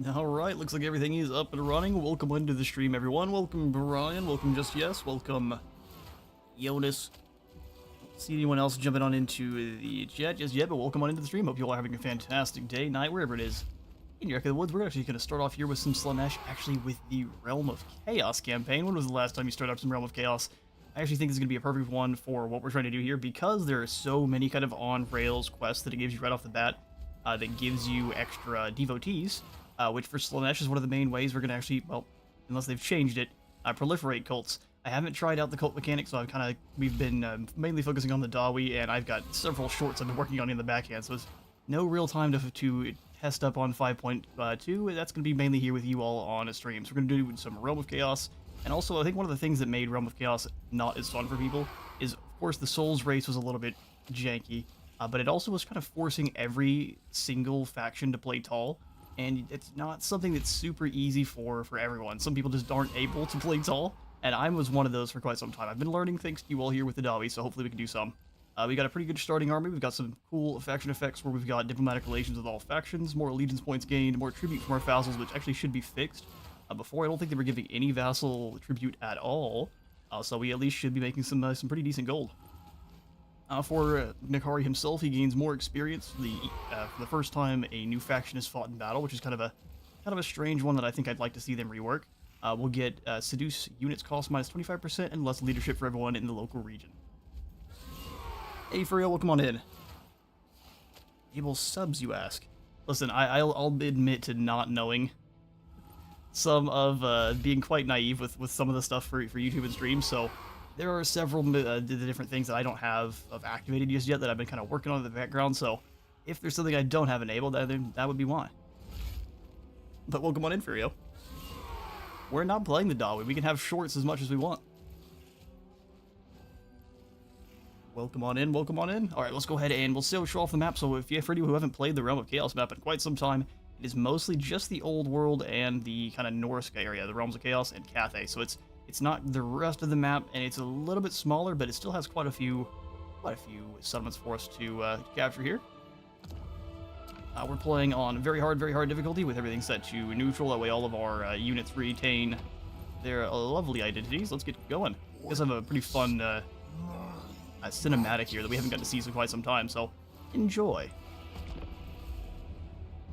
Alright, looks like everything is up and running. Welcome into the stream, everyone. Welcome, Brian. Welcome, Just Yes. Welcome, Jonas. See anyone else jumping on into the chat just yet, but welcome on into the stream. Hope you all are having a fantastic day, night, wherever it is. In your neck of the woods, we're actually going to start off here with some Slaanesh, actually with the Realm of Chaos campaign. When was the last time you started up some Realm of Chaos? I actually think this is going to be a perfect one for what we're trying to do here, because there are so many kind of on-rails quests that it gives you right off the bat, that gives you extra devotees, which for Slaanesh is one of the main ways we're going to actually, well, unless they've changed it, proliferate cults. I haven't tried out the cult mechanic, so we've been mainly focusing on the Dawi, and I've got several shorts I've been working on in the backhand, so it's no real time to test up on 5.2. That's going to be mainly here with you all on a stream. So we're going to do some Realm of Chaos, and also I think one of the things that made Realm of Chaos not as fun for people is, of course, the Souls race was a little bit janky, but it also was kind of forcing every single faction to play tall, and it's not something that's super easy for everyone. Some people just aren't able to play tall, and I was one of those for quite some time. I've been learning thanks to you all here with the Dawi, so hopefully we can do some. We got a pretty good starting army. We've got some cool faction effects where we've got diplomatic relations with all factions, more allegiance points gained, more tribute from our vassals, which actually should be fixed. Before, I don't think they were giving any vassal tribute at all, so we at least should be making some pretty decent gold. For Nakari himself, he gains more experience. For the first time, a new faction is fought in battle, which is kind of a strange one that I think I'd like to see them rework. We'll get seduce units cost minus 25% and less leadership for everyone in the local region. Hey, for real, welcome on in. Able subs, you ask? Listen, I'll admit to not knowing some of being quite naive with some of the stuff for YouTube and streams, so there are several the different things that I don't have activated just yet that I've been kind of working on in the background, so if there's something I don't have enabled, then that would be why. But welcome on in, Furio. We're not playing the Dawi. We can have shorts as much as we want. Welcome on in, welcome on in. Alright, let's go ahead and we'll show off the map. So if you, for you who haven't played the Realm of Chaos map in quite some time, it is mostly just the Old World and the kind of Norse area, the Realms of Chaos and Cathay. So it's not the rest of the map, and it's a little bit smaller, but it still has quite a few settlements for us to capture here. We're playing on very hard difficulty with everything set to neutral. That way all of our units retain their lovely identities. Let's get going. You guys have a pretty fun cinematic here that we haven't got to see in quite some time, so enjoy.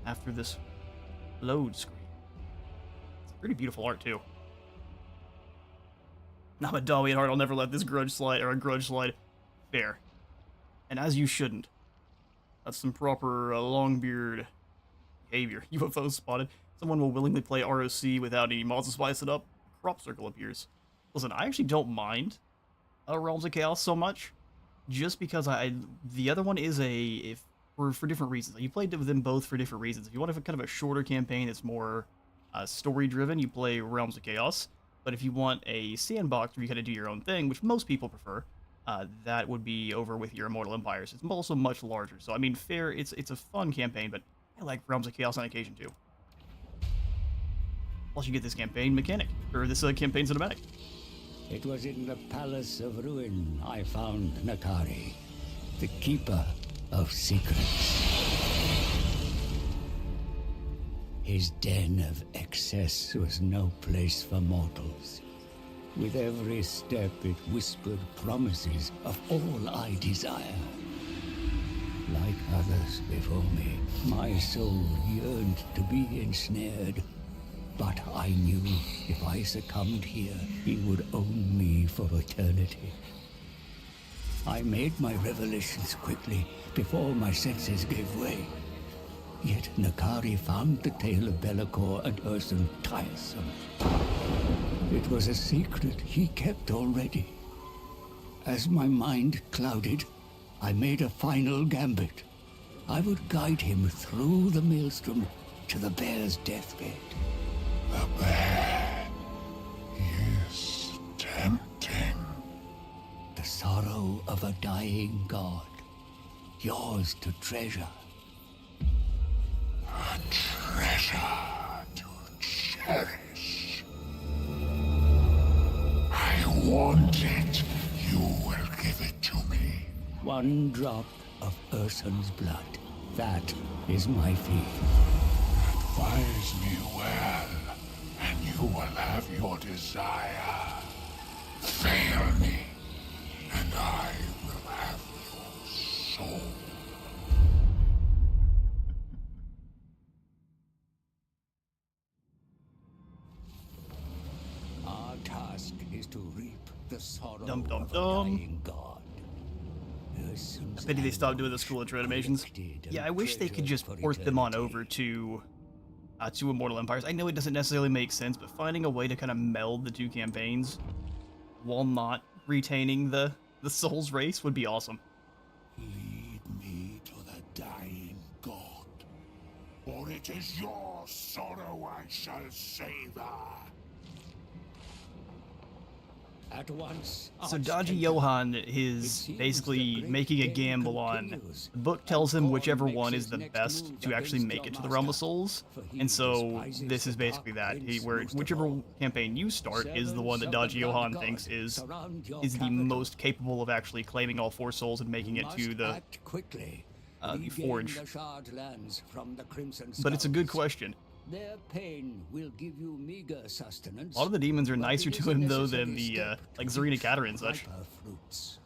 After this load screen. It's pretty beautiful art, too. I'm a Dawi at heart. I'll never let this grudge slide. Fair. And as you shouldn't. That's some proper Longbeard behavior. UFO spotted. Someone will willingly play ROC without any mods to spice it up. Crop circle appears. Listen, I actually don't mind Realms of Chaos so much, just because the other one is for different reasons. You played with them both for different reasons. If you want kind of a shorter campaign that's more story driven, you play Realms of Chaos. But if you want a sandbox where you kind of do your own thing, which most people prefer, that would be over with your Immortal Empires. It's also much larger. So, I mean, fair, it's a fun campaign, but I like Realms of Chaos on occasion, too. Plus, you get this campaign mechanic, or this campaign cinematic. It was in the Palace of Ruin I found Nakari, the Keeper of Secrets. His den of excess was no place for mortals. With every step it whispered promises of all I desire. Like others before me, my soul yearned to be ensnared. But I knew if I succumbed here, he would own me for eternity. I made my revelations quickly, before my senses gave way. Yet Nakari found the tale of Be'lakor and Ursun tiresome. It was a secret he kept already. As my mind clouded, I made a final gambit. I would guide him through the maelstrom to the bear's deathbed. The bear is tempting. The sorrow of a dying god, yours to treasure. A treasure to cherish. I want it. You will give it to me. One drop of Ursun's blood. That is my fee. Advise me well, and you will have your desire. Fail me, and I will have your soul. Our task is to reap the sorrow Dum dum of a dum. dying god. I pity they stopped doing the school intro animations. Yeah, I wish they could just port them on over to Immortal Empires. I know it doesn't necessarily make sense, but finding a way to kind of meld the two campaigns while not retaining the Souls race would be awesome. Lead me to the dying god, or it is your sorrow I shall savor. At once, So Dodgy Johann is basically making a gamble on, the book tells him whichever one is the best to actually make it to the Realm of Souls, and so this is basically that. Whichever campaign you start is the one that Dodgy Johann thinks is the most capable of actually claiming all 4 souls and making it to the Forge. But it's a good question. Their pain will give you meager sustenance. A lot of the demons are nicer to him though than the like Zarina Katar and such. Fruits.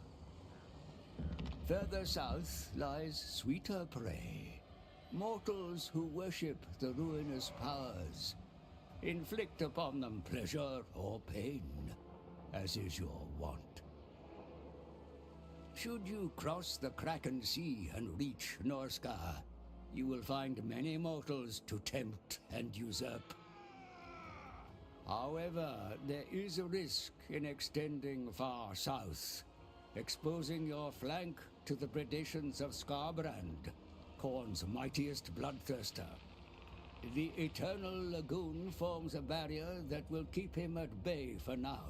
Further south lies sweeter prey. Mortals who worship the ruinous powers. Inflict upon them pleasure or pain, as is your wont. Should you cross the Kraken Sea and reach Norska, you will find many mortals to tempt and usurp. However, there is a risk in extending far south, exposing your flank to the predations of Skarbrand, Khorne's mightiest bloodthirster. The Eternal Lagoon forms a barrier that will keep him at bay for now.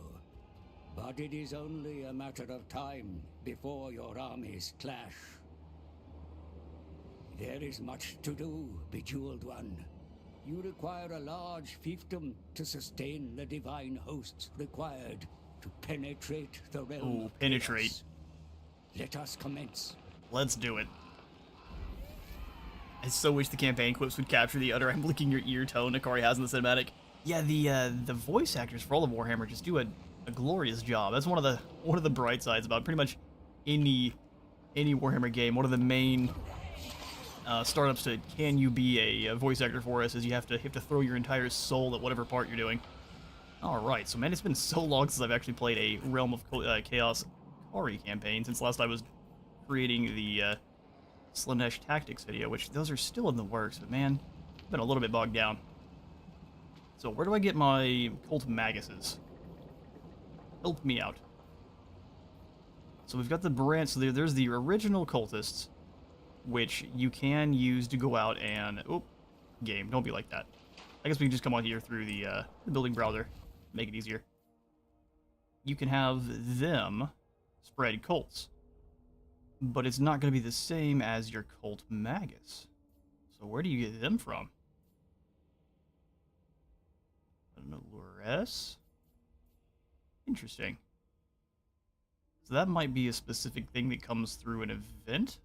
But it is only a matter of time before your armies clash. There is much to do, Bejeweled One. You require a large fiefdom to sustain the divine hosts required to penetrate the realm of penetrate. chaos. Let us commence. Let's do it. I so wish the campaign clips would capture the utter "I'm licking your ear" tone Akari has in the cinematic. Yeah, the voice actors for all of Warhammer just do a glorious job. That's one of the bright sides about pretty much any Warhammer game. One of the main startups to can you be a voice actor for us is you have to throw your entire soul at whatever part you're doing. Alright, so man, it's been so long since I've actually played a Realm of Chaos Akari campaign since last I was creating the Slaanesh Tactics video, which those are still in the works, but man, I've been a little bit bogged down. So where do I get my Cult Maguses? Help me out. So we've got the brand, so there's the original cultists, which you can use to go out and... Oh, game, don't be like that. I guess we can just come on here through the building browser, make it easier. You can have them spread cults, but it's not going to be the same as your Cult Magus. So where do you get them from? I don't know, Lures? Interesting. So that might be a specific thing that comes through an event?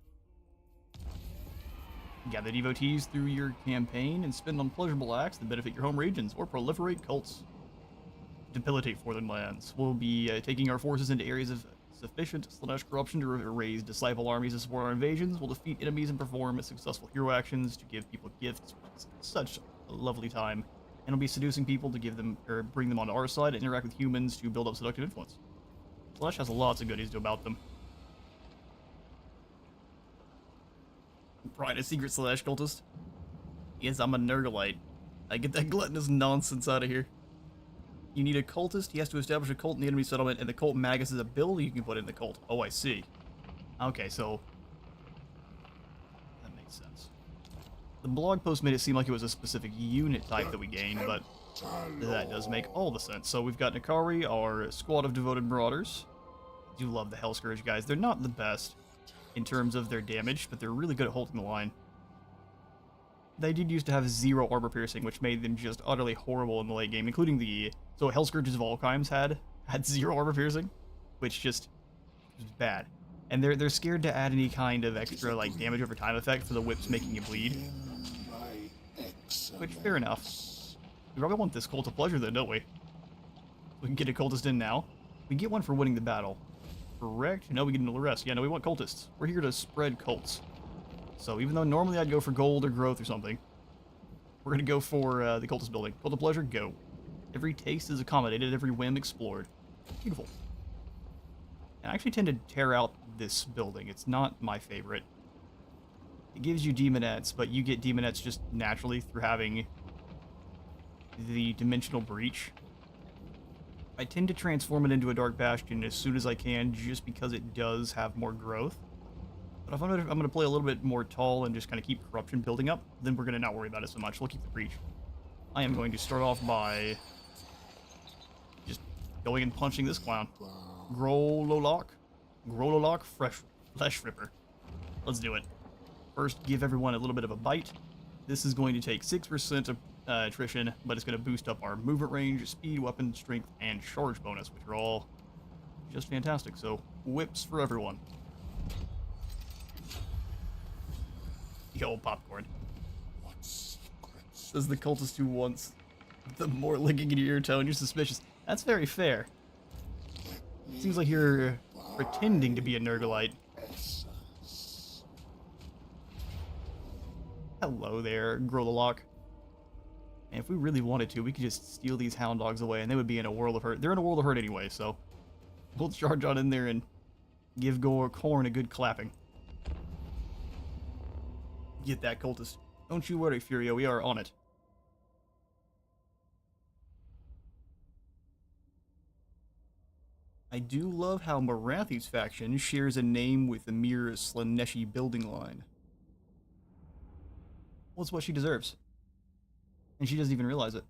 Gather devotees through your campaign and spend on pleasurable acts that benefit your home regions or proliferate cults. Debilitate foreign lands. We'll be taking our forces into areas of sufficient Slaanesh corruption to raise disciple armies to support our invasions. We'll defeat enemies and perform successful hero actions to give people gifts. It's such a lovely time. And we'll be seducing people to give them or bring them onto our side and interact with humans to build up seductive influence. Slaanesh has lots of goodies to about them. Pride, a secret Slaanesh cultist. Yes, I'm a Nurglite. I get that gluttonous nonsense out of here. You need a cultist. He has to establish a cult in the enemy settlement, and the Cult Magus is a ability you can put in the cult. Oh, I see. Okay, so that makes sense. The blog post made it seem like it was a specific unit type that we gained, but that does make all the sense. So we've got Nakari, our squad of devoted marauders. I do love the Hell Scourge guys. They're not the best in terms of their damage, but they're really good at holding the line. They did used to have 0 armor piercing, which made them just utterly horrible in the late game, including the... So Hell Scourges of all kinds had 0 armor piercing, which just was bad. And they're scared to add any kind of extra like damage over time effect for the whips making you bleed. Which, fair enough. We probably want this Cult of Pleasure then, don't we? We can get a cultist in now. We get one for winning the battle. Correct? No, we get the rest. Yeah, no, we want cultists. We're here to spread cults. So even though normally I'd go for gold or growth or something, we're going to go for the cultist building. Cult of Pleasure, go. Every taste is accommodated, every whim explored. Beautiful. I actually tend to tear out this building. It's not my favorite. It gives you demonettes, but you get demonettes just naturally through having the dimensional breach. I tend to transform it into a Dark Bastion as soon as I can, just because it does have more growth. But if I'm gonna play a little bit more tall and just kind of keep corruption building up, then we're gonna not worry about it so much. We'll keep the breach. I am going to start off by just going and punching this clown. Grololok, Flesh Ripper. Let's do it. First, give everyone a little bit of a bite. This is going to take 6% of attrition, but it's going to boost up our movement range, speed, weapon, strength, and charge bonus, which are all just fantastic. So, whips for everyone. Yo, popcorn. Says the cultist who wants the more licking in your ear tone. You're suspicious. That's very fair. Seems like you're pretending to be a Nurglite. Hello there, Grololok. And if we really wanted to, we could just steal these hound dogs away and they would be in a world of hurt. They're in a world of hurt anyway, so we'll charge on in there and give Corn a good clapping. Get that cultist. Don't you worry, Furio, we are on it. I do love how Marathi's faction shares a name with the mere Slaaneshi building line. Well, it's what she deserves. And she doesn't even realize it.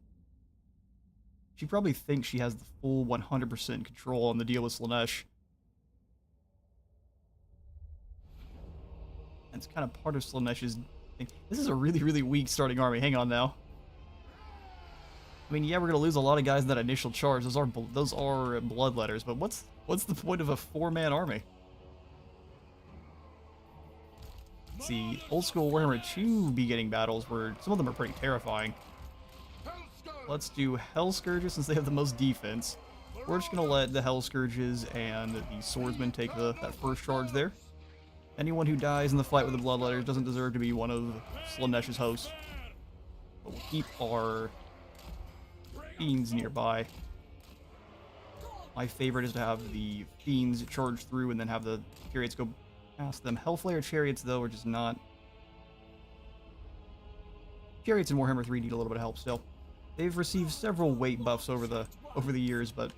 She probably thinks she has the full 100% control on the deal with Slaanesh. That's kind of part of Slaanesh's thing. This is a really, really weak starting army. Hang on now. I mean, yeah, we're gonna lose a lot of guys in that initial charge. Those are bloodletters, but what's the point of a 4-man army? Let's see, old school Warhammer 2 beginning battles where some of them are pretty terrifying. Let's do Hell Scourges since they have the most defense. We're just gonna let the Hell Scourges and the swordsmen take that first charge there. Anyone who dies in the fight with the bloodletters doesn't deserve to be one of Slaanesh's hosts. But we'll keep our fiends nearby. My favorite is to have the fiends charge through and then have the chariots go past them. Hellflare chariots, though, are just not... Chariots in Warhammer 3 need a little bit of help still. They've received several weight buffs over the years, but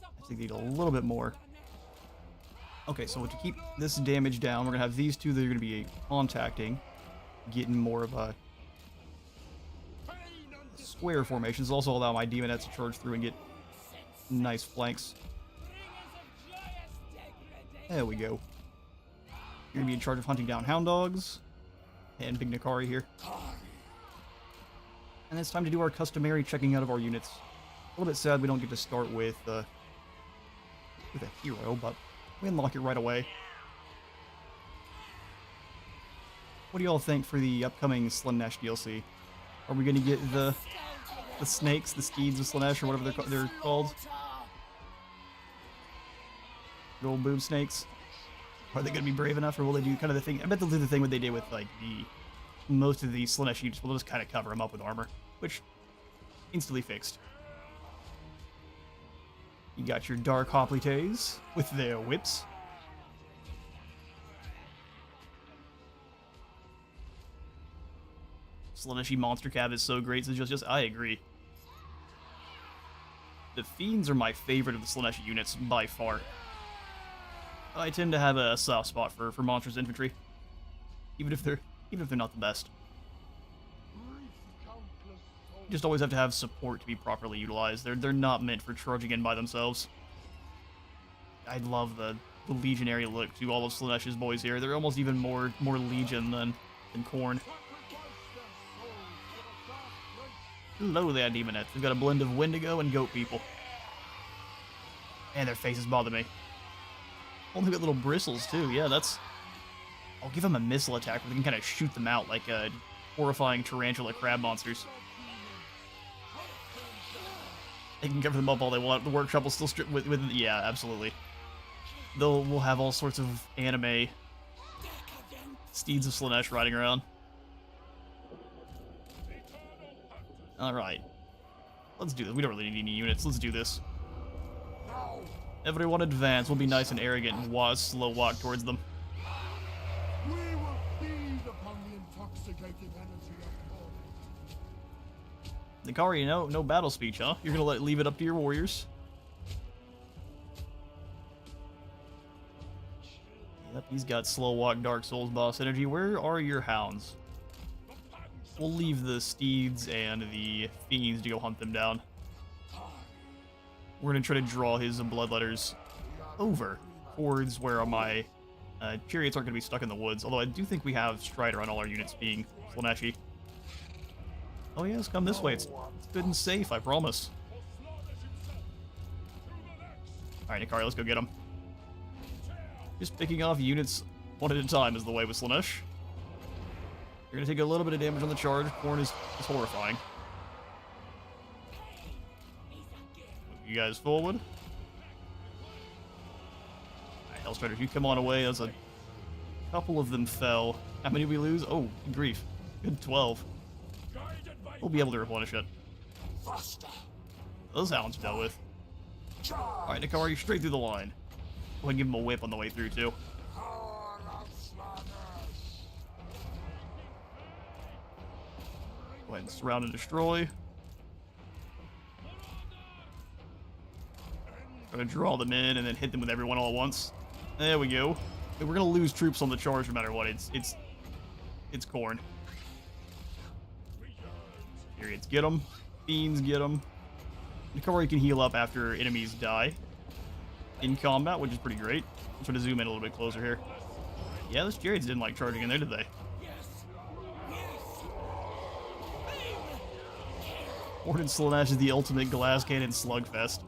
I think they need a little bit more. Okay, so to keep this damage down, we're going to have these two that are going to be contacting, getting more of a square formation. This will also allow my demonettes to charge through and get nice flanks. There we go. You're going to be in charge of hunting down hound dogs and Big Nakari here. And it's time to do our customary checking out of our units. A little bit sad we don't get to start with a hero, but we unlock it right away. What do y'all think for the upcoming Slaanesh DLC? Are we going to get the snakes, the steeds of Slaanesh, or whatever they're called? The old boob snakes? Are they going to be brave enough, or will they do kind of the thing? I bet they'll do the thing what they did with like most of the Slaanesh units. We'll just kind of cover them up with armor, which instantly fixed. You got your Dark Hoplites with their whips. Slaaneshi Monster Cab is so great, so just I agree. The Fiends are my favorite of the Slaaneshi units by far. I tend to have a soft spot for monstrous infantry, even if they're not the best. You just always have to have support to be properly utilized. They're not meant for charging in by themselves. I love the legionary look to all of Slaanesh's boys here. They're almost even more legion than Khorne. Hello there, demonettes. We've got a blend of Wendigo and goat people. And their faces bother me. Oh, they've got little bristles too. Yeah, that's... I'll give them a missile attack where they can kind of shoot them out like a horrifying tarantula crab monsters. They can cover them up all they want. The workshop will still strip with yeah, absolutely. We'll have all sorts of anime steeds of Slaanesh riding around. Alright. Let's do this. We don't really need any units. Let's do this. Everyone advance. We'll be nice and arrogant and slow walk towards them. We will feed upon the intoxicating energy of Nikari, no battle speech, huh? You're gonna leave it up to your warriors? Yep, he's got slow walk Dark Souls boss energy. Where are your hounds? We'll leave the steeds and the fiends to go hunt them down. We're gonna try to draw his bloodletters over towards where my chariots aren't gonna be stuck in the woods. Although I do think we have Strider on all our units being Slaaneshi. Oh yes, come this way. It's good and safe, I promise. Alright, Nikari, let's go get him. Just picking off units one at a time is the way with Slaanesh. You're gonna take a little bit of damage on the charge. Corn is horrifying. Move you guys forward. Alright, Hellstriders, you come on away. That's a couple of them fell. How many did we lose? Oh, good grief. Good 12. We'll be able to replenish it. Those hounds dealt with. Alright, Nikari, straight through the line. Go ahead and give him a whip on the way through, too. Go ahead and surround and destroy. Gonna draw them in and then hit them with everyone all at once. There we go. We're gonna lose troops on the charge no matter what. It's corn. Periods get them. Fiends get them. Nikari can heal up after enemies die in combat, which is pretty great. I'm trying to zoom in a little bit closer here. Yeah, those chariots didn't like charging in there, did they? Horde Slaanesh is the ultimate glass cannon slugfest.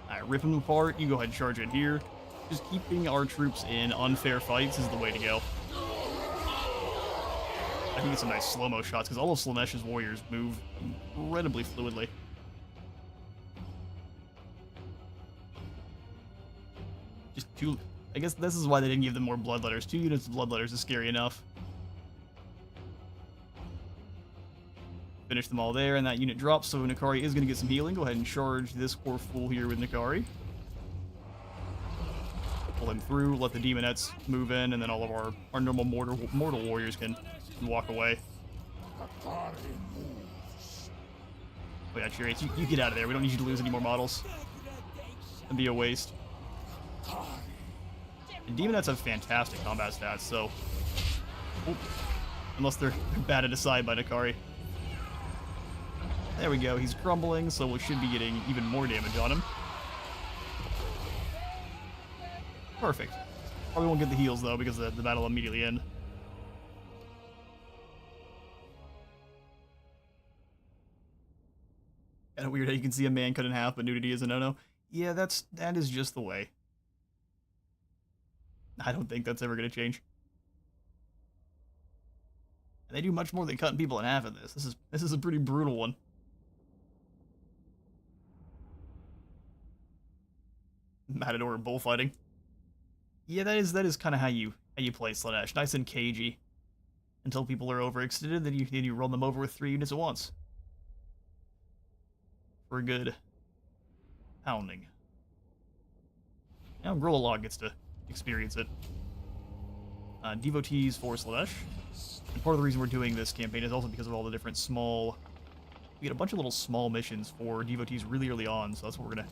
Alright, rip them apart. You go ahead and charge in here. Just keeping our troops in unfair fights is the way to go. I think it's some nice slow-mo shots, because all of Slaanesh's warriors move incredibly fluidly. Just two... I guess this is why they didn't give them more bloodletters. 2 units of bloodletters is scary enough. Finish them all there, and that unit drops, so Nikari is going to get some healing. Go ahead and charge this core full here with Nikari. Pull him through, let the demonettes move in, and then all of our normal mortal warriors can walk away. Oh yeah, chariots, you get out of there. We don't need you to lose any more models. It'd be a waste. And demonettes have fantastic combat stats, so... Oh, unless they're batted aside by Nikari. There we go, he's crumbling, so we should be getting even more damage on him. Perfect. Probably won't get the heals, though, because the battle will immediately end. Kinda weird how you can see a man cut in half, but nudity is a no-no. Yeah, that is just the way. I don't think that's ever gonna change. And they do much more than cutting people in half in this. This is a pretty brutal one. Matador bullfighting. Yeah, that is kind of how you play Slaanesh. Nice and cagey. Until people are overextended, then you run them over with 3 units at once. For a good pounding. Now Grollalog gets to experience it. Devotees for Slaanesh. And part of the reason we're doing this campaign is also because of all the different small... We get a bunch of little small missions for devotees really early on, so that's what we're gonna...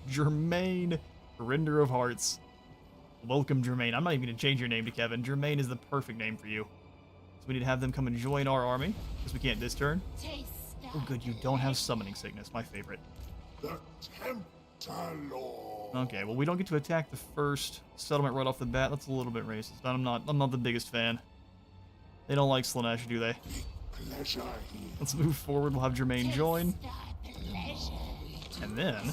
Germain, Render of Hearts. Welcome, Germain. I'm not even gonna change your name to Kevin. Germain is the perfect name for you. So we need to have them come and join our army, because we can't this turn. Oh good, you don't have summoning sickness, my favorite. the Tempter Lord. Okay, well we don't get to attack the first settlement right off the bat. That's a little bit racist. I'm not the biggest fan. They don't like Slaanesh, do they? Pleasure here. Let's move forward. We'll have Germain join. And then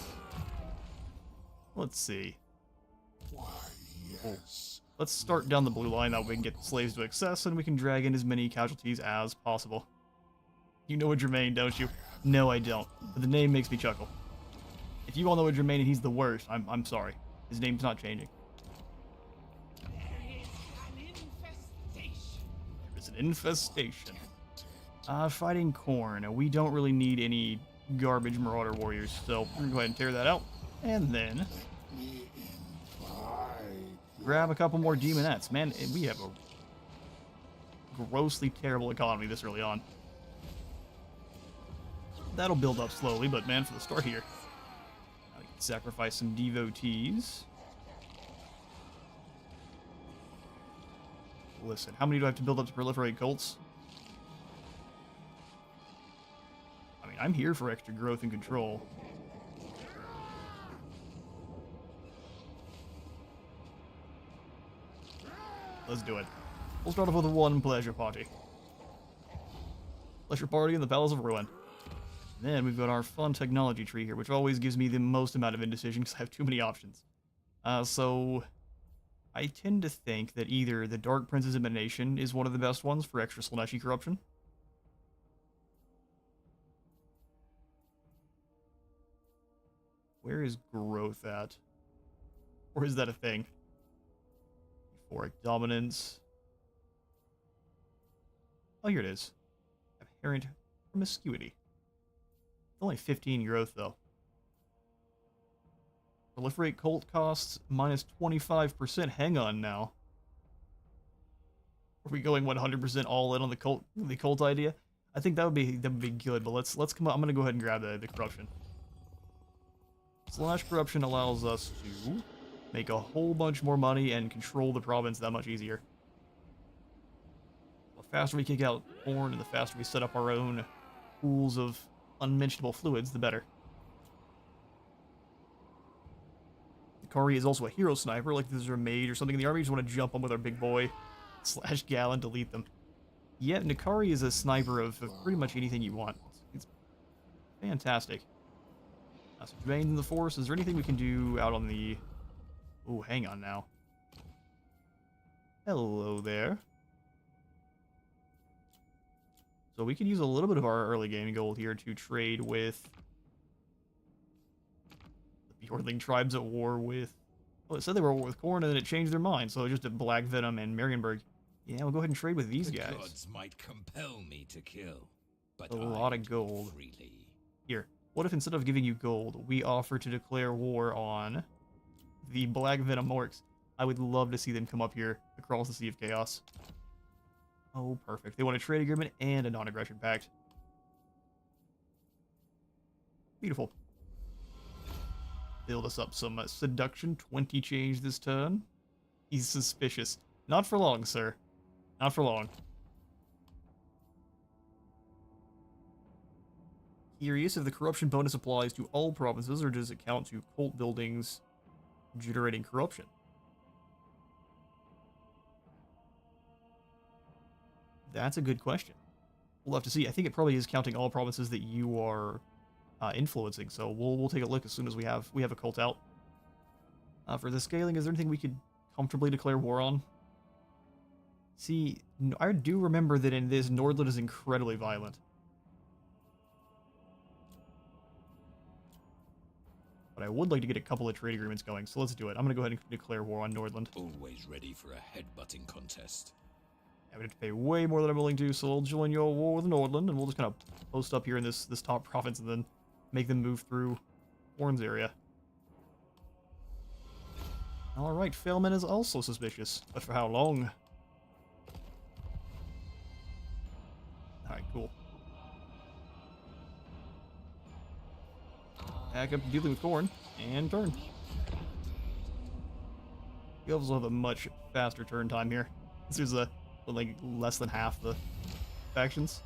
let's see. Why, yes. Let's start down the blue line, that way we can get the slaves to access, and we can drag in as many casualties as possible. You know a Jermaine, don't you? No, I don't. But the name makes me chuckle. If you all know a Jermaine and he's the worst, I'm sorry. His name's not changing. There's an infestation. Fighting corn. We don't really need any garbage marauder warriors, so we're gonna go ahead and tear that out. And then grab a couple more demonettes. Man, we have a grossly terrible economy this early on. That'll build up slowly, but man, for the start here, I can sacrifice some devotees. Listen, how many do I have to build up to proliferate cults? I mean, I'm here for extra growth and control. Let's do it. We'll start off with one pleasure party. Pleasure party in the Palace of Ruin. Then we've got our fun technology tree here, which always gives me the most amount of indecision because I have too many options. So I tend to think that either the Dark Prince's Emanation is one of the best ones for extra Slaanesh corruption. Where is growth at? Or is that a thing? Thorek dominance. Oh, here it is. Apparent promiscuity. Only 15 growth, though. Proliferate cult costs minus 25%. Hang on now. Are we going 100% all in on the cult idea? I think that would be good, but let's come on. I'm gonna go ahead and grab the corruption. Slaanesh corruption allows us to make a whole bunch more money and control the province that much easier. The faster we kick out corn and the faster we set up our own pools of unmentionable fluids, the better. Kari is also a hero sniper, like there's a mage or something in the army. You just want to jump on with our big boy, slash gal, and delete them. Yeah, Nakari is a sniper of pretty much anything you want. It's fantastic. So Jermaine in the forest. Is there anything we can do out on the... Oh, hang on now. Hello there. So we could use a little bit of our early game gold here to trade with the Bjorling tribes at war with... Oh, it said they were at war with Korn, and then it changed their mind, so just at Black Venom and Marienburg. Yeah, we'll go ahead and trade with these guys. Gods might compel me to kill, but a lot of gold. Freely. Here, what if instead of giving you gold, we offer to declare war on the Black Venom orcs? I would love to see them come up here across the Sea of Chaos. Oh, perfect. They want a trade agreement and a non-aggression pact. Beautiful. Build us up some seduction. 20 change this turn. He's suspicious. Not for long, sir. Not for long. Curious if the corruption bonus applies to all provinces, or does it count to cult buildings generating corruption? That's a good question. We'll have to see. I think it probably is counting all provinces that you are influencing, so we'll take a look as soon as we have a cult out. For the scaling, is there anything we could comfortably declare war on? See, I do remember that in this, Nordland is incredibly violent. But I would like to get a couple of trade agreements going, so let's do it. I'm going to go ahead and declare war on Nordland. Always ready for a headbutting contest. I would have to pay way more than I'm willing to, so I'll join your war with Nordland, and we'll just kind of post up here in this top province and then make them move through Horn's area. Alright, Failman is also suspicious, but for how long? Alright, cool. Back up to dealing with Corn, and turn. You also have a much faster turn time here. There's like less than half the factions.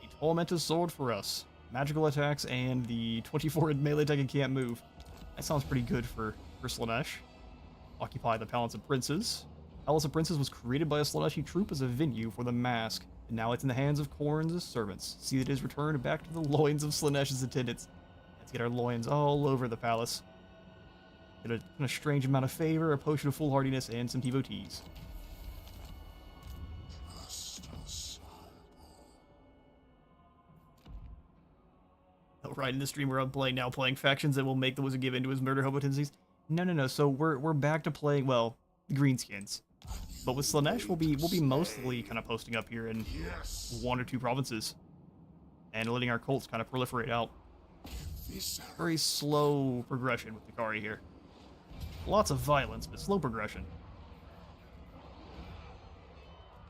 A Tormentor's Sword for us. Magical attacks and the 24 in melee attack and can't move. That sounds pretty good for Slaanesh. Occupy the Palace of Princes. Palace of Princes was created by a Slaaneshi troop as a venue for the mask, and now it's in the hands of Korn's servants. See that it is returned back to the loins of Slaanesh's attendants. Let's get our loins all over the palace. Get a kind of strange amount of favor, a potion of foolhardiness, and some devotees. Oh, right, in the stream where I'm playing now, playing factions that will make the wizard give in to his murder hobo tendencies. No. So we're back to playing, well, the Greenskins. But with Slaanesh, we'll be mostly kind of posting up here in 1 or 2 provinces. And letting our cults kind of proliferate out. Very slow progression with Nikari here. Lots of violence, but slow progression.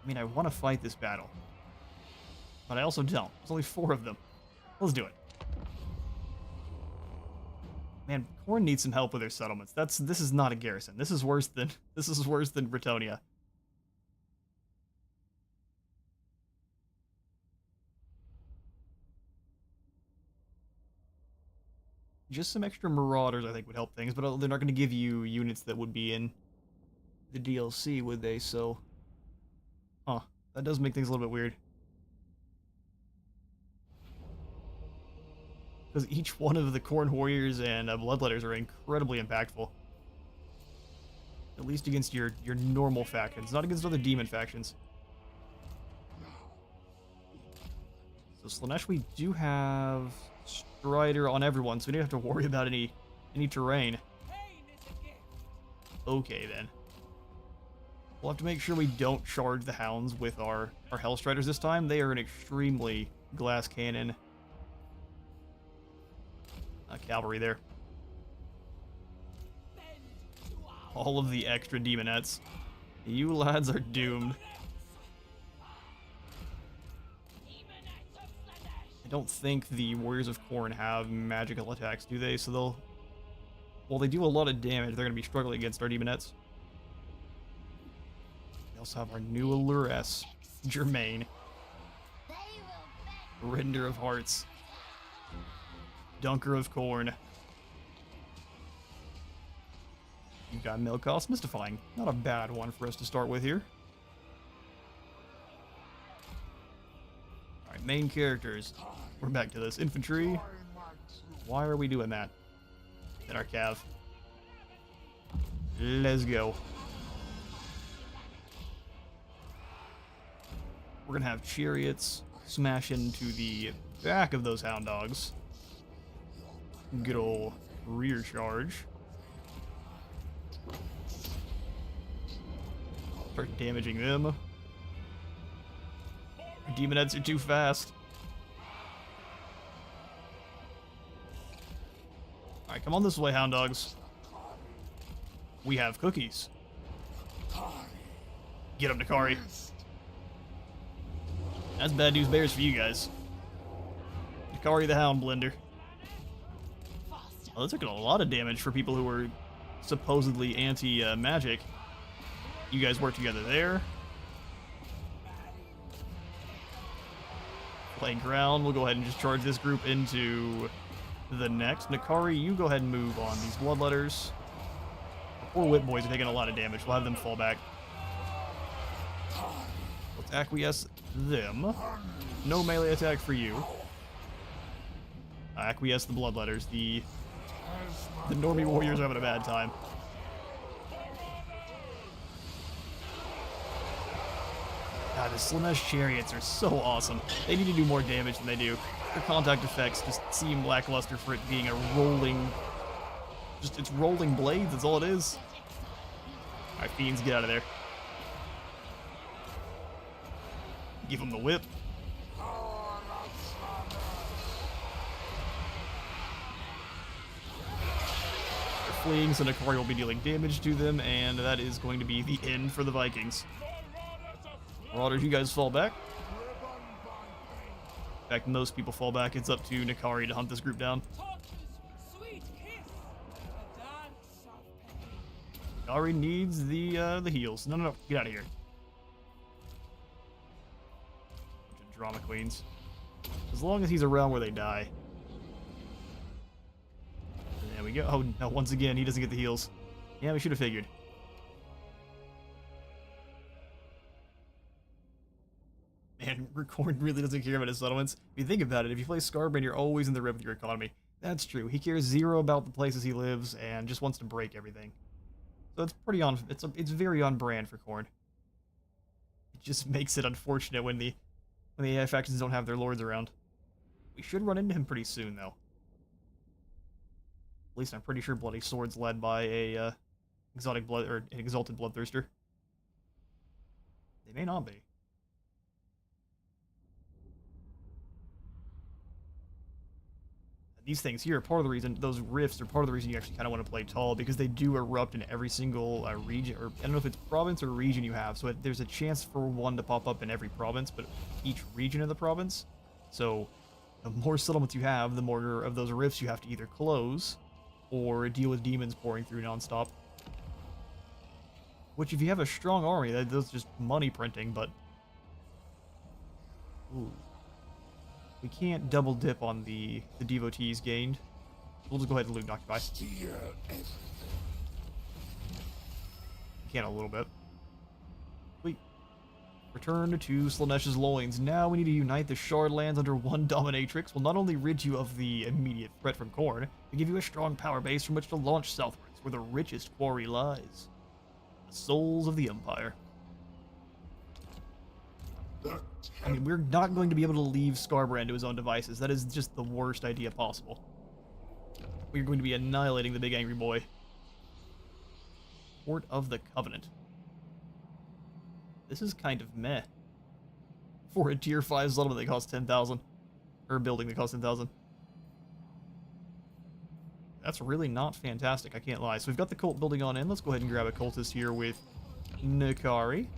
I mean, I want to fight this battle. But I also don't. There's only 4 of them. Let's do it. Man, Khorne needs some help with their settlements. This is not a garrison. This is worse than Bretonnia. Just some extra marauders, I think, would help things, but they're not going to give you units that would be in the DLC, would they? So, huh, that does make things a little bit weird. Because each one of the Khorne warriors and bloodletters are incredibly impactful. At least against your normal factions, not against other demon factions. So Slaanesh, we do have Strider on everyone, so we don't have to worry about any terrain. Okay then. We'll have to make sure we don't charge the hounds with our Hell Striders this time. They are an extremely glass cannon cavalry there. All of the extra demonettes. You lads are doomed. I don't think the Warriors of Khorne have magical attacks, do they? So they'll... Well, they do a lot of damage. They're going to be struggling against our demonettes. We also have our new Allure-S, Germain. Render of Hearts. Dunker of Khorne. You've got Milkos, Mystifying. Not a bad one for us to start with here. Alright, main characters. We're back to this. Infantry. Why are we doing that? In our cav. Let's go. We're gonna have chariots smash into the back of those hound dogs. Good ol' rear charge. Start damaging them. Our demonettes are too fast. Alright, come on this way, hound dogs. We have cookies. Get up, Nikari. That's bad news bears for you guys. Nikari the Hound Blender. Oh, that took a lot of damage for people who were supposedly anti-magic. You guys work together there. Playing ground, we'll go ahead and just charge this group into the next. Nikari, you go ahead and move on these bloodletters. The poor whip boys are taking a lot of damage. We'll have them fall back. Let's acquiesce them. No melee attack for you. Acquiesce the bloodletters. The normie warriors are having a bad time. God, the Slaanesh chariots are so awesome. They need to do more damage than they do. Their contact effects just seem lackluster for it being a rolling... it's rolling blades, that's all it is. Alright, fiends, get out of there. Give them the whip. They're fleeing, so Nikari will be dealing damage to them, and that is going to be the end for the Vikings. Marauders, you guys fall back. In fact, most people fall back. It's up to Nikari to hunt this group down. Nikari needs the heals. No, get out of here. Bunch of drama queens. As long as he's around where they die. There we go. Oh, no, once again, he doesn't get the heals. Yeah, we should have figured. Man, Khorne really doesn't care about his settlements. If you think about it, if you play Scarbrand, you're always in the red with your economy. That's true. He cares zero about the places he lives and just wants to break everything. So it's pretty on. It's very on brand for Khorne. It just makes it unfortunate when the AI factions don't have their lords around. We should run into him pretty soon, though. At least I'm pretty sure Bloody Sword's led by a exotic blood or an exalted bloodthirster. They may not be. These things here are part of the reason, those rifts are part of the reason you actually kind of want to play tall, because they do erupt in every single region, or I don't know if it's province or region you have, so there's a chance for one to pop up in every province, but each region of the province. So the more settlements you have, the more of those rifts you have to either close or deal with demons pouring through nonstop. Which, if you have a strong army, that's just money printing, but... Ooh. We can't double dip on the devotees gained. We'll just go ahead and loot and occupy. We can a little bit. Sweet. Return to Slaanesh's loins. Now we need to unite the Shard lands under one dominatrix. Will not only rid you of the immediate threat from Khorne, but give you a strong power base from which to launch southwards, where the richest quarry lies. The souls of the Empire. I mean, we're not going to be able to leave Skarbrand to his own devices. That is just the worst idea possible. We're going to be annihilating the big angry boy. Port of the Covenant. This is kind of meh. For a tier 5 settlement that costs 10,000. Or a building that costs 10,000. That's really not fantastic, I can't lie. So we've got the cult building on in. Let's go ahead and grab a cultist here with Nikari.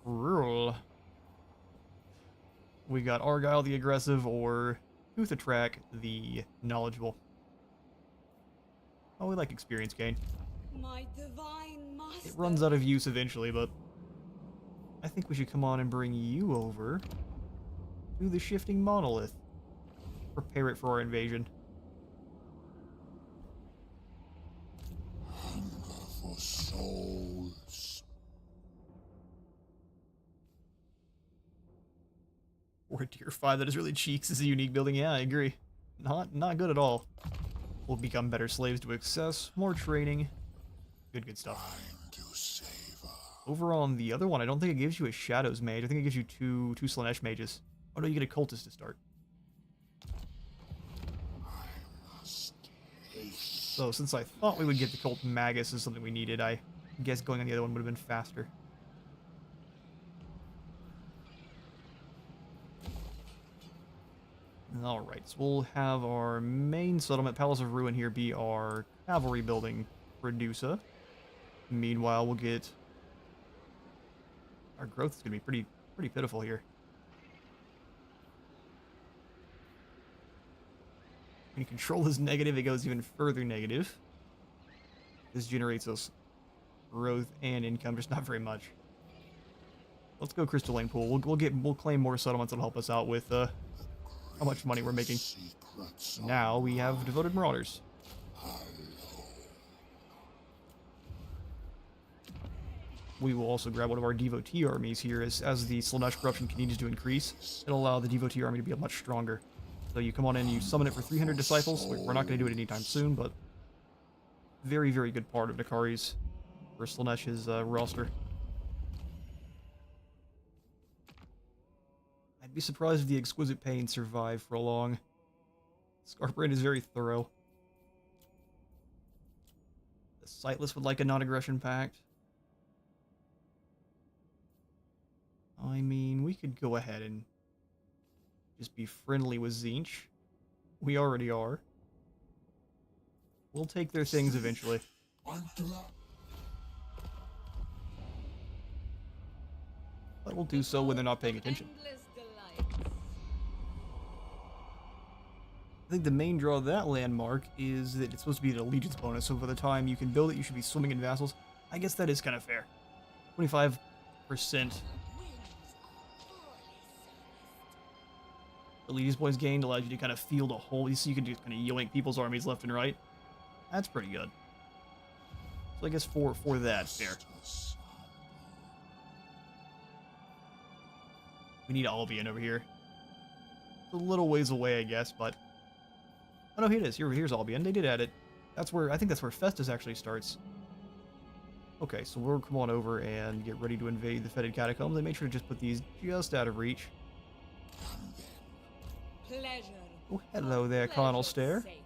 Rural. We got Argyle the aggressive, or Uthatrak the knowledgeable. Oh, we like experience gain. My divine master. It runs out of use eventually, but I think we should come on and bring you over to the shifting monolith. Prepare it for our invasion. Hunger for souls. Or a tier 5 that is really cheeks is a unique building. Yeah, I agree. Not good at all. We'll become better slaves to excess, more training. Good stuff. Over on the other one, I don't think it gives you a Shadows mage. I think it gives you two Slaanesh mages. Oh no, you get a cultist to start. So since I thought we would get the cult magus as something we needed, I guess going on the other one would have been faster. Alright, so we'll have our main settlement, Palace of Ruin here, be our cavalry building producer. Meanwhile, we'll get... Our growth is going to be pretty pitiful here. When you control is negative, it goes even further negative. This generates us growth and income, just not very much. Let's go Crystalline Pool. We'll claim more settlements that'll help us out with how much money we're making. Now we have devoted marauders. We will also grab one of our devotee armies here as the Slaanesh corruption continues to increase. It'll allow the devotee army to be much stronger. So you come on in, you summon it for 300 disciples. We're not going to do it anytime soon, but very, very good part of Nikari's for Slaanesh's roster. I'd be surprised if the Exquisite Pain survived for long. Skarbrand is very thorough. The Sightless would like a non-aggression pact. I mean, we could go ahead and just be friendly with Tzeentch. We already are. We'll take their things eventually. But we'll do so when they're not paying attention. I think the main draw of that landmark is that it's supposed to be an allegiance bonus, so by the time you can build it, you should be swimming in vassals. I guess that is kind of fair. 25% allegiance points gained allows you to kind of field a whole, so you can just kind of yoink people's armies left and right. That's pretty good. So I guess for that, fair. We need Albion over here. It's a little ways away, I guess, but Oh no, here it is. Here's Albion. They did add it. That's where, I think that's where Festus actually starts. Okay, so we'll come on over and get ready to invade the Fetid Catacombs. They made sure to just put these just out of reach. Pleasure. Oh, hello there, Colonel Stare. Sake.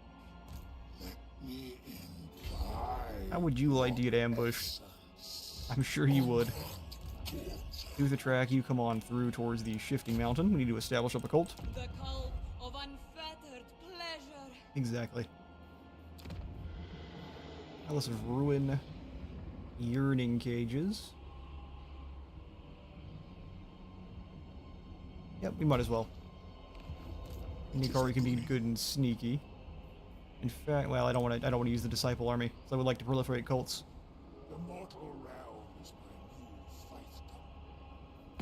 Me in How would you like to get ambushed? I'm sure you would. Do the track, you come on through towards the Shifting Mountain. We need to establish up a cult. The cult of unfettered pleasure. Exactly. Now let's ruin yearning cages. Yep, we might as well. Nikari can be good and sneaky. In fact, well, I don't want to use the disciple army, so I would like to proliferate cults. the mortal realm is my new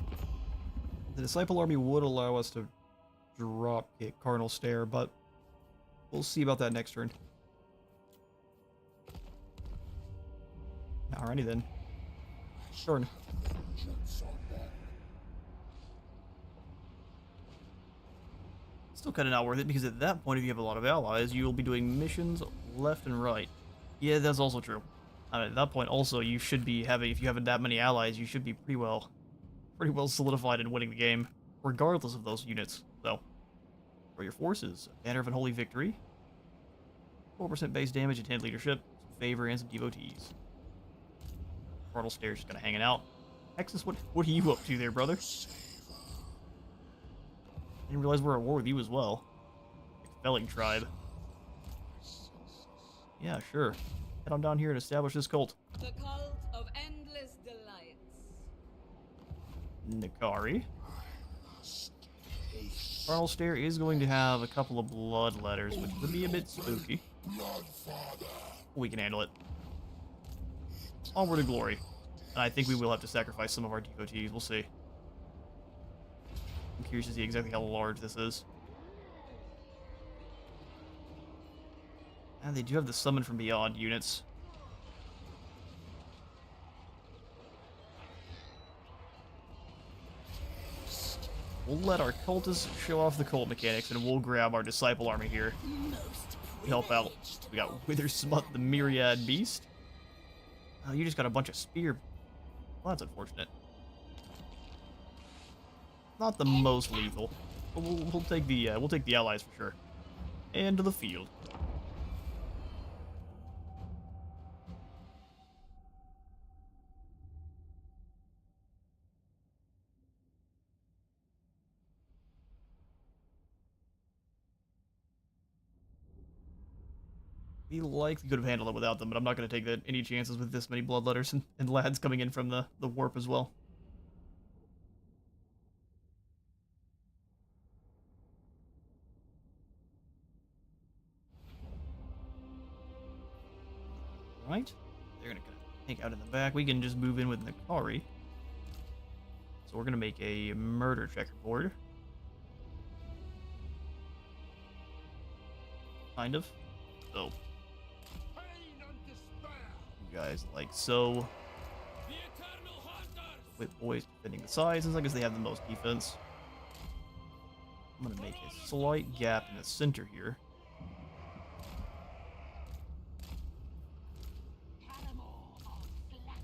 fiefdom. The disciple army would allow us to drop kick Cardinal Stare, but we'll see about that next turn. Alrighty then. Turn. Vengeance on them. Still kind of not worth it, because at that point, if you have a lot of allies, you'll be doing missions left and right. Yeah, that's also true. At that point, also, you should be having, if you have that many allies, you should be pretty well solidified in winning the game, regardless of those units. So, for your forces, Banner of Unholy Victory, 4% base damage and 10 leadership, some favor, and some devotees. Cardinal Stare's just kind of hanging out. Hexus, what are you up to there, brother? I didn't realize we're at war with you as well. Felling tribe. Yeah, sure. Head on down here and establish this cult. The cult of endless delights. Nikari. Cardinal Stare is going to have a couple of blood letters, which could be a bit spooky. We can handle it. Onward to glory. And I think we will have to sacrifice some of our devotees. We'll see. I'm curious to see exactly how large this is. And they do have the Summon from Beyond units. We'll let our cultists show off the cult mechanics, and we'll grab our disciple army here to help out. We got Withersmut, the Myriad Beast. Oh, you just got a bunch of spear. Well, that's unfortunate. Not the most lethal, but we'll take the allies for sure. And to the field. We likely could have handled it without them, but I'm not going to take any chances with this many bloodletters and lads coming in from the warp as well. Right? They're going to take out in the back. We can just move in with Nikari. So we're going to make a murder checkerboard. Kind of. So. You guys like so. With boys defending the sides, as long as they have the most defense. I'm going to make a slight gap in the center here.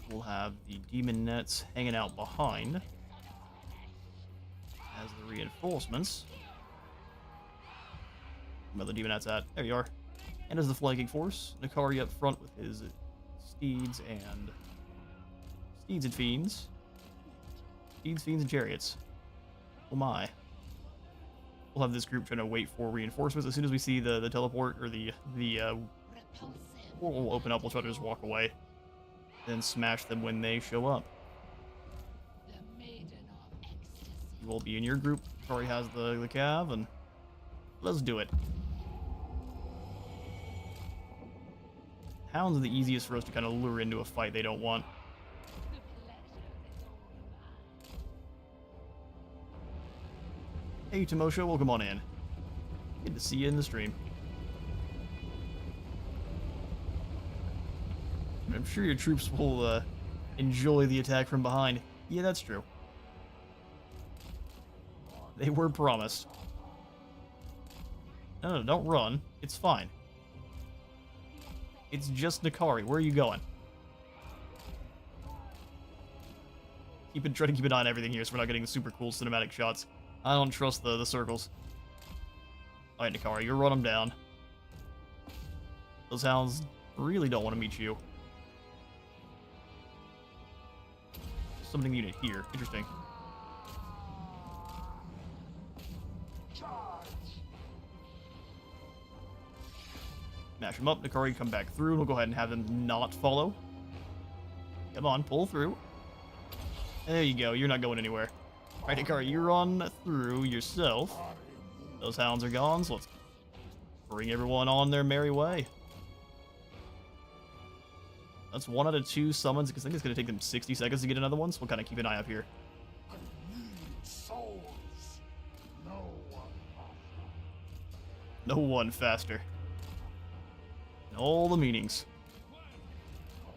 We'll have the demon nets hanging out behind as the reinforcements. Where the demon nets at? There you are. And as the flanking force, Nikari up front with his steeds and fiends. Steeds, fiends, and chariots. Oh my. We'll have this group trying to wait for reinforcements. As soon as we see the teleport or the we'll open up. We'll try to just walk away. Then smash them when they show up. You will be in your group. Tori has the cav, and let's do it. Hounds are the easiest for us to kind of lure into a fight they don't want. Hey, Timosha, welcome on in. Good to see you in the stream. I'm sure your troops will enjoy the attack from behind. Yeah, that's true. They were promised. No, don't run. It's fine. It's just Nakari. Where are you going? Try to keep an eye on everything here so we're not getting the super cool cinematic shots. I don't trust the circles. Alright, Nakari, you run them down. Those hounds really don't want to meet you. Summoning unit here. Interesting. Mash them up. Nakari, come back through. We'll go ahead and have them not follow. Come on, pull through. There you go. You're not going anywhere. Alright, Nakari, you're on through yourself. Those hounds are gone, so let's bring everyone on their merry way. That's 1 out of 2 summons, because I think it's going to take them 60 seconds to get another one, so we'll kind of keep an eye up here. I need souls. No one faster. In all the meanings.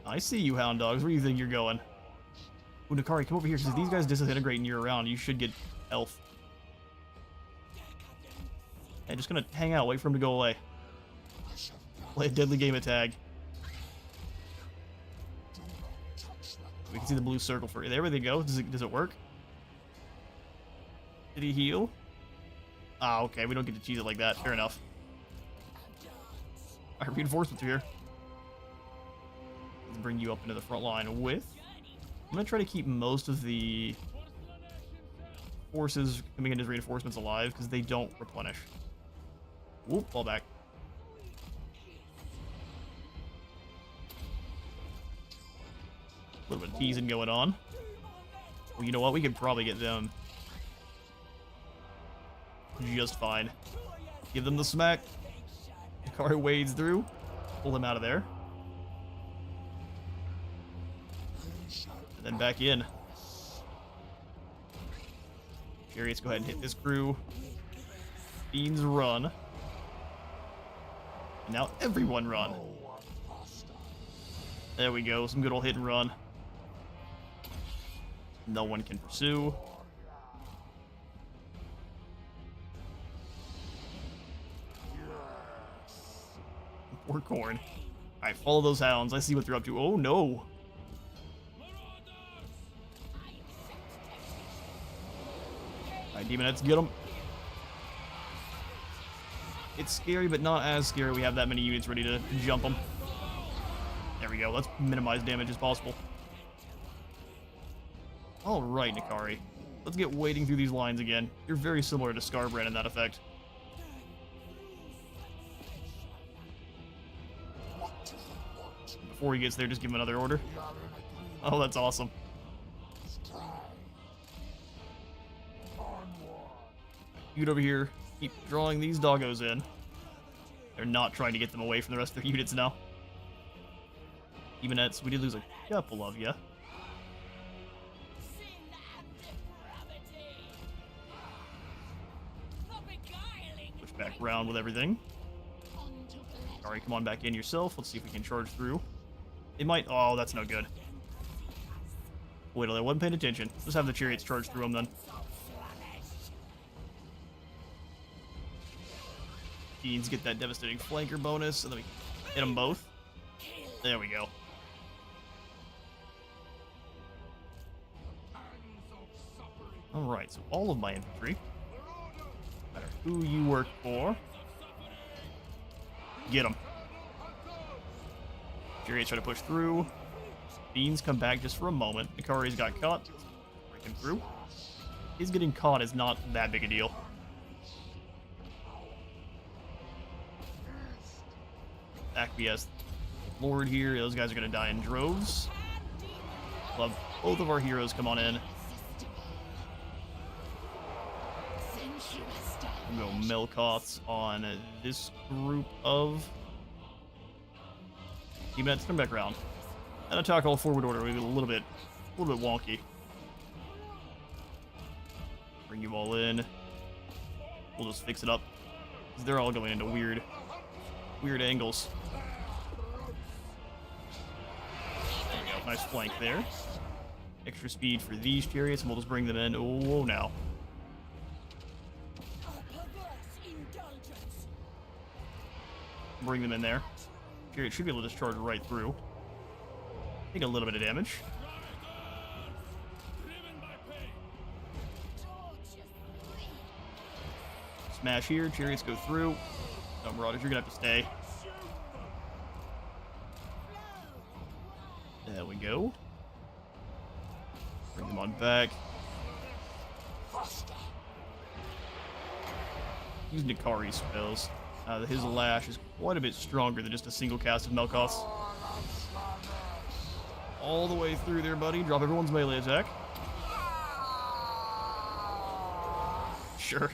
I see you, hound dogs. Where do you think you're going? Ooh, Nakari, come over here, because if these guys disintegrate and you're around, you should get health. Yeah, just gonna hang out, wait for him to go away. Play a deadly game of tag. We can see the blue circle for you. There we go. Does it work? Did he heal? Ah, okay. We don't get to cheese it like that. Fair enough. Our reinforcements are here. Let's bring you up into the front line with... I'm gonna try to keep most of the forces coming in as reinforcements alive because they don't replenish. Whoop, fall back. A little bit of teasing going on. Well, you know what? We could probably get them just fine. Give them the smack. The car wades through. Pull them out of there. And then back in. Chariots, go ahead and hit this crew. Fiends run. And now everyone run. There we go. Some good old hit and run. No one can pursue. Poor corn. Alright, follow those hounds. I see what they're up to. Oh no. Alright, Demonettes, get them. It's scary, but not as scary. We have that many units ready to jump them. There we go. Let's minimize damage as possible. Alright, Nakari. Let's get wading through these lines again. You're very similar to Scarbrand in that effect. Before he gets there, just give him another order. Oh, that's awesome. You get over here. Keep drawing these doggos in. They're not trying to get them away from the rest of their units now. Demonettes, we did lose a couple of you. Push back around with everything. Alright, come on back in yourself. Let's see if we can charge through. It might... Oh, that's no good. Wait till I wasn't paying attention. Just have the chariots charge through them then. Fiends get that devastating flanker bonus, and then we hit them both. There we go. Alright, so all of my infantry, no matter who you work for, get them. Chariots try to push through. Fiends come back just for a moment. Nakari's got caught. Breaking through. His getting caught is not that big a deal. Acquiesce Lord here. Those guys are going to die in droves. Love both of our heroes come on in. We'll go Melkoths on this group of Demonettes. Come back around and attack all forward order. We'll be a little bit wonky. Bring you all in. We'll just fix it up because they're all going into weird angles. There we go. Nice flank there. Extra speed for these chariots, and we'll just bring them in. Oh, now. bring them in there. It should be able to just charge right through. Take a little bit of damage. Smash here, chariots go through. No, Marauders, you're gonna have to stay. There we go. Bring them on back. Use Nikari's spells. His lash is quite a bit stronger than just a single cast of Melkoth's. All the way through there, buddy. Drop everyone's melee attack. Sure.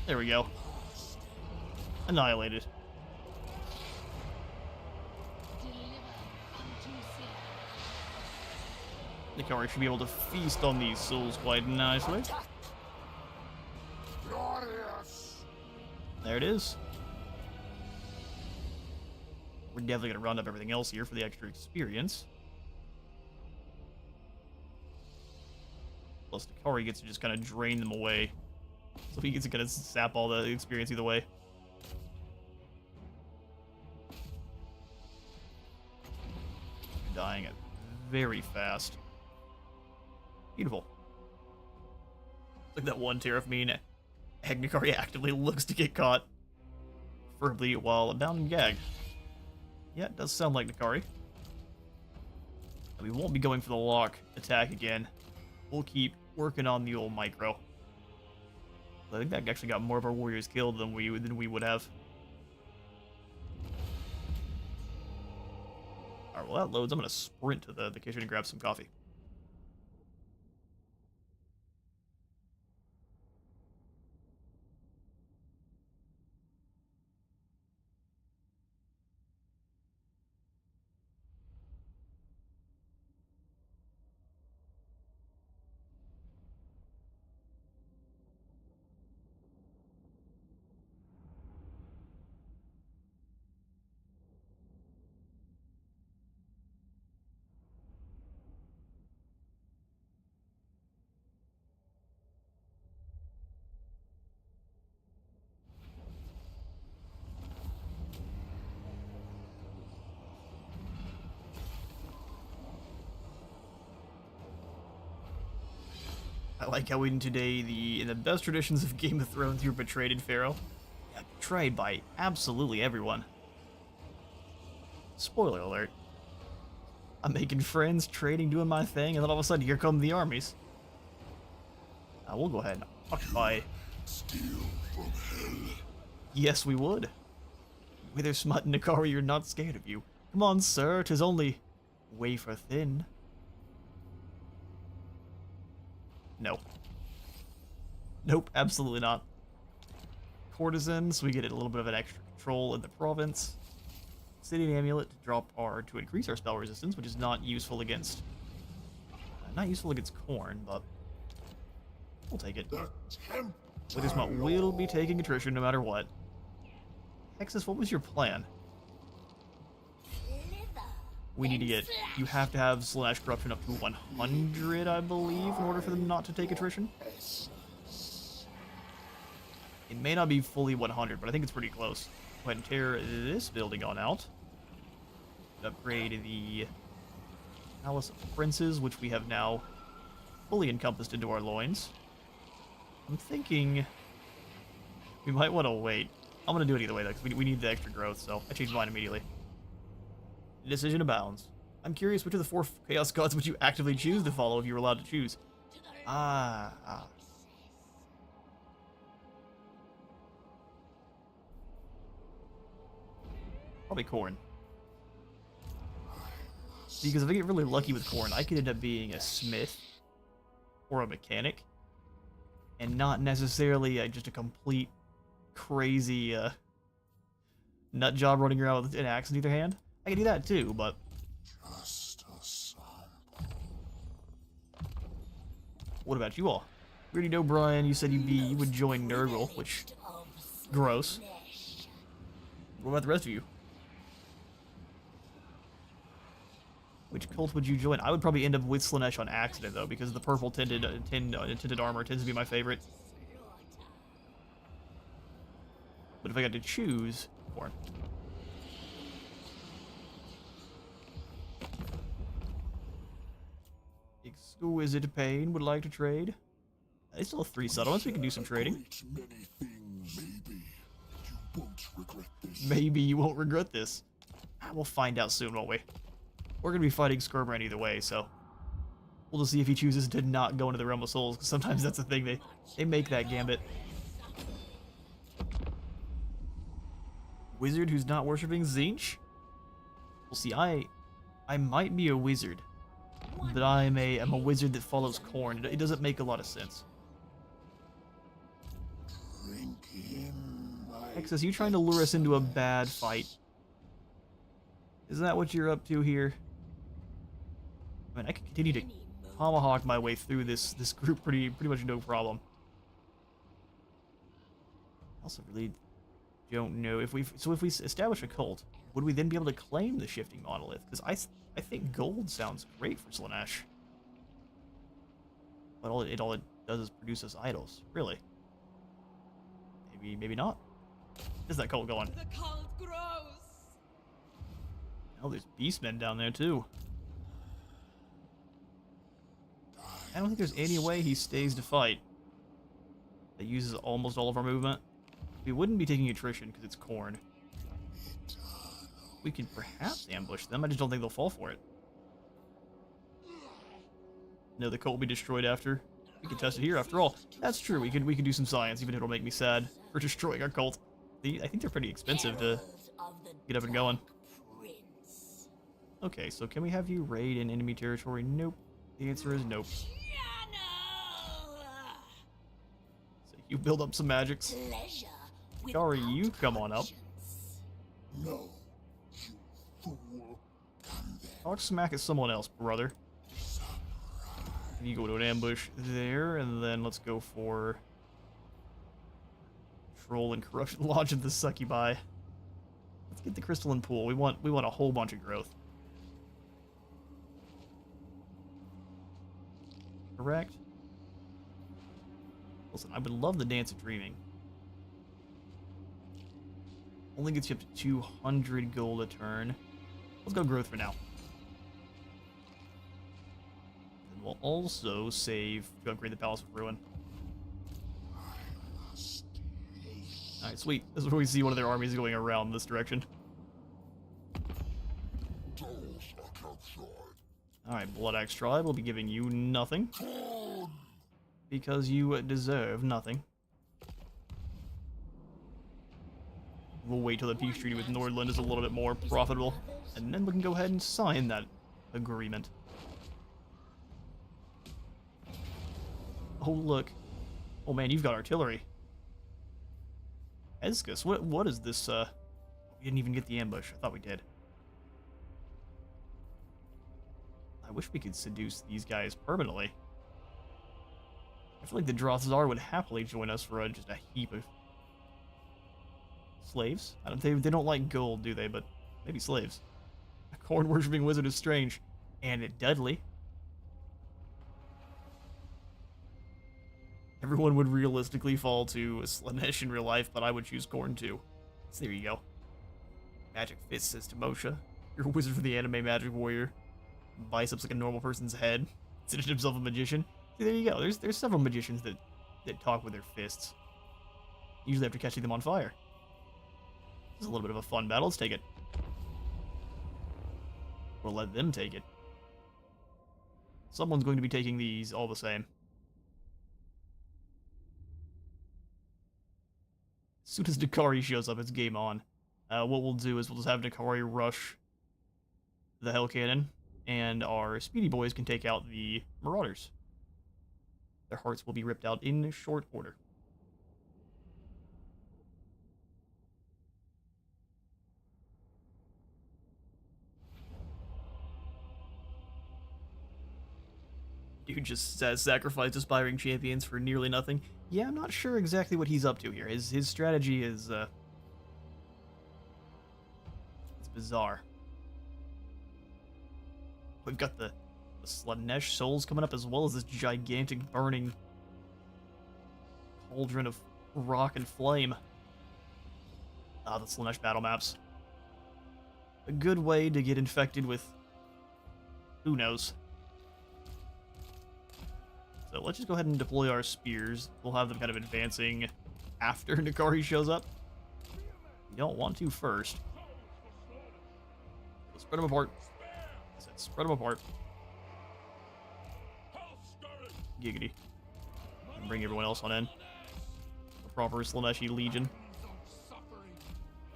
There we go. Annihilated. Nikari should be able to feast on these souls quite nicely. There it is. We're definitely going to round up everything else here for the extra experience. Plus, Nikari gets to just kind of drain them away. So he gets to kind of sap all the experience either way. Dying it very fast. Beautiful. Like that one tariff mean Nikari actively looks to get caught. Preferably while bound and gagged. Yeah, it does sound like Nikari. We won't be going for the lock attack again. We'll keep working on the old micro. I think that actually got more of our warriors killed than we would have. Alright, well that loads. I'm gonna sprint to the kitchen and grab some coffee. I like how we today, in the best traditions of Game of Thrones, you're betrayed in Pharaoh. Yeah, betrayed by absolutely everyone. Spoiler alert. I'm making friends, trading, doing my thing, and then all of a sudden, here come the armies. We'll go ahead and occupy. Steal from hell. Yes, we would. Withersmut and Nikari are not scared of you. Come on, sir, 'tis only wafer thin. No. Nope, absolutely not. Courtesan, so we get a little bit of an extra control in the province. City Amulet to increase our spell resistance, which is not useful against corn, but we'll take it. Withersmut will be taking attrition no matter what. Hexus, what was your plan? We need to get... You have to have Slaanesh Corruption up to 100, I believe, in order for them not to take attrition. It may not be fully 100, but I think it's pretty close. Go ahead and tear this building on out. Upgrade the Palace of Princes, which we have now fully encompassed into our loins. I'm thinking we might want to wait. I'm going to do it either way, though, because we need the extra growth, so I changed mine immediately. Decision abounds. I'm curious, which of the 4 Chaos Gods would you actively choose to follow if you were allowed to choose? Probably Khorne. Because if I get really lucky with Khorne, I could end up being a smith or a mechanic, and not necessarily just a complete crazy nut job running around with an axe in either hand. I can do that too, but Just a sample. What about you all? We already know, Brian, you said you would join Nurgle, which gross. What about the rest of you? Which cult would you join? I would probably end up with Slaanesh on accident, though, because the purple tinted armor tends to be my favorite. But But if I got to choose, corn. Exquisite Pain would like to trade. They still have 3 settlements. We can do some trading. Many things. Maybe you won't regret this. Maybe you won't regret this. We'll find out soon, won't we? We're going to be fighting Skirbrand either way, so we'll just see if he chooses to not go into the Realm of Souls, because sometimes that's the thing, they make that gambit. Wizard who's not worshipping Tzeentch? Well, see, I might be a wizard, but I'm a wizard that follows Khorne. It doesn't make a lot of sense. Exus, you trying to lure us into a bad fight? Is that what you're up to here? I mean, I can continue to tomahawk my way through this group pretty much no problem. I also really don't know if we establish a cult, would we then be able to claim the shifting monolith? Because I think gold sounds great for Slaanesh, but all it does is produce us idols. Really? Maybe not. Where's that cult going? The cult grows. Oh, there's beastmen down there too. I don't think there's any way he stays to fight. That uses almost all of our movement. We wouldn't be taking attrition because it's Khorne. We can perhaps ambush them. I just don't think they'll fall for it. No, the cult will be destroyed after. We can test it here after all. That's true. We can do some science, even if it'll make me sad for destroying our cult. I think they're pretty expensive to get up and going. Okay, so can we have you raid in enemy territory? Nope. The answer is nope. So you build up some magics. Kari, you come on up. No, you fool. Talk smack at someone else, brother. And you go to an ambush there, and then let's go for Troll and Corruption Lodge of the Succubi. Let's get the Crystalline Pool. We want a whole bunch of growth. Correct? Listen, I would love the Dance of Dreaming. Only gets you up to 200 gold a turn. Let's go growth for now. And we'll also save to upgrade the Palace of Ruin. Alright, sweet. This is where we see one of their armies going around this direction. Alright, Blood Axe Tribe will be giving you nothing. Because you deserve nothing. We'll wait till the peace treaty with Nordland is a little bit more profitable, and then we can go ahead and sign that agreement. Oh, look. Oh man, you've got artillery. Escus, what is this, We didn't even get the ambush. I thought we did. I wish we could seduce these guys permanently. I feel like the Drothzar would happily join us for just a heap of slaves. They don't like gold, do they? But maybe slaves. A corn-worshipping wizard is strange. And deadly. Everyone would realistically fall to Slaanesh in real life, but I would choose Khorne too. So there you go. Magic Fist says to Moshe. You're a wizard for the anime magic warrior. Biceps like a normal person's head. Considers himself a magician. See, there you go. There's several magicians that talk with their fists. Usually after catching them on fire. This is a little bit of a fun battle. Let's take it. We'll let them take it. Someone's going to be taking these all the same. As soon as Dakari shows up, it's game on. What we'll do is we'll just have Dakari rush the Hell Cannon, and our Speedy Boys can take out the Marauders. Their hearts will be ripped out in short order. Dude just says sacrifice aspiring champions for nearly nothing. Yeah, I'm not sure exactly what he's up to here. His strategy is, it's bizarre. We've got the Slaanesh souls coming up, as well as this gigantic burning cauldron of rock and flame. Ah, the Slaanesh battle maps. A good way to get infected with who knows. So let's just go ahead and deploy our spears. We'll have them kind of advancing after N'Kari shows up. We don't want to first. Let's spread them apart. Let's spread them apart. Giggity. And bring everyone else on in. A proper Slaaneshi legion.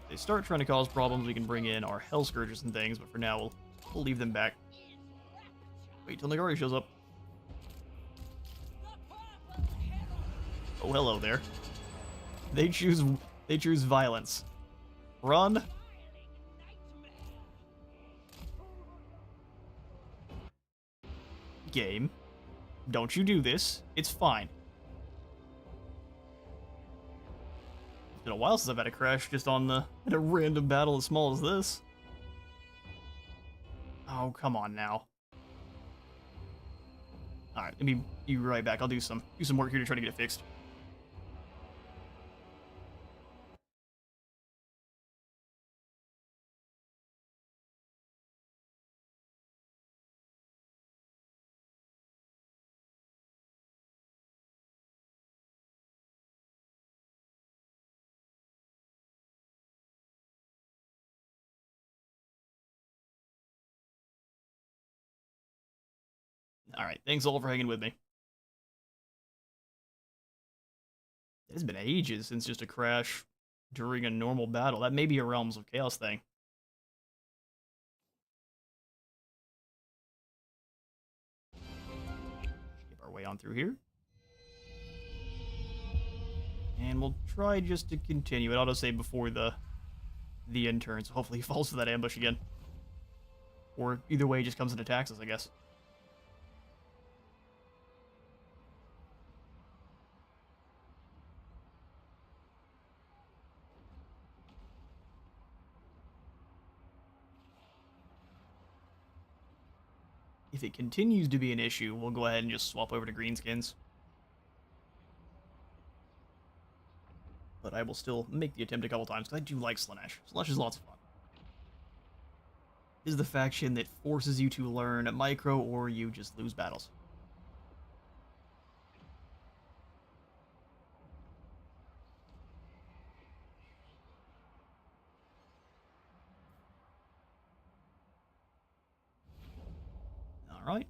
If they start trying to cause problems, we can bring in our Hell Scourgers and things, but for now, we'll leave them back. Wait till N'Kari shows up. Oh, hello there. They choose violence. Run. Game. Don't you do this. It's fine. It's been a while since I've had a crash just in a random battle as small as this. Oh, come on now. Alright, let me be right back. I'll do some work here to try to get it fixed. Alright, thanks all for hanging with me. It's been ages since just a crash during a normal battle. That may be a Realms of Chaos thing. Skip our way on through here. And we'll try just to continue it. Autosave before the end turn, so hopefully he falls for that ambush again. Or either way, he just comes and attacks us, I guess. If it continues to be an issue, we'll go ahead and just swap over to Greenskins. But I will still make the attempt a couple times, because I do like Slaanesh. Slaanesh is lots of fun. This is the faction that forces you to learn micro, or you just lose battles. Alright.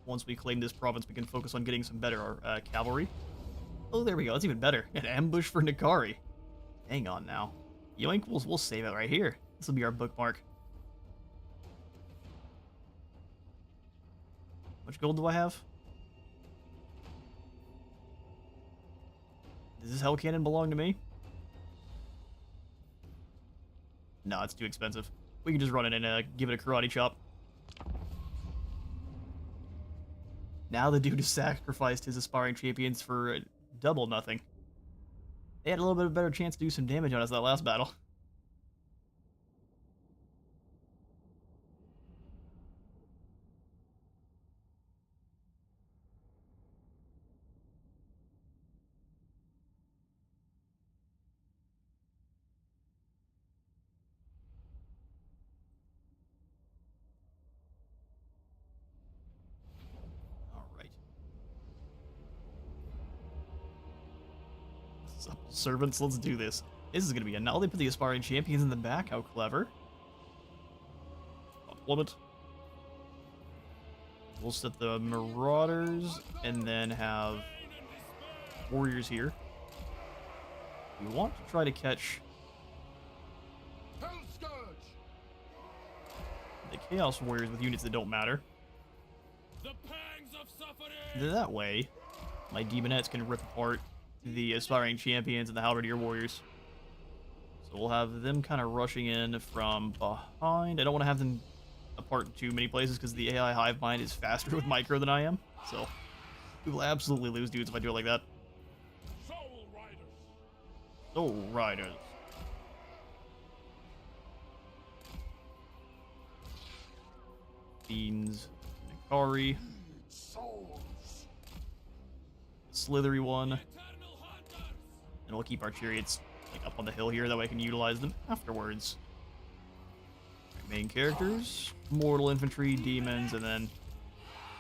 Once we claim this province, we can focus on getting some better cavalry. Oh, there we go. That's even better. An ambush for N'Kari. Hang on now. Yoink, we'll save it right here. This will be our bookmark. How much gold do I have? Does this Hell Cannon belong to me? No, it's too expensive. We can just run it and give it a karate chop. Now the dude has sacrificed his aspiring champions for double nothing. They had a little bit of a better chance to do some damage on us that last battle. Servants, let's do this. This is going to be a null. They put the aspiring champions in the back. How clever. Plummet. We'll set the marauders and then have warriors here. We want to try to catch the Chaos Warriors with units that don't matter. That way, my demonettes can rip apart the aspiring champions and the halberdier warriors. So we'll have them kind of rushing in from behind. I don't want to have them apart in too many places because the AI hive mind is faster with micro than I am. So we will absolutely lose dudes if I do it like that. Soul Riders. Fiends. N'Kari. slithery one. And we'll keep our chariots like up on the hill here, that way I can utilize them afterwards. Main characters, mortal infantry, demons, and then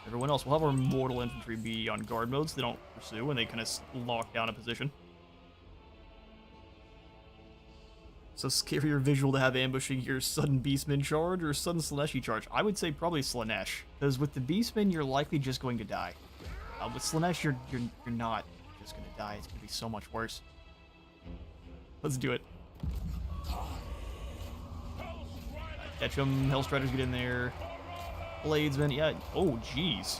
everyone else. We'll have our mortal infantry be on guard mode so they don't pursue and they kind of lock down a position. So scarier visual to have ambushing your sudden beastman charge or sudden Slaaneshi charge. I would say probably Slaanesh, because with the beastman you're likely just going to die. With Slaanesh you're not just going to die. It's going to be so much worse. Let's do it. Catch him. Hellstriders get in there. Bladesmen, yeah. Oh, jeez.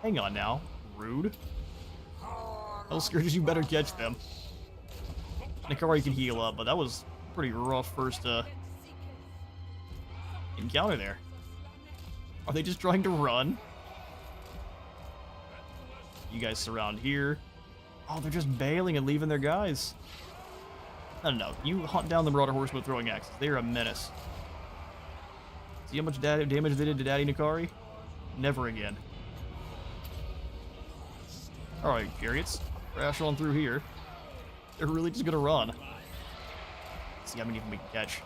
Hang on now. Rude. Hell Scourges, you better catch them. Nikari can heal up, but that was pretty rough first encounter there. Are they just trying to run? You guys surround here. Oh, they're just bailing and leaving their guys. No. You hunt down the Marauder Horsemen with throwing axes. They're a menace. See how much damage they did to Daddy Nikari? Never again. Alright, chariots. Crash on through here. They're really just gonna run. Let's see how many of them we can catch.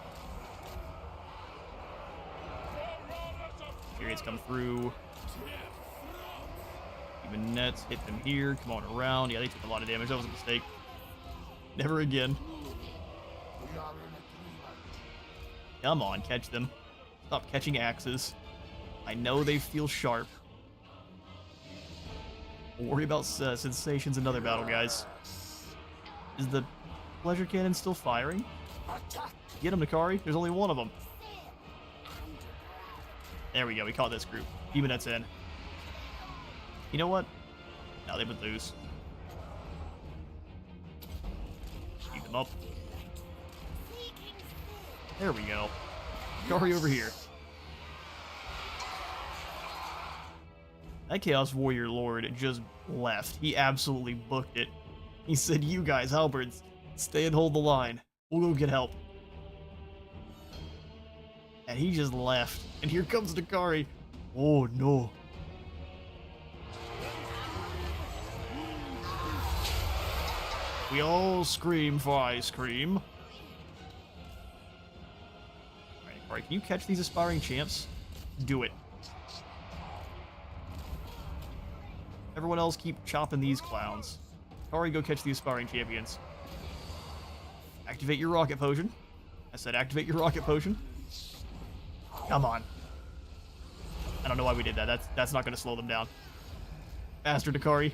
Chariots come through. Even nets, hit them here. Come on around. Yeah, they took a lot of damage. That was a mistake. Never again. Come on, catch them. Stop catching axes. I know they feel sharp. Don't worry about sensations another battle, guys. Is the pleasure cannon still firing? Get him, Nikari. There's only one of them. There we go. We caught this group. Demonet's in. You know what? No, they would lose. Keep them up. There we go. Nikari over here. That Chaos Warrior Lord just left. He absolutely booked it. He said, you guys, halberds, stay and hold the line. We'll go get help. And he just left. And here comes Nikari. Oh, no. We all scream for ice cream. Alright, can you catch these aspiring champs? Do it. Everyone else keep chopping these clowns. Nikari, go catch the aspiring champions. Activate your rocket potion. I said activate your rocket potion. Come on. I don't know why we did that. That's not going to slow them down. Faster, Nikari.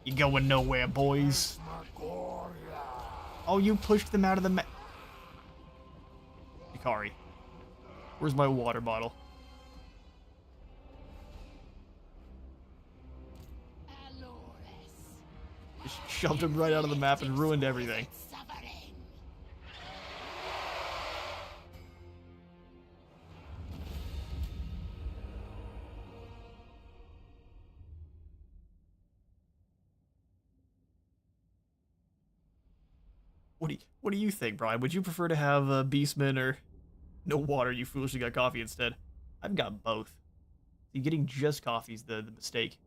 You going nowhere, boys. Oh, you pushed them out of the map. Nikari. Where's my water bottle? Just shoved him right out of the map and ruined everything. What do you think, Brian? Would you prefer to have Beastmen or no water? You foolishly got coffee instead. I've got both. See, getting just coffee's the mistake.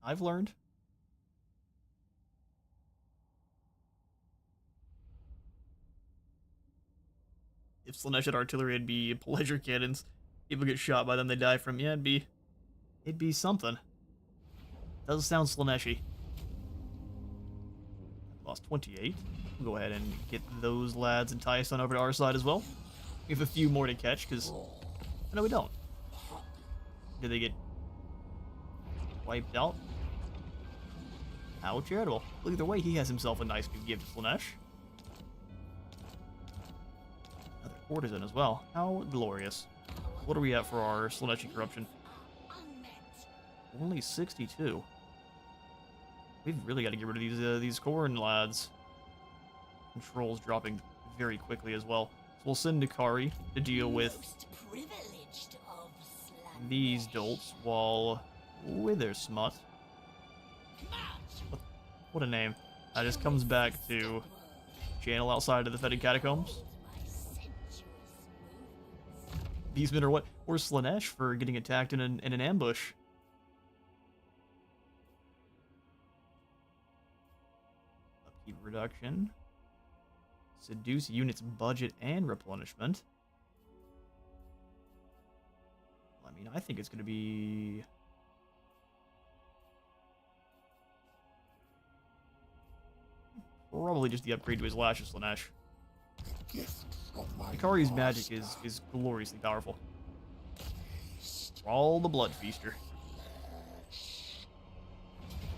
I've learned. If Slaanesh had artillery, it'd be pleasure cannons. People get shot by them, they die from. Yeah, it'd be something. Does sound Slaaneshi. Lost 28. We'll go ahead and get those lads and tie us on over to our side as well. We have a few more to catch, because... No, we don't. Did they get wiped out? How charitable. Well, either way, he has himself a nice new gift to Slaanesh. Another courtesan as well. How glorious. What are we at for our Slaaneshi corruption? Only 62. We've really got to get rid of these Corn lads. Control's dropping very quickly as well. So we'll send Nikari to deal with these dolts while Withersmut. What a name. Just comes back to channel outside of the Fetid Catacombs. Beastmen or what? Or Slaanesh for getting attacked in an ambush. Upkeep reduction. Seduce units budget and replenishment. I mean, I think it's going to be... probably just the upgrade to his Lashes Slaanesh. Ikari's magic is gloriously powerful. All the Blood Feaster.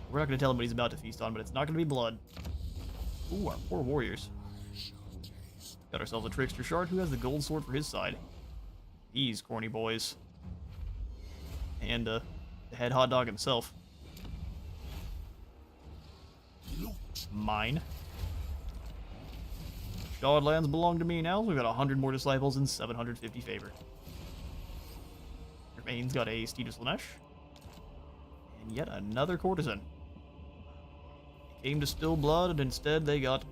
We're not going to tell him what he's about to feast on, but it's not going to be blood. Ooh, our poor warriors. Got ourselves a Trickster Shard who has the gold sword for his side. These corny boys. And the head hot dog himself. Mine. Shardlands belong to me now. We've got 100 more disciples and 750 favor. Remain's got a Steed of Slaanesh. And yet another courtesan. They came to spill blood, and instead they got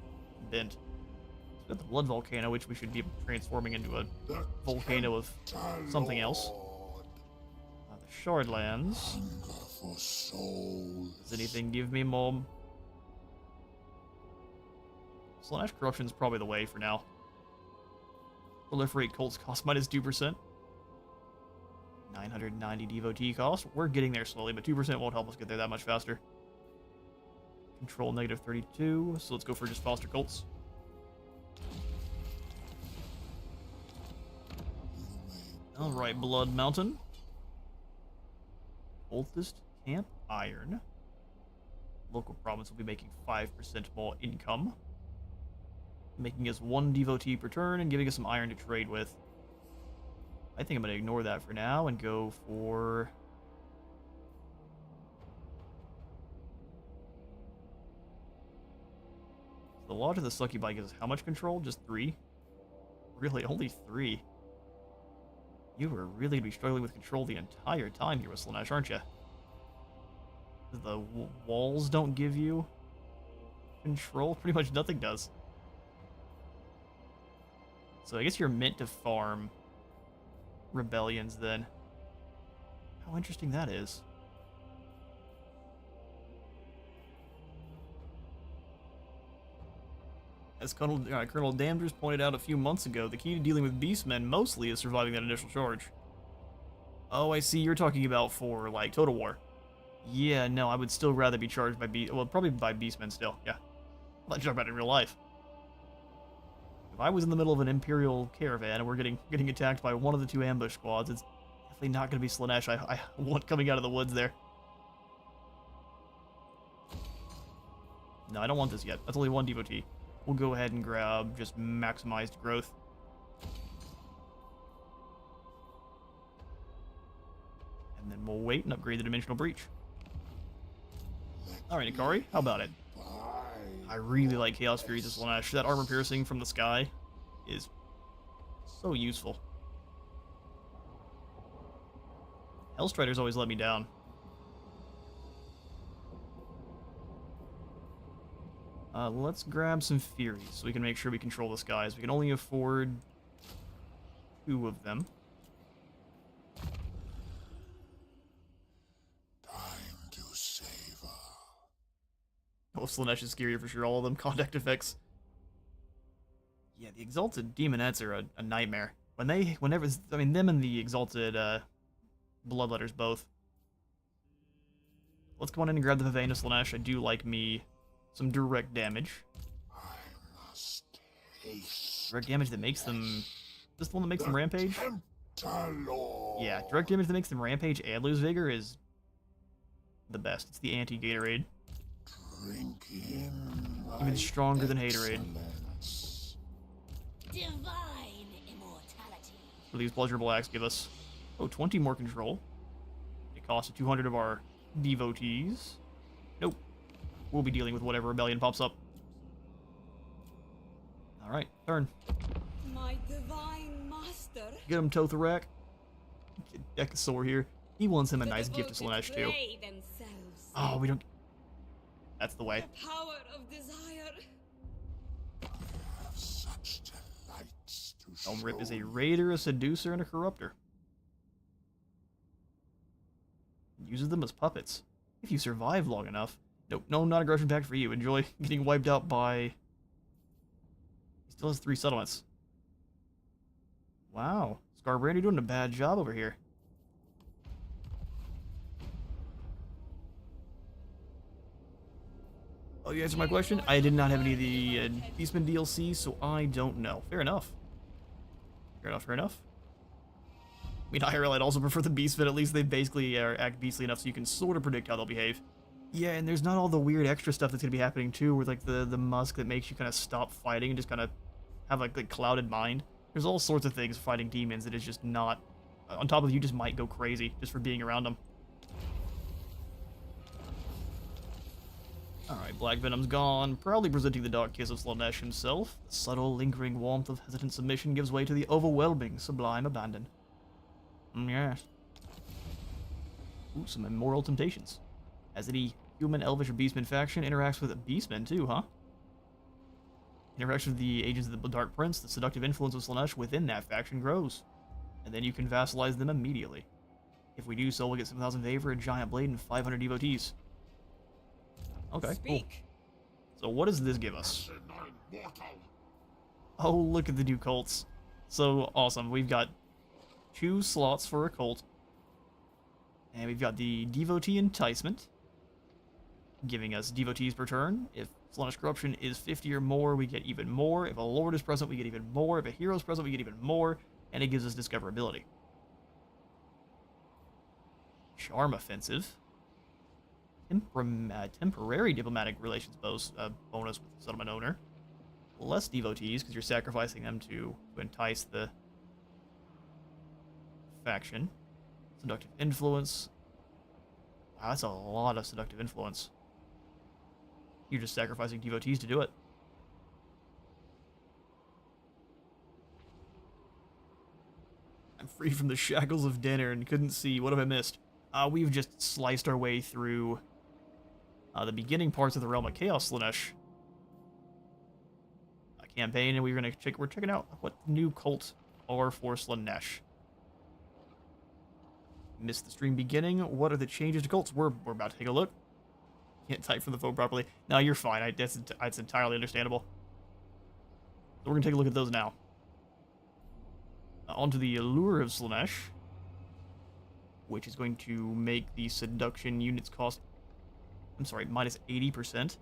bent. We've got the Blood Volcano, which we should be transforming into a volcano of something else. The Shardlands. Does anything give me more? Slaanesh Corruption's probably the way for now. Proliferate Cults cost minus 2%. 990 devotee cost. We're getting there slowly, but 2% won't help us get there that much faster. Control negative 32, so let's go for just Foster Cults. Alright, Blood Mountain. Cultist Camp Iron. Local province will be making 5% more income. Making us 1 devotee per turn and giving us some iron to trade with. I think I'm going to ignore that for now and go for... the Lodge of the Succubi gives us how much control? Just 3? Really, only 3? You are really going to be struggling with control the entire time here with Slaanesh, aren't you? The walls don't give you control? Pretty much nothing does. So I guess you're meant to farm rebellions then. How interesting that is. As Colonel Damders pointed out a few months ago, the key to dealing with beastmen mostly is surviving that initial charge. Oh, I see. You're talking about for, like, Total War. Yeah, no, I would still rather be charged by well, probably by beastmen still, yeah. I'm not talking about it in real life. If I was in the middle of an Imperial caravan and we're getting attacked by one of the 2 ambush squads, it's definitely not going to be Slaanesh I want coming out of the woods there. No, I don't want this yet. That's only 1 devotee. We'll go ahead and grab just maximized growth. And then we'll wait and upgrade the Dimensional Breach. Alright, Ikari, how about it? I really like Chaos Furies as Slaanesh. That armor piercing from the sky is so useful. Hellstriders always let me down. Let's grab some Furies so we can make sure we control the skies. We can only afford 2 of them. Time to savor. Oh, Slaanesh is scarier for sure. All of them contact effects. Yeah, the Exalted Demonettes are a nightmare. Whenever, I mean, them and the Exalted Bloodletters both. Let's go on in and grab the Vivane of Slaanesh. I do like me some direct damage. I must taste. Direct damage that makes them... Is this the one that makes them rampage? Temptalor. Yeah, direct damage that makes them rampage and lose vigor is the best. It's the anti-Gatorade. Drink in Even stronger than Haterade. excellence. Divine immortality. What do these pleasurable acts give us? Oh, 20 more control. It costs 200 of our devotees. Nope. We'll be dealing with whatever rebellion pops up. Alright, turn. My divine master. Get him, Thorek. Get Dekasor here. He wants him a The nice gift to devoted Slaanesh too. slay themselves. Oh, we don't... That's the way. The power of desire. Helm Rip is a raider, a seducer, and a corruptor. Uses them as puppets. If you survive long enough. Nope, no, not aggression pact for you. Enjoy getting wiped out by... He still has 3 settlements. Wow. Scarbrand, you're doing a bad job over here. Oh, you answered my question? I did not have any of the Beastman DLC, so I don't know. Fair enough. Fair enough, fair enough. I mean, IRL, I'd also prefer the Beastmen. At least they basically act beastly enough so you can sort of predict how they'll behave. Yeah, and there's not all the weird extra stuff that's going to be happening, too, with, like, the musk that makes you kind of stop fighting and just kind of have, like clouded mind. There's all sorts of things fighting demons that is just not... on top of you just might go crazy just for being around them. Alright, Black Venom's gone, proudly presenting the dark kiss of Slaanesh himself. The subtle, lingering warmth of hesitant submission gives way to the overwhelming, sublime abandon. Yes. Ooh, some immoral temptations. As any human, elvish, or beastman faction interacts with beastmen too, huh? Interaction with the agents of the Dark Prince, the seductive influence of Slaanesh within that faction grows. And then you can vassalize them immediately. If we do so, we'll get 7,000 favor, a giant blade, and 500 devotees. Okay, cool. So what does this give us? Oh, look at the new cults. So awesome. We've got 2 slots for a cult. And we've got the devotee enticement, giving us devotees per turn. If Slaanesh corruption is 50 or more, we get even more. If a lord is present, we get even more. If a hero is present, we get even more. And it gives us discoverability. Charm offensive. Temporary diplomatic relations bonus with the settlement owner. Less devotees, because you're sacrificing them to entice the faction. Seductive influence. Wow, that's a lot of seductive influence. You're just sacrificing devotees to do it. I'm free from the shackles of dinner and couldn't see. What have I missed? We've just sliced our way through the beginning parts of the Realm of Chaos Slaanesh campaign, and we're checking out what new cult are for Slaanesh. Missed the stream beginning. What are the changes to cults? We're about to take a look. Can't type from the phone properly. No, you're fine. That's entirely understandable. So we're gonna take a look at those now. Onto the Allure of Slaanesh, which is going to make the seduction units cost, I'm sorry, minus 80%.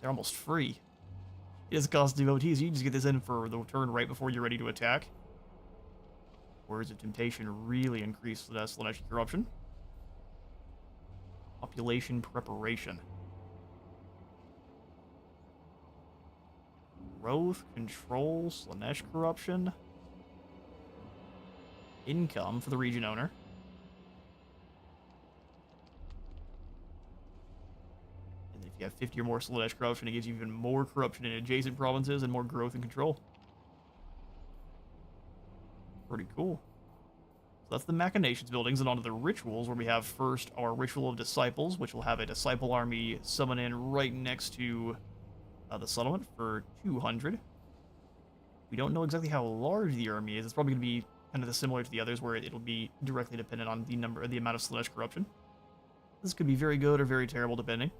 They're almost free. It doesn't cost devotees. You can just get this in for the turn right before you're ready to attack. Words of Temptation really increase Slaanesh corruption. Population preparation. Growth, control, Slaanesh corruption. Income for the region owner. And if you have 50 or more Slaanesh corruption, it gives you even more corruption in adjacent provinces and more growth and control. Pretty cool. So that's the Machinations buildings, and onto the rituals, where we have first our Ritual of Disciples, which will have a disciple army summon in right next to the settlement for 200. We don't know exactly how large the army is. It's probably going to be kind of similar to the others, where it'll be directly dependent on the amount of Slaanesh corruption. This could be very good or very terrible, depending.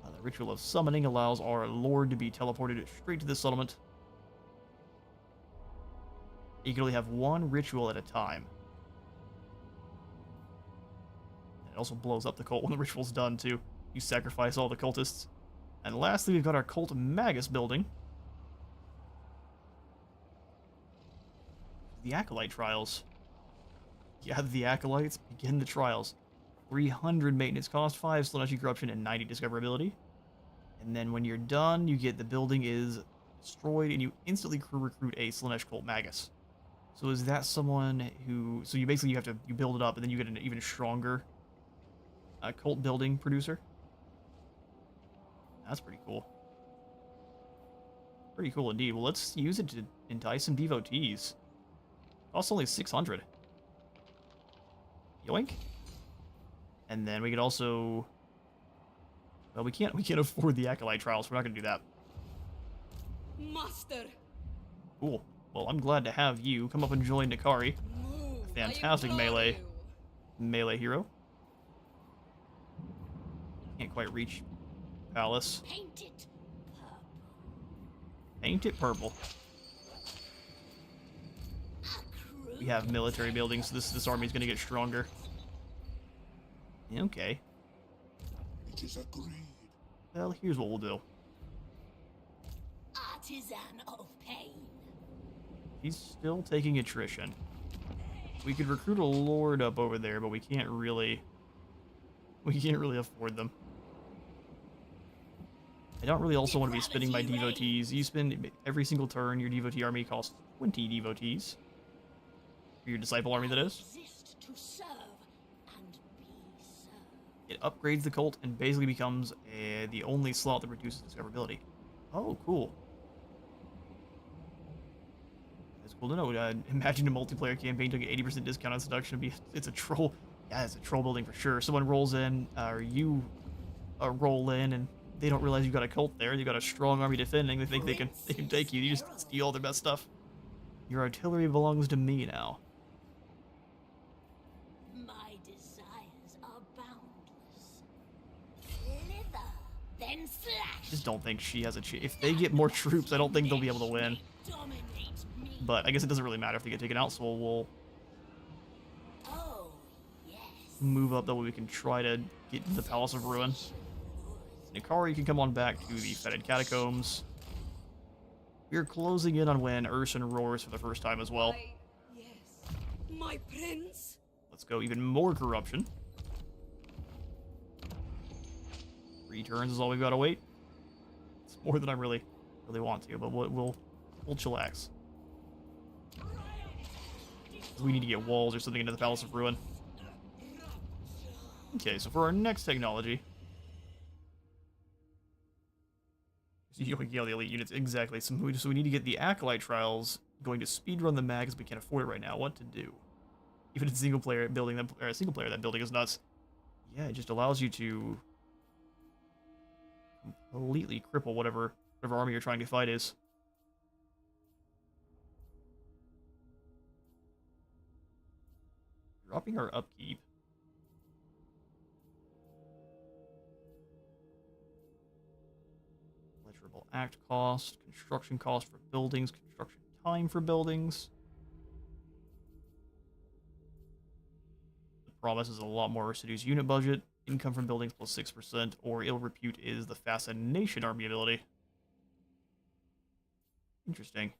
The Ritual of Summoning allows our lord to be teleported straight to the settlement. You can only have one ritual at a time. It also blows up the cult when the ritual's done, too. You sacrifice all the cultists. And lastly, we've got our Cult Magus building. The Acolyte Trials. Yeah, the Acolytes begin the trials. 300 maintenance cost, 5 Slaanesh corruption, and 90 discoverability. And then when you're done, you get the building is destroyed, and you instantly recruit a Slaanesh Cult Magus. So is that someone who... So you basically you build it up, and then you get an even stronger cult building producer. That's pretty cool. Pretty cool indeed. Well, let's use it to entice some devotees. Costs only 600. Yoink. And then we could also... Well, we can't afford the Acolyte Trials. We're not going to do that. Master. Cool. Well, I'm glad to have you come up and join Nakari. Move. Fantastic I implore you. melee hero. Can't quite reach palace. Paint it purple. Paint it purple. We have military buildings, so this army's gonna get stronger. Okay. It is agreed. Well, here's what we'll do. Artisan of pain. He's still taking attrition. We could recruit a lord up over there, but we can't really afford them. I don't really also want to be spending my devotees. You spend every single turn, your devotee army costs 20 devotees. For your disciple army, that is. Exist to serve and be served. It upgrades the cult and basically becomes the only slot that reduces discoverability. Oh, cool. That's cool to know. Imagine a multiplayer campaign took an 80% discount on seduction. It's a troll. Yeah, it's a troll building for sure. Someone rolls in, or you roll in, and they don't realize you've got a cult there. You've got a strong army defending. They think they can take you. You just steal all their best stuff. Your artillery belongs to me now. My desires are boundless. Slither, then slash. Just don't think she has a chance. If they get more troops, I don't think they'll be able to win. Dominate me. But I guess it doesn't really matter if they get taken out, so we'll Oh, yes. move up that way we can try to get to the Palace of Ruin. Nakari can come on back to the Fetid Catacombs. We're closing in on when Urson roars for the first time as well. Yes. My prince. Let's go even more corruption. 3 turns is all we've got to wait. It's more than I really want to, but we'll chillax. We need to get walls or something into the Palace of Ruin. Okay, so for our next technology... Yeah, the elite units, exactly. So we need to get the Acolyte trials going to speedrun the mag because we can't afford it right now. What to do? Even in single player building, that building is nuts. Yeah, it just allows you to completely cripple whatever army you're trying to fight is. Dropping our upkeep. Pleasurable act cost, construction cost for buildings, construction time for buildings. The promise is a lot more reduced unit budget, income from buildings plus 6%, or ill repute is the fascination army ability. Interesting.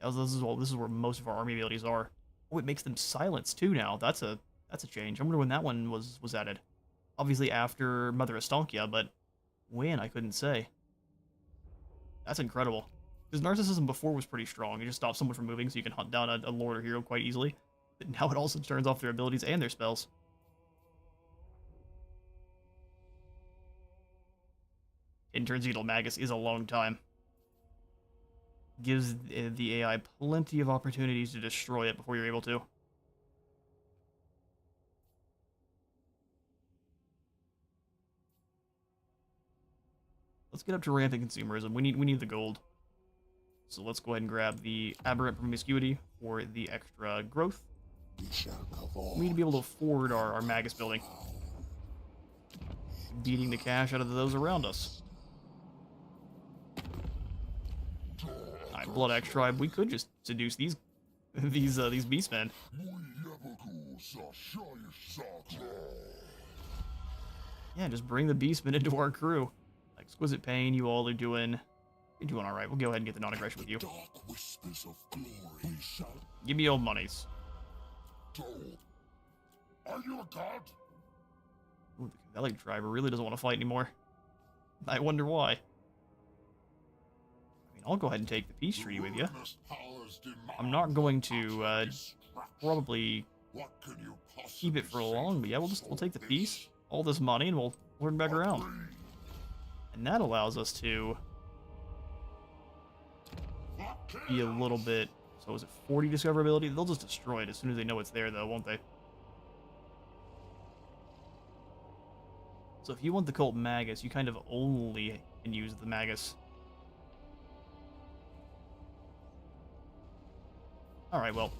This is where most of our army abilities are. Oh, it makes them silence too now. That's a change. I wonder when that one was added. Obviously after Mother Estancia, but when I couldn't say. That's incredible. Because narcissism before was pretty strong. It just stops someone from moving, so you can hunt down a lord or hero quite easily. But now it also turns off their abilities and their spells. In turns, Beetle Magus is a long time. Gives the AI plenty of opportunities to destroy it before you're able to. Let's get up to rampant consumerism. We need the gold. So let's go ahead and grab the aberrant promiscuity for the extra growth. We need to be able to afford our Magus building. Beating the cash out of those around us. Alright, Blood Axe Tribe, we could just seduce these beastmen. Yeah, just bring the beastmen into our crew. Exquisite Pain, you all are doing... You're doing alright. We'll go ahead and get the non-aggression with you. Give me old monies. Are you a god? Ooh, the Cavelli Tribe really doesn't want to fight anymore. I wonder why. I mean, I'll go ahead and take the peace treaty with you. I'm not going to probably keep it for long, but yeah, we'll take the peace, all this money, and we'll turn back around. And that allows us to be a little bit... So is it 40 discoverability? They'll just destroy it as soon as they know it's there, though, won't they? So if you want the Cult Magus, you kind of only can use the Magus. Alright, well.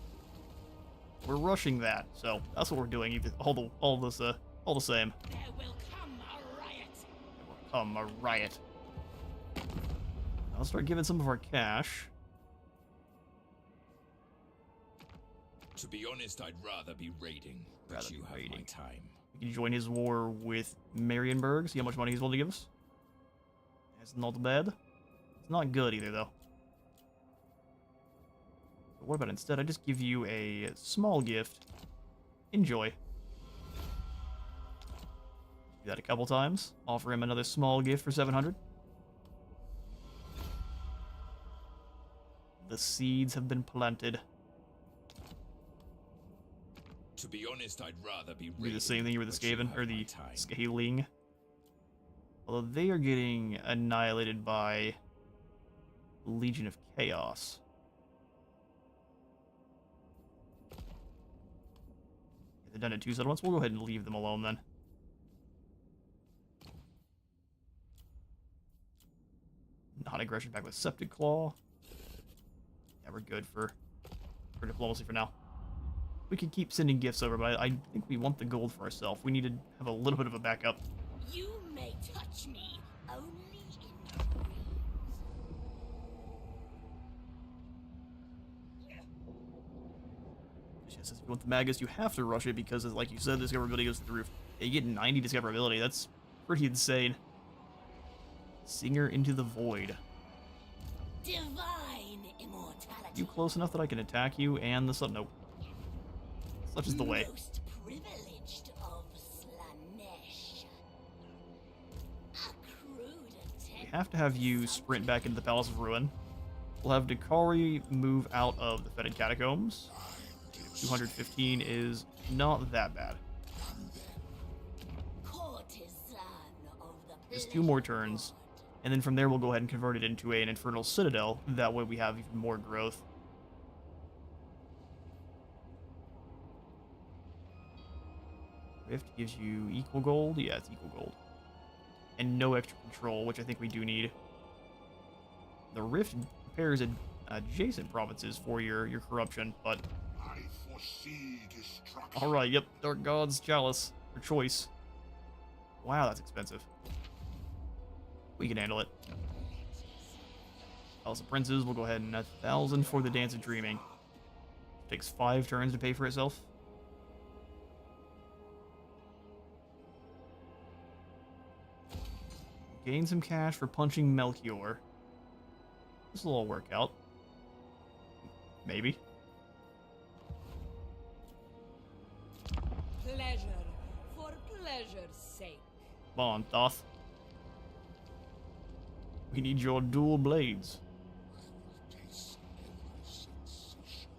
We're rushing that, so that's what we're doing. All the same. There will come a riot. There will come a riot. I'll start giving some of our cash. To be honest, I'd rather be raiding, but you have my time. We can join his war with Marienburg, see how much money he's willing to give us. That's not bad. It's not good either, though. But what about instead? I just give you a small gift. Enjoy. Do that a couple times. Offer him another small gift for 700. The seeds have been planted. To be honest, I'd rather be Do the same thing with the Skaven, or the Scaling. Although they are getting annihilated by Legion of Chaos. They've done it 2 settlements. We'll go ahead and leave them alone then. Non-aggression back with Septic Claw. Yeah, we're good for diplomacy for now. We can keep sending gifts over, but I think we want the gold for ourselves. We need to have a little bit of a backup. You may touch me only in dreams. Yes, if you want the Magus, you have to rush it because, like you said, discoverability goes through the roof. Yeah, you get 90 discoverability. That's pretty insane. Singer into the Void. Divine immortality. You close enough that I can attack you and the sun. Nope. Such is the way. Most privileged of Slaanesh. A crude We attempt. have to have you sprint back into the Palace of Ruin. We'll have Dakari move out of the Fetid Catacombs. 215 is not that bad. Courtesan of the Just 2 more turns. And then from there we'll go ahead and convert it into an Infernal Citadel. That way we have even more growth. Rift gives you equal gold? Yeah, it's equal gold. And no extra control, which I think we do need. The Rift repairs adjacent provinces for your corruption, but... I foresee destruction. Alright, yep, Dark God's Chalice, or Choice. Wow, that's expensive. We can handle it. House of Princes, we'll go ahead and 1,000 for the Dance of Dreaming. Takes 5 turns to pay for itself. Gain some cash for punching Melchior. This will all work out. Maybe. Pleasure, for pleasure's sake. Come on, Thoth. We need your dual blades. Taste every sensation.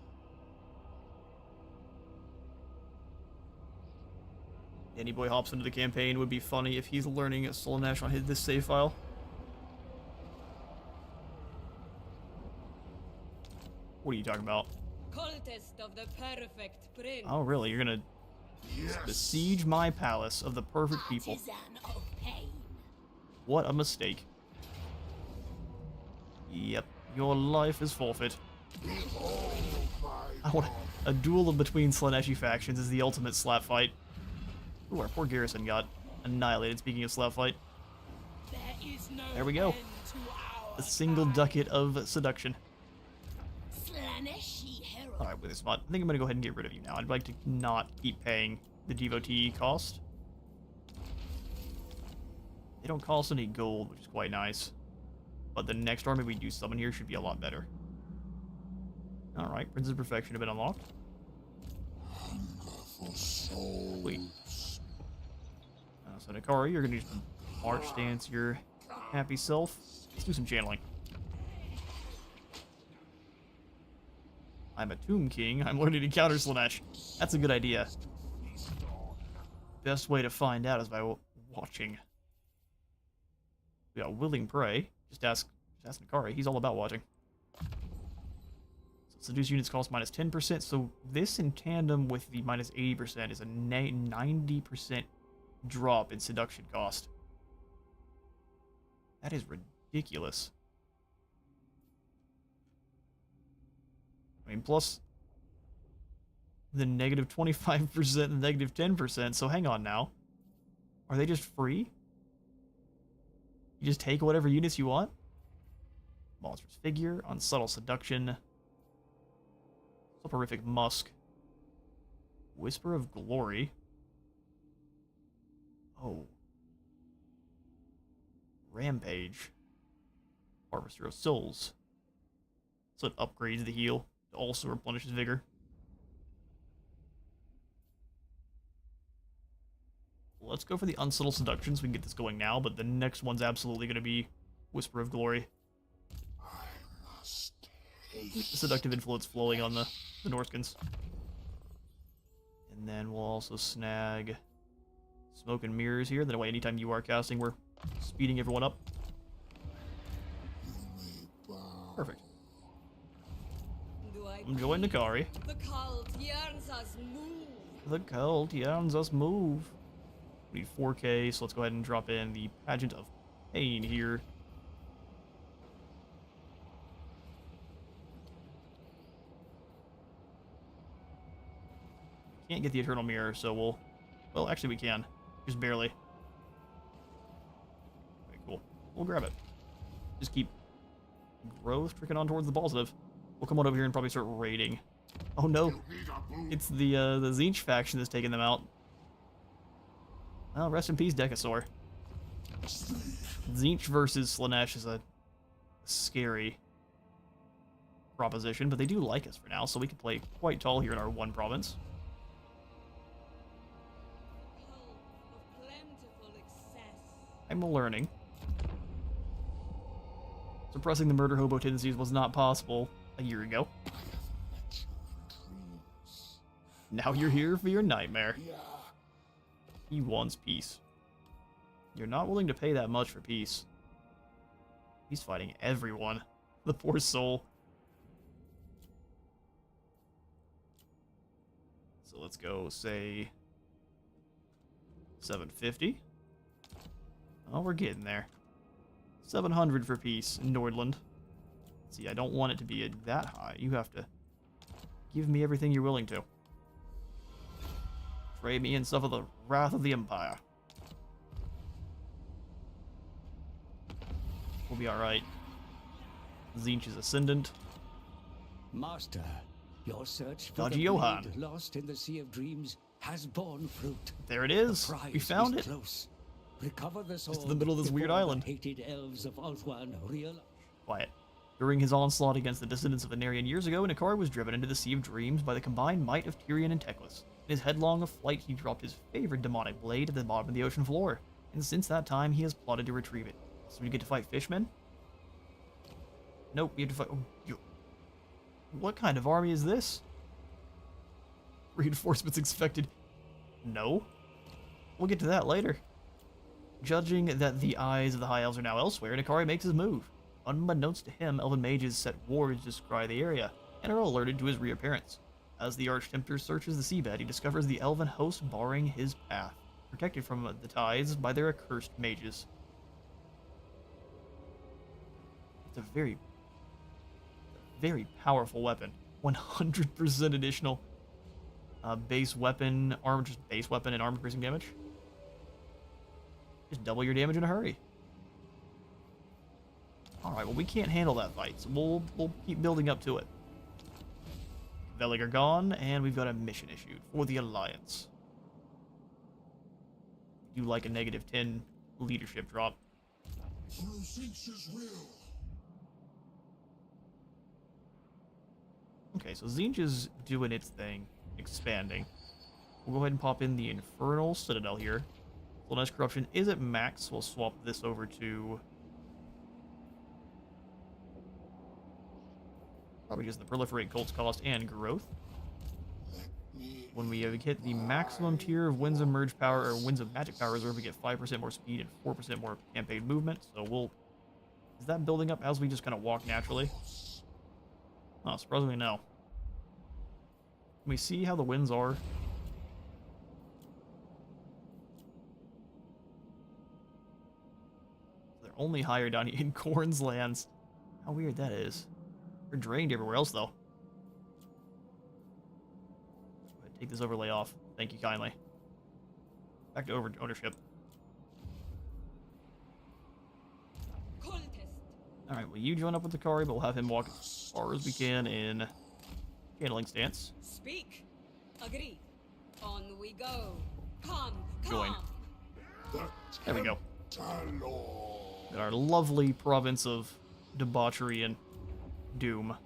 Danny Boy hops into the campaign. Would be funny if he's learning Slaanesh on this save file. What are you talking about? Cultist of the perfect prince. Oh, really? You're gonna besiege my palace of the perfect people? Partisan of pain. What a mistake. Yep, your life is forfeit. I want a duel between Slaaneshi factions is the ultimate slap fight. Ooh, our poor garrison got annihilated, speaking of slap fight. There is no There we go. end to our A single fight. ducat of seduction. Slaaneshi herald. Alright, with this spot, I think I'm gonna go ahead and get rid of you now. I'd like to not keep paying the devotee cost. They don't cost any gold, which is quite nice. But the next army we do summon here should be a lot better. Alright, Princes of Perfection have been unlocked. Hunger for souls. Sweet. So Nakari, you're gonna just march stance your happy self. Let's do some channeling. I'm a Tomb King. I'm learning to counter Slaanesh. That's a good idea. Best way to find out is by watching. We got Willing Prey. Just ask Nakari. He's all about watching. So seduce units cost minus 10%. So this in tandem with the minus 80% is a 90% drop in seduction cost. That is ridiculous. I mean, plus the negative 25% and negative 10%, so hang on now. Are they just free? You just take whatever units you want? Monstrous Figure, Unsubtle Seduction, Soporific Musk, Whisper of Glory. Oh. Rampage. Harvester of Souls. So it upgrades the heal. It also replenishes vigor. Let's go for the Unsubtle Seduction so we can get this going now, but the next one's absolutely going to be Whisper of Glory. The seductive influence flowing on the Norskins. And then we'll also snag Smoke and Mirrors here. That way, anytime you are casting, we're speeding everyone up. Perfect. I'm joining Nakari. The cult yearns us move. The cult yearns us move. We need 4K, so let's go ahead and drop in the Pageant of Pain here. Can't get the Eternal Mirror, so well, actually we can. Just barely. Okay, cool. We'll grab it. Just keep growth tricking on towards the positive. We'll come on over here and probably start raiding. Oh no! It's the Tzeentch faction that's taking them out. Well, rest in peace, Decasaur. Tzeentch versus Slaanesh is a scary proposition, but they do like us for now, so we can play quite tall here in our one province. Of plentiful excess. I'm learning. Suppressing the murder hobo tendencies was not possible a year ago. Now you're here for your nightmare. He wants peace. You're not willing to pay that much for peace. He's fighting everyone. The poor soul. So let's go, say, 750. Oh, we're getting there. 700 for peace in Nordland. See, I don't want it to be that high. You have to give me everything you're willing to. Trade me and suffer the wrath of the Empire. We'll be alright. Tzeentch is ascendant. Master, your search for Dodgy the Johann. blade lost in the Sea of Dreams has borne fruit. There it is. The prize We found is it. Close. Recover the sword Just in the middle of this weird before the island. hated elves of Ulthuan realize. Quiet. During his onslaught against the descendants of Anarion years ago, Nakari was driven into the Sea of Dreams by the combined might of Tyrion and Teclis. In his headlong flight, he dropped his favorite demonic blade at the bottom of the ocean floor, and since that time, he has plotted to retrieve it. So we get to fight fishmen? Nope, we have to fight... Oh, what kind of army is this? Reinforcements expected. No. We'll get to that later. Judging that the eyes of the High Elves are now elsewhere, Nakari makes his move. Unbeknownst to him, elven mages set wards to scry the area, and are alerted to his reappearance. As the Archtempter searches the seabed, he discovers the elven host barring his path, protected from the tides by their accursed mages. It's a very powerful weapon. 100% additional base weapon, just base weapon and armor piercing damage. Just double your damage in a hurry. Alright, well we can't handle that fight, so we'll keep building up to it. Velig are gone, and we've got a mission issued for the Alliance. Do like a negative 10 leadership drop. Okay, so Tzeentch is doing its thing, expanding. We'll go ahead and pop in the Infernal Citadel here. Slaanesh Corruption is at max, so we'll swap this over to... probably just the Proliferate Cult's cost and growth. When we hit the maximum tier of Winds of Merge Power, or Winds of Magic Power Reserve, we get 5% more speed and 4% more campaign movement, so we'll... Is that building up as we just kind of walk naturally? Oh, surprisingly no. Can we see how the winds are? only higher down here in Corn's lands. How weird that is. We're drained everywhere else, though. Go ahead, take this overlay off. Thank you kindly. Back to ownership. Alright, well, you join up with the Kari, but we'll have him walk as far as we can in channeling stance. Speak. Agree. On we go. Come, Join. come. There we go. Talor. In our lovely province of debauchery and doom.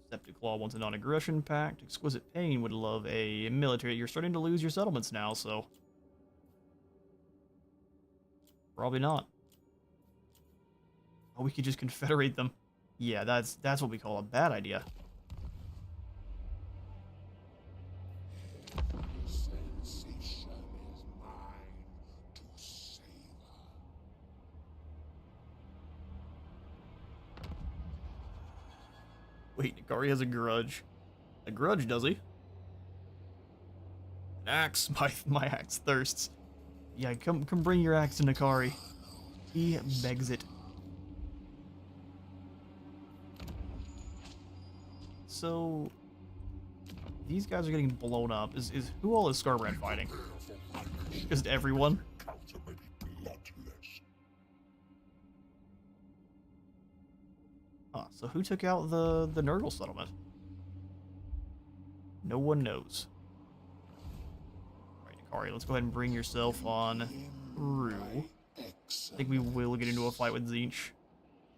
Septic Claw wants a non-aggression pact. Exquisite Pain would love a military. You're starting to lose your settlements now, so... Probably not. Oh, we could just confederate them. Yeah, that's what we call a bad idea. Sensation is mine to savor. Wait, Nikari has a grudge. A grudge, does he? An axe. My axe thirsts. Yeah, come bring your axe to Nikari. He begs it. So these guys are getting blown up. Is who all is Scarbrand fighting? Just everyone? Huh, so who took out the Nurgle settlement? No one knows. Alright, Nikari, let's go ahead and bring yourself on through. I think we will get into a fight with Tzeentch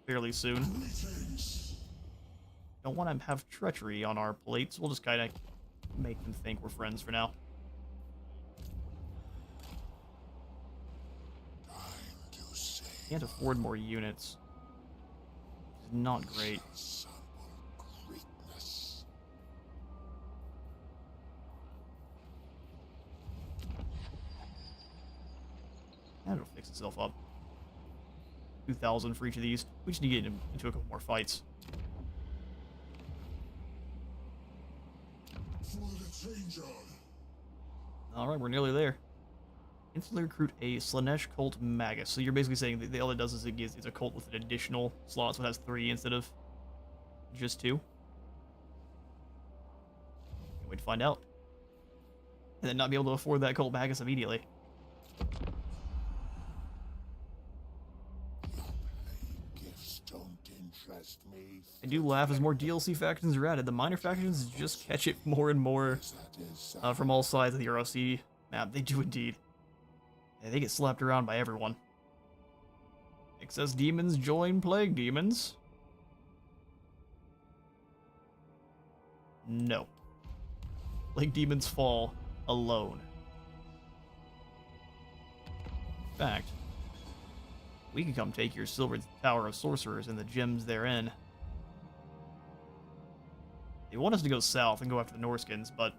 fairly soon. Don't want to have treachery on our plates. We'll just kind of make them think we're friends for now. Can't afford more units. Which is not great. That'll fix itself up. 2,000 for each of these. We just need to get into a couple more fights. Alright, we're nearly there. Instantly recruit a Slaanesh cult magus. So you're basically saying that all it does is it's a cult with an additional slot, so it has 3 instead of just 2. Can't wait to find out. And then not be able to afford that cult magus immediately. I do laugh as more DLC factions are added. The minor factions just catch it more and more from all sides of the ROC map. They do indeed. Yeah, they get slapped around by everyone. Excess demons join plague demons. No. Plague demons fall alone. In fact, we can come take your Silver Tower of Sorcerers and the gems therein. They want us to go south and go after the Norskins, but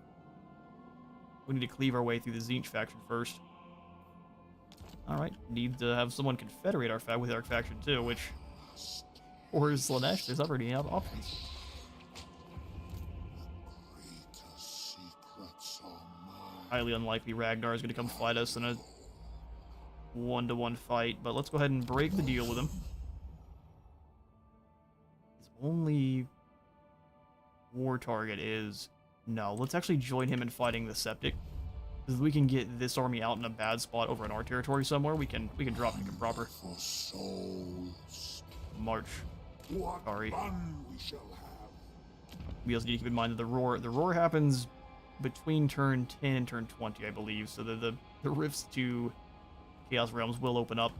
we need to cleave our way through the Tzeentch faction first. Alright, need to have someone confederate with our faction too, which... Or Slaanesh, there's already have options. Highly unlikely Ragnar is going to come fight us in a 1-to-1 fight, but let's go ahead and break the deal with him. His only war target is... No, let's actually join him in fighting the Septic. Because if we can get this army out in a bad spot over in our territory somewhere, we can drop it proper. March. Sorry. We also need to keep in mind that the roar happens between turn 10 and turn 20, I believe, so the rifts to Chaos Realms will open up.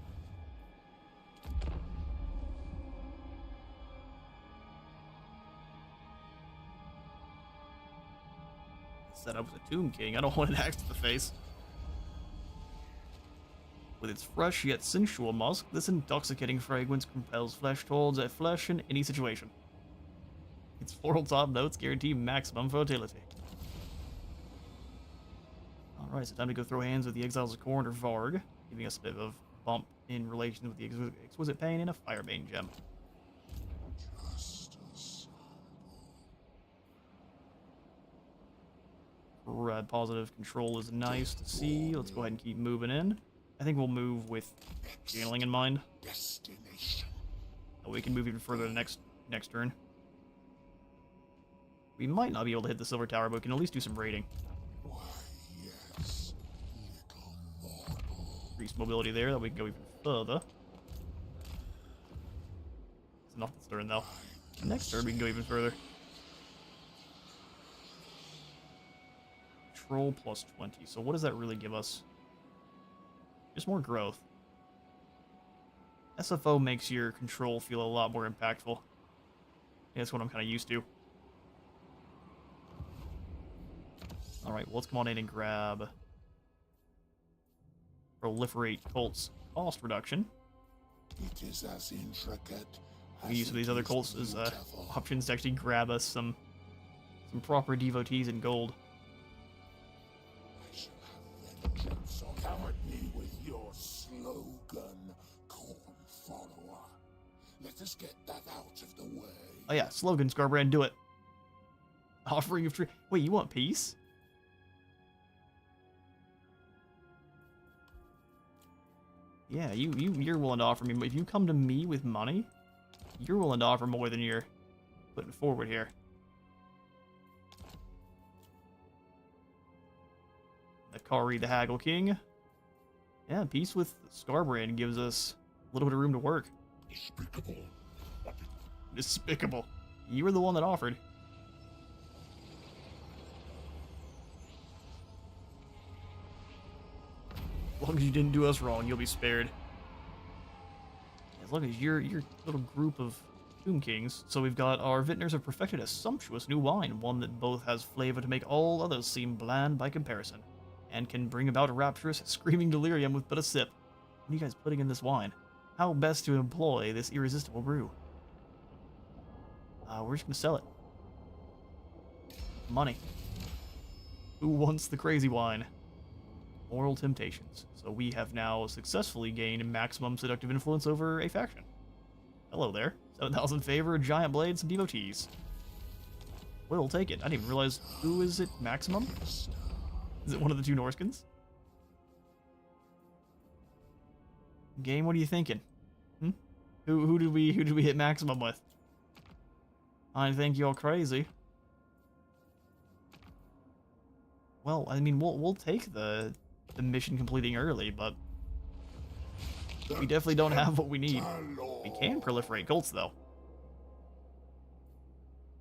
Set up as a Tomb King. I don't want an axe to the face. With its fresh yet sensual musk, this intoxicating fragrance compels flesh towards a flesh in any situation. Its floral top notes guarantee maximum fertility. Alright, so time to go throw hands with the Exiles of Khorne or Varg, giving us a bit of bump in relation with the Exquisite Pain and a Firebane gem. Positive control is nice to see. Let's go ahead and keep moving in. I think we'll move with channeling in mind. Destination. We can move even further the next turn. We might not be able to hit the silver tower, but we can at least do some raiding. Why, yes, little mortal. Increase mobility there, that we can go even further. It's enough this turn, though. Next turn, we can go even further. Control plus 20. So what does that really give us? Just more growth. SFO makes your control feel a lot more impactful. That's what I'm kind of used to. Alright, well, let's come on in and grab Proliferate Cults cost reduction. It is as intricate. We use these other cults as options to actually grab us some proper devotees in gold. I shall have vengeance on come at me with your slogan, corn follower. Let us get that out of the way. Oh yeah, slogan, Scarbrand, do it. Offering of tree. Wait, you want peace? Yeah, you're willing to offer me. If you come to me with money, you're willing to offer more than you're putting forward here. The Kari, the Haggle King. Yeah, peace with Scarbrand gives us a little bit of room to work. Despicable. Despicable. You were the one that offered. As long as you didn't do us wrong, you'll be spared. As long as your little group of Tomb Kings. So we've got our vintners have perfected a sumptuous new wine, one that both has flavor to make all others seem bland by comparison, and can bring about a rapturous, screaming delirium with but a sip. What are you guys putting in this wine? How best to employ this irresistible brew? We're just gonna sell it. Money. Who wants the crazy wine? Moral temptations. So we have now successfully gained maximum seductive influence over a faction. Hello there. 7,000 favor, a giant blade, some devotees. We'll take it. I didn't even realize. Who is it maximum? Is it one of the two Norskins? Game, what are you thinking? Who did we hit maximum with? I think you're crazy. Well, I mean, we'll take the mission completing early, but we definitely don't have what we need. We can proliferate cults, though.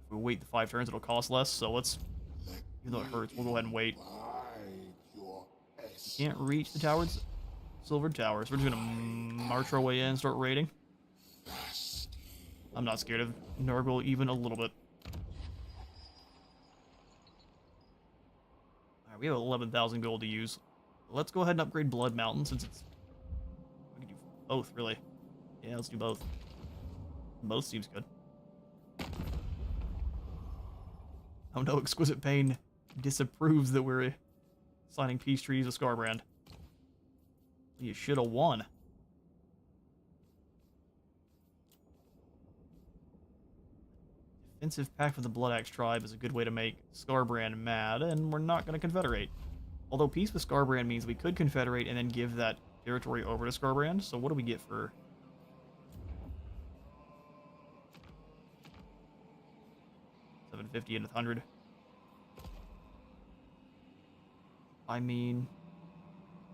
If we wait the 5 turns, it'll cost less, so let's... Even though it hurts, we'll go ahead and wait. Can't reach the towers. Silver Towers. So we're just gonna march our way in and start raiding. I'm not scared of Nurgle even a little bit. Alright, we have 11,000 gold to use. Let's go ahead and upgrade Blood Mountain since it's... We can do both, really. Yeah, let's do both. Both seems good. Oh no, Exquisite Pain disapproves that we're signing peace treaties with Scarbrand. You should have won. Defensive pact with the Blood Axe tribe is a good way to make Scarbrand mad, and we're not going to confederate. Although peace with Scarbrand means we could confederate and then give that territory over to Scarbrand. So what do we get for... $750 and 100. I mean,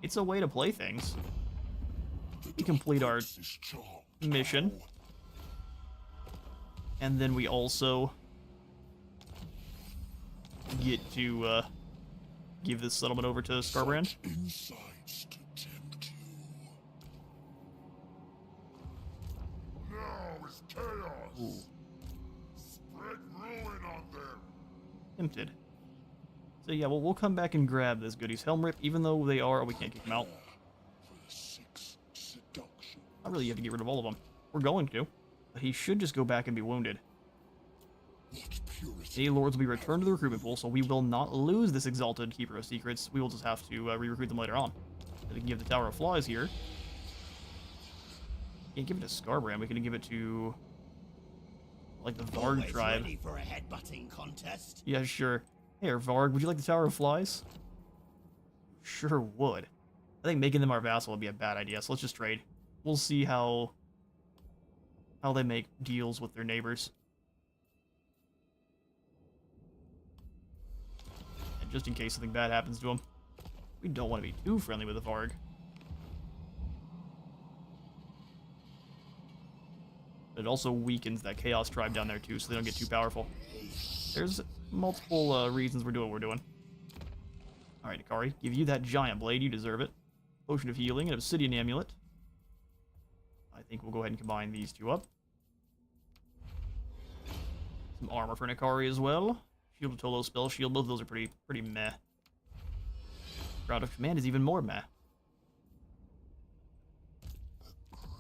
it's a way to play things. We complete our mission. And then we also get to give this settlement over to Scarbrand. Insights to tempt you. Now is chaos. Ooh. Spread ruin on them. Tempted. So yeah, well, we'll come back and grab this goodies. Helm Rip, even though they are... Oh, we can't kick them out. Not really, you have to get rid of all of them. We're going to. But he should just go back and be wounded. A lords will be returned to the recruitment pool, so we will not lose this exalted Keeper of Secrets. We will just have to re-recruit them later on. We can give the Tower of Flies here. Can't give it to Scarbrand. We can give it to... like the Varg tribe. Ready for a headbutting contest? Yeah, sure. Here, Varg, would you like the Tower of Flies? Sure would. I think making them our vassal would be a bad idea, so let's just trade. We'll see how they make deals with their neighbors. And just in case something bad happens to them. We don't want to be too friendly with the Varg. It also weakens that Chaos tribe down there too, so they don't get too powerful. There's multiple reasons we're doing what we're doing. Alright, Akari, give you that giant blade, you deserve it. Potion of healing, an obsidian amulet. I think we'll go ahead and combine these two up. Some armor for Nakari as well. Shield of Tolo, spell shield, both of those are pretty meh. Shroud of Command is even more meh.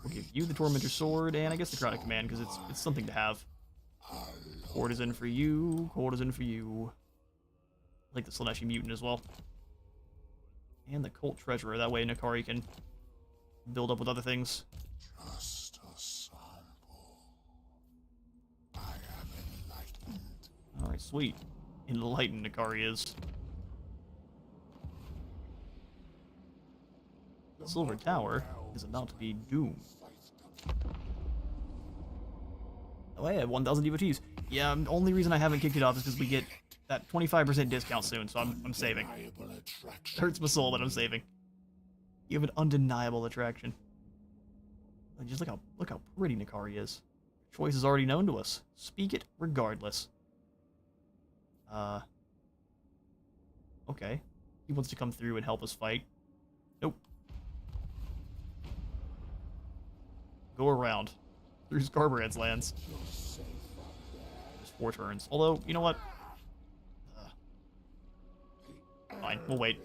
We'll give you the Tormentor Sword, and I guess the Crown of Command, because it's something to have. Courtesan for you, Courtesan for you. I like the Slaanesh Mutant as well. And the Cult Treasurer, that way Nakari can build up with other things. Just a sample. I am enlightened. Alright, sweet. Enlightened Nakari is. The Silver Tower is about to be doomed. Oh, I have 1,000 devotees. Yeah, the only reason I haven't kicked it off is because we get that 25% discount soon, so I'm saving. It hurts my soul, but I'm saving. You have an undeniable attraction. Just look how pretty Nakari is. Choice is already known to us. Speak it regardless. Okay. He wants to come through and help us fight. Nope. Go around. Through Scarberad's lands. Just 4 turns. Although, you know what? Fine, we'll wait.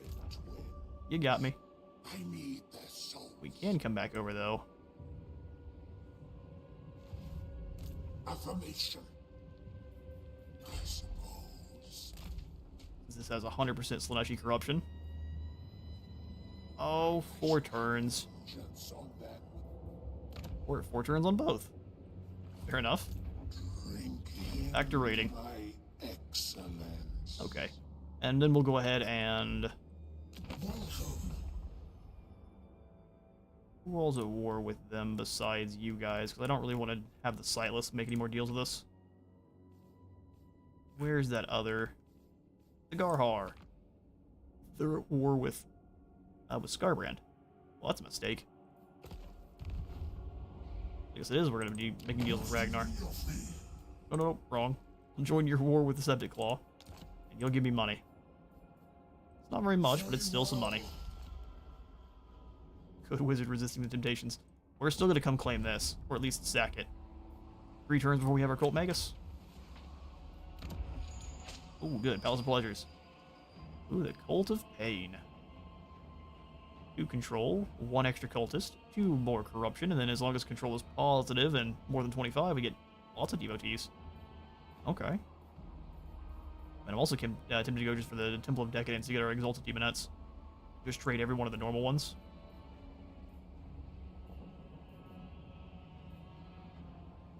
You got me. We can come back over, though. Affirmation. I suppose. This has 100% Slaaneshi corruption. Oh, 4 turns. Or 4 turns on both. Fair enough. Back to rating. Okay. And then we'll go ahead and... Who all's at war with them besides you guys? Because I don't really want to have the Sightless make any more deals with us. Where's that other... The Garhar. They're at war with Scarbrand. Well, that's a mistake. I guess it is. We're going to be making deals with Ragnar. No, wrong. I'll join your war with the Septic Claw, and you'll give me money. It's not very much, but it's still some money. Good wizard resisting the temptations. We're still going to come claim this, or at least sack it. 3 turns before we have our Cult Magus. Ooh, good. Palace of Pleasures. Ooh, the Cult of Pain. 2 control, 1 extra cultist, 2 more corruption, and then as long as control is positive and more than 25, we get lots of devotees. Okay. And I'm also tempted to go just for the Temple of Decadence to get our Exalted Demonettes. Just trade every one of the normal ones.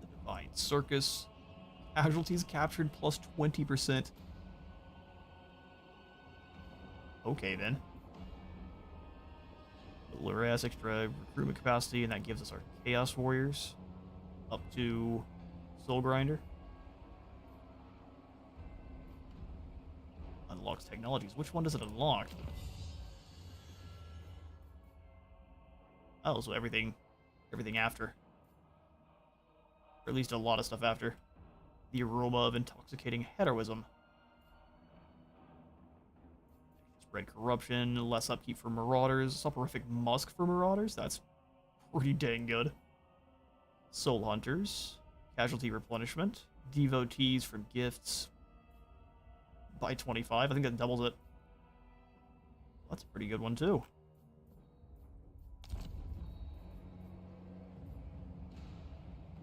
The Divine Circus. Casualties captured plus 20%. Okay, then. Lure has extra recruitment capacity, and that gives us our Chaos Warriors up to Soul Grinder. Unlocks technologies. Which one does it unlock? Oh, so everything after. Or at least a lot of stuff after. The aroma of intoxicating heroism. Spread corruption, less upkeep for marauders, soporific musk for marauders. That's pretty dang good. Soul hunters, casualty replenishment, devotees for gifts by 25. I think that doubles it. That's a pretty good one too.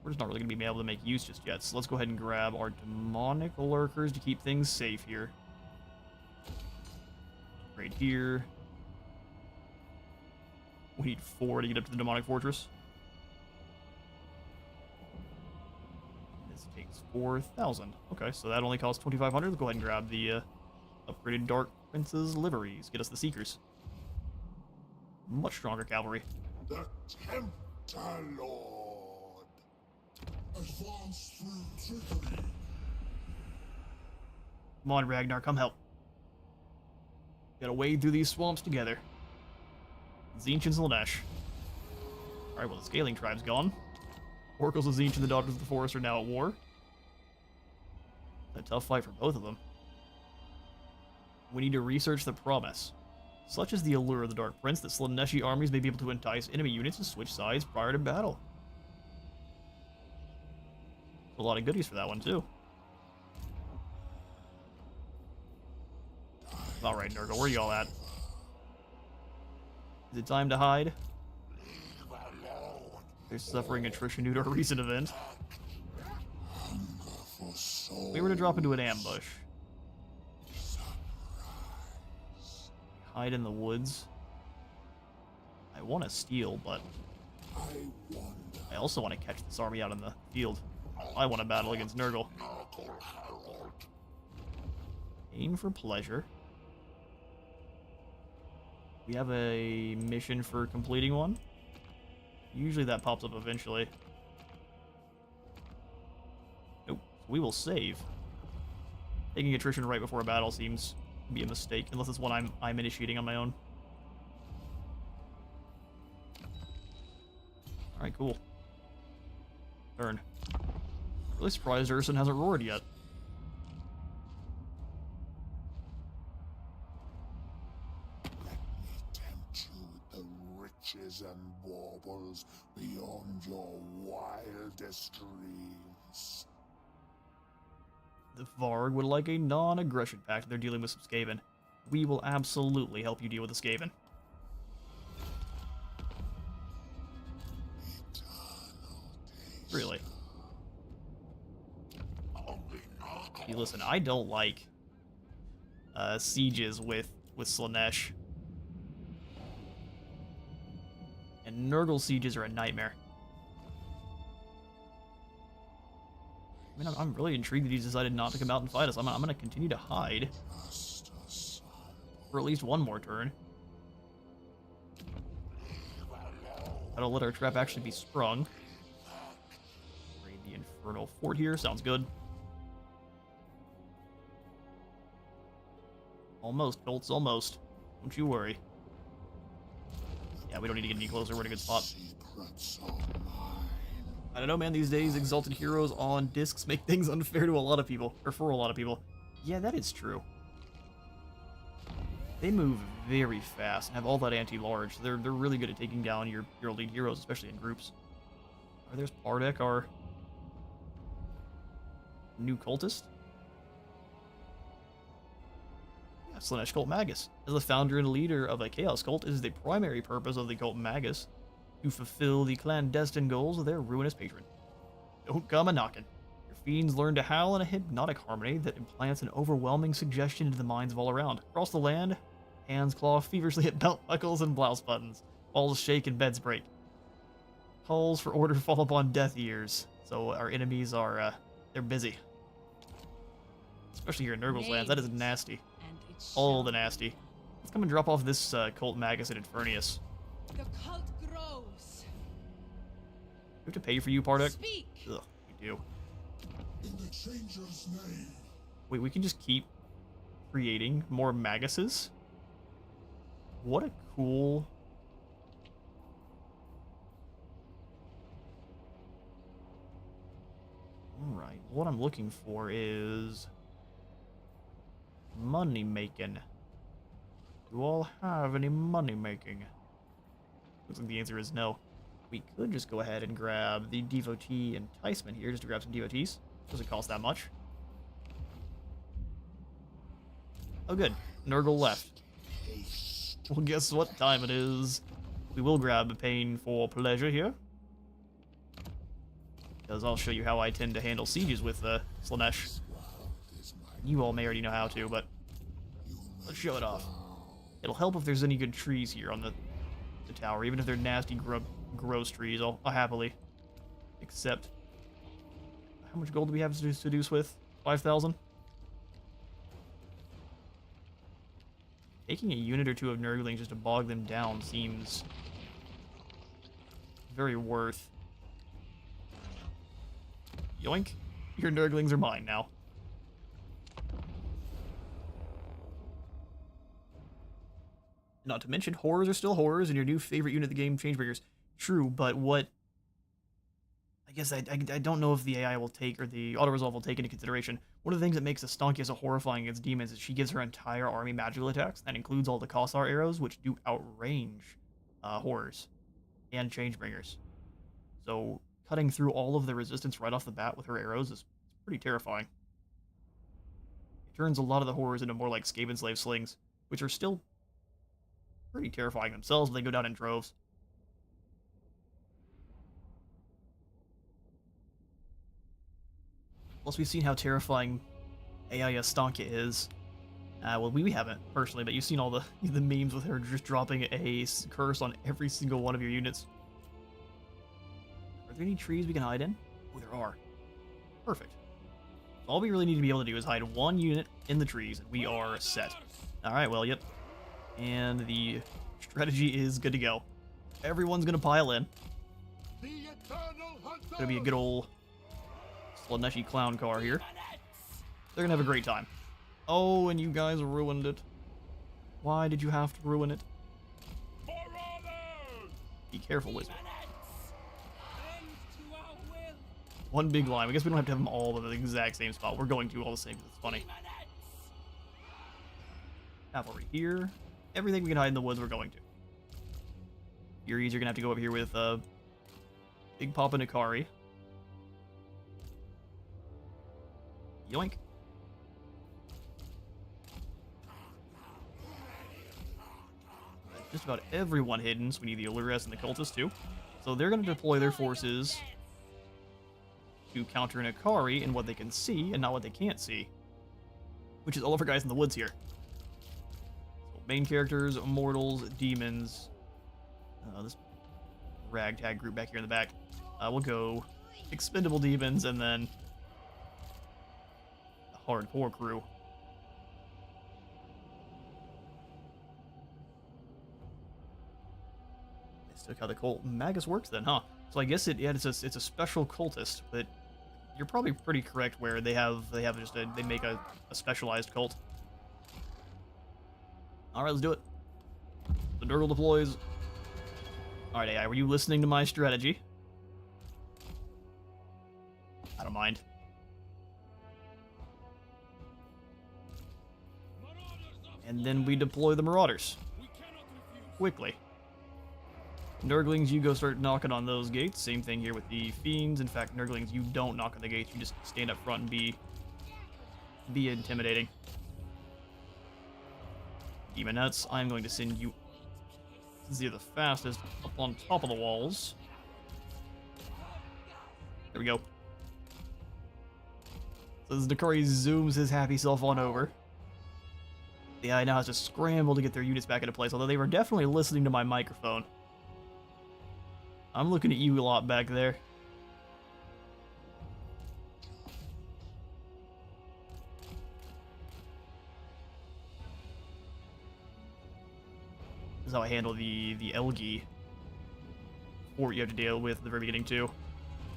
We're just not really going to be able to make use just yet, so let's go ahead and grab our demonic lurkers to keep things safe here. Right here. We need 4 to get up to the demonic fortress. This takes 4,000. Okay, so that only costs 2,500. Let's go ahead and grab the Upgraded Dark Prince's liveries. Get us the Seekers. Much stronger cavalry. The Tempter Lord. Advance through trickery. Come on, Ragnar, come help. Gotta wade through these swamps together. Tzeentch and Slaanesh. Alright, well, the Scaling tribe's gone. Oracles of Tzeentch and the Daughters of the Forest are now at war. A tough fight for both of them. We need to research the promise. Such is the allure of the Dark Prince that Slaaneshi armies may be able to entice enemy units to switch sides prior to battle. A lot of goodies for that one, too. Alright, Nurgle, where you all at? Is it time to hide? They're suffering attrition due to a recent event. We were to drop into an ambush. Hide in the woods. I want to steal, but I also want to catch this army out in the field. I want to battle against Nurgle. Aim for pleasure. We have a mission for completing one. Usually that pops up eventually. Nope. We will save. Taking attrition right before a battle seems to be a mistake, unless it's one I'm initiating on my own. Alright, cool. Turn. Really surprised Urson hasn't roared yet. And baubles beyond your wildest dreams. The Varg would like a non-aggression pact. They're dealing with some Skaven. We will absolutely help you deal with the Skaven. Really? Hey, listen, I don't like sieges with Slaanesh. And Nurgle sieges are a nightmare. I mean, I'm really intrigued that he's decided not to come out and fight us. I'm going to continue to hide for at least one more turn. Gotta let our trap actually be sprung. Raid the Infernal Fort here. Sounds good. Almost, Colts, almost. Don't you worry. Yeah, we don't need to get any closer. We're in a good spot. I don't know, man. These days, Exalted Heroes on discs make things unfair to a lot of people. Or for a lot of people. Yeah, that is true. They move very fast and have all that anti-large. They're really good at taking down your lead heroes, especially in groups. There's Pardek, our new cultist. Slaanesh Cult Magus. As the founder and leader of a Chaos Cult, it is the primary purpose of the Cult Magus to fulfill the clandestine goals of their ruinous patron. Don't come a-knockin'. Your fiends learn to howl in a hypnotic harmony that implants an overwhelming suggestion into the minds of all around. Across the land, hands claw feverishly at belt buckles and blouse buttons. Walls shake and beds break. Calls for order fall upon deaf ears. So our enemies are, they're busy. Especially here in Nurgle's lands, that is nasty. All the nasty. Let's come and drop off this Cult Magus at Infernius. The cult grows. Do we have to pay for you, Pardek? Speak. Ugh, we do. In the Changer's name. Wait, we can just keep creating more Maguses? What a cool... Alright, what I'm looking for is... money making. Do you all have any money making? Looks like the answer is no. We could just go ahead and grab the devotee enticement here just to grab some devotees. Doesn't cost that much. Oh good, Nurgle left. Well, guess what time it is? We will grab a pain for pleasure here. Because I'll show you how I tend to handle sieges with Slaanesh. You all may already know how to, but let's show it off. It'll help if there's any good trees here on the tower, even if they're nasty, gross trees. I'll happily accept. How much gold do we have to seduce with? 5,000? taking a unit or two of Nurglings just to bog them down seems very worth. Yoink. Your Nurglings are mine now. Not to mention, horrors are still horrors, and your new favorite unit of the game, Changebringers. True, but what... I guess I don't know if the AI will take, or the auto-resolve will take into consideration. One of the things that makes Astonkia so horrifying against demons is she gives her entire army magical attacks. That includes all the Kossar arrows, which do outrange horrors and Changebringers. So cutting through all of the resistance right off the bat with her arrows is pretty terrifying. It turns a lot of the horrors into more like Skaven Slave Slings, which are still pretty terrifying themselves. They go down in droves. Plus, we've seen how terrifying AI Astonkia is. Well, we haven't, personally, but you've seen all the memes with her just dropping a curse on every single one of your units. Are there any trees we can hide in? Oh, there are. Perfect. So all we really need to be able to do is hide one unit in the trees, and we are set. Alright, well, yep. And the strategy is good to go. Everyone's gonna pile in. It's gonna be a good old Slaanesh clown car here. They're gonna have a great time. Oh, and you guys ruined it. Why did you have to ruin it? Be careful, Wizard. One big line. I guess we don't have to have them all in the exact same spot. We're going to all the same because it's funny. Cavalry here. Everything we can hide in the woods, we're going to. Furies, you're gonna have to go over here with Big Papa Nikari. Yoink. Just about everyone hidden, so we need the Illyrians and the Cultists too. So they're going to deploy their forces to counter Nikari in what they can see and not what they can't see. Which is all of our guys in the woods here. So main characters, mortals, demons. This ragtag group back here in the back. We'll go expendable demons and then the hardcore crew. Look how the cult Magus works then, huh? So I guess it's a special cultist, but you're probably pretty correct where they make a specialized cult. All right, let's do it. The Nurgle deploys. All right, AI, were you listening to my strategy? I don't mind. And then we deploy the Marauders quickly. Nurglings, you go start knocking on those gates. Same thing here with the Fiends. In fact, Nurglings, you don't knock on the gates. You just stand up front and be intimidating. Demonettes, I'm going to send you, since you're the fastest, up on top of the walls. There we go. So as Nikari zooms his happy self on over, the AI now has to scramble to get their units back into place, although they were definitely listening to my microphone. I'm looking at you a lot back there. This is how I handle the Elgi fort you have to deal with at the very beginning too.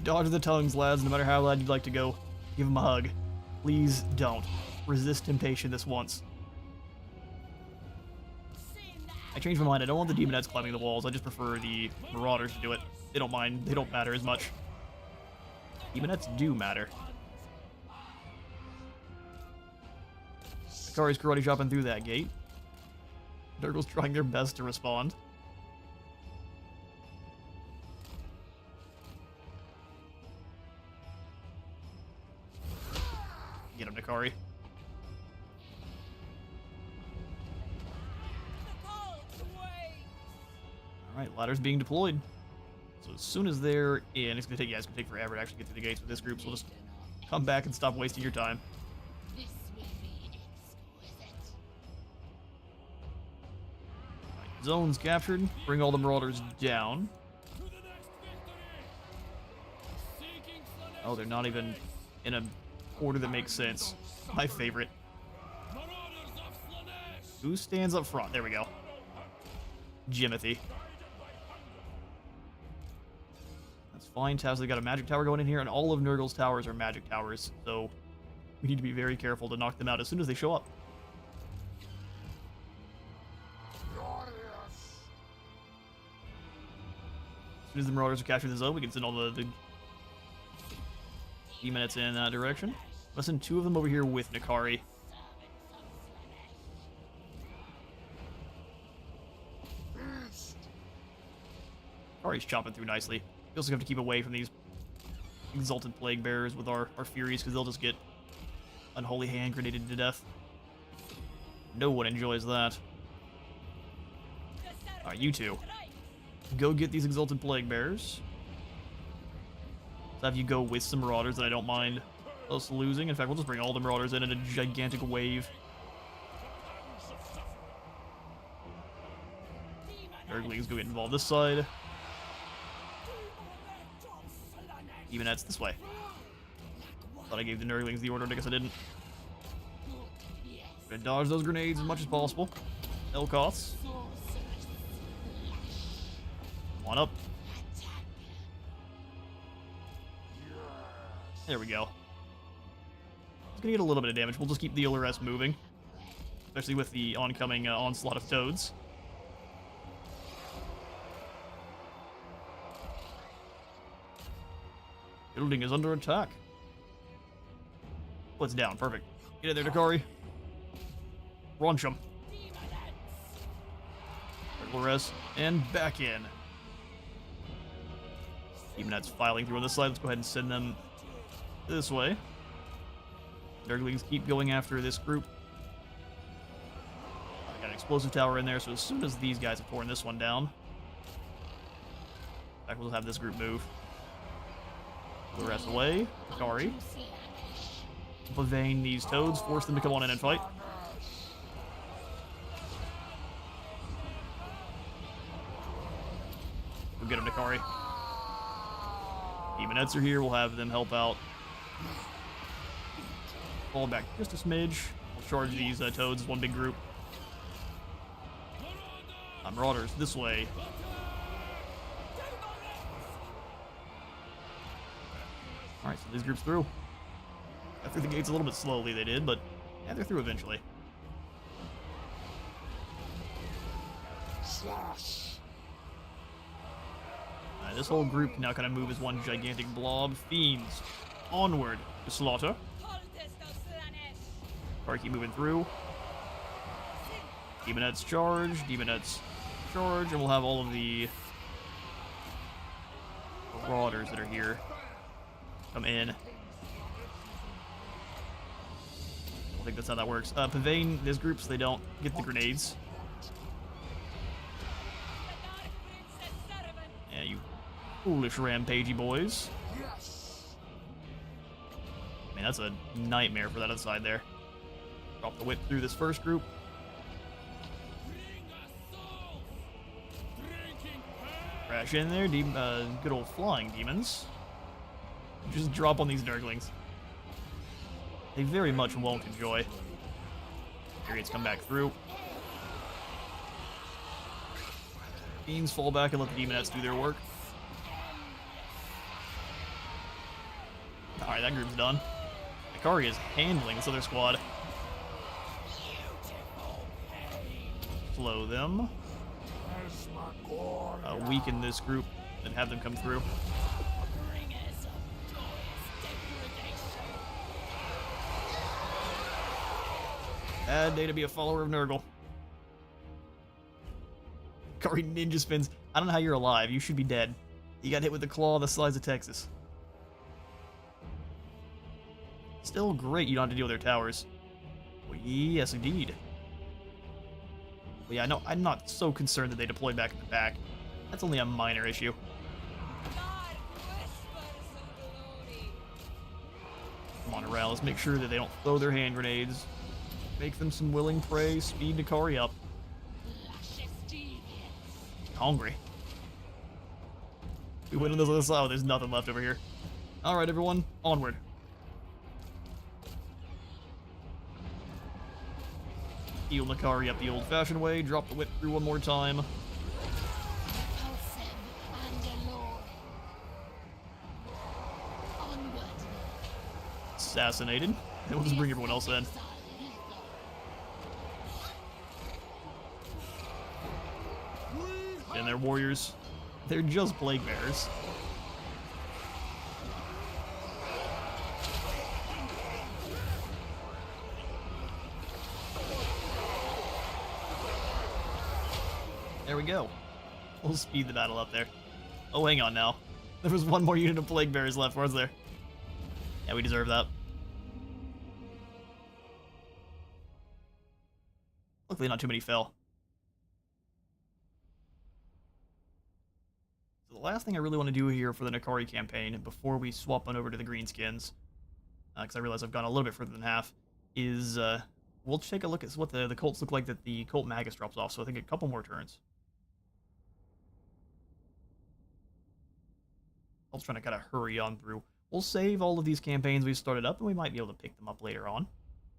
Dodge the tongues, lads. No matter how loud you'd like to go, give them a hug. Please don't. Resist temptation this once. I changed my mind. I don't want the Demonettes climbing the walls. I just prefer the Marauders to do it. They don't mind. They don't matter as much. Demonettes do matter. Akari's karate chopping through that gate. Nurgle's trying their best to respond. Get him, Nikari. Alright, ladders being deployed. So as soon as they're in, it's gonna take forever to actually get through the gates with this group, so we'll just come back and stop wasting your time. This will be exquisite. Right, zones captured. Bring all the Marauders down. Oh, they're not even in a order that makes sense. My favorite. Who stands up front? There we go. Jimothy. That's fine. Taz, they got a magic tower going in here, and all of Nurgle's towers are magic towers, so we need to be very careful to knock them out as soon as they show up. As soon as the Marauders are capturing the zone, we can send all the Demonettes in that direction. Let's send 2 of them over here with Nakari. Nakari's chopping through nicely. We also have to keep away from these Exalted Plague Bearers with our Furies, because they'll just get Unholy Hand grenaded to death. No one enjoys that. Alright, you two. Go get these Exalted Plague Bearers. So have you go with some Marauders that I don't mind us losing. In fact, we'll just bring all the Marauders in a gigantic wave. Nurglings go get involved this side. Demonettes this way. Thought I gave the Nurglings the order, I guess I didn't. Gonna dodge those grenades as much as possible. Elkoths. Come on up. There we go. It's gonna get a little bit of damage. We'll just keep the Olores moving. Especially with the oncoming onslaught of toads. Building is under attack. What's down? Perfect. Get in there, Nakari. Launch him. Olores. And back in. Demonettes filing through on this side. Let's go ahead and send them this way. Nurglings keep going after this group. I got an explosive tower in there, so as soon as these guys have torn this one down, in fact, we'll have this group move. The rest away. Nakari. Evade these toads, force them to come on in and fight. We'll get him, Nakari. Demonettes are here, we'll have them help out. Fall back just a smidge. We'll charge these toads as one big group. Marauders this way. Alright, so these groups through. Got through the gates a little bit slowly, they did, but yeah, they're through eventually. This whole group now kind of move as one gigantic blob. Fiends, onward to slaughter. Thorek keep moving through. Demonettes charge, and we'll have all of the Marauders that are here come in. I think that's how that works. Pavane this group so they don't get the grenades. Yeah, you foolish rampagey boys. Man, that's a nightmare for that other side there. Drop the whip through this first group. Crash in there, good old flying demons. Just drop on these Nurglings. They very much won't enjoy. Periods come back through. Fiends fall back and let the Demonettes do their work. Alright, that group's done. Nakari is handling this other squad. Slow them. Weaken this group and have them come through. Bad day to be a follower of Nurgle. Nakari ninja spins. I don't know how you're alive. You should be dead. You got hit with the claw the size of Texas. Still great you don't have to deal with their towers. Well, yes, indeed. But yeah, no, I'm not so concerned that they deploy back in the back. That's only a minor issue. Come on, Aral, let's make sure that they don't throw their hand grenades. Make them some willing prey. Speed Nakari up. Hungry. We went on this other side. There's nothing left over here. Alright, everyone. Onward. Heal Nakari up the old-fashioned way. Drop the whip through one more time. Pulsem and allure. Onward. Assassinated. And we'll just bring everyone else in. And they're warriors. They're just plague bearers. There we go. We'll speed the battle up there. Oh, hang on now. There was one more unit of plague bearers left, was there? Yeah, we deserve that. Luckily, not too many fell. So the last thing I really want to do here for the Nakari campaign, before we swap on over to the Greenskins, because I realize I've gone a little bit further than half, is we'll take a look at what the cults look like that the Cult Magus drops off, so I think a couple more turns. I was trying to kind of hurry on through. We'll save all of these campaigns we've started up, and we might be able to pick them up later on.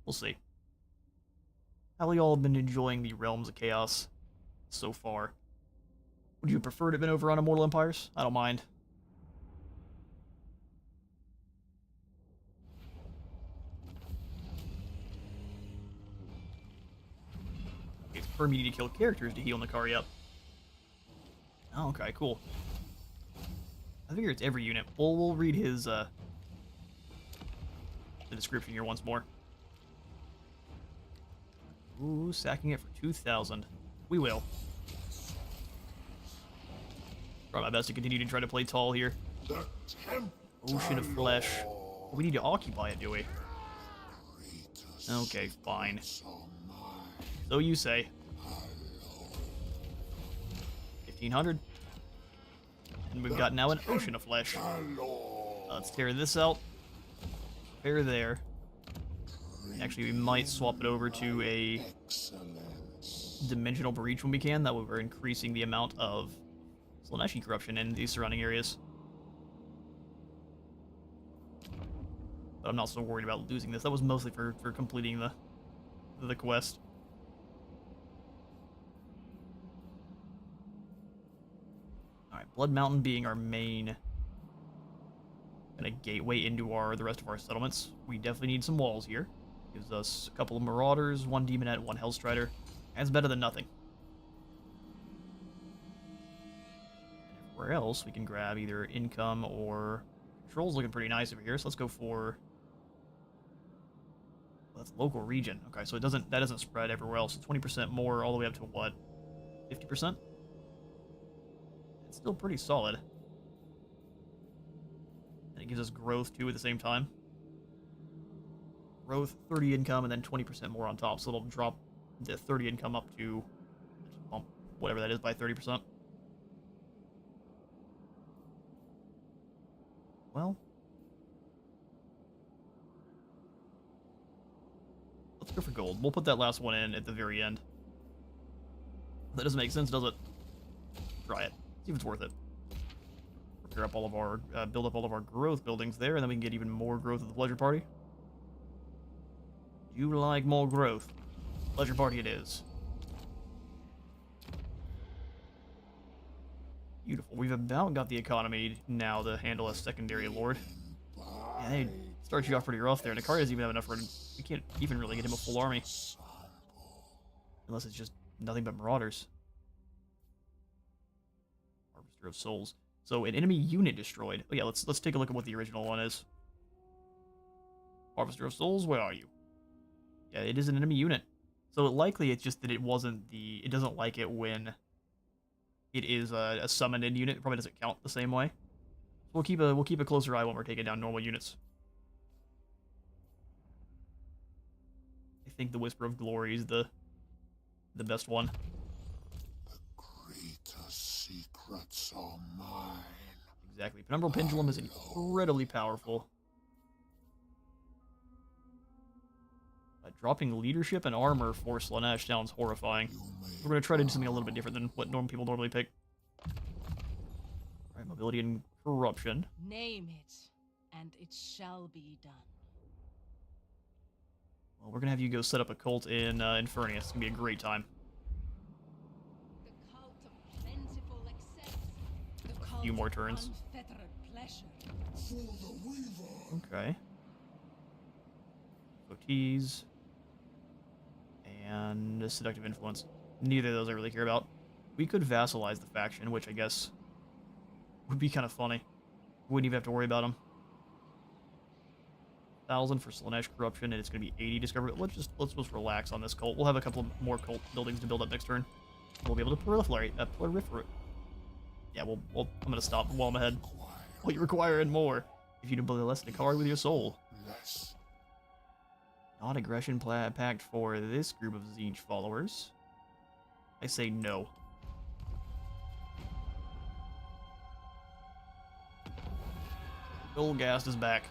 We'll see. How y'all been enjoying the Realms of Chaos so far? Would you prefer to have been over on Immortal Empires? I don't mind. It's per me to kill characters to heal Nakari up. Oh, okay, cool. I figure it's every unit. We'll read his the description here once more. Ooh, sacking it for 2,000. We will. Try my best to continue to try to play tall here. Ocean of Flesh. We need to occupy it, do we? Okay, fine. So you say. 1,500. And we've got now an Ocean of Flesh. Let's tear this out. Prepare there. Actually, we might swap it over to a Dimensional Breach when we can. That way we're increasing the amount of Slaanesh corruption in these surrounding areas. But I'm not so worried about losing this. That was mostly for completing the quest. Alright, Blood Mountain being our main kind of gateway into the rest of our settlements. We definitely need some walls here. Gives us a couple of Marauders, one Demonette, one Hellstrider. That's better than nothing. And everywhere else, we can grab either income or controls. Looking pretty nice over here, so let's go for... Well, that's local region. Okay, so that doesn't spread everywhere else. 20% more all the way up to what? 50%? It's still pretty solid. And it gives us growth too at the same time. Growth, 30 income, and then 20% more on top. So it'll drop the 30 income up to bump whatever that is by 30%. Well, let's go for gold. We'll put that last one in at the very end. That doesn't make sense, does it? Try it. See if it's worth it. Prepare up all of our, build up all of our growth buildings there, and then we can get even more growth at the pleasure party. You like more growth? Pleasure party it is. Beautiful. We've about got the economy now to handle a secondary lord. Yeah, they start you off pretty rough there. Nakari doesn't even have enough for... We can't even really get him a full army. Unless it's just nothing but marauders. Harvester of Souls. So, an enemy unit destroyed. Oh yeah, let's take a look at what the original one is. Harvester of Souls, where are you? Yeah, it is an enemy unit. So likely it's just that it wasn't the... It doesn't like it when it is a summoned in unit. It probably doesn't count the same way. So we'll keep a closer eye when we're taking down normal units. I think the Whisper of Glory is the best one. The greatest secrets are mine. Exactly. Penumbral Pendulum is incredibly powerful. Dropping leadership and armor for Slaanesh sounds horrifying. We're going to try to do something a little bit different than what people normally pick. Alright, mobility and corruption. Name it, and it shall be done. Well, we're gonna have you go set up a cult in Infernia. It's gonna be a great time. The cult of plentiful excess. The cult Few more of turns. unfettered pleasure. For the weaver. Okay. OTs. And seductive influence. Neither of those I really care about. We could vassalize the faction, which I guess would be kind of funny. Wouldn't even have to worry about them. 1,000 for Slaanesh corruption, and it's going to be 80 discovery. Let's just relax on this cult. We'll have a couple more cult buildings to build up next turn. We'll be able to proliferate. Yeah, I'm going to stop while I'm ahead. What you require and more. If you do bless the card with your soul. Less. Non-aggression pact for this group of Zinj followers. I say no. Goldgast is back.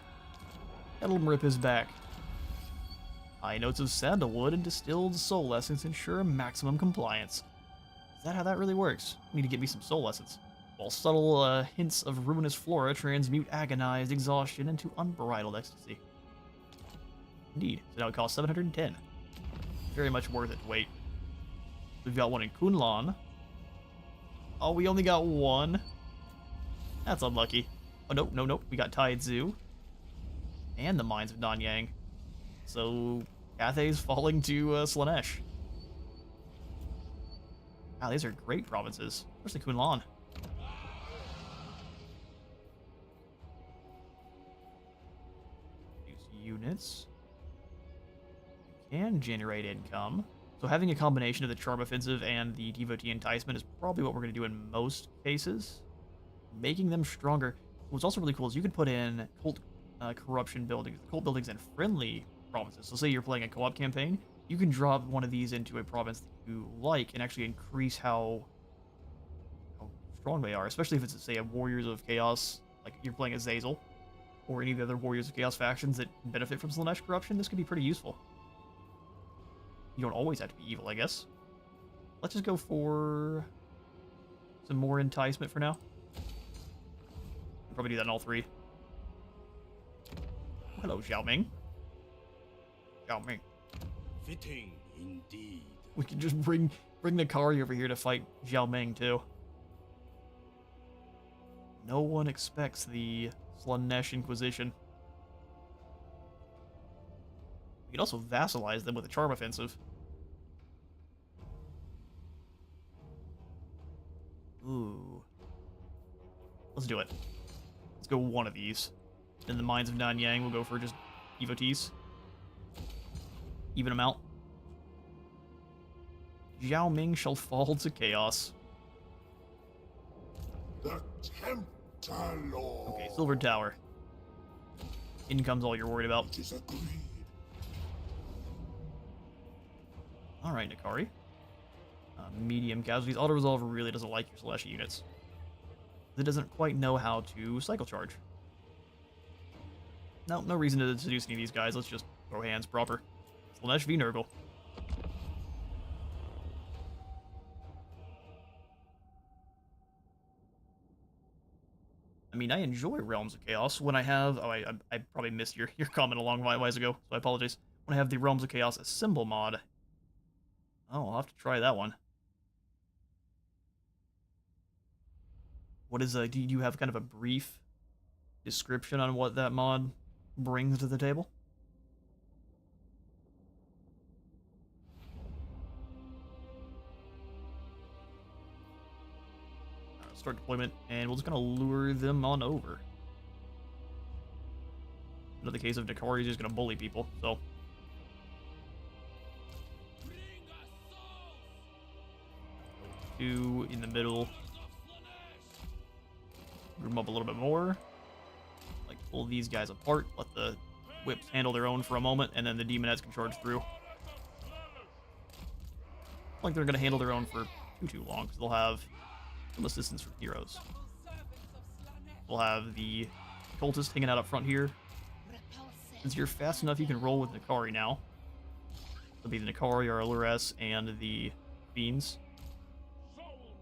Kettlemrip is back. High notes of sandalwood and distilled soul essence ensure maximum compliance. Is that how that really works? I need to get me some soul essence. While subtle hints of ruinous flora transmute agonized exhaustion into unbridled ecstasy. Indeed. So now it costs 710. Very much worth it to wait. We've got one in Kunlan. Oh, we only got one. That's unlucky. Oh, nope. We got Tide Zoo. And the Mines of Nanyang. So, Cathay's falling to Slaanesh. Wow, these are great provinces. Where's the Kunlan? Use units. You can generate income. So having a combination of the Charm Offensive and the Devotee Enticement is probably what we're going to do in most cases. Making them stronger. What's also really cool is you could put in cult corruption buildings, cult buildings in friendly provinces. So say you're playing a co-op campaign, you can drop one of these into a province that you like and actually increase how strong they are, especially if it's, say, a Warriors of Chaos, like you're playing as Zazel, or any of the other Warriors of Chaos factions that benefit from Slaanesh corruption. This could be pretty useful. You don't always have to be evil, I guess. Let's just go for some more enticement for now. We'll probably do that in all three. Hello, Zhao Ming. Zhao Ming. Fitting indeed. We can just bring the Kari over here to fight Zhao Ming too. No one expects the Slaanesh Inquisition. We can also vassalize them with a Charm Offensive. Ooh. Let's do it. Let's go one of these. In the Mines of Nanyang, we'll go for just devotees. Even them out. Zhao Ming shall fall to chaos. The Tempter Lord. Okay, Silver Tower. Income's all you're worried about. It is agreed. Alright, Nakari. Medium casualties. Auto-resolve really doesn't like your Celestia units. It doesn't quite know how to cycle charge. No reason to seduce any of these guys. Let's just throw hands proper. Slaanesh v Nurgle. I mean, I enjoy Realms of Chaos when I have... Oh, I probably missed your comment a long while ago, so I apologize. When I have the Realms of Chaos Assemble mod. Oh, I'll have to try that one. What is do you have kind of a brief description on what that mod brings to the table? Start deployment, and we're just gonna lure them on over. Another case of Nakari is just gonna bully people, so. Two in the middle. Group them up a little bit more. Like, pull these guys apart, let the whips handle their own for a moment, and then the demonettes can charge through. Like they're gonna handle their own for too long, because they'll have some assistance from heroes. We'll have the cultist hanging out up front here. Since you're fast enough, you can roll with Nakari now. It'll be the Nakari, our Allures, and the Fiends.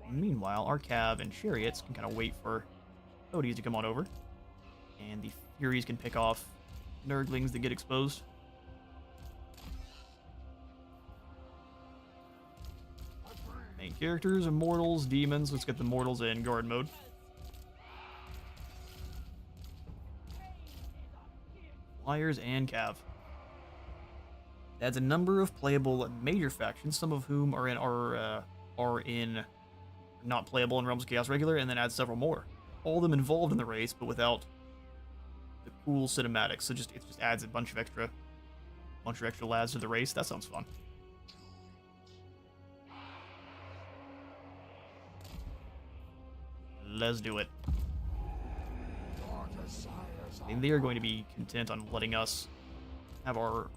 Meanwhile, our Cav and Chariots can kind of wait for Odys to come on over. And the Furies can pick off Nurglings that get exposed. Main characters, immortals, demons. Let's get the mortals in guard mode. Flyers and Cav. Adds a number of playable major factions, some of whom are in not playable in Realms of Chaos regular, and then adds several more. All of them involved in the race, but without the cool cinematics. So it just adds a bunch of extra lads to the race. That sounds fun. Let's do it. I mean, they are going to be content on letting us have our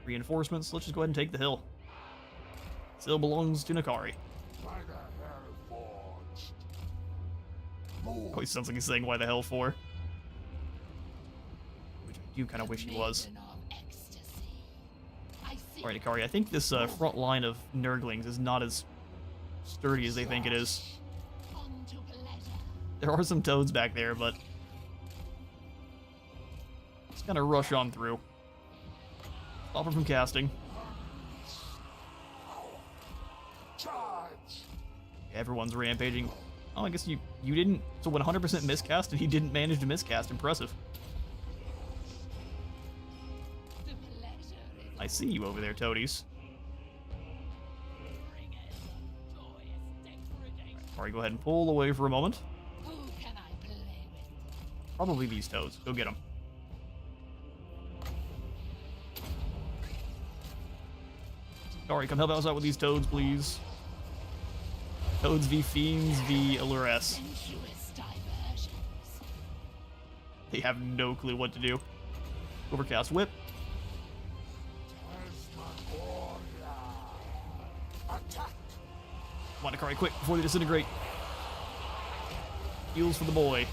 reinforcements. Let's just go ahead and take the hill. Still belongs to Nakari. Always sounds like he's saying "Why the hell for?" Which I do kind of wish he was. Alright, Nakari, I think this front line of Nurglings is not as sturdy as they think it is. There are some toads back there, but just kind of rush on through. Stop him from casting. Everyone's rampaging. Oh, I guess you didn't. So 100% miscast, and he didn't manage to miscast. Impressive. I see you over there, toadies. Alright, go ahead and pull away for a moment. Probably these toads. Go get them. Alright, come help us out with these toads, please. Toads v Fiends v Allures. They have no clue what to do. Overcast Whip. Come on, Nakari, quick, before they disintegrate. Heals for the boy.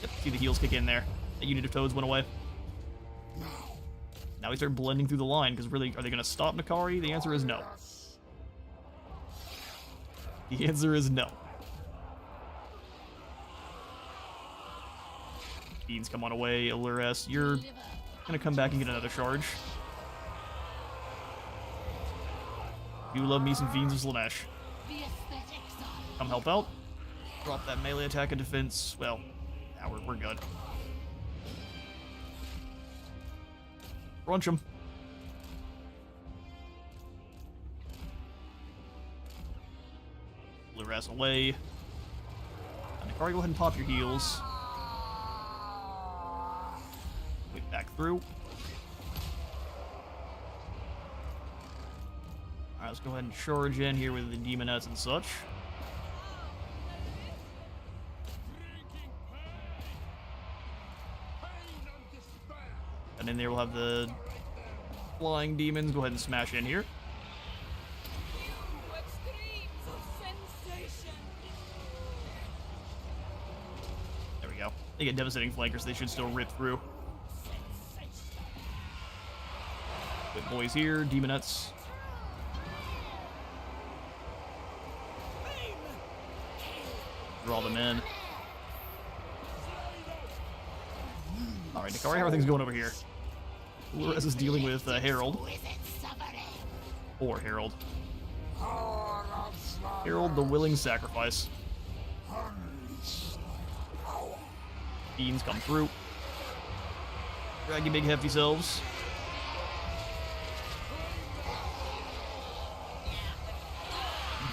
Yep, see the heals kick in there. That unit of toads went away. Now we start blending through the line, because really, are they going to stop Nakari? The answer is no. The answer is no. Fiends come on away. Allures, you're going to come back and get another charge. You love me some Fiends of Slaanesh. Come help out. Drop that melee attack and defense. Well, now we're good. Brunch him. Allures away. Nakari, go ahead and pop your heals. Wait, back through. Alright, let's go ahead and charge in here with the demonettes and such. And in there we'll have the flying demons. Go ahead and smash in here. There we go. They get devastating flankers, they should still rip through. Good boys here, demonettes. Draw them in. Alright, Nakari, how are things going over here? Allures is dealing with Herald. Or Herald. Herald, the willing sacrifice. Fiends come through. Drag you big hefty selves.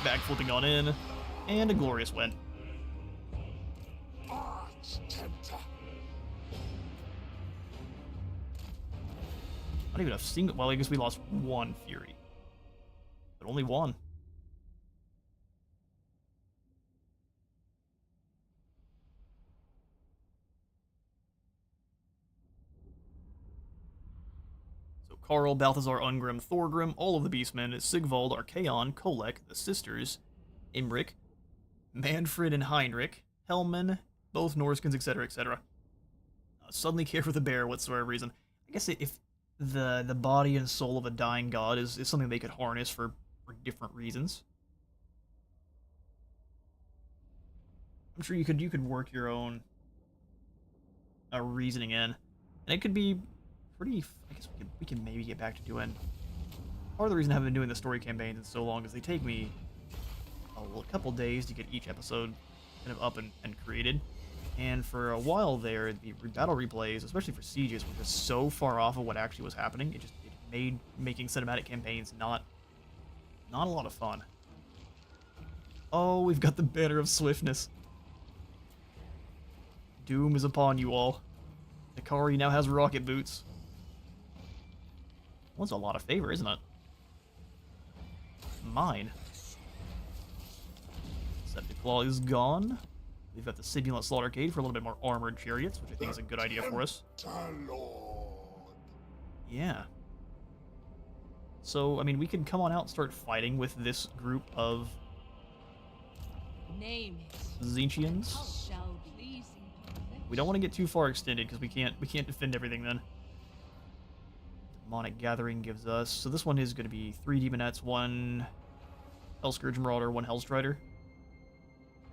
Back flipping on in. And a glorious win. Not even a single. Well, I guess we lost one Fury, but only one. So Carl, Balthazar, Ungrim, Thorgrim, all of the Beastmen, Sigvald, Archaon, Kolek, the sisters, Imric, Manfred and Heinrich, Helman, both Norskins, etc., etc. Suddenly care for the bear, whatsoever reason. I guess if the body and soul of a dying god is something they could harness for different reasons. I'm sure you could work your own reasoning in, and it could be pretty. I guess we can maybe get back to doing. Part of the reason I haven't been doing the story campaigns in so long is they take me a couple days to get each episode kind of up and created. And for a while there, the battle replays, especially for sieges, were just so far off of what actually was happening. It made making cinematic campaigns not a lot of fun. Oh, we've got the banner of swiftness. Doom is upon you all. Ikari now has rocket boots. Well, that's a lot of favor, isn't it? Mine. Septiclaw is gone. We've got the Simulant Slaughtercade for a little bit more armored chariots, which I think is a good idea for us. Yeah. So, I mean, we can come on out and start fighting with this group of Name it. Tzeentchians. Shall be. We don't want to get too far extended because we can't defend everything then. Demonic Gathering gives us, so this one is going to be 3 Demonettes, 1 Hellscourge Marauder, 1 Hellstrider.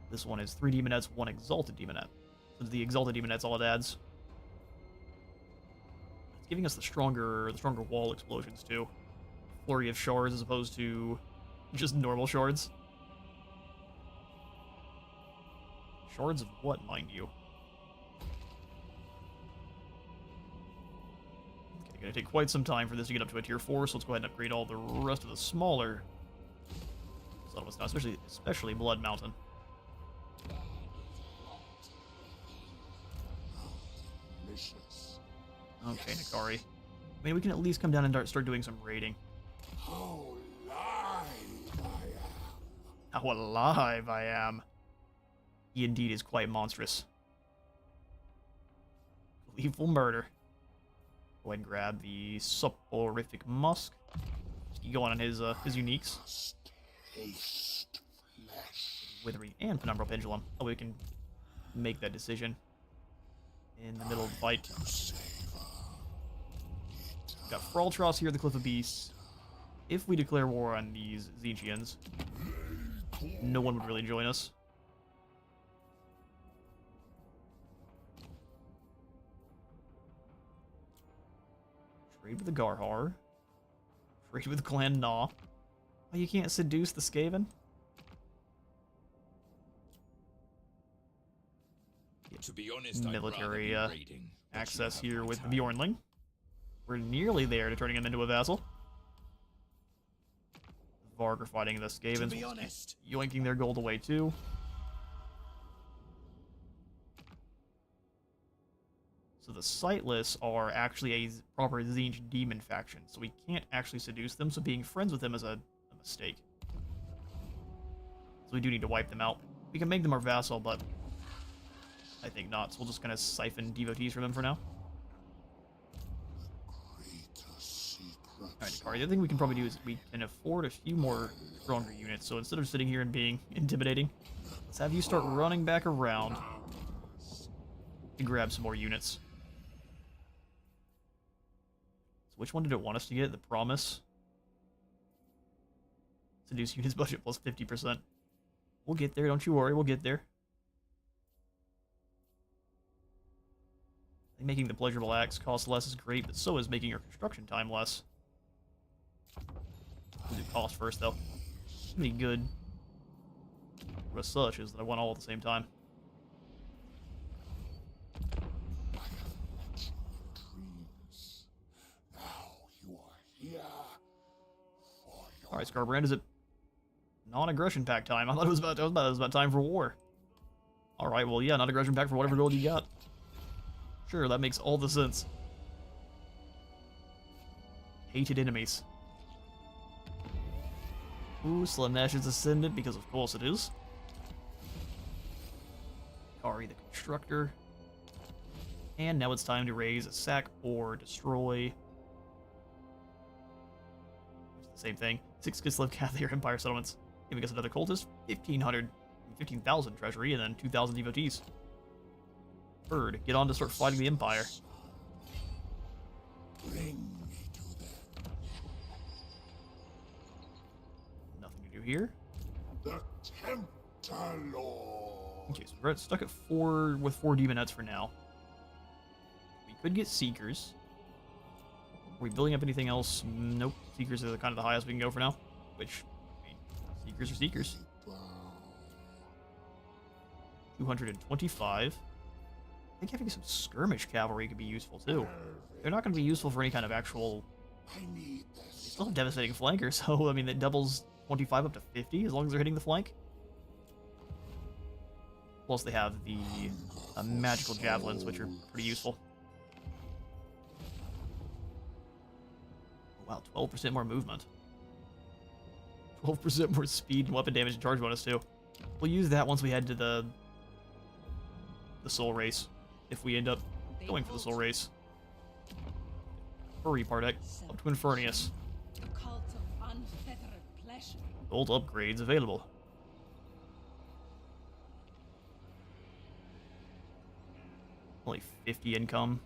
This one is 3 Demonettes, 1 Exalted Demonette. So the Exalted Demonette's all it adds. It's giving us the stronger wall explosions too. Flurry of shards as opposed to just normal shards. Shards of what, mind you? Okay, gonna take quite some time for this to get up to a tier 4, so let's go ahead and upgrade all the rest of the smaller settlements now, especially Blood Mountain. Okay, Nikari. I mean, we can at least come down and start doing some raiding. How alive I am. How alive I am. He indeed is quite monstrous. Lethal murder. Go ahead and grab the Soporific Musk. Just keep going on his uniques. Must taste flesh. Withering and Penumbral Pendulum. Oh, we can make that decision in the middle of the fight. We've got Fraltros here at the Cliff of Beasts. If we declare war on these Tzeentchians, no one would really join us. Trade with the Garhar. Trade with Clan Gnaw. Oh, you can't seduce the Skaven? To be honest, Military I'd rather be raiding, but you access have here my with time. Bjornling. We're nearly there to turning him into a vassal. Varg are fighting the Skavens. To be honest, Yoinking their gold away too. So the Sightless are actually a proper Tzeentch demon faction, so we can't actually seduce them, so being friends with them is a mistake. So we do need to wipe them out. We can make them our vassal, but I think not, so we'll just kind of siphon devotees from them for now. Alright, Nikari, the other thing we can probably do is we can afford a few more stronger units, so instead of sitting here and being intimidating, let's have you start running back around to grab some more units. So which one did it want us to get? The Promise? Seduce units budget plus 50%. We'll get there, don't you worry, we'll get there. I think making the pleasurable acts cost less is great, but so is making your construction time less. We'll do cost first, though. Be good. As such is that I want all at the same time. Alright, Scarbrand, is it non-aggression pack time? I thought it was about time for war. Alright, well, yeah, non-aggression pack for whatever gold you got. Sure, that makes all the sense. Hated enemies. Ooh, Slaanesh is Ascendant, because of course it is. Kari the Constructor. And now it's time to raise a sack or destroy. It's the same thing. 6 Kislev Catholic Empire settlements, giving us another cultist, 15,000 treasury, and then 2,000 devotees. Bird, get on to start fighting the Empire. Bring me to them. Nothing to do here. The Tempter Lord. Okay, so we're stuck at 4 with 4 demonettes for now. We could get Seekers. Are we building up anything else? Nope. Seekers are kind of the highest we can go for now. Which, I mean, Seekers are Seekers. 225. I think having some skirmish cavalry could be useful too. They're not going to be useful for any kind of actual... They still have devastating flankers, so I mean it doubles 25 up to 50 as long as they're hitting the flank. Plus they have the magical javelins, which are pretty useful. Oh, wow, 12% more movement. 12% more speed and weapon damage and charge bonus too. We'll use that once we head to the soul race, if we end up going for the soul race. Furry Partek, up to Infernius. Gold upgrades available. Only 50 income.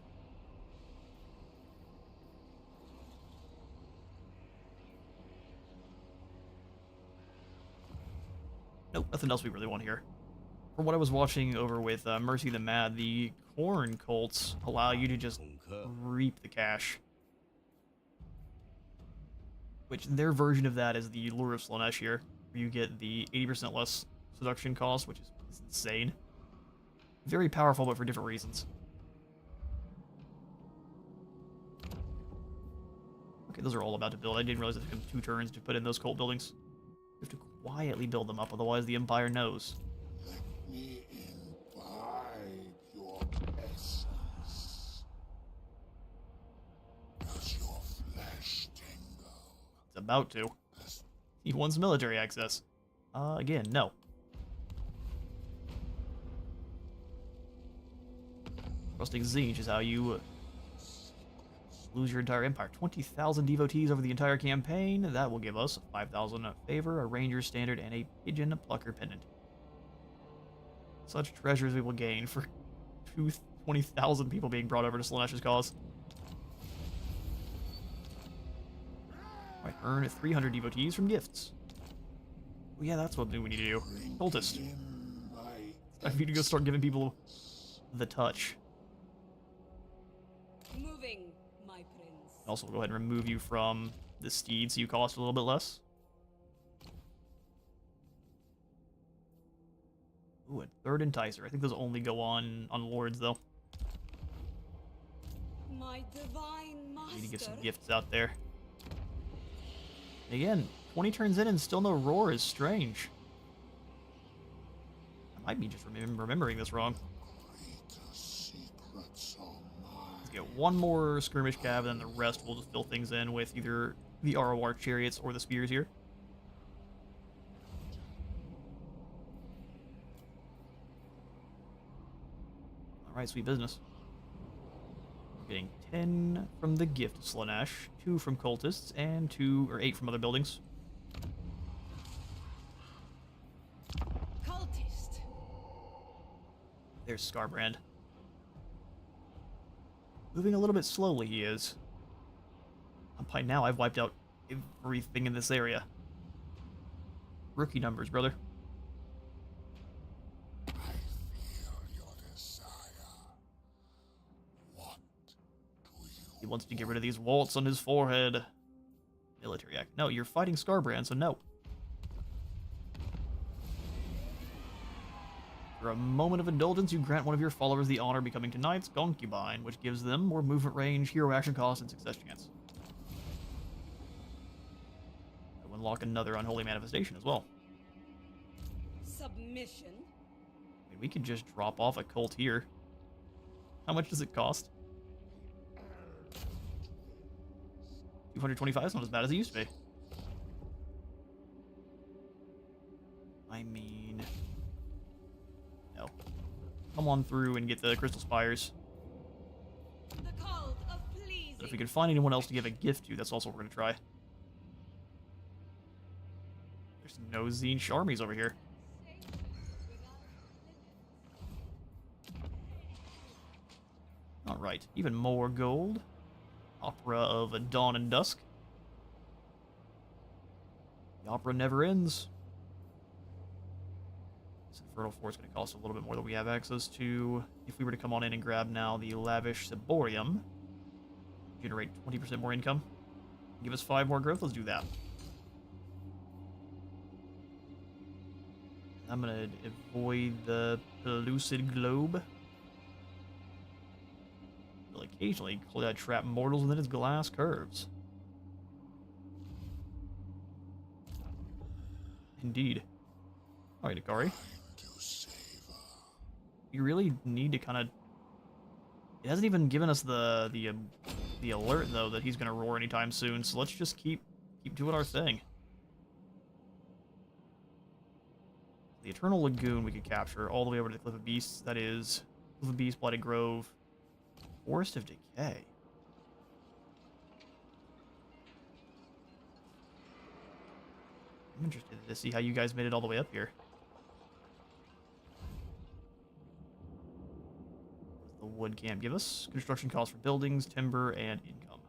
Nope, nothing else we really want here. From what I was watching over with Mercy the Mad, the corn colts allow you to just reap the cash. Which their version of that is the Lure of Slaanesh here, where you get the 80% less seduction cost, which is insane. Very powerful, but for different reasons. Okay, those are all about to build. I didn't realize it took them 2 turns to put in those cult buildings. You have to quietly build them up, otherwise the Empire knows. Let me imbibe your essence. Does your flesh tingle? It's about to. He wants military access. Again, no. Rusting Siege is how you lose your entire empire. 20,000 devotees over the entire campaign. That will give us 5,000 favor, a ranger standard, and a pigeon plucker pendant. Such treasures we will gain for 20,000 people being brought over to Slaanesh's cause. Alright, earn 300 devotees from gifts. Oh yeah, that's what we need to do. Cultist. I need to go start giving people the touch. Moving, my prince. Also, we'll go ahead and remove you from the steed so you cost a little bit less. Ooh, a third enticer. I think those only go on lords though. My divine master. Need to get some gifts out there. Again, 20 turns in and still no roar is strange. I might be just remembering this wrong. Let's get one more skirmish cav, and then the rest we'll just fill things in with either the ROR chariots or the spears here. Alright, sweet business. We're getting 10 from the gift of Slaanesh, 2 from cultists, and 8 from other buildings. Cultist. There's Scarbrand. Moving a little bit slowly, he is. By now, I've wiped out everything in this area. Rookie numbers, brother. I feel your desire. What do you He wants to get rid of these walls on his forehead. Military act. No, you're fighting Scarbrand, so no. For a moment of indulgence, you grant one of your followers the honor of becoming tonight's concubine, which gives them more movement range, hero action cost, and success chance. You'll unlock another unholy manifestation as well. Submission. I mean, we could just drop off a cult here. How much does it cost? 225 is not as bad as it used to be. I mean... no. Come on through and get the Crystal Spires. The cult of pleasing. But if we can find anyone else to give a gift to, that's also what we're going to try. There's no Zinch armies over here. Alright, even more gold. Opera of Dawn and Dusk. The opera never ends. This Infernal Force is going to cost a little bit more than we have access to. If we were to come on in and grab now the Lavish Ciborium, generate 20% more income, give us 5 more growth, let's do that. I'm gonna avoid the pellucid globe. Will occasionally trap mortals within its glass curves. Indeed. Alright, Akari. You really need to kind of... It hasn't even given us the alert, though, that he's going to roar anytime soon, so let's just keep doing our thing. The Eternal Lagoon we could capture all the way over to the Cliff of Beasts. That is Cliff of Beasts, Blighted Grove, Forest of Decay. I'm interested to see how you guys made it all the way up here. The wood camp give us construction costs for buildings, timber, and income.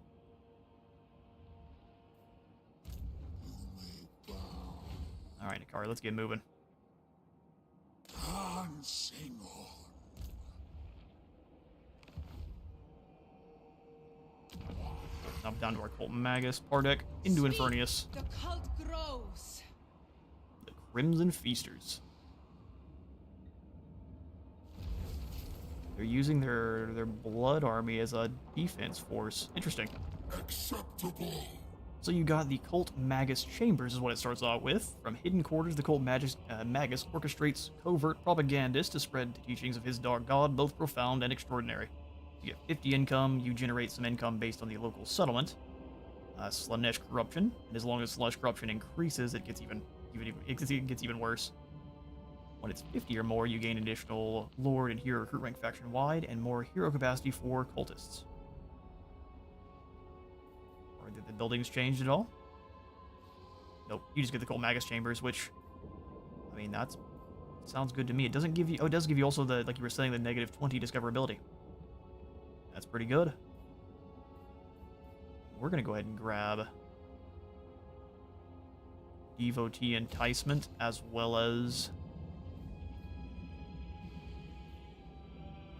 All right, Akari, let's get moving. Now down to our Cult Magus, Pardek, into Infernius. The cult grows. The Crimson Feasters. They're using their blood army as a defense force. Interesting. Acceptable. So you got the Cult Magus Chambers is what it starts out with. From hidden quarters, the Cult Magus orchestrates covert propagandists to spread the teachings of his dark god, both profound and extraordinary. You get 50 income, you generate some income based on the local settlement. Slaanesh corruption, and as long as Slaanesh corruption increases, it gets even worse. When it's 50 or more, you gain additional Lord and Hero recruit rank faction-wide, and more hero capacity for cultists. Or did the buildings change at all? Nope, you just get the Cult Magus Chambers, which, I mean, that's sounds good to me. It doesn't give you, oh, it does give you also the, like you were saying, the negative 20 discoverability. That's pretty good. We're gonna go ahead and grab Devotee Enticement, as well as,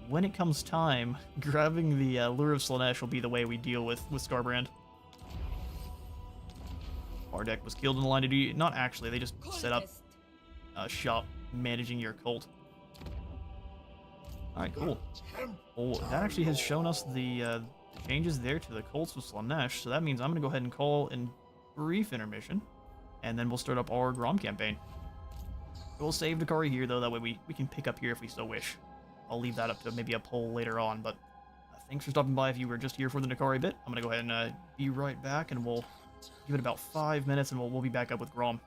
when it comes time, grabbing the Lure of Slaanesh will be the way we deal with Scarbrand. Pardek was killed in the line of duty. Not actually, they just set up a shop managing your cult. Alright, cool. Oh, that actually has shown us the changes there to the cults with Slaanesh, so that means I'm going to go ahead and call in brief intermission, and then we'll start up our Grom campaign. We'll save Akari here, though, that way we can pick up here if we so wish. I'll leave that up to maybe a poll later on, but thanks for stopping by if you were just here for the Akari bit. I'm going to go ahead and be right back, and we'll give it about 5 minutes, and we'll be back up with Grom.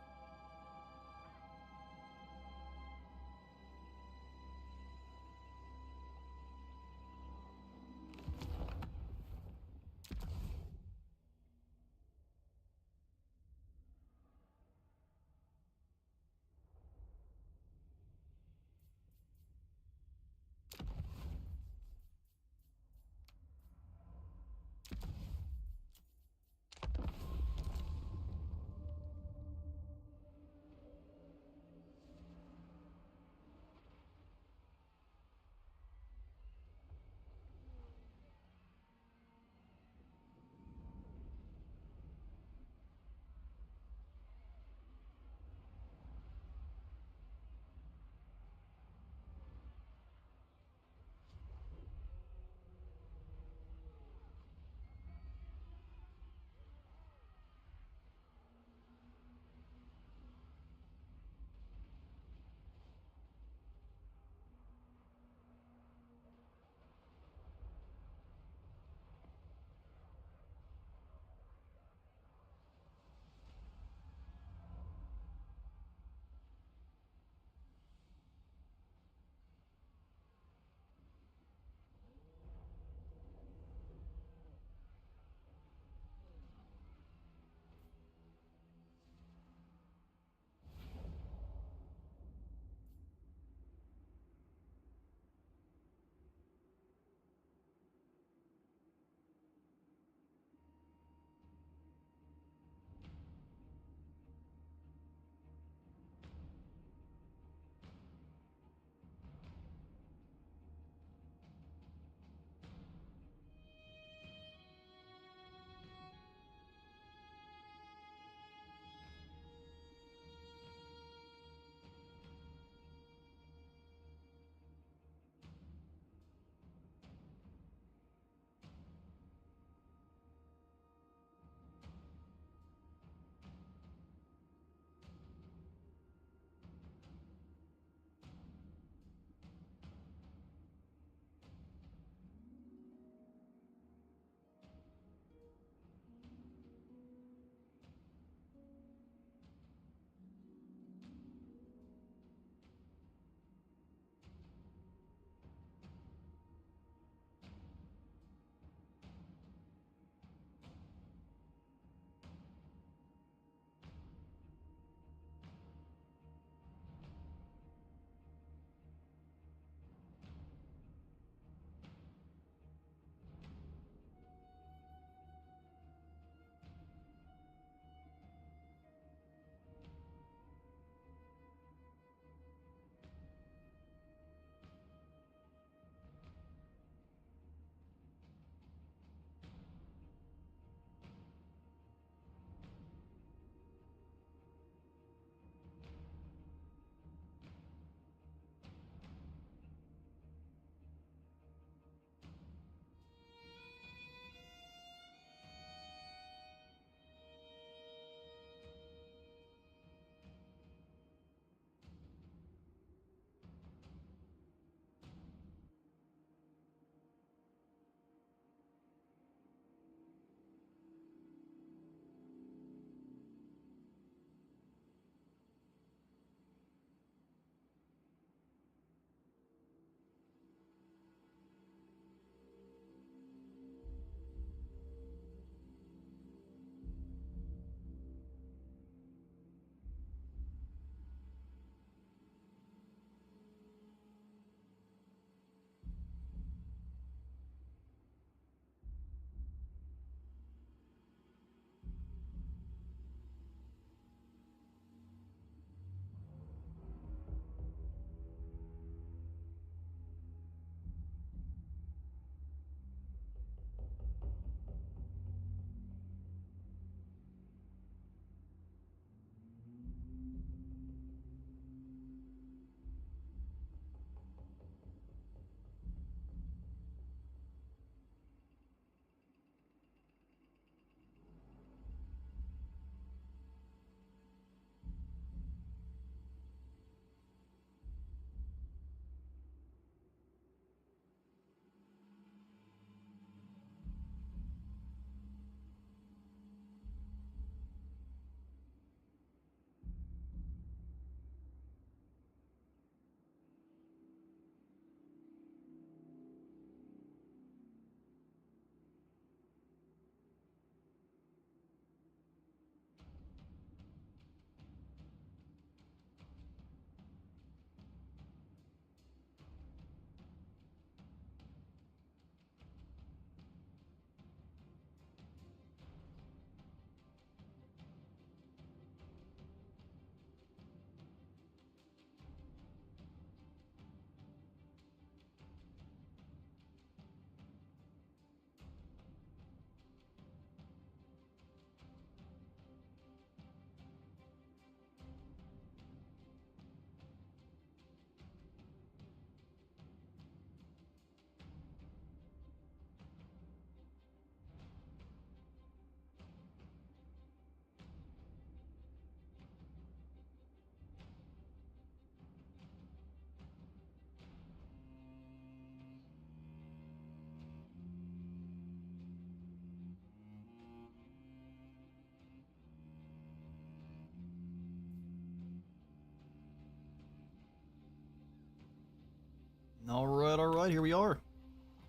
Alright, here we are.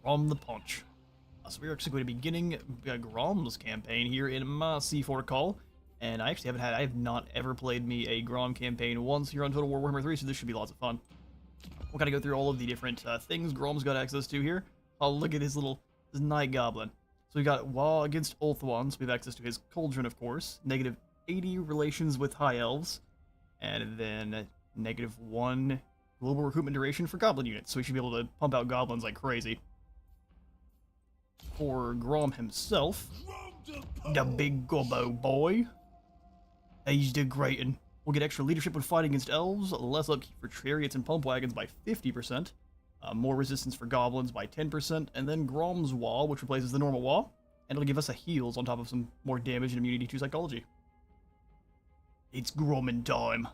From the punch. So we're actually going to be beginning Grom's campaign here in my C4 call. And I have not ever played me a Grom campaign once here on Total War Warhammer 3, so this should be lots of fun. We'll kind of go through all of the different things Grom's got access to here. Oh, look at his Night Goblin. So we got War against Ulthuan, so we have access to his Cauldron, of course. Negative 80 relations with High Elves. And then negative 1 global recruitment duration for Goblin units, so we should be able to pump out Goblins like crazy. For Grom himself, the big gobbo boy, he's the great one. We'll get extra leadership when fighting against elves, less upkeep for chariots and pump wagons by 50%, more resistance for goblins by 10%, and then Grom's Wall, which replaces the normal wall, and it'll give us a heals on top of some more damage and immunity to psychology. It's Gromin time.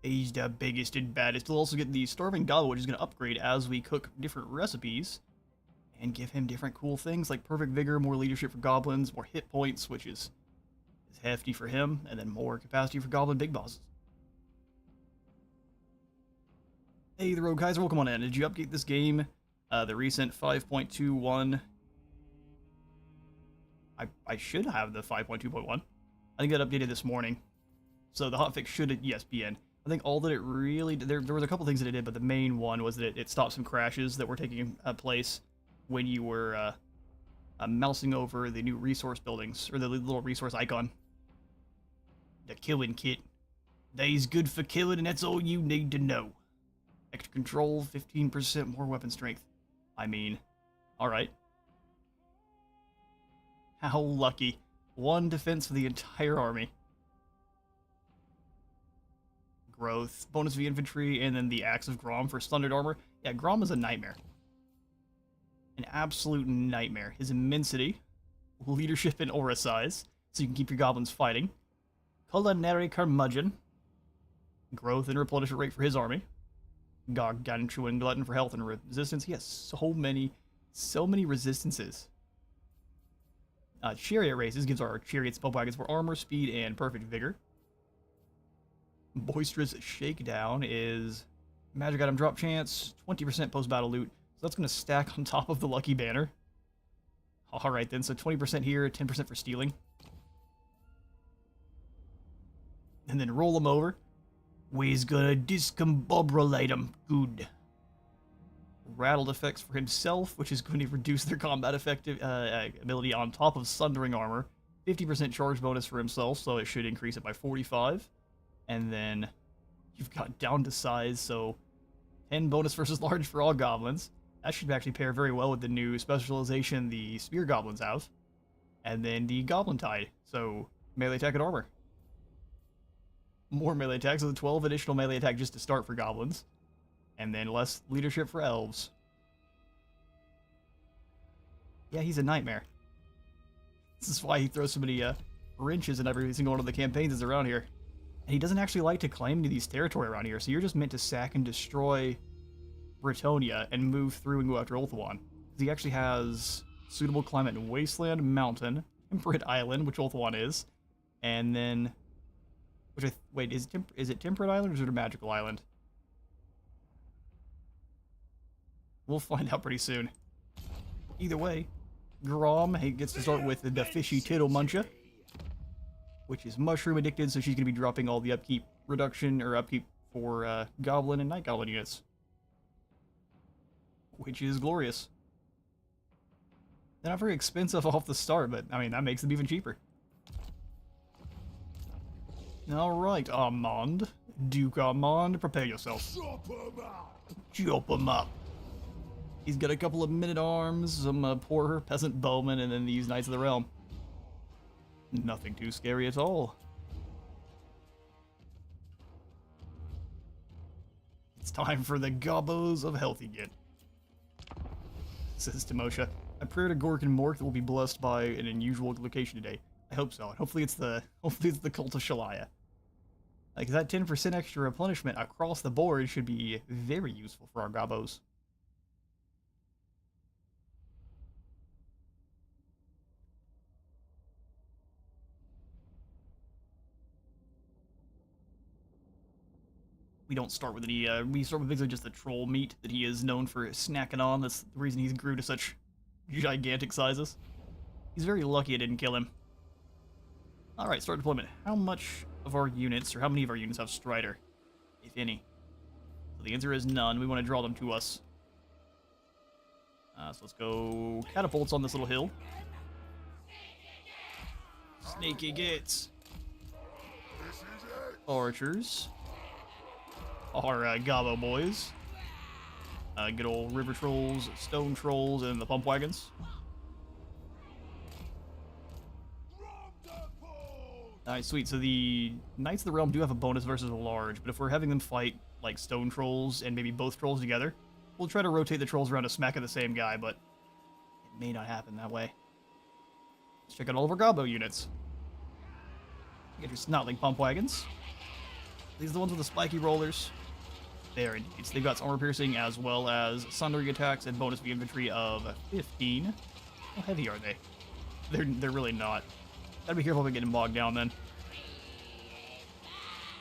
He's the biggest and baddest. We'll also get the Starving Gobbo, which is going to upgrade as we cook different recipes, and give him different cool things like Perfect Vigor, more leadership for goblins, more hit points, which is hefty for him, and then more capacity for goblin big bosses. Hey, the Rogue Kaiser, welcome on in. Did you update this game? The recent 5.21. I should have the 5.2.1. I think that updated this morning. So the hotfix should, yes, be in. I think all that it really did, there was a couple things that it did, but the main one was that it stopped some crashes that were taking place when you were mousing over the new resource buildings, or the little resource icon. The killing kit. They's good for killing, and that's all you need to know. Extra control, 15% more weapon strength. I mean, alright. How lucky. 1 defense for the entire army. Growth, bonus V infantry, and then the Axe of Grom for standard armor. Yeah, Grom is a nightmare. An absolute nightmare. His immensity, leadership and aura size, so you can keep your goblins fighting. Culinary curmudgeon, growth and replenishment rate for his army. Gargantuan glutton for health and resistance. He has so many resistances. Chariot races gives our chariots and pump wagons more armor, speed, and perfect vigor. Boisterous Shakedown is magic item drop chance, 20% post-battle loot. So that's going to stack on top of the Lucky Banner. Alright then, so 20% here, 10% for stealing. And then roll them over. We's gonna discombobulate them. Good. Rattled effects for himself, which is going to reduce their combat ability on top of Sundering Armor. 50% charge bonus for himself, so it should increase it by 45. And then you've got down to size, so 10 bonus versus large for all goblins. That should actually pair very well with the new specialization the spear goblins have. And then the Goblin Tide, so melee attack and armor. More melee attacks, so 12 additional melee attack just to start for goblins. And then less leadership for elves. Yeah, he's a nightmare. This is why he throws so many wrenches in every single one of the campaigns that's around here. And he doesn't actually like to claim any of these territory around here, so you're just meant to sack and destroy Britonia and move through and go after Ulthuan. He actually has suitable climate in Wasteland, Mountain, Temperate Island, which Ulthuan is, and then... wait, is it Temperate Island or is it a Magical Island? We'll find out pretty soon. Either way, Grom gets to start with the Fishy Tittle Muncher, which is mushroom addicted, so she's going to be dropping all the upkeep reduction, or upkeep for Goblin and Night Goblin units. Which is glorious. They're not very expensive off the start, but, I mean, that makes them even cheaper. Alright, Armand. Duke Armand, prepare yourself. Chop him up. He's got a couple of men-at-arms, some poor peasant bowmen, and then these Knights of the Realm. Nothing too scary at all. It's time for the Gobbos of Health again, says Timosha. I pray to Gork and Mork that will be blessed by an unusual location today. I hope so. And hopefully it's the Cult of Shalaya. Like, that 10% extra replenishment across the board should be very useful for our Gobbos. we don't start with any, we start with basically just the troll meat that he is known for snacking on. That's the reason he's grew to such gigantic sizes. He's very lucky I didn't kill him. Alright, start deployment. How much of our units, or how many of our units have Strider, if any? So the answer is none. We want to draw them to us. So let's go catapults on this little hill. Sneaky gits. Archers. Our gobbo boys. Good old river trolls, stone trolls, and the pump wagons. Alright, sweet. So the Knights of the Realm do have a bonus versus a large, but if we're having them fight like stone trolls and maybe both trolls together, we'll try to rotate the trolls around to smack at the same guy, but it may not happen that way. Let's check out all of our gobbo units. Get your snotling pump wagons. These are the ones with the spiky rollers. There, indeed. So they've got armor piercing as well as sundering attacks and bonus V infantry of 15. How heavy are they? They're really not. Gotta be careful about getting bogged down then.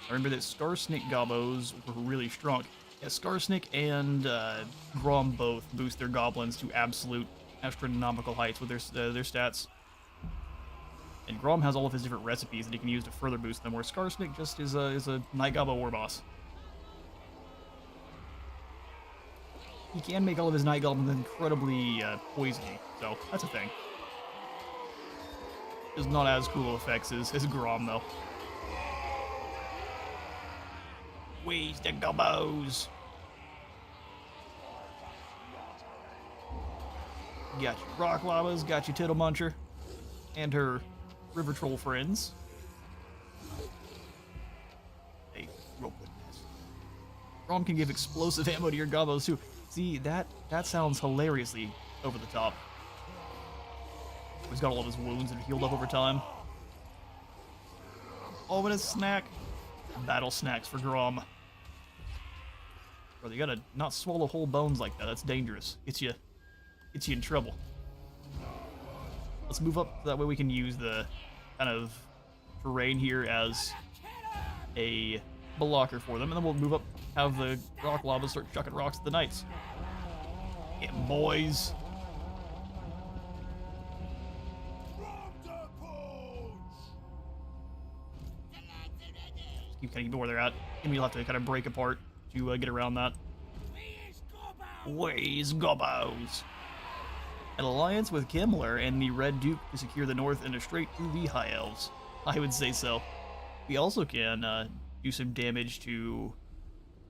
I remember that Starsnake gobbos were really strong. Yeah, Starsnake and Grom both boost their goblins to absolute astronomical heights with their stats. And Grom has all of his different recipes that he can use to further boost them, where Starsnake just is a Night Gobbo war boss. He can make all of his Night Goblins incredibly poisony, so that's a thing. Just not as cool effects as Grom, though. Wheeze the gobbos! Got your rock llamas, got your tittle muncher, and her river troll friends. Hey, rope with this. Grom can give explosive ammo to your gobbos too. See, that sounds hilariously over the top. He's got all of his wounds that have healed up over time. Oh, and a snack. Battle snacks for Grom. Brother, you gotta not swallow whole bones like that. That's dangerous. Gets you in trouble. Let's move up so that way we can use the kind of terrain here as a blocker for them, and then we'll move up, have the rock lava start chucking rocks at the knights. Yeah, boys. Keep kind of where they're at, and we'll have to kind of break apart to get around that. Ways gobbos. An alliance with Kimmler and the Red Duke to secure the north and a straight through the High Elves. I would say so. We also can do some damage to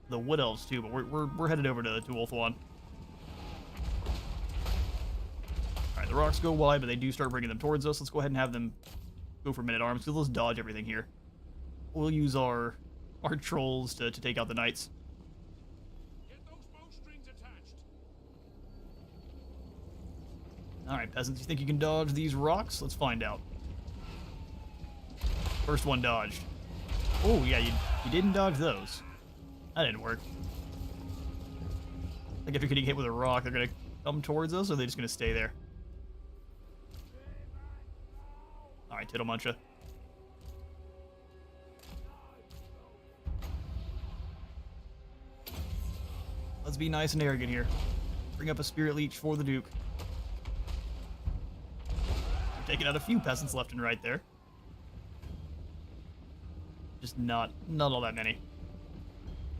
the Wood Elves too, but we're headed over to Ulthuan. Alright, the rocks go wide, but they do start bringing them towards us. Let's go ahead and have them go for men-at-arms, because let's dodge everything here. We'll use our trolls to take out the knights. Get those bowstrings attached. Alright, peasants, you think you can dodge these rocks? Let's find out. First one dodged. Oh, yeah, you didn't dodge those. That didn't work. Like if you're getting hit with a rock, they're gonna come towards us, or are they just gonna stay there? Alright, Tittle Muncha. Let's be nice and arrogant here. Bring up a Spirit Leech for the Duke. We're taking out a few peasants left and right there. Just not all that many.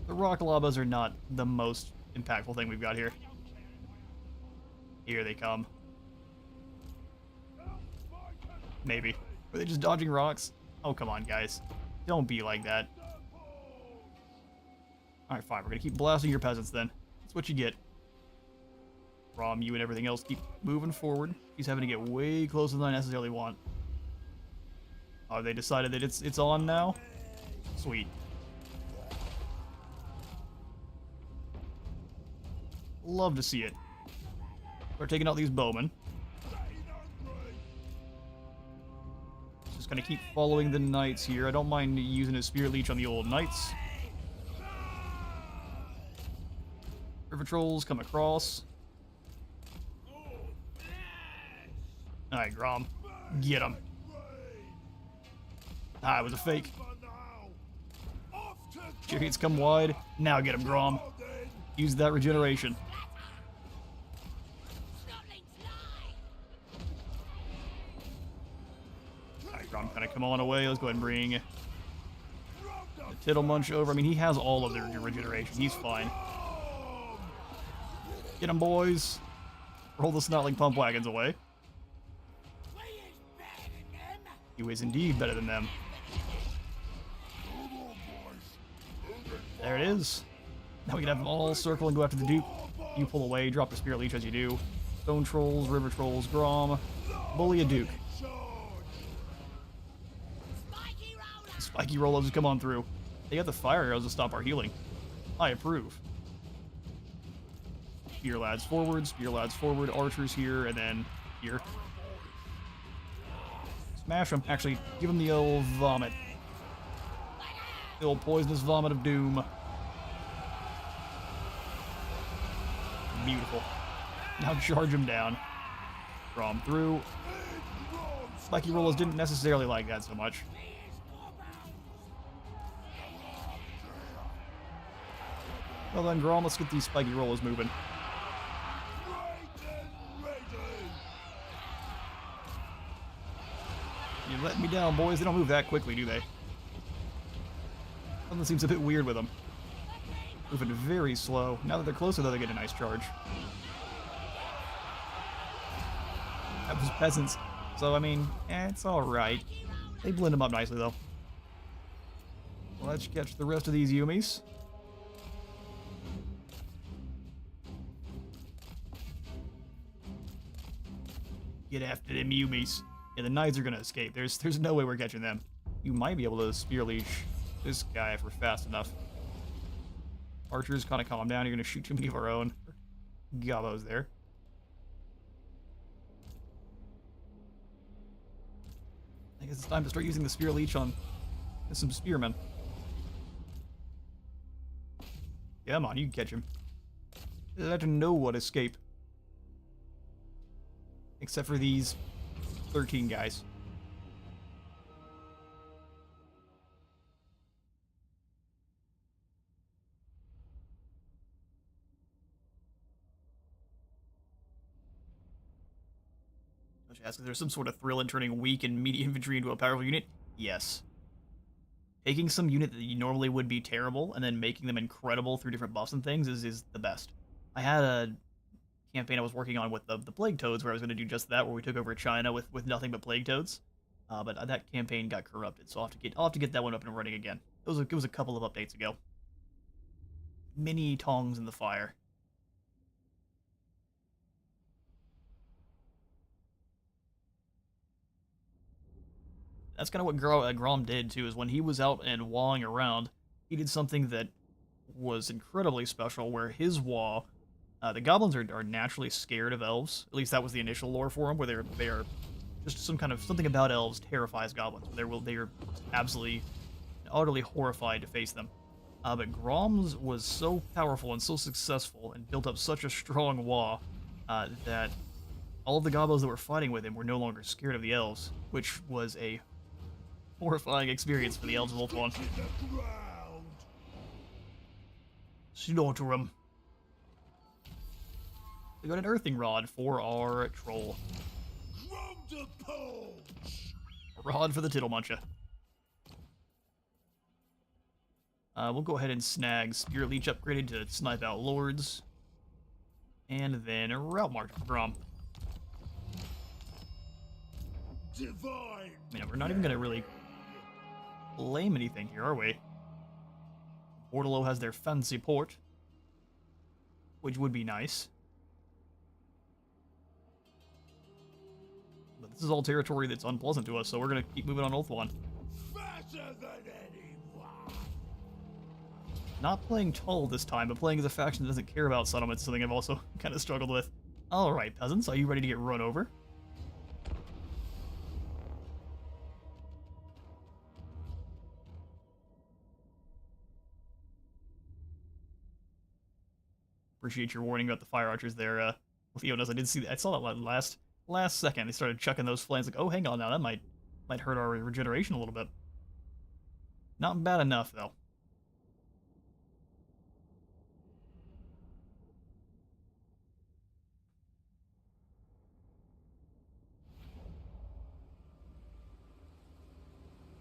The rock labas are not the most impactful thing we've got here. Here they come. Maybe. Were they just dodging rocks? Oh, come on, guys. Don't be like that. Alright, fine. We're gonna keep blasting your peasants then. That's what you get. Rom, you and everything else keep moving forward. He's having to get way closer than I necessarily want. Oh, they decided that it's on now? Sweet. Love to see it. We're taking out these bowmen. Just gonna keep following the knights here. I don't mind using a Spirit Leech on the old knights. River trolls come across. Alright, Grom. Get him. Ah, it was a fake. Chariots come wide. Now get him, Grom. Use that regeneration. Alright, Grom kind of come on away. Let's go ahead and bring the Tittle Munch over. I mean, he has all of their regeneration. He's fine. Get him, boys. Roll the Snotling Pump Wagons away. He is indeed better than them. There it is. Now we can have them all circle and go after the Duke. You pull away, drop the Spirit Leech as you do. Stone Trolls, River Trolls, Grom. Bully a Duke. Spiky Rollers come on through. They got the fire arrows to stop our healing. I approve. Spear lads forward, archers here, and then here. Smash them. Actually, give them the old vomit. The old poisonous vomit of doom. Beautiful. Now charge him down. Draw him through. Spiky Rollers didn't necessarily like that so much. Well then, Grom, let's get these Spiky Rollers moving. You're letting me down, boys. They don't move that quickly, do they? Something seems a bit weird with them. Moving very slow. Now that they're closer, though, they get a nice charge. That was peasants. So, I mean, it's alright. They blend them up nicely, though. Let's catch the rest of these Yumis. Get after them Yumis. Yeah, the Knights are gonna escape. There's no way we're catching them. You might be able to Spear Leash this guy if we're fast enough. Archers, kind of calm down. You're gonna shoot too many of our own. Gobbos there. I guess it's time to start using the Spear Leech on some spearmen. Yeah, come on, you can catch him. Let no one escape. Except for these 13 guys. I should ask if there's some sort of thrill in turning weak and meaty infantry into a powerful unit. Yes. Taking some unit that you normally would be terrible and then making them incredible through different buffs and things is the best. I had a campaign I was working on with the Plague Toads where I was going to do just that, where we took over China with nothing but Plague Toads. But that campaign got corrupted, so I'll have to get that one up and running again. It was a couple of updates ago. Mini tongs in the fire. That's kind of what Grom did, too, is when he was out and wawing around, he did something that was incredibly special, where his waw, the goblins are naturally scared of elves. At least that was the initial lore for them, where they are just something about elves terrifies goblins. They are absolutely, utterly horrified to face them. But Grom's was so powerful and so successful and built up such a strong waw that all of the goblins that were fighting with him were no longer scared of the elves, which was a horrifying experience for the elves of Ulthuan. Slaughter 'em. We got an earthing rod for our troll. A rod for the Tittle Muncher. We'll go ahead and snag Spirit Leech upgraded to snipe out lords. And then a route march for Grom. I mean, we're not even going to really claim anything here, are we? Bordello has their fancy port, which would be nice. But this is all territory that's unpleasant to us, so we're going to keep moving on Ulthuan. Not playing Tull this time, but playing as a faction that doesn't care about settlements is something I've also kind of struggled with. Alright, peasants, are you ready to get run over? Appreciate your warning about the fire archers there, Leonis. I did see that. I saw that last second. They started chucking those flames like, oh, hang on now, that might hurt our regeneration a little bit. Not bad enough, though.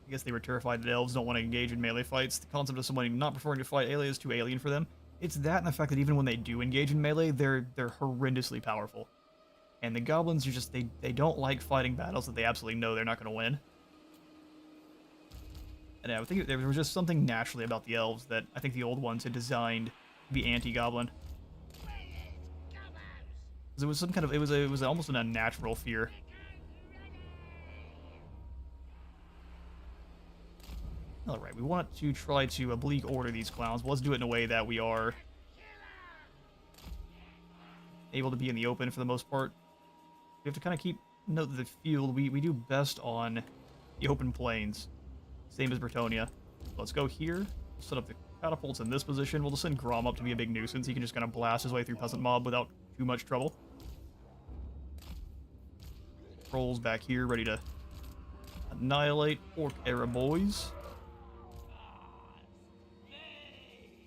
I guess they were terrified that elves don't want to engage in melee fights. The concept of somebody not preferring to fight melee is too alien for them. It's that and the fact that even when they do engage in melee, they're horrendously powerful. And the goblins are just, they don't like fighting battles that they absolutely know they're not going to win. And I think there was just something naturally about the elves that I think the old ones had designed to be anti-goblin. Because it was some kind of, it was almost an unnatural fear. Alright, we want to try to oblique order these clowns. But let's do it in a way that we are able to be in the open for the most part. We have to kind of note that the field, we do best on the open plains. Same as Bretonia. Let's go here. We'll set up the catapults in this position. We'll just send Grom up to be a big nuisance. He can just kind of blast his way through peasant mob without too much trouble. Trolls back here, ready to annihilate orc era boys.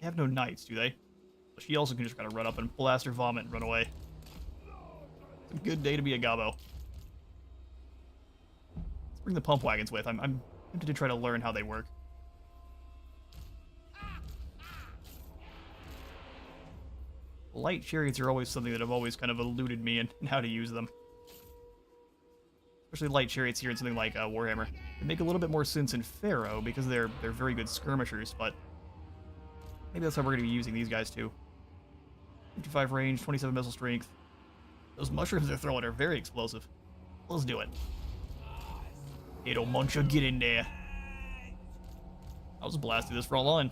They have no knights, do they? But she also can just kind of run up and blast her vomit and run away. It's a good day to be a gobbo. Let's bring the pump wagons with. I'm tempted to try to learn how they work. Light chariots are always something that have always kind of eluded me in how to use them. Especially light chariots here in something like Warhammer. They make a little bit more sense in Pharaoh because they're very good skirmishers, but maybe that's how we're going to be using these guys too. 55 range, 27 missile strength. Those mushrooms they're throwing are very explosive. Let's do it. It'll muncha, get in there. I'll just blast through this front line.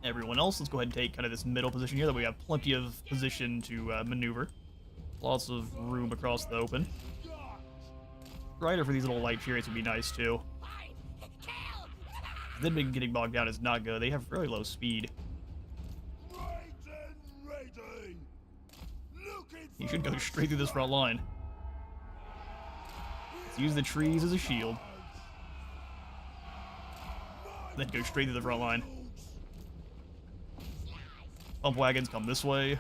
Everyone else, let's go ahead and take kind of this middle position here that we have plenty of position to maneuver. Lots of room across the open. Rider for these little light chariots would be nice too. Them getting bogged down is not good. They have really low speed. You should go straight through this front line. Let's use the trees as a shield. Then go straight through the front line. Pump wagons come this way.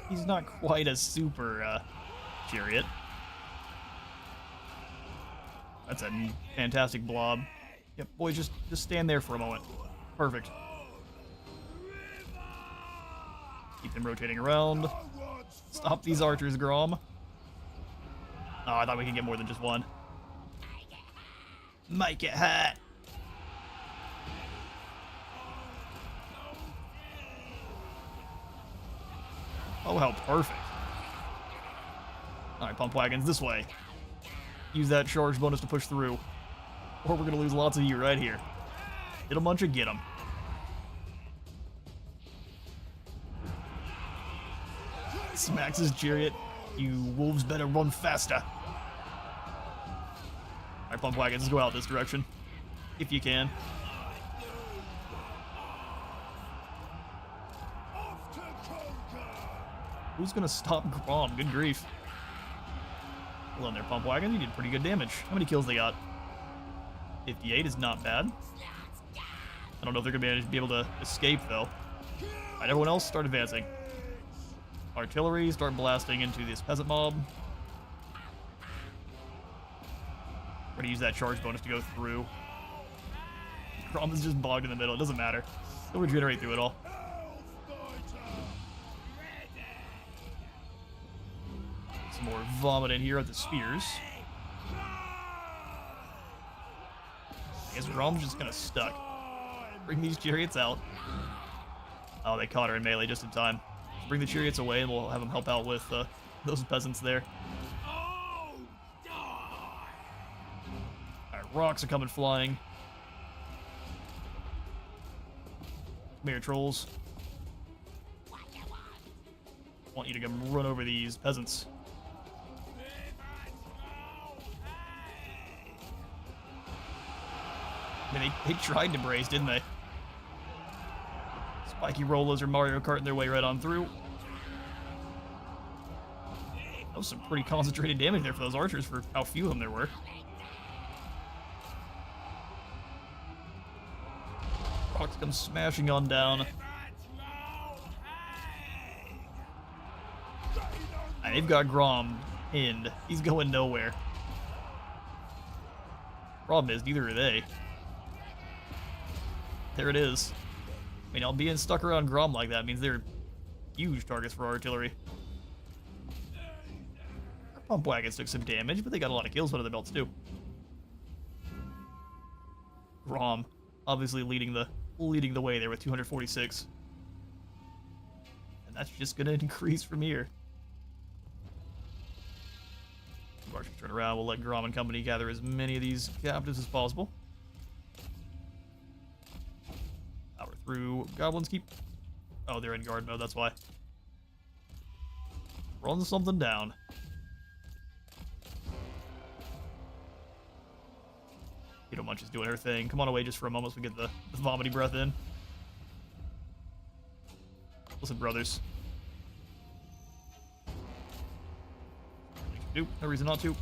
He's not quite a super chariot. That's a fantastic blob. Yep, boy, just stand there for a moment. Perfect. Keep them rotating around. Stop these archers, Grom. Oh, I thought we could get more than just one. Make it hot. Oh, how perfect. Alright, pump wagons this way. Use that charge bonus to push through. Or we're going to lose lots of you right here. It'll munch or get them. Smacks his chariot. You wolves better run faster. Alright, pump wagons, let's go out this direction. If you can. Who's gonna stop Grom? Good grief. Hold on there, pump wagon. You did pretty good damage. How many kills they got? 58 is not bad. I don't know if they're gonna be able to escape though. Alright, everyone else start advancing. Artillery, start blasting into this peasant mob. We're gonna use that charge bonus to go through. Grom is just bogged in the middle. It doesn't matter. He'll regenerate through it all. Some more vomit in here at the spears. I guess Grom's just kind of stuck. Bring these chariots out. Oh, they caught her in melee just in time. Bring the chariots away and we'll have them help out with those peasants there. Alright, rocks are coming flying. Come here, trolls. Want you to come run over these peasants. I mean, they tried to brace, didn't they? Spiky rollers or Mario Karting their way right on through. That was some pretty concentrated damage there for those archers for how few of them there were. Rocks come smashing on down. And they've got Grom pinned. He's going nowhere. Problem is, neither are they. There it is. I mean, being stuck around Grom like that means they're huge targets for artillery. Our pump wagons took some damage, but they got a lot of kills under the belts too. Grom, obviously leading the way there with 246. And that's just gonna increase from here. March can turn around. We'll let Grom and company gather as many of these captives as possible. Power through. Goblins keep... Oh, they're in guard mode, that's why. Run something down. Keto Munch is doing her thing. Come on away just for a moment so we get the vomiting breath in. Listen, brothers. No reason not to.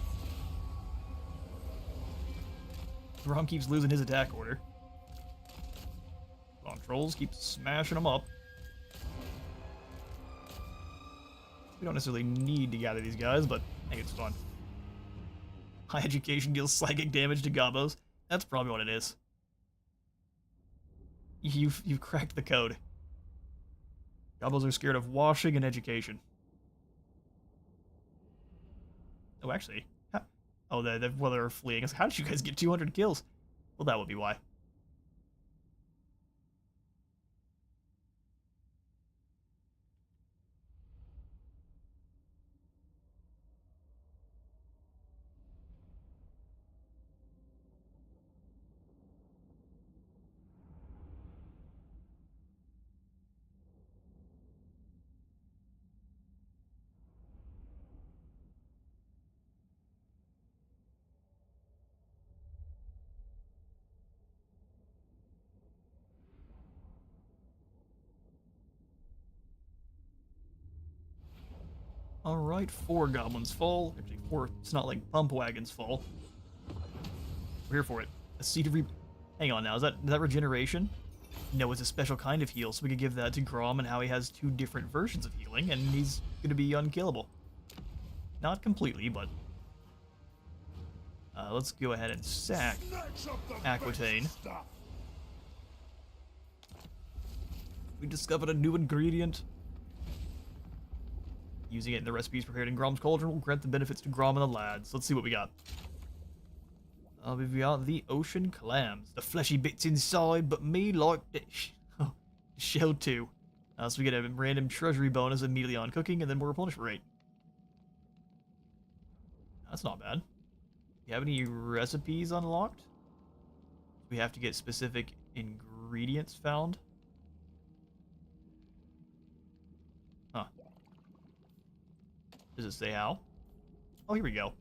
Grom keeps losing his attack order. Come on, trolls, keep smashing them up. We don't necessarily need to gather these guys, but I think it's fun. High education deals psychic damage to Gobbos. That's probably what it is. You've cracked the code. Gobbos are scared of washing and education. Oh, actually. Oh, well, they're fleeing. How did you guys get 200 kills? Well, that would be why. Alright, 4 goblins fall. Actually, 4 it's not like pump wagons fall. We're here for it. A seed of Hang on now, is that regeneration? No, it's a special kind of heal, so we could give that to Grom and how he has 2 different versions of healing, and he's gonna be unkillable. Not completely, but... let's go ahead and sack Aquitaine. We discovered a new ingredient. Using it in the recipes prepared in Grom's Cauldron will grant the benefits to Grom and the lads. Let's see what we got. We've got the ocean clams. The fleshy bits inside, but me like the shell too. So we get a random treasury bonus immediately on cooking, and then more replenishment rate. That's not bad. Do you have any recipes unlocked? We have to get specific ingredients found. Huh. Does it say how? Oh, here we go.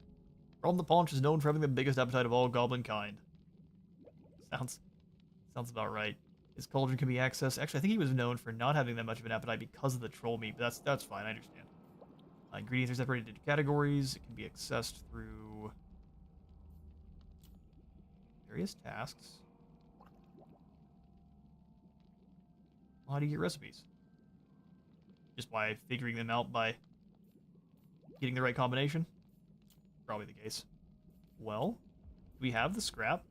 Grom the Paunch is known for having the biggest appetite of all goblin kind. Sounds about right. His cauldron can be accessed. Actually, I think he was known for not having that much of an appetite because of the troll meat, but that's fine, I understand. Ingredients are separated into categories. It can be accessed through various tasks. Well, how do you get recipes? Just by figuring them out by getting the right combination? Probably the case. Well, we have the scrap.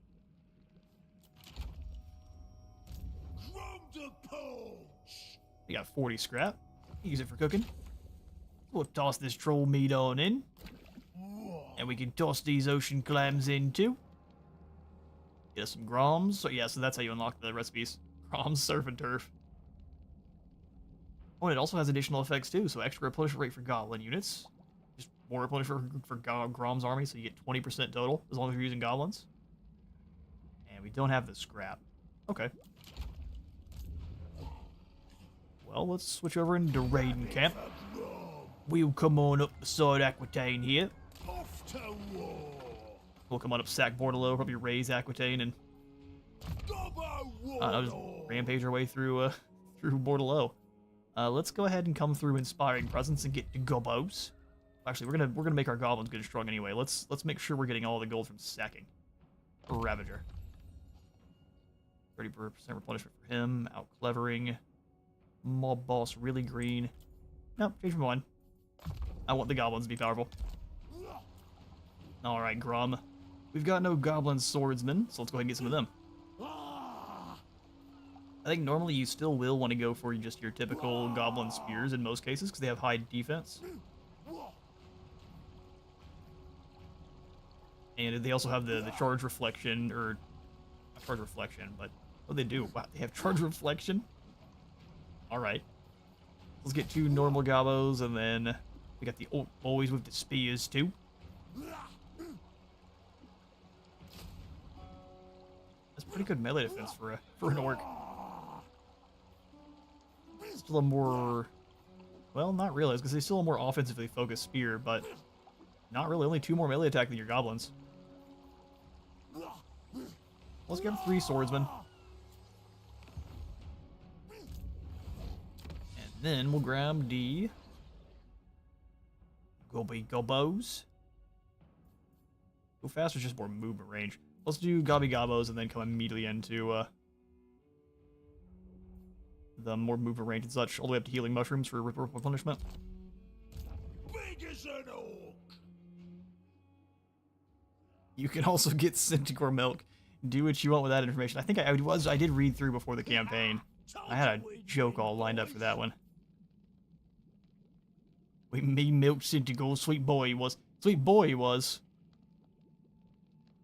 We got 40 scrap. Use it for cooking. We'll toss this troll meat on in. And we can toss these ocean clams in too. Get us some Groms. So yeah, so that's how you unlock the recipes. Groms, surf and turf. Oh, and it also has additional effects too. So extra replenishment rate for goblin units. Just more replenishment for Grom's army, so you get 20% total, as long as you're using goblins. And we don't have the scrap. Okay. Well, let's switch over into raiding camp. We'll come on up beside Aquitaine here. We'll come on up Sack Bordelot, probably raise Aquitaine, and I'll just rampage our way through through Bordelot. Let's go ahead and come through Inspiring Presence and get to Gobbos. Actually, we're gonna make our goblins good and strong anyway. Let's make sure we're getting all the gold from sacking. Ravager. 30% replenishment for him. Out clevering. Mob boss really green. Nope, change my mind. I want the goblins to be powerful. Alright, Grom. We've got no goblin swordsmen, so let's go ahead and get some of them. I think normally you still will want to go for just your typical goblin spears in most cases, because they have high defense. And they also have the charge reflection, or not charge reflection, but what they do? Wow, they have charge reflection? Alright. Let's get 2 normal gobbos, and then we got the boys with the spears too. That's pretty good melee defense for an orc. Still a more, well, not really. I was gonna say still a more offensively focused spear, but not really. Only 2 more melee attack than your goblins. Let's get 3 swordsmen. And then we'll grab the gobbos. Go fast is just more movement range. Let's do gobbos and then come immediately into the more movement range and such, all the way up to healing mushrooms for replenishment. Big as an oak. You can also get Centaur milk. Do what you want with that information. I think I did read through before the campaign. I had a joke all lined up for that one. We me milk Centaur, sweet boy he was.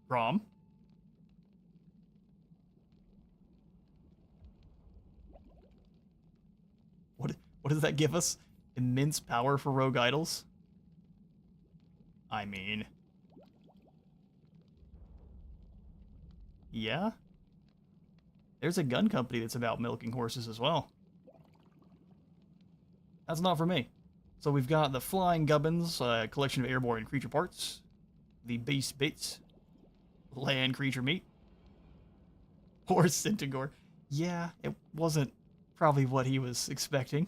Grom. What does that give us? Immense power for rogue idols? I mean... yeah? There's a gun company that's about milking horses as well. That's not for me. So we've got the Flying Gubbins, a collection of airborne creature parts. The Beast Bits. Land creature meat. Horse Centaur. Yeah, it wasn't probably what he was expecting.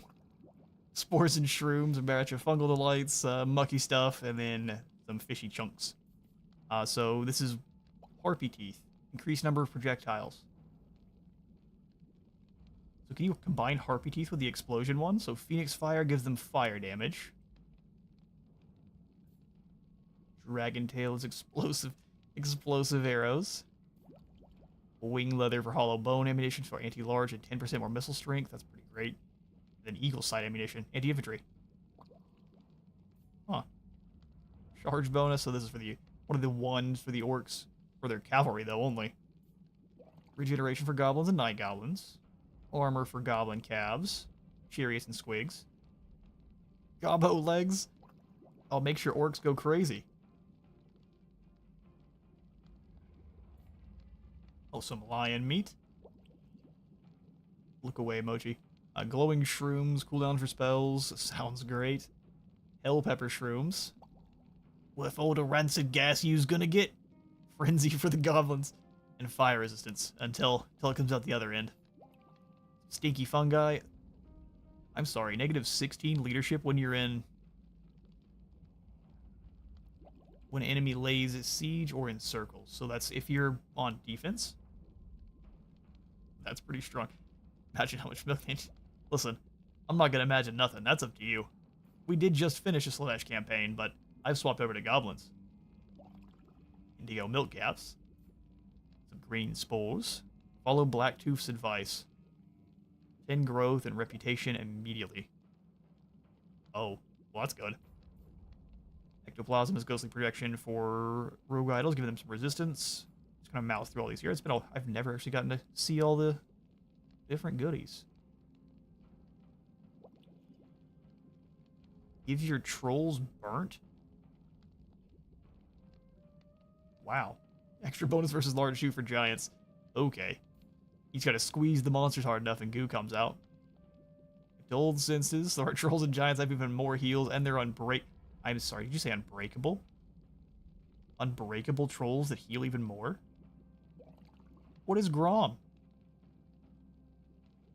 Spores and shrooms, a batch of fungal delights, mucky stuff, and then some fishy chunks. So this is Harpy Teeth. Increased number of projectiles. So can you combine Harpy Teeth with the explosion one? So Phoenix Fire gives them fire damage. Dragon Tail is explosive arrows. Wing Leather for hollow bone ammunition for anti-large and 10% more missile strength. That's pretty great. Then Eagle Sight ammunition, anti-infantry. Huh. Charge bonus, so this is for the one of the ones for the orcs. For their cavalry, though, only. Regeneration for goblins and night goblins. Armor for goblin calves. Chariots and squigs. Gobbo legs. I'll make sure orcs go crazy. Oh, some lion meat. Look away emoji. Glowing shrooms, cooldown for spells. Sounds great. Hell pepper shrooms. With all the rancid gas you's gonna get. Frenzy for the goblins. And fire resistance until it comes out the other end. Stinky fungi. I'm sorry, -16 leadership when you're in... when an enemy lays siege or in circles. So that's if you're on defense. That's pretty strong. Imagine how much milk... Listen, I'm not going to imagine nothing. That's up to you. We did just finish a Slaanesh campaign, but I've swapped over to goblins. Indigo milk caps. Some green spores. Follow Blacktooth's advice. 10 growth and reputation immediately. Oh, well that's good. Ectoplasm is ghostly projection for rogue idols, giving them some resistance. Just gonna mouse through all these here. I've never actually gotten to see all the different goodies. Gives your trolls burnt? Wow. Extra bonus versus large shoot for giants. Okay. He's got to squeeze the monsters hard enough and goo comes out. Dulled senses. So our trolls and giants have even more heals and they're I'm sorry, did you say unbreakable? Unbreakable trolls that heal even more? What is Grom?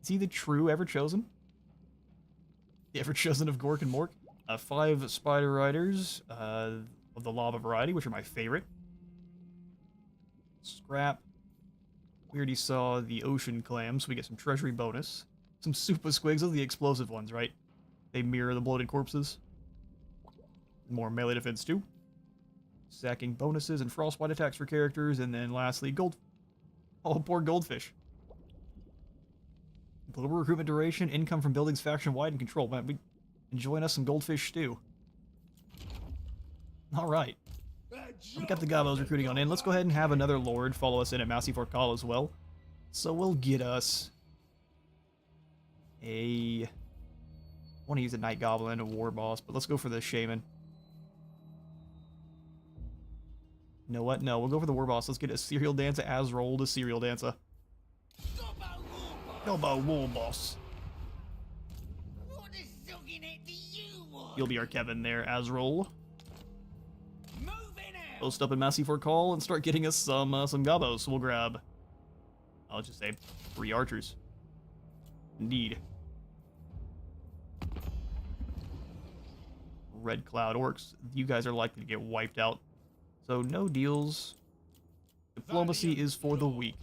Is he the true Ever-Chosen? The Ever-Chosen of Gork and Mork? 5 Spider Riders of the Lava variety, which are my favorite. Scrap. We already saw the Ocean Clams, so we get some treasury bonus. Some Super Squigs, those are the explosive ones, right? They mirror the bloated corpses. More melee defense too. Sacking bonuses and frostbite attacks for characters, and then lastly, gold. Oh, poor goldfish. Global recruitment duration, income from buildings faction-wide, and control. Man, we enjoying us some goldfish stew. Alright. We got the Gobbos recruiting on in. Let's go ahead and have another lord follow us in at Massey Fort Call as well. So we'll get us a... I want to use a Night Goblin, a War Boss, but let's go for the Shaman. You know what? No, we'll go for the War Boss. Let's get a Serial Dancer as rolled a Serial Dancer. Gobbo War Boss. What is sucking it do you want? You'll be our Kevin there, Azrol. Moving out. Post up in Massey Fort Call and start getting us some Gobbos. So we'll grab, I'll just say, 3 archers. Indeed. Red Cloud Orcs. You guys are likely to get wiped out. So no deals. Diplomacy is for the weak.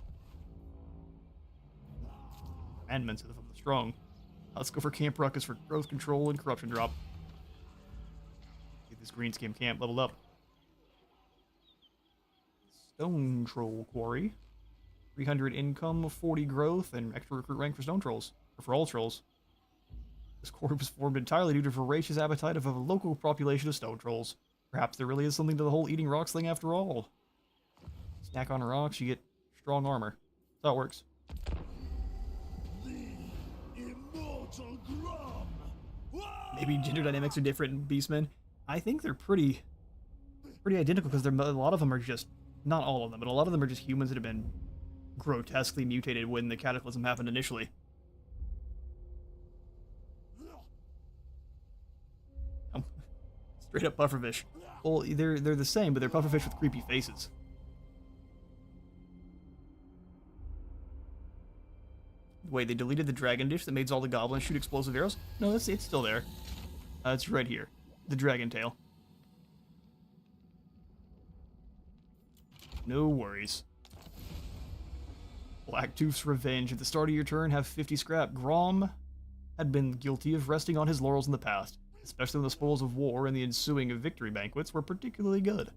Commandments are for the strong. Let's go for Camp Ruckus for growth control and corruption drop. Get this Greenskin camp leveled up. Stone Troll Quarry. 300 income, 40 growth, and extra recruit rank for stone trolls. Or for all trolls. This quarry was formed entirely due to voracious appetite of a local population of stone trolls. Perhaps there really is something to the whole eating rocks thing after all. Snack on rocks, you get strong armor. That's how it works. Maybe gender dynamics are different in Beastmen. I think they're pretty identical because a lot of them are just, not all of them, but a lot of them are just humans that have been grotesquely mutated when the cataclysm happened initially. Straight up pufferfish. Well, they're the same, but they're pufferfish with creepy faces. Wait, they deleted the dragon dish that made all the goblins shoot explosive arrows? No, it's still there. It's right here. The dragon tail. No worries. Blacktooth's revenge. At the start of your turn, have 50 scrap. Grom had been guilty of resting on his laurels in the past, especially when the spoils of war and the ensuing victory banquets were particularly good.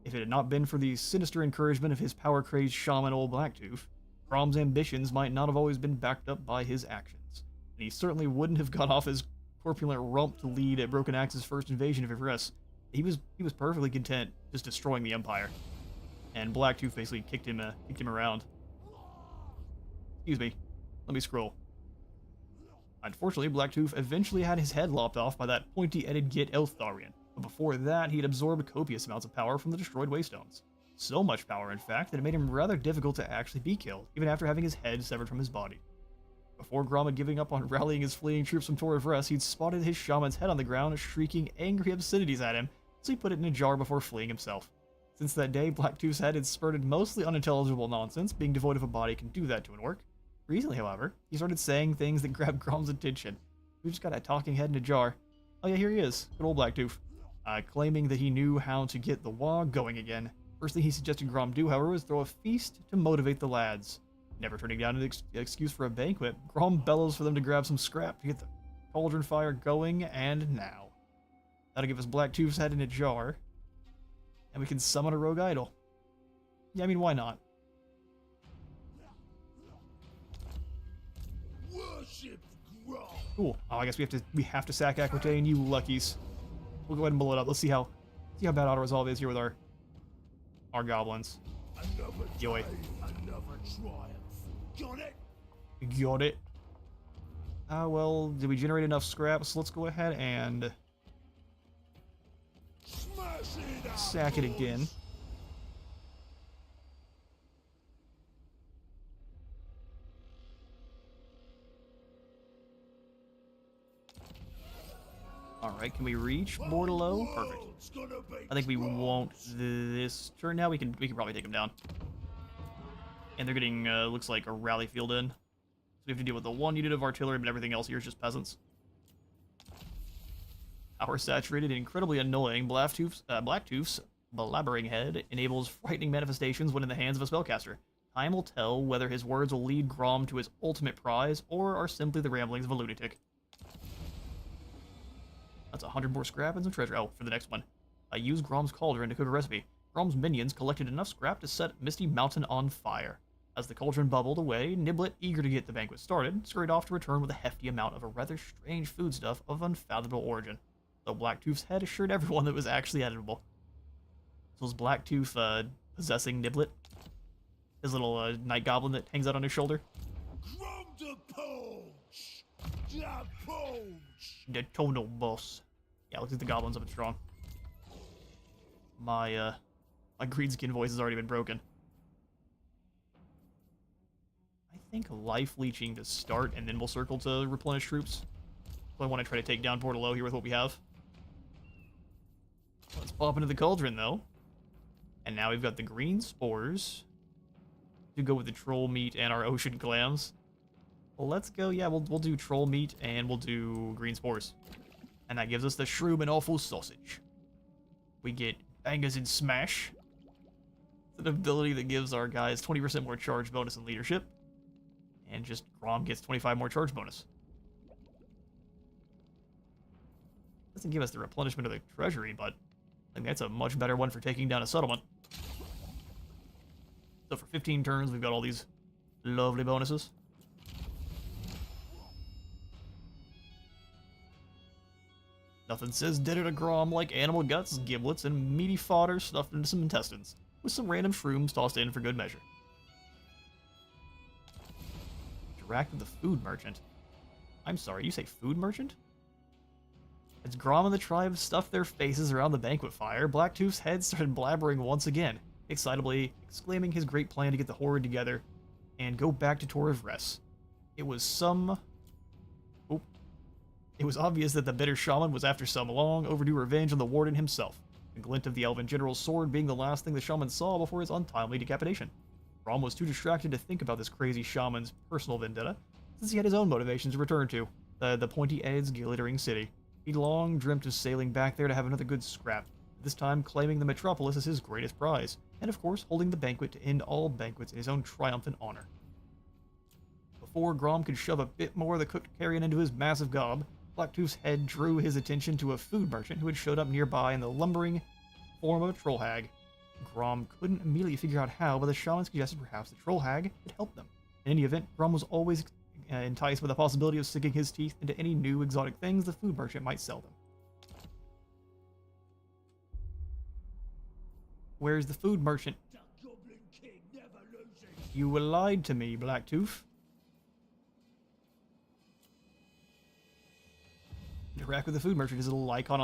If it had not been for the sinister encouragement of his power-crazed shaman old Blacktooth, Grom's ambitions might not have always been backed up by his actions, and he certainly wouldn't have got off his corpulent rump to lead at Broken Axe's first invasion of Everest. He was perfectly content just destroying the Empire, and Blacktooth basically kicked him around. Excuse me, let me scroll. Unfortunately, Blacktooth eventually had his head lopped off by that pointy-headed Git Eltharian, but before that, he had absorbed copious amounts of power from the destroyed Waystones. So much power, in fact, that it made him rather difficult to actually be killed, even after having his head severed from his body. Before Grom had given up on rallying his fleeing troops from Tor of Rest, he'd spotted his shaman's head on the ground, shrieking angry obscenities at him, so he put it in a jar before fleeing himself. Since that day, Blacktooth's head had spurted mostly unintelligible nonsense. Being devoid of a body can do that to an orc. Recently, however, he started saying things that grabbed Grom's attention. We just got a talking head in a jar. Oh yeah, here he is. Good old Blacktooth. Claiming that he knew how to get the wog going again. First thing he suggested Grom do, however, was throw a feast to motivate the lads. Never turning down an excuse for a banquet, Grom bellows for them to grab some scrap to get the cauldron fire going, and now. That'll give us Blacktooth's head in a jar, and we can summon a rogue idol. Yeah, I mean, why not? Cool. Oh, I guess we have to sack Aquitaine, you luckies. We'll go ahead and blow it up. Let's see how bad auto resolve is here with our goblins. Yoy. Got it. Well, did we generate enough scraps? Let's go ahead and sack it again. Alright, can we reach Bordello? Perfect. I think we won't this turn now. We can probably take them down. And they're getting, looks like a rally field in. So we have to deal with the 1 unit of artillery, but everything else here is just peasants. Power saturated and incredibly annoying. Blacktooth's blabbering head enables frightening manifestations when in the hands of a spellcaster. Time will tell whether his words will lead Grom to his ultimate prize, or are simply the ramblings of a lunatic. That's 100 more scrap and some treasure. Oh, for the next one. Use Grom's cauldron to cook a recipe. Grom's minions collected enough scrap to set Misty Mountain on fire. As the cauldron bubbled away, Niblet, eager to get the banquet started, scurried off to return with a hefty amount of a rather strange foodstuff of unfathomable origin, though Blacktooth's head assured everyone that it was actually edible. So is Blacktooth possessing Niblet? His little night goblin that hangs out on his shoulder? The tonal boss. Yeah, looks like the goblin's up and strong. My greenskin voice has already been broken. I think life leeching to start, and then we'll circle to replenish troops. So I want to try to take down Portalo here with what we have. Let's pop into the cauldron, though. And now we've got the green spores to go with the troll meat and our ocean clams. Well, let's go. Yeah, we'll do troll meat and we'll do green spores. And that gives us the shroom and awful sausage. We get bangers and smash. It's an ability that gives our guys 20% more charge bonus in leadership. And just Grom gets 25 more charge bonus. Doesn't give us the replenishment of the treasury, but I think that's a much better one for taking down a settlement. So for 15 turns, we've got all these lovely bonuses. Nothing says dinner to Grom like animal guts, giblets, and meaty fodder stuffed into some intestines, with some random shrooms tossed in for good measure. Interact with the food merchant. I'm sorry, you say food merchant? As Grom and the tribe stuffed their faces around the banquet fire, Blacktooth's head started blabbering once again, excitably exclaiming his great plan to get the horde together and go back to Tor of Res. It was obvious that the bitter shaman was after some long overdue revenge on the warden himself, the glint of the elven general's sword being the last thing the shaman saw before his untimely decapitation. Grom was too distracted to think about this crazy shaman's personal vendetta, since he had his own motivations to return to, the pointy-edged, glittering city. He'd long dreamt of sailing back there to have another good scrap, this time claiming the metropolis as his greatest prize, and of course holding the banquet to end all banquets in his own triumphant honor. Before Grom could shove a bit more of the cooked carrion into his massive gob, Blacktooth's head drew his attention to a food merchant who had showed up nearby in the lumbering form of a troll hag. Grom couldn't immediately figure out how, but the shaman suggested perhaps the troll hag could help them. In any event, Grom was always enticed by the possibility of sinking his teeth into any new exotic things the food merchant might sell them. Where's the food merchant? You lied to me, Blacktooth. Interact with the food merchant. Is a little icon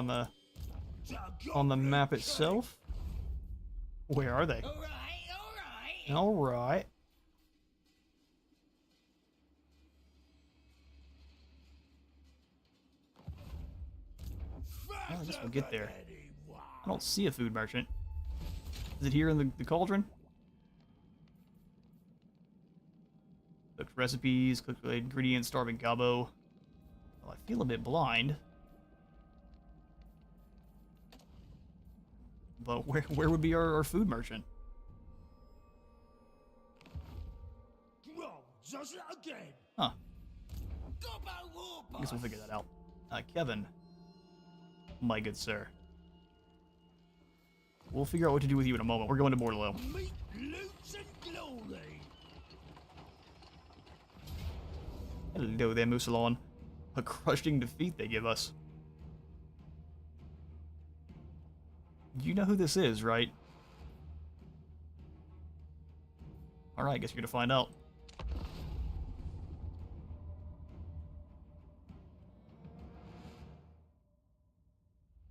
on the map itself. Where are they? All right. Well, I guess we'll get there. I don't see a food merchant. Is it here in the cauldron? Cooked recipes, cooked ingredients, starving gobbo. Well, I feel a bit blind. But where would be our food merchant? Huh. I guess we'll figure that out. Kevin. My good sir. We'll figure out what to do with you in a moment. We're going to Mortalo. Hello there, Musalon. A crushing defeat they give us. You know who this is, right? Alright, I guess you're gonna find out.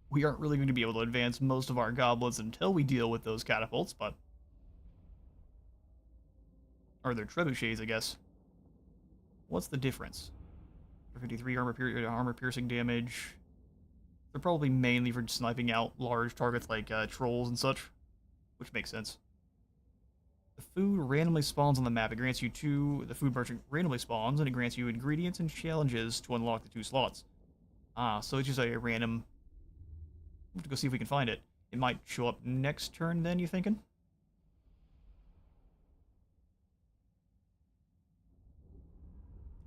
We aren't really going to be able to advance most of our goblins until we deal with those catapults, but... Or their trebuchets, I guess. What's the difference? For 53 armor piercing damage. They're probably mainly for sniping out large targets like trolls and such, which makes sense. The food randomly spawns on the map. It grants you the food merchant randomly spawns, and it grants you ingredients and challenges to unlock the 2 slots. Ah, so it's just a random... We'll have to go see if we can find it. It might show up next turn then, you thinking?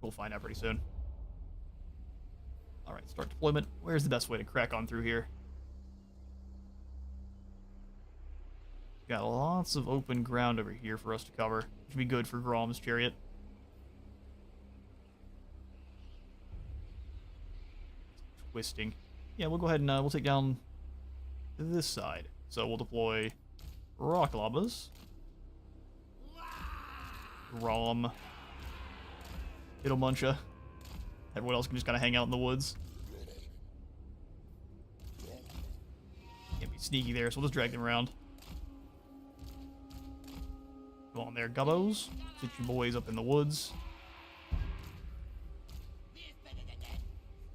We'll find out pretty soon. Alright, start deployment. Where's the best way to crack on through here? Got lots of open ground over here for us to cover. Which would be good for Grom's chariot. Twisting. Yeah, we'll go ahead and we'll take down this side. So we'll deploy rock llamas. Grom. Muncha. Everyone else can just kind of hang out in the woods. Can't be sneaky there, so we'll just drag them around. Go on there, Gobbos. Get you boys up in the woods.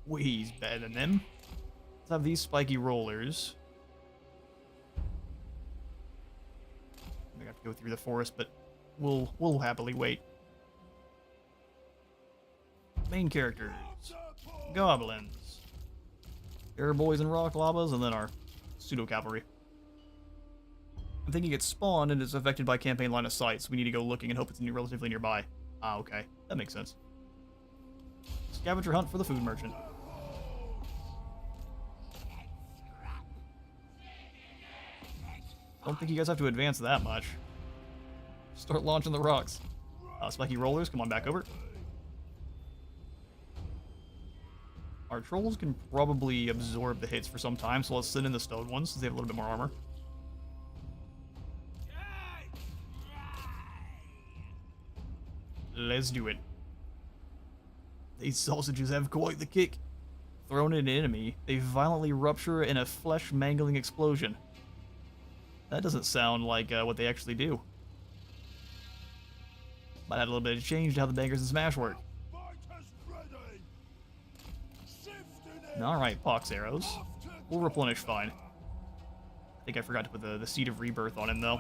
We's better than them. Let's have these spiky rollers. I have to go through the forest, but we'll happily wait. Main characters. Goblins. Air boys and rock llamas, and then our pseudo cavalry. I'm thinking it's spawned and it's affected by campaign line of sight, so we need to go looking and hope it's relatively nearby. Ah, okay. That makes sense. Scavenger hunt for the food merchant. Don't think you guys have to advance that much. Start launching the rocks. Spiky rollers, come on back over. Our trolls can probably absorb the hits for some time, so let's send in the stone ones since they have a little bit more armor. Let's do it. These sausages have quite the kick. Thrown at an enemy, they violently rupture in a flesh-mangling explosion. That doesn't sound like what they actually do. Might add a little bit of change to how the bangers and smash work. Alright, pox arrows. We'll replenish fine. I think I forgot to put the seed of rebirth on him, though.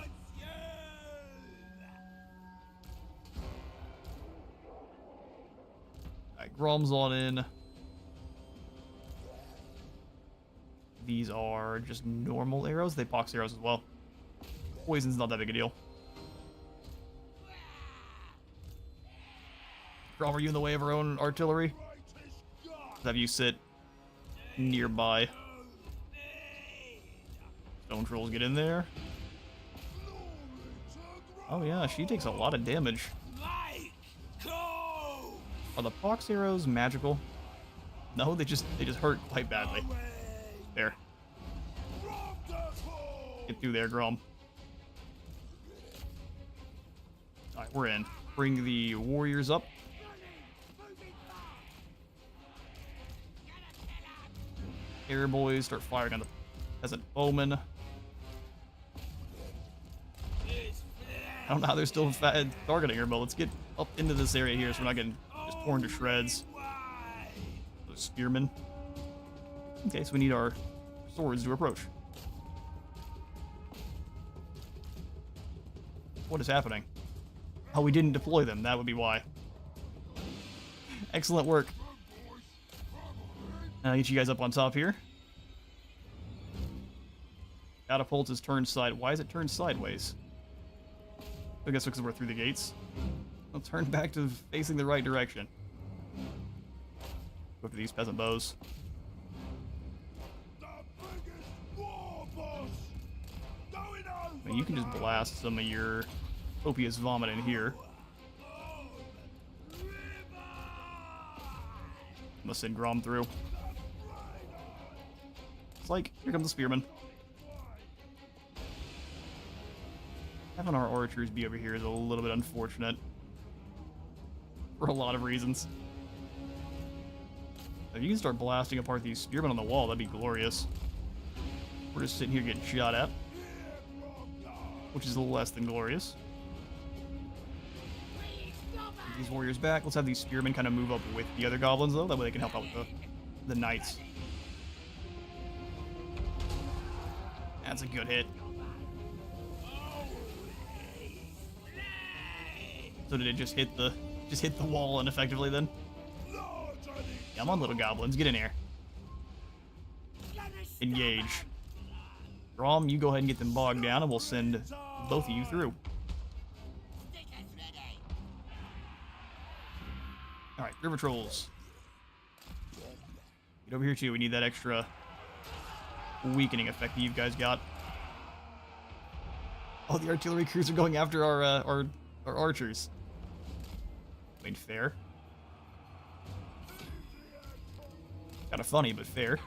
Alright, Grom's on in. These are just normal arrows. They pox arrows as well. Poison's not that big a deal. Grom, are you in the way of our own artillery? Let's have you sit nearby. Stone trolls get in there. Oh yeah, she takes a lot of damage. Are the pox arrows magical? No, they just hurt quite badly. There. Get through there, Grom. Alright, we're in. Bring the warriors up. Air boys start firing on the peasant bowmen. I don't know how they're still targeting her, but let's get up into this area here so we're not getting just torn to shreds. Those spearmen. Okay, so we need our swords to approach. What is happening? Oh, we didn't deploy them. That would be why. Excellent work. I'll get you guys up on top here. Catapult is turned side. Why is it turned sideways? I guess because we're through the gates. I'll turn back to facing the right direction. Go for these peasant bows. I mean, you can just blast some of your copious vomit in here. I'm gonna send Grom through. It's like, here come the spearmen. Having our archers be over here is a little bit unfortunate. For a lot of reasons. If you can start blasting apart these spearmen on the wall, that'd be glorious. We're just sitting here getting shot at. Which is a little less than glorious. Get these warriors back. Let's have these spearmen kind of move up with the other goblins, though. That way they can help out with the knights. That's a good hit. So did it just hit the wall ineffectively then? Come on, little goblins, get in here. Engage. Grom, you go ahead and get them bogged down, and we'll send both of you through. Alright, river trolls. Get over here too, we need that extra weakening effect that you guys got. Oh, the artillery crews are going after our archers. I mean, fair. Kind of funny, but fair.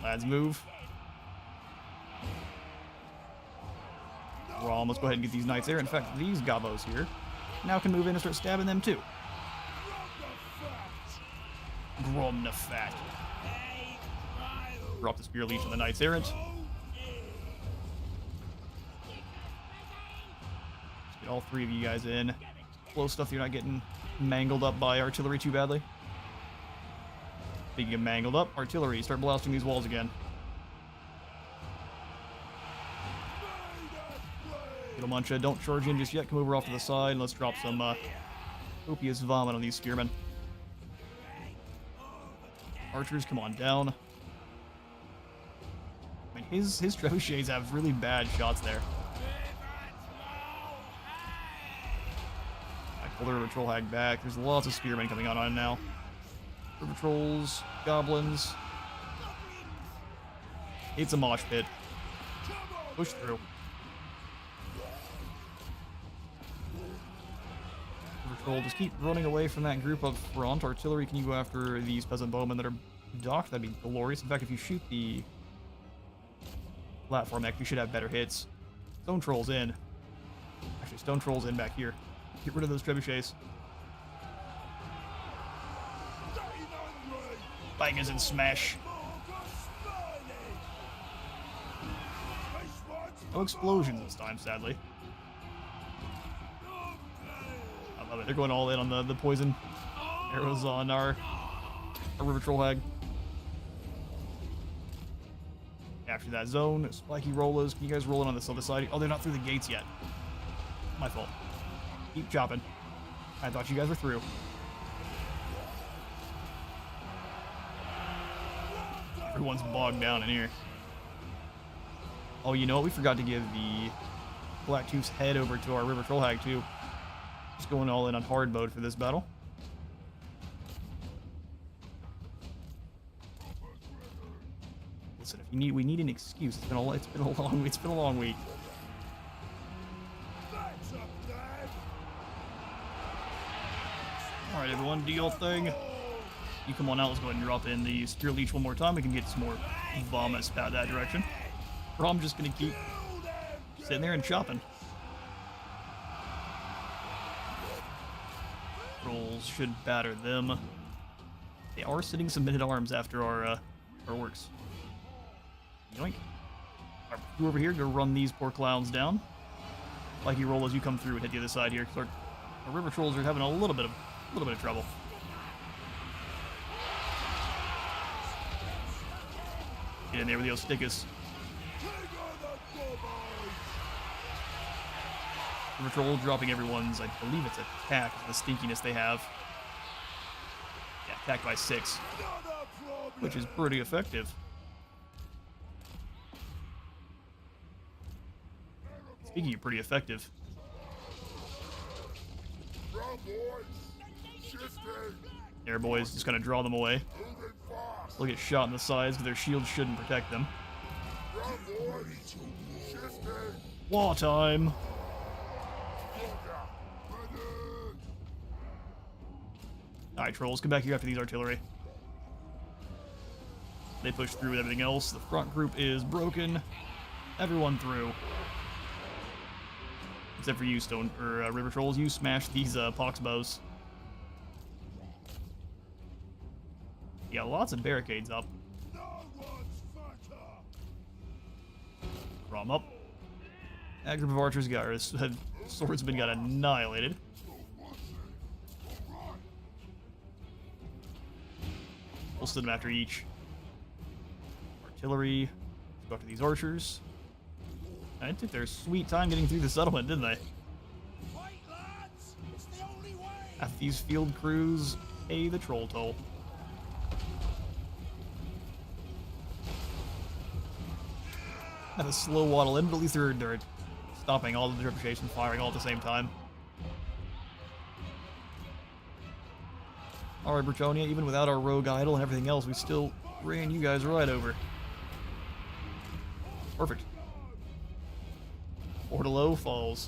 Lads, move. Grom, let's go ahead and get these knights there. In fact, these gobbos here now can move in and start stabbing them too. Grom the fat. Drop the spear leech on the knights errant. Let's get all three of you guys in. Close stuff, you're not getting mangled up by artillery too badly. Speaking of mangled up, artillery, start blasting these walls again. Mancha, don't charge in just yet. Come over off to the side and let's drop some copious vomit on these spearmen. Archers, come on down. I mean, his trebuchets have really bad shots there. I pull the river troll hag back. There's lots of spearmen coming on now. River trolls, goblins. It's a mosh pit. Push through. Just keep running away from that group up front. Artillery, can you go after these peasant bowmen that are docked? That'd be glorious. In fact, if you shoot the platform mech, you should have better hits. Stone trolls in. Actually, stone trolls in back here. Get rid of those trebuchets. Bangers and smash. No explosions this time, sadly. They're going all in on the poison arrows on our river troll hag. After that zone, spiky rollers. Can you guys roll in on this other side? Oh, they're not through the gates yet. My fault. Keep chopping. I thought you guys were through. Everyone's bogged down in here. Oh, you know what? We forgot to give the Blacktooth's head over to our river troll hag too. Just going all in on hard mode for this battle. Listen, if we need an excuse. It's been a long week. All right, everyone, do your thing. You come on out. Let's go ahead and drop in the spear leech one more time. We can get some more vomit spat that direction. Or I'm just gonna keep sitting there and chopping. Trolls should batter them. They are sitting submitted arms after our works. Yoink. Alright, you over here, go run these poor clowns down. Like you roll as you come through and hit the other side here, because our river trolls are having a little bit of trouble. Get in there with the Osticus. River troll dropping everyone's, I believe it's attack, the stinkiness they have. Yeah, attack by 6. Which is pretty effective. Speaking of pretty effective. There, boys, just gonna draw them away. They'll get shot in the sides, but their shields shouldn't protect them. War time! Alright, trolls, come back here after these artillery. They push through with everything else. The front group is broken. Everyone through. Except for you, river trolls. You smash these pox bows. You got lots of barricades up. Grom up. That group of archers swordsmen got annihilated. We'll send them after each. Artillery. Let's go after these archers. They took their sweet time getting through the settlement, didn't they? After these field crews pay the troll toll. Have a slow waddle in, but at least they're stopping all the trebuchets from firing all at the same time. Alright, Bretonia, even without our rogue idol and everything else, we still ran you guys right over. Perfect. Portalo falls.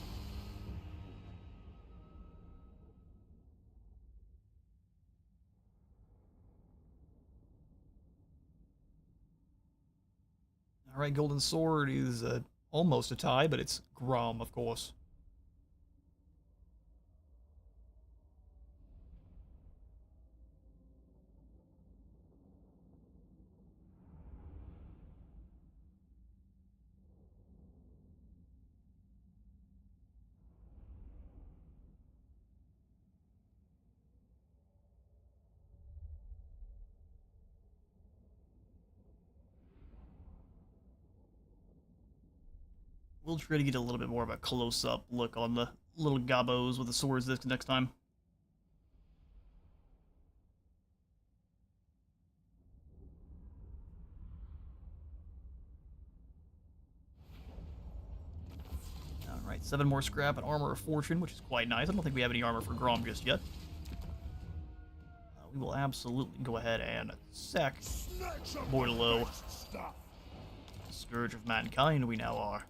Alright, Golden Sword is almost a tie, but it's Grom, of course. We'll try to get a little bit more of a close-up look on the little gobbos with the swords this next time. Alright, 7 more scrap and armor of fortune, which is quite nice. I don't think we have any armor for Grom just yet. We will absolutely go ahead and sack Portalo. Scourge of Mankind we now are.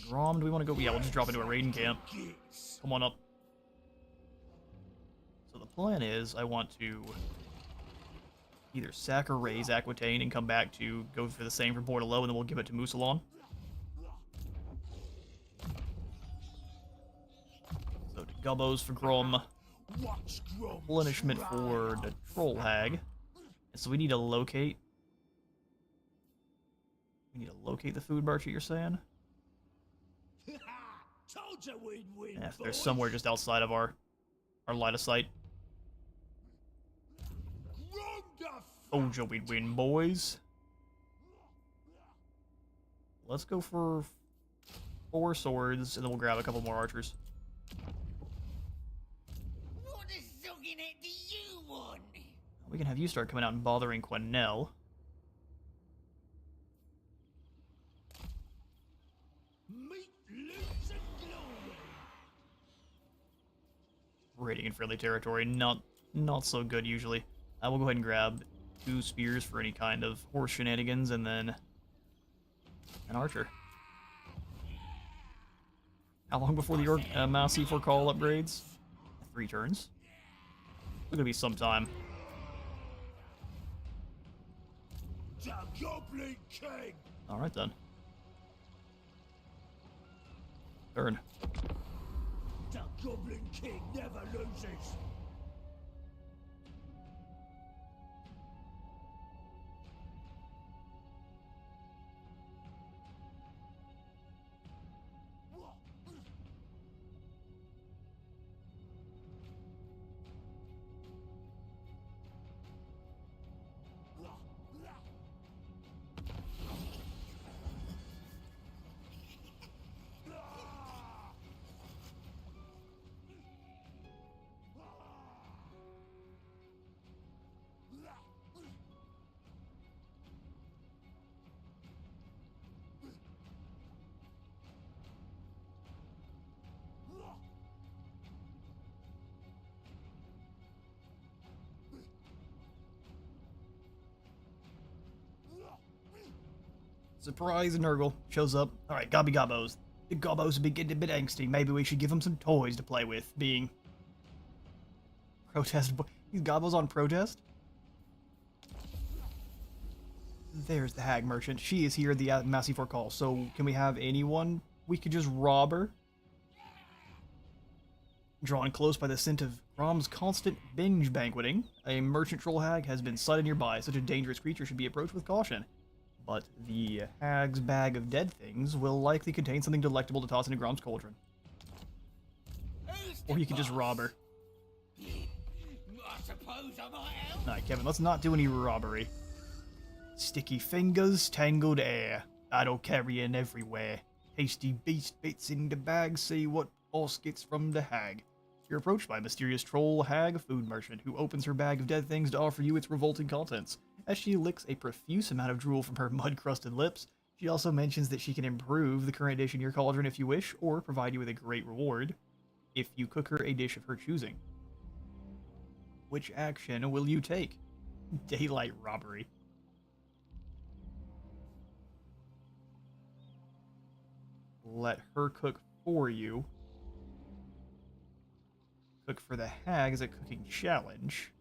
Grom, do we want to go? Yeah, we'll just drop into a raiding camp. Come on up. So the plan is, I want to either sack or raise Aquitaine and come back to go for the same for Portalo, and then we'll give it to Musalon. So to Gobbos for Grom. Replenishment for the Troll Hag. And so we need to locate... We need to locate the food merchant, you're saying? Yeah, if there's somewhere just outside of our line of sight. Told you we'd win, boys. Let's go for 4 swords, and then we'll grab a couple more archers. What a sogging it do you want? We can have you start coming out and bothering Quenelle. Raiding in friendly territory, not so good usually. We'll go ahead and grab 2 spears for any kind of horse shenanigans, and then an archer. How long before the Massey for call upgrades? 3 turns. It's gonna be some time. All right then. Turn. The Goblin King never loses. Surprise, Nurgle shows up. Alright, Gobby Gobbos. The Gobbos have been getting a bit angsty. Maybe we should give them some toys to play with, being... Protest... These Gobbos on protest? There's the Hag Merchant. She is here at the Massey for call. So, can we have anyone? We could just rob her. Drawn close by the scent of Grom's constant binge banqueting, a merchant troll hag has been sighted nearby. Such a dangerous creature should be approached with caution. But the hag's bag of dead things will likely contain something delectable to toss into Grom's cauldron. Or you can just rob her. I suppose I might help. Alright, Kevin, let's not do any robbery. Sticky fingers, tangled air. I'll carry in everywhere. Hasty beast bits in the bag, see what boss gets from the hag. You're approached by a mysterious troll hag food merchant who opens her bag of dead things to offer you its revolting contents. As she licks a profuse amount of drool from her mud-crusted lips, she also mentions that she can improve the current dish in your cauldron if you wish, or provide you with a great reward if you cook her a dish of her choosing. Which action will you take? Daylight robbery. let her cook for you. Cook for the hag is a cooking challenge.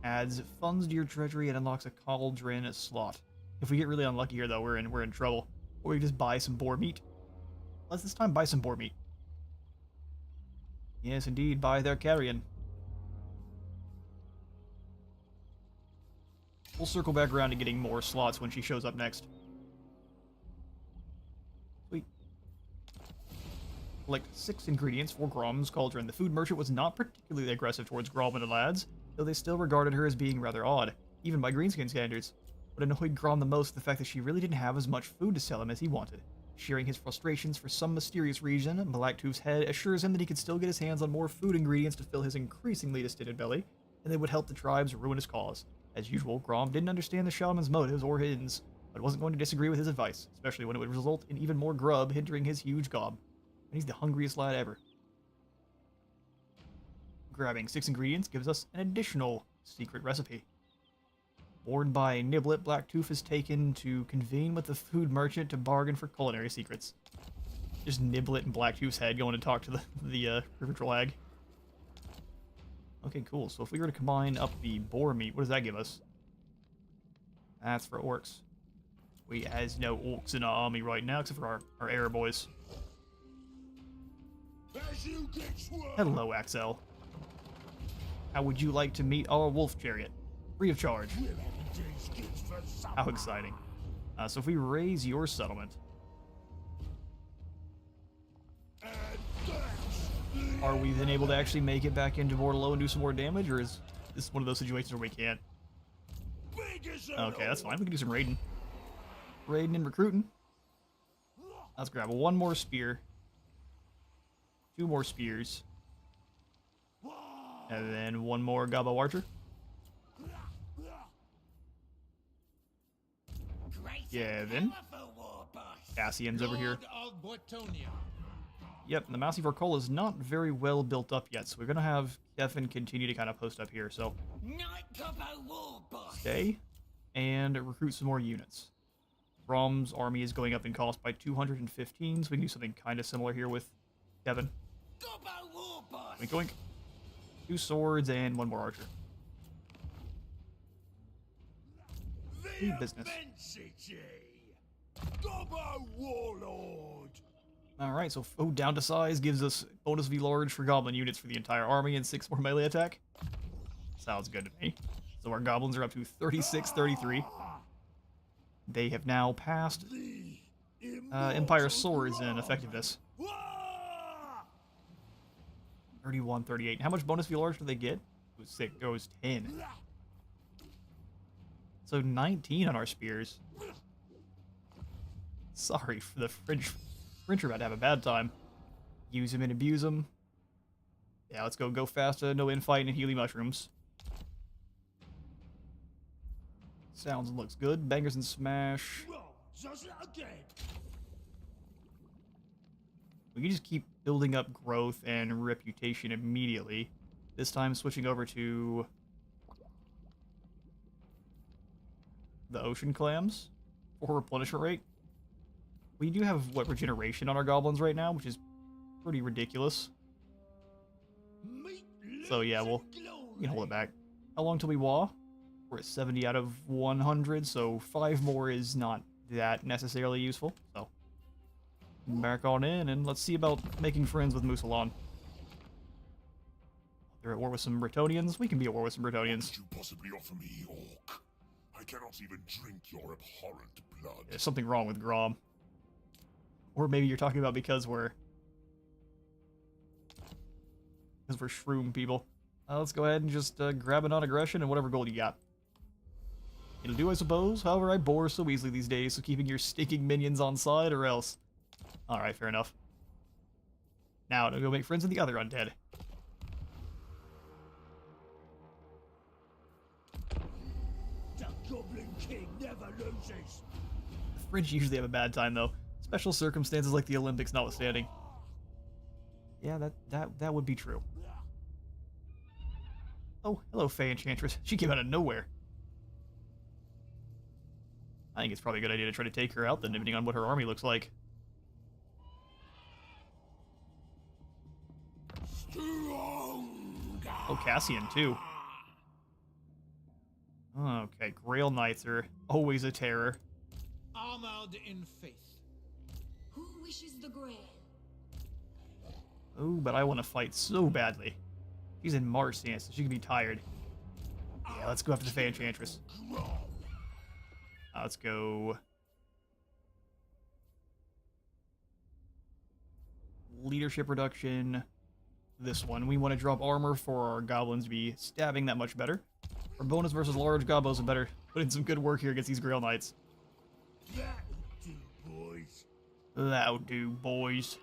Adds funds to your treasury and unlocks a cauldron slot. If we get really unlucky here, though, we're in trouble. Or we just buy some boar meat. Let's this time buy some boar meat. Yes, indeed, buy their carrion. We'll circle back around to getting more slots when she shows up next. Sweet. Collect 6 ingredients for Grom's cauldron. The food merchant was not particularly aggressive towards Grom and the lads, though they still regarded her as being rather odd, even by Greenskin standards. What annoyed Grom the most was the fact that she really didn't have as much food to sell him as he wanted. Sharing his frustrations for some mysterious reason, Blacktooth's head assures him that he could still get his hands on more food ingredients to fill his increasingly distended belly, and they would help the tribe's ruinous cause. As usual, Grom didn't understand the shaman's motives or his, but wasn't going to disagree with his advice, especially when it would result in even more grub hindering his huge gob. And he's the hungriest lad ever. Grabbing 6 ingredients gives us an additional secret recipe. Warned by Niblet, Blacktooth is taken to convene with the food merchant to bargain for culinary secrets. Just Niblet and Blacktooth's head going to talk to the river troll hag. Okay, cool. So if we were to combine up the boar meat, what does that give us? That's for orcs. We has no orcs in our army right now, except for our Arab boys. Hello, Axel. How would you like to meet our wolf chariot? Free of charge. How exciting. So if we raise your settlement... Are we then able to actually make it back into Mortalo and do some more damage, or is this one of those situations where we can't? Okay, that's fine. We can do some raiding. Raiding and recruiting. Let's grab 1 more spear. 2 more spears. And then 1 more gobbo archer. Yeah, then. Cassian's over here. Yep, and the Massey Varcola is not very well built up yet, so we're going to have Kevin continue to kind of post up here, so... Stay, and recruit some more units. Grom's army is going up in cost by 215, so we can do something kind of similar here with Kevin. Wink, wink. 2 swords and 1 more archer. Business. Alright, so down to size gives us bonus V large for goblin units for the entire army and 6 more melee attack. Sounds good to me. So our goblins are up to 36, 33. They have now passed Empire Swords in effectiveness. 31, 38. How much bonus V large do they get? It goes 10. So 19 on our spears. Sorry for the French are about to have a bad time. Use them and abuse them. Yeah, let's go fast, no infight and Healy mushrooms. Sounds and looks good. Bangers and smash. We can just keep building up growth and reputation immediately. This time switching over to the ocean clams for replenishment rate. We do have, what, regeneration on our goblins right now, which is pretty ridiculous. So yeah, we can hold it back. How long till we waw? We're at 70 out of 100, so 5 more is not that necessarily useful. So back on in, and let's see about making friends with Musalon. They're at war with some Bretonnians. We can be at war with some Bretonnians. What could you possibly offer me, orc? I cannot even drink your abhorrent blood. There's something wrong with Grom. Or maybe you're talking about because we're shroom people. Let's go ahead and just grab a non-aggression and whatever gold you got. It'll do, I suppose. However, I bore so easily these days, so keeping your stinking minions on side or else. Alright, fair enough. Now, to go make friends with the other undead. The Goblin King never loses. The French usually have a bad time, though. Special circumstances like the Olympics notwithstanding. Yeah, that would be true. Oh, hello, Fey Enchantress. She came out of nowhere. I think it's probably a good idea to try to take her out then, depending on what her army looks like. Oh, Cassian, too. Okay, Grail Knights are always a terror. Armored in faith. Who wishes the grail? Oh, but I want to fight so badly. She's in Mars stance, so she can be tired. Yeah, let's go after the Fey Enchantress. Let's go... Leadership reduction. This one. We want to drop armor for our goblins to be stabbing that much better. Our bonus versus large gobbos are better. Put in some good work here against these Grail Knights. That'll do, boys.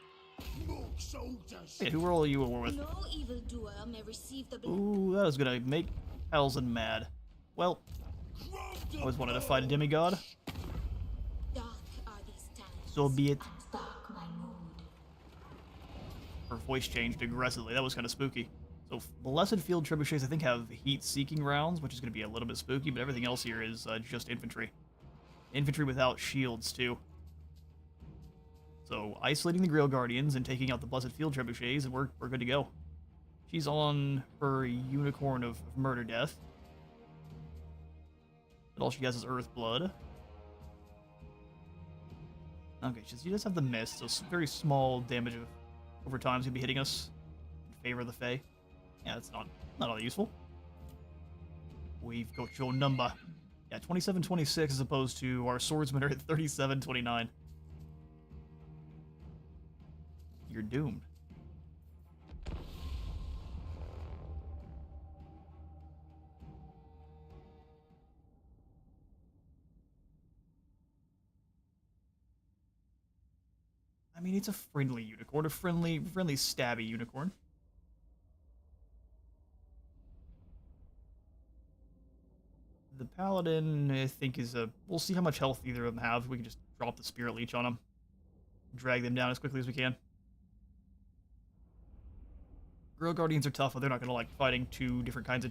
Hey, who are all you at war with? No evildoer may receive the Ooh, that is gonna make Helsen mad. Well, I always wanted to fight a demigod. dark are these times. So be it. Dark my mood. Her voice changed aggressively. That was kind of spooky. So Blessed Field Trebuchets, I think, have heat-seeking rounds, which is going to be a little bit spooky, but everything else here is just infantry. Infantry without shields, too. So isolating the Grail Guardians and taking out the Blessed Field Trebuchets, and we're good to go. She's on her Unicorn of Murder Death. And all she has is Earth Blood. Okay, she does have the Mist, so very small damage over time is going to be hitting us in favor of the Fae. Yeah, that's not all that useful. We've got your number. Yeah, 27-26 as opposed to our swordsmen are at 37-29. You're doomed. I mean, it's a friendly unicorn, a friendly stabby unicorn. The Paladin, I think, is a... We'll see how much health either of them have. We can just drop the Spirit Leech on them. Drag them down as quickly as we can. Grail Guardians are tough, but they're not going to like fighting two different kinds of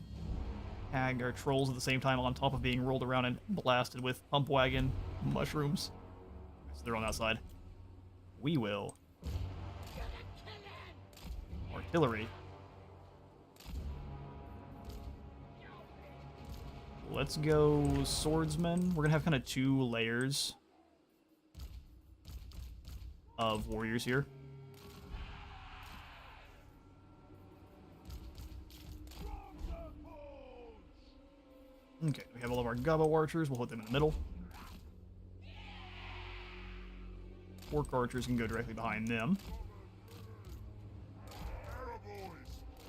hag or trolls at the same time on top of being rolled around and blasted with pump wagon mushrooms. So they're on that side. We will. Artillery. Let's go swordsmen. We're gonna have kind of two layers of warriors here. Okay, we have all of our gobbo archers. We'll put them in the middle. Orc archers can go directly behind them.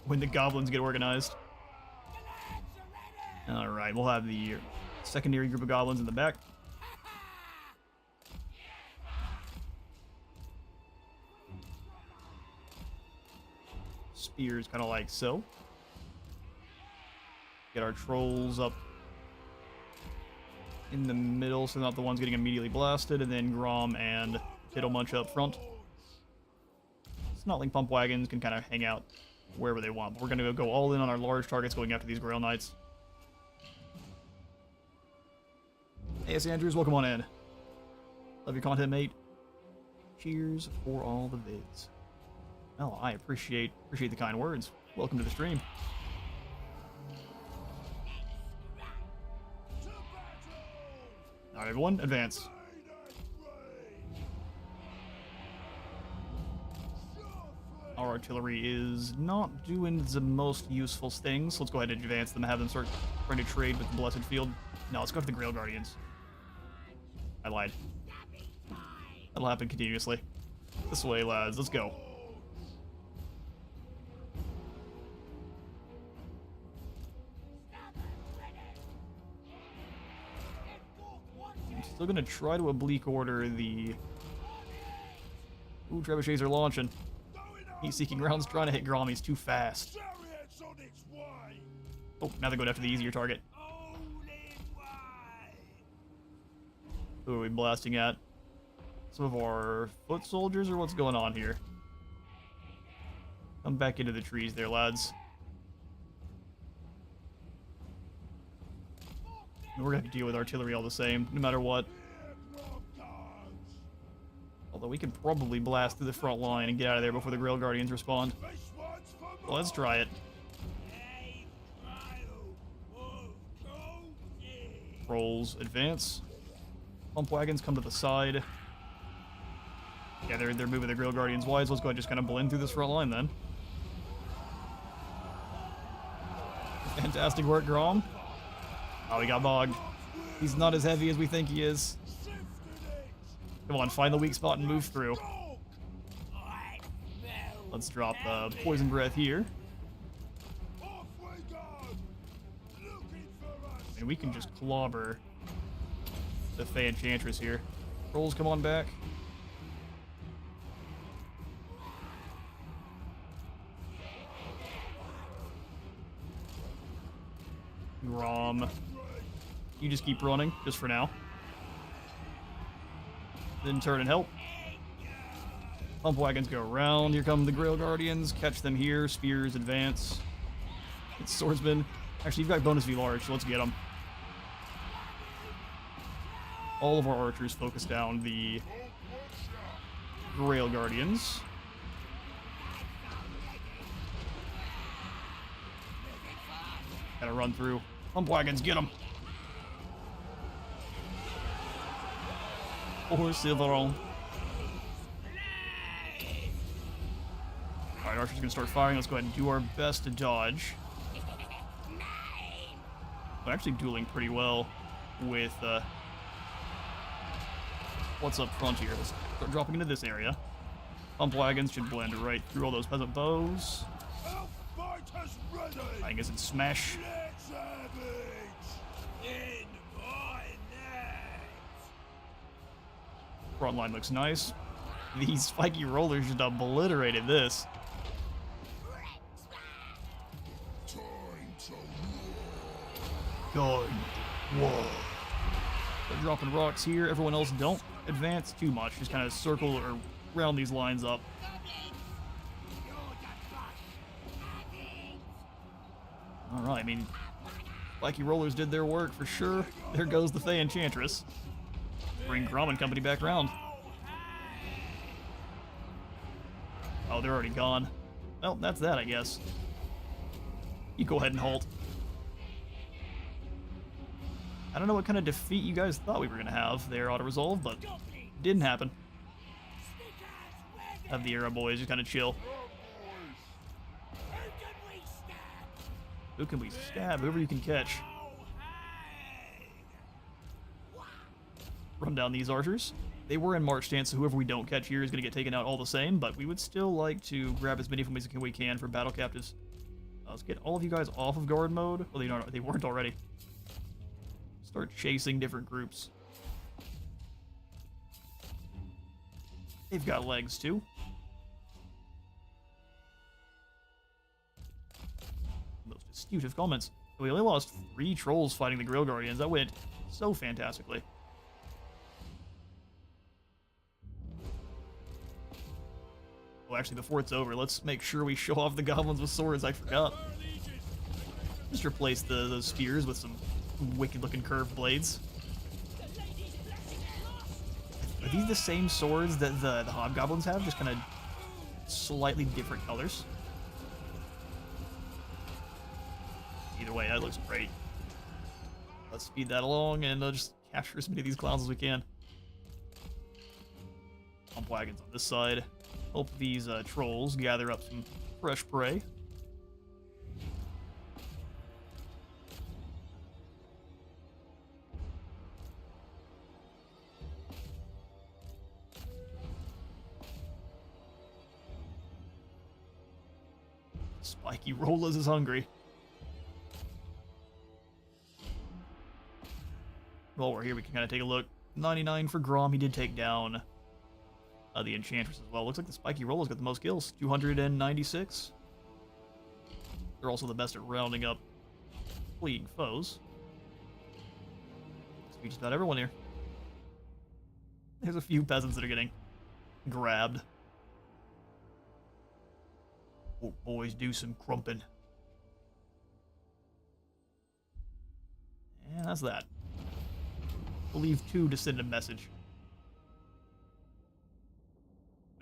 When the goblins get organized. Alright, we'll have the secondary group of goblins in the back. Spears, kind of like so. Get our trolls up in the middle, so they're not the ones getting immediately blasted, and then Grom and Tiddlemunch up front. Snotling pump wagons can kind of hang out wherever they want, but we're going to go all in on our large targets going after these Grail Knights. Hey, it's Andrews, welcome on in. Love your content, mate. Cheers for all the vids. Well, I appreciate the kind words. Welcome to the stream. Alright, everyone, advance. Our artillery is not doing the most useful things. Let's go ahead and advance them and have them start trying to trade with the Blessed Field. No, let's go after the Grail Guardians. I lied. That'll happen continuously. This way, lads. Let's go. I'm still gonna try to oblique order the... Ooh, trebuchets are launching. Heat-seeking rounds trying to hit Grom. He's too fast. Oh, now they're going after the easier target. Who are we blasting at? Some of our foot soldiers, or what's going on here? Come back into the trees there, lads. We're gonna have to deal with artillery all the same, no matter what. Although we could probably blast through the front line and get out of there before the Grail Guardians respond. Well, let's try it. Rolls advance. Pump wagons come to the side. Yeah, they're moving the Grill Guardians wide, so let's go ahead and just kind of blend through this front line then. Fantastic work, Grom. Oh, he got bogged. He's not as heavy as we think he is. Come on, find the weak spot and move through. Let's drop the poison breath here. And we can just clobber the Fey Enchantress here. Rolls, come on back. Grom. You just keep running, just for now. Then turn and help. Pump wagons go around. Here come the Grail Guardians. Catch them here. Spears advance. It's swordsmen. Actually, you've got bonus V large, so let's get them. All of our archers focus down the Grail Guardians. Gotta run through. Pump wagons, get them. Or Silveron. Alright, archer's gonna start firing. Let's go ahead and do our best to dodge. We're actually dueling pretty well with what's up front here. Let's start dropping into this area. Pump wagons should blend right through all those peasant bows. I guess it's smash. Front line looks nice. These spiky rollers just obliterated this. Going. Whoa. They're dropping rocks here. Everyone else don't advance too much. Just kind of circle or round these lines up. Alright, I mean, spiky rollers did their work for sure. There goes the Fey Enchantress. Bring Grom and company back around. Oh, they're already gone. Well, that's that, I guess. You go ahead and halt. I don't know what kind of defeat you guys thought we were going to have there, auto-resolve, but didn't happen. Have the arrow boys just kind of chill. Who can we stab? Whoever you can catch. Run down these archers. They were in march stance, so whoever we don't catch here is going to get taken out all the same, but we would still like to grab as many from as we can for battle captives. Let's get all of you guys off of guard mode. Well, they weren't already. Start chasing different groups. They've got legs, too. Most astute of comments. We only lost 3 trolls fighting the Grill Guardians. That went so fantastically. Well, actually, before it's over, let's make sure we show off the goblins with swords. I forgot. Just replace those spears with some wicked-looking curved blades. Are these the same swords that the hobgoblins have? Just kind of slightly different colors. Either way, that looks great. Let's speed that along and just capture as many of these clowns as we can. Pump wagons on this side. Help these trolls gather up some fresh prey. Spiky Rollers is hungry. While we're here, we can kind of take a look. 99 for Grom. He did take down the Enchantress as well. Looks like the Spiky Roller's got the most kills. 296. They're also the best at rounding up fleeing foes. We just about everyone here. There's a few peasants that are getting grabbed. Oh, boys, do some crumping. And that's that. We'll leave 2 to send a message.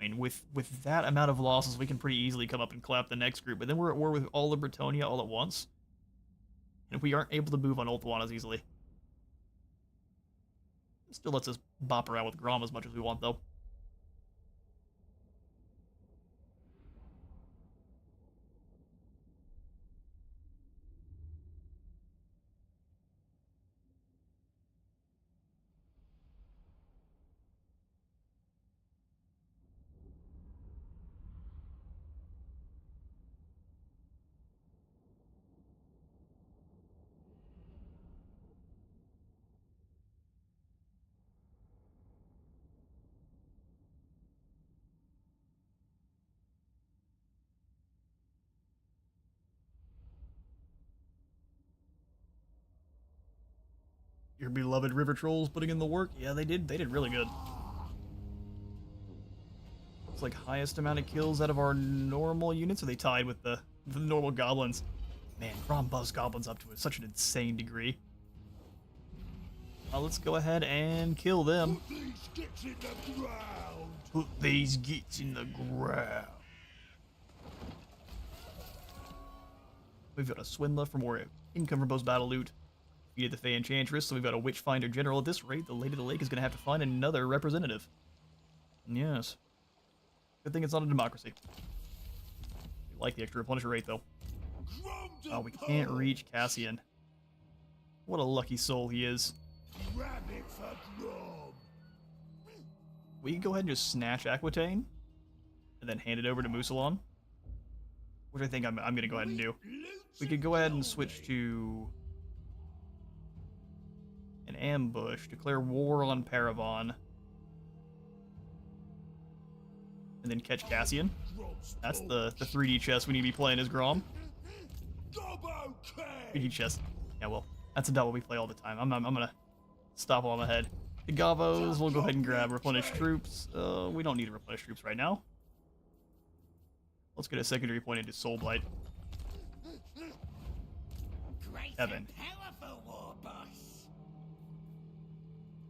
I mean, with that amount of losses, we can pretty easily come up and clap the next group. But then we're at war with all of Bretonia all at once. And we aren't able to move on Ulthuan as easily. It still lets us bop around with Grom as much as we want, though. Your beloved river trolls putting in the work. Yeah, they did. They did really good. It's like highest amount of kills out of our normal units. Are they tied with the normal goblins? Man, Grom buffs goblins up to such an insane degree. Let's go ahead and kill them. Put these gits in the ground. Put these gits in the ground. We've got a swindler for more income from post-battle loot. We did the Fey Enchantress, so we've got a Witchfinder General. At this rate, the Lady of the Lake is going to have to find another representative. Yes. Good thing it's not a democracy. We like the extra replenisher rate, though. Oh, we can't reach Cassian. What a lucky soul he is. Grab it for Grom. We can go ahead and just snatch Aquitaine, and then hand it over to Musalon, which I think I'm going to go ahead and do. We could go ahead and switch to an ambush, declare war on Paravon, and then catch Cassian. That's the 3D chess we need to be playing as Grom. Gobbo 3D chess. Yeah, well, that's about what we play all the time. I'm gonna stop while I'm ahead. The Gobbos, we'll go ahead and grab replenish troops. We don't need to replenish troops right now. Let's get a secondary point into Soul Blight. Evan.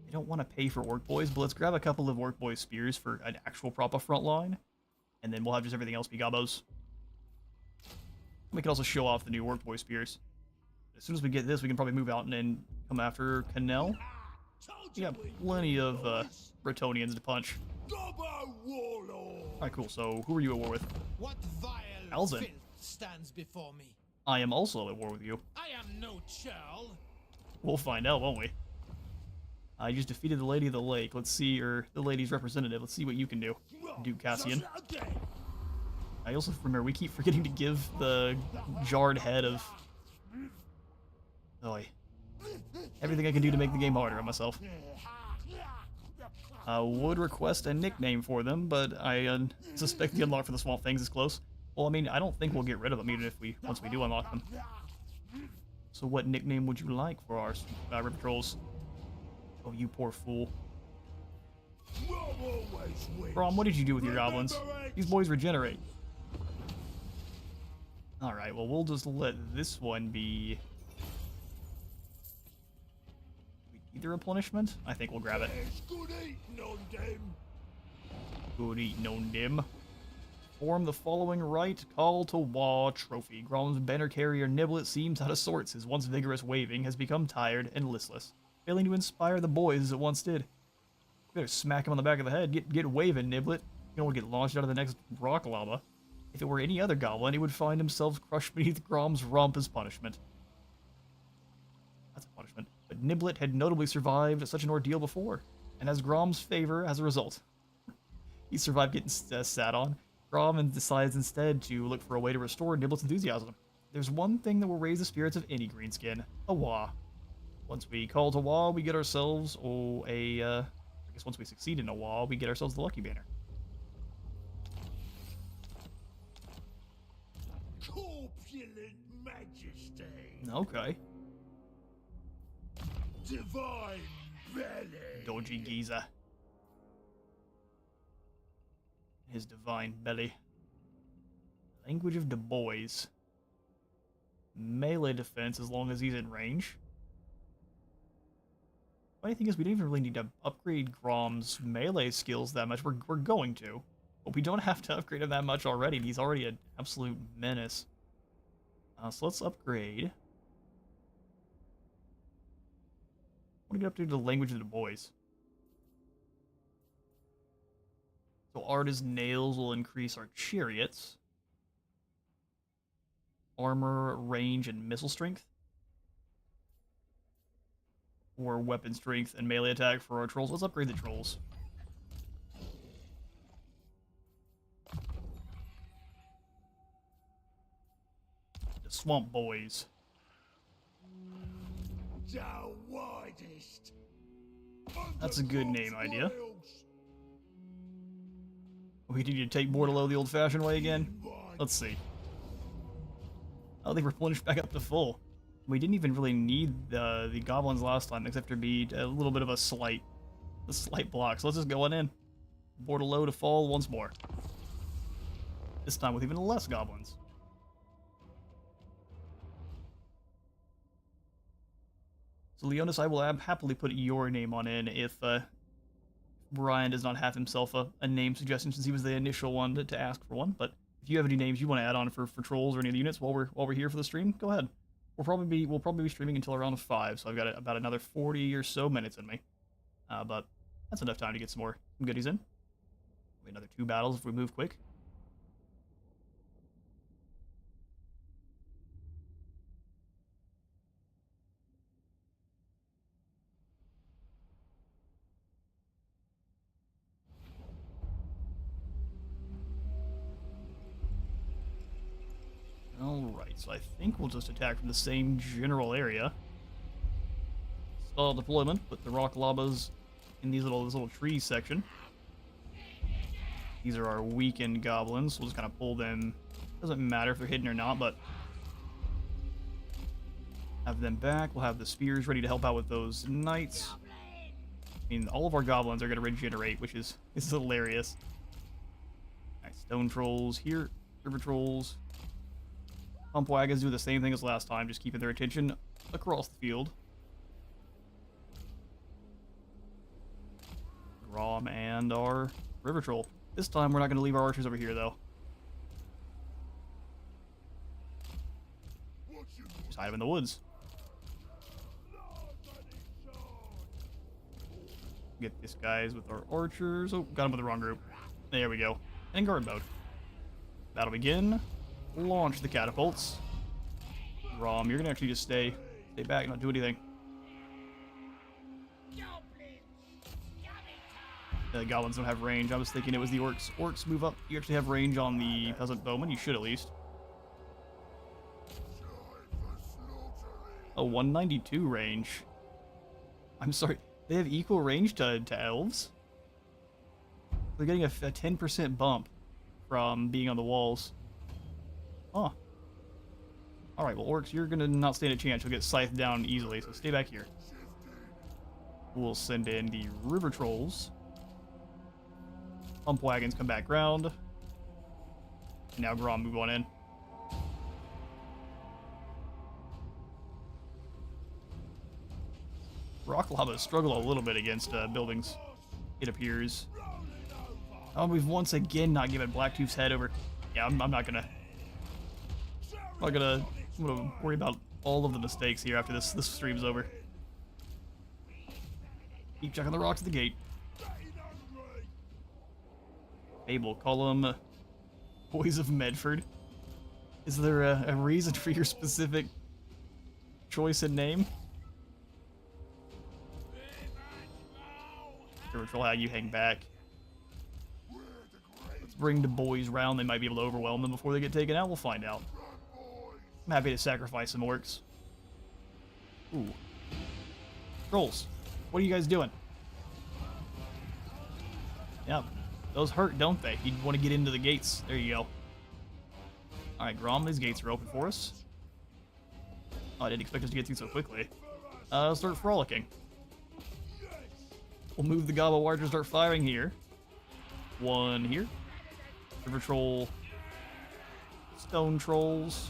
I don't want to pay for Orc Boys, but let's grab a couple of Orc Boys spears for an actual proper front line, and then we'll have just everything else be Gobbos. We can also show off the new Orc Boy spears. As soon as we get this, we can probably move out and then come after Canel. We got plenty of Bretonians to punch. Alright, cool. So, who are you at war with? What vile Alzin. filth stands before me? I am also at war with you. I am no churl. We'll find out, won't we? I just defeated the Lady of the Lake. Let's see, or the lady's representative. Let's see what you can do. Do Cassian. I also remember we keep forgetting to give the jarred head of... Oh, everything I can do to make the game harder on myself. Would request a nickname for them, but I suspect the unlock for the Swamp Things is close. Well, I mean, I don't think we'll get rid of them even if once we do unlock them. So what nickname would you like for our River Trolls? Oh, you poor fool. Grom, what did you do with your goblins? These boys regenerate. Alright, well, we'll just let this one be... either replenishment? I think we'll grab it. Good eating on them. Form the following rite, call to war trophy. Grom's banner carrier Niblet seems out of sorts. His once vigorous waving has become tired and listless, failing to inspire the boys as it once did. Better smack him on the back of the head. Get waving, Niblet. You don't want to get launched out of the next rock lava. If it were any other goblin, he would find himself crushed beneath Grom's rump as punishment. That's a punishment. But Niblet had notably survived such an ordeal before, and has Grom's favor as a result. He survived getting sat on. Grom decides instead to look for a way to restore Niblet's enthusiasm. There's one thing that will raise the spirits of any greenskin: a Wa. Once we call to Wa, we get ourselves I guess once we succeed in a Wa, we get ourselves the Lucky Banner. Corpulent majesty. Okay. Divine belly. Doji Giza. His divine belly. Language of the boys. Melee defense as long as he's in range. Funny thing is, we don't even really need to upgrade Grom's melee skills that much. We're going to. But we don't have to upgrade him that much already. He's already an absolute menace. So let's upgrade. I want to get up to the language of the boys. So art as nails will increase our chariots. Armor, range, and missile strength. Or weapon strength and melee attack for our trolls. Let's upgrade the trolls. The swamp boys. Thou widest. That's a good name idea. We need to take Bordello the old-fashioned way again? Let's see. Oh, they replenished back up to full. We didn't even really need the goblins last time, except to be a little bit of a slight block. So let's just go on in. Bordello to fall once more. This time with even less goblins. So Leonis, I will happily put your name on in if Brian does not have himself a name suggestion, since he was the initial one to ask for one. But if you have any names you want to add on for trolls or any of the units while we're here for the stream, go ahead. We'll probably be streaming until around 5, so I've got about another 40 or so minutes in me. But that's enough time to get some goodies in. Maybe another 2 battles if we move quick. Alright, so I think we'll just attack from the same general area. Stall deployment, put the rock llamas in this little tree section. These are our weakened goblins. We'll just kind of pull them. Doesn't matter if they're hidden or not, but have them back. We'll have the spears ready to help out with those knights. I mean, all of our goblins are going to regenerate, which is hilarious. Alright, stone trolls here, river trolls. Pump wagons do the same thing as last time, just keeping their attention across the field. Grom and our river troll. This time we're not going to leave our archers over here, though. Just hide them in the woods. Get these guys with our archers. Oh, got them with the wrong group. There we go. And guard mode. Battle begin. Launch the catapults. Grom, you're gonna actually just stay back and not do anything. The goblins don't have range. I was thinking it was the orcs. Orcs move up. You actually have range on the peasant bowman. You should at least. Oh, 192 range. I'm sorry. They have equal range to elves. They're getting a 10% bump from being on the walls. Huh. Alright, well, orcs, you're gonna not stand a chance. You'll get scythed down easily, so stay back here. We'll send in the river trolls. Pump wagons come back round. And now Grom, move on in. Rock llamas struggle a little bit against buildings, it appears. We've once again not given Blacktooth's head over. Yeah, I'm not gonna... I'm gonna worry about all of the mistakes here after this stream's over. Keep checking the rocks at the gate. Abel, call them Boys of Medford. Is there a reason for your specific choice in name? River how you hang back. Let's bring the boys round. They might be able to overwhelm them before they get taken out. We'll find out. I'm happy to sacrifice some orcs. Ooh. Trolls, what are you guys doing? Yep. Those hurt, don't they? You want to get into the gates. There you go. Alright, Grom, these gates are open for us. Oh, I didn't expect us to get through so quickly. Start frolicking. We'll move the gobbo archers, start firing here. One here. River troll. Stone trolls.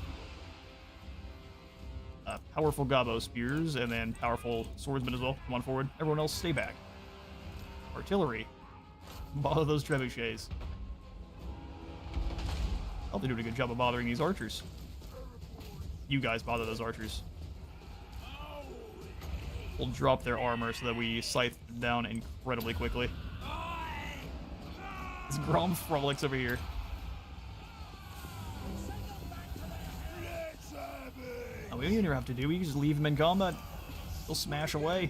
Powerful gobbo spears, and then powerful swordsmen as well. Come on forward. Everyone else, stay back. Artillery. Bother those trebuchets. Oh, they're doing a good job of bothering these archers. You guys bother those archers. We'll drop their armor so that we scythe them down incredibly quickly. This Grom frolics over here. Oh, we don't even have to do. We can just leave them in combat. They'll smash away.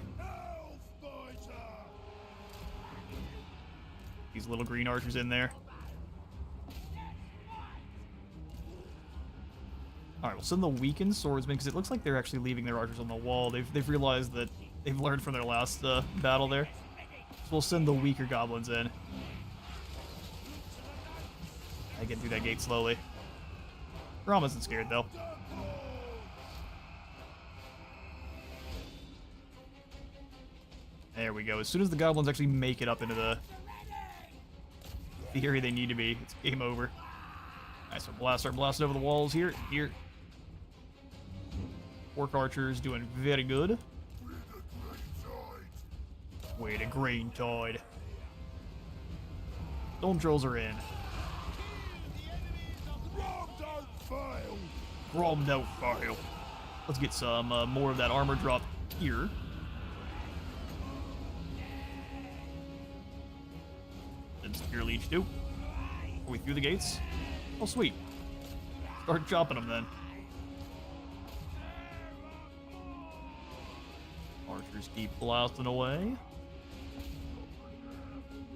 These little green archers in there. Alright, we'll send the weakened swordsmen, because it looks like they're actually leaving their archers on the wall. They've realized that they've learned from their last battle there. So we'll send the weaker goblins in. I get through that gate slowly. Grom isn't scared, though. There we go. As soon as the goblins actually make it up into the area they need to be, it's game over. Nice, so start blasting over the walls here. Orc archers doing very good. Way to green tide. Stone trolls are in. Grom don't fail. Let's get some more of that armor drop here. And Spear Leech too. Are we through the gates? Oh, sweet. Start chopping them then. Archers keep blasting away.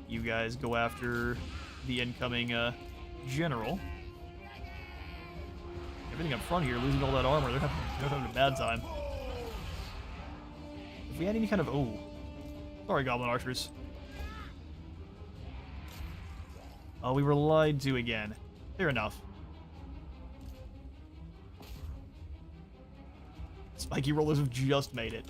You guys go after the incoming general. Everything up front here, losing all that armor, they're having a bad time. If we had any kind of... Oh. Sorry, goblin archers. Oh, we were lied to again. Fair enough. Spiky rollers have just made it.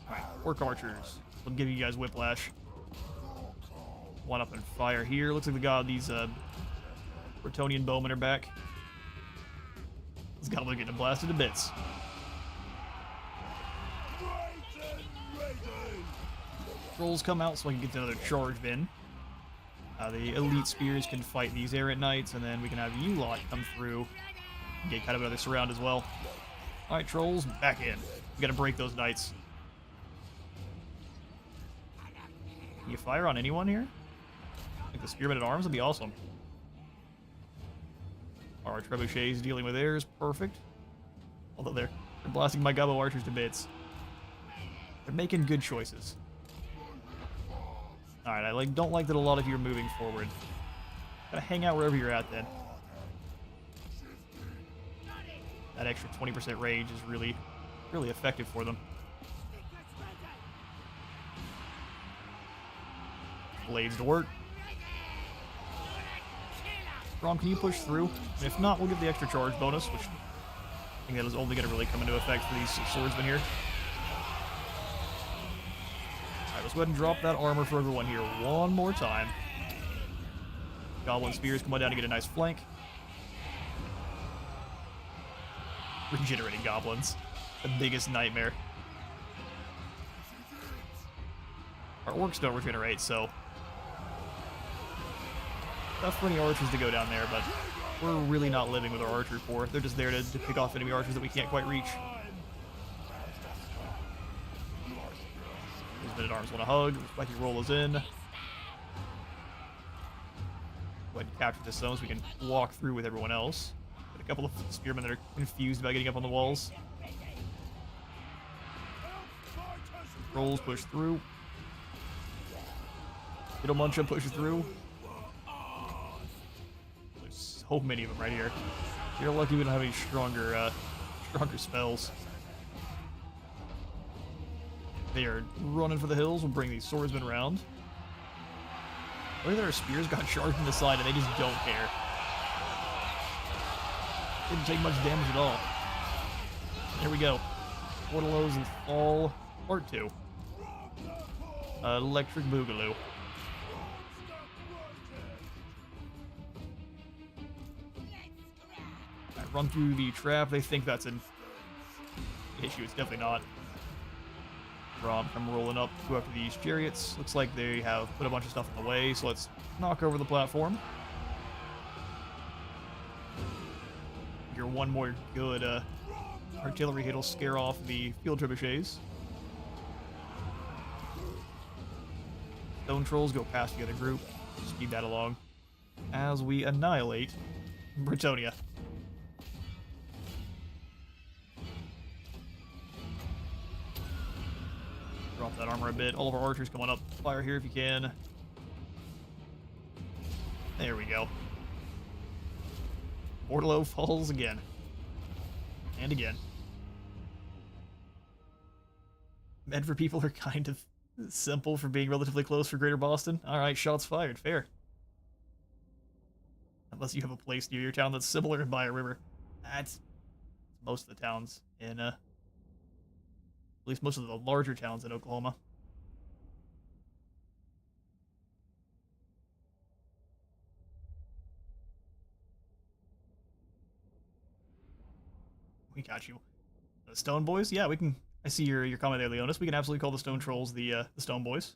Alright, orc archers. I'm giving you guys whiplash. One up and fire here. Looks like these Bretonian bowmen are back. This goblin getting blasted to bits. Trolls come out so I can get another charge in. The elite spears can fight these errant knights, and then we can have you lot come through and get kind of another surround as well. Alright, trolls, back in. We gotta break those knights. Can you fire on anyone here? Like the spearmen at arms would be awesome. Our trebuchets dealing with theirs, perfect. Although they're blasting my gobbo archers to bits. They're making good choices. Alright, I don't like that a lot of you are moving forward. Gotta hang out wherever you're at then. That extra 20% range is really effective for them. Blades to work. Grom, can you push through? And if not, we'll give the extra charge bonus, which I think that is only going to really come into effect for these swordsmen here. Alright, let's go ahead and drop that armor for everyone here one more time. Goblin spears come on down to get a nice flank. Regenerating goblins. The biggest nightmare. Our orcs don't regenerate, so... tough for any archers to go down there, but we're really not living with our archer corps. They're just there to pick off enemy archers that we can't quite reach. Those men-at-arms want to hug. Spiky roll is in. Go ahead and capture this zone so we can walk through with everyone else. Got a couple of spearmen that are confused about getting up on the walls. Trolls push through. Little Muncha pushes through. There's so many of them right here. You're lucky we don't have any stronger spells. They are running for the hills. We'll bring these swordsmen around. Look at their spears got charged in the side and they just don't care. Didn't take much damage at all. There we go. Portalo's and Fall Part 2. Electric Boogaloo. Run through the trap. They think that's an issue. It's definitely not. Grom come rolling up, go after these chariots. Looks like they have put a bunch of stuff in the way, so let's knock over the platform. Figure one more good artillery hit will scare off the field trebuchets. Stone trolls go past the other group. Speed that along as we annihilate Britonia. Drop that armor a bit. All of our archers coming up. Fire here if you can. There we go. Mortalo falls again. And again. Medford people are kind of simple for being relatively close for Greater Boston. Alright, shots fired. Fair. Unless you have a place near your town that's similar by a river. That's most of the towns in, at least most of the larger towns in Oklahoma. We got you. The Stone Boys? Yeah, we can... I see your comment there, Leonis. We can absolutely call the Stone Trolls the Stone Boys.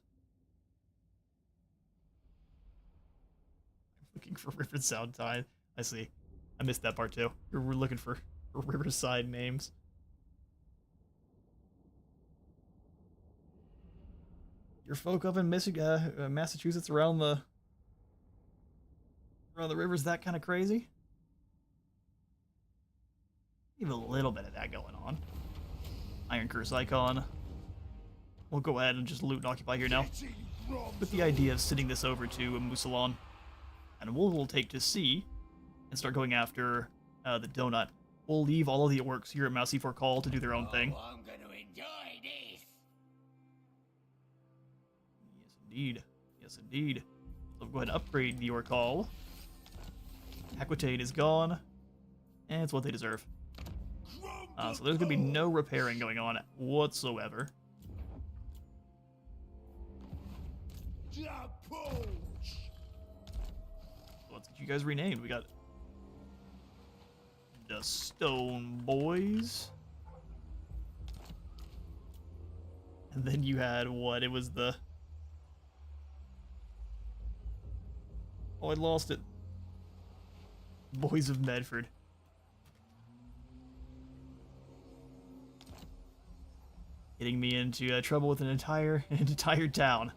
Looking for Riverside Tide. I see. I missed that part too. We're looking for Riverside names. Your folk up in Massachusetts around the rivers that kind of crazy? Even a little bit of that going on. Iron Curse icon. We'll go ahead and just loot and occupy here now, with the idea of sending this over to Musalon. And we'll take to sea and start going after the donut. We'll leave all of the orcs here at Mousy for Call to do their own thing. I'm gonna enjoy this. Yes, indeed. Yes, indeed. So we'll go ahead and upgrade the orc hall. Aquitaine is gone, and it's what they deserve. So there's gonna be no repairing going on whatsoever. Let's get you guys renamed. We got the Stone Boys. And then you had what? It was the... Oh, I lost it. Boys of Medford. Getting me into trouble with an entire town.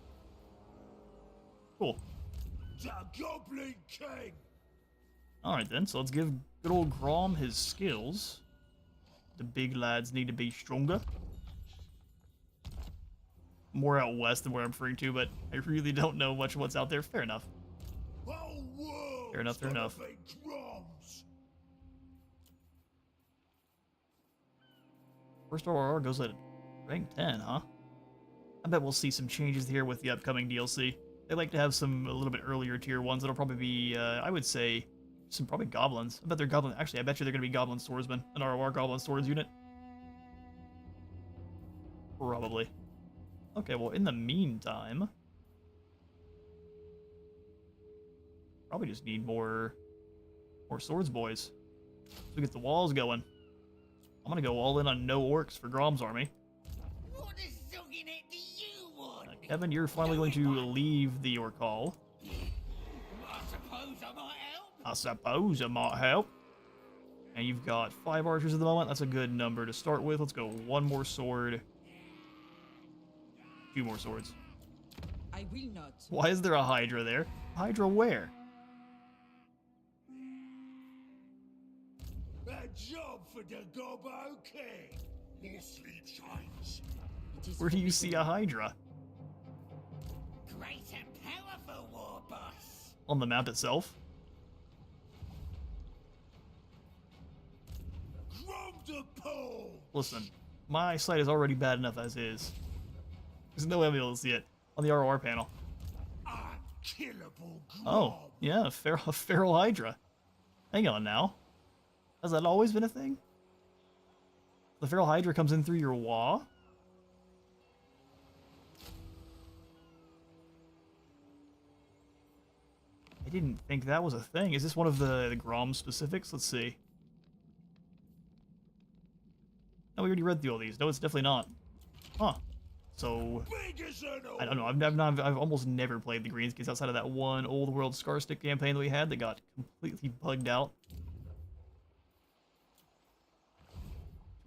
Cool. The Goblin King. Alright then, so let's give good old Grom his skills. The big lads need to be stronger. More out west than where I'm free to, but I really don't know much of what's out there. Fair enough. Fair enough, fair enough. First RR goes at rank 10, huh? I bet we'll see some changes here with the upcoming DLC. They like to have some a little bit earlier tier ones that'll probably be, I would say, some probably goblins. I bet they're goblin. Actually, I bet you they're gonna be goblin swordsmen, an ROR goblin swords unit. Probably. Okay, well, in the meantime, probably just need more swords boys. So we get the walls going. I'm gonna go all in on no orcs for Grom's army. What is sucking it do you want? Kevin, you're finally going to leave the orc hall. I suppose I might help. I suppose it might help. And you've got 5 archers at the moment. That's a good number to start with. Let's go 1 more sword. 2 more swords. I will not. Why is there a Hydra there? Hydra where? A job for the Gobbo King. More sleep shines. It is Where do you forbidden. see a Hydra? Great and powerful, war boss. On the map itself? From the pole. Listen, my sight is already bad enough as is. There's no way I'll be able to see it on the ROR panel. Unkillable Grom. Oh, yeah, a feral Hydra. Hang on now. Has that always been a thing? The feral Hydra comes in through your wall? I didn't think that was a thing. Is this one of the Grom specifics? Let's see. No, we already read through all these. No, it's definitely not. Huh. So, Big as an I don't know. I've almost never played the Greenskins outside of that one Old World Scar Stick campaign that we had that got completely bugged out.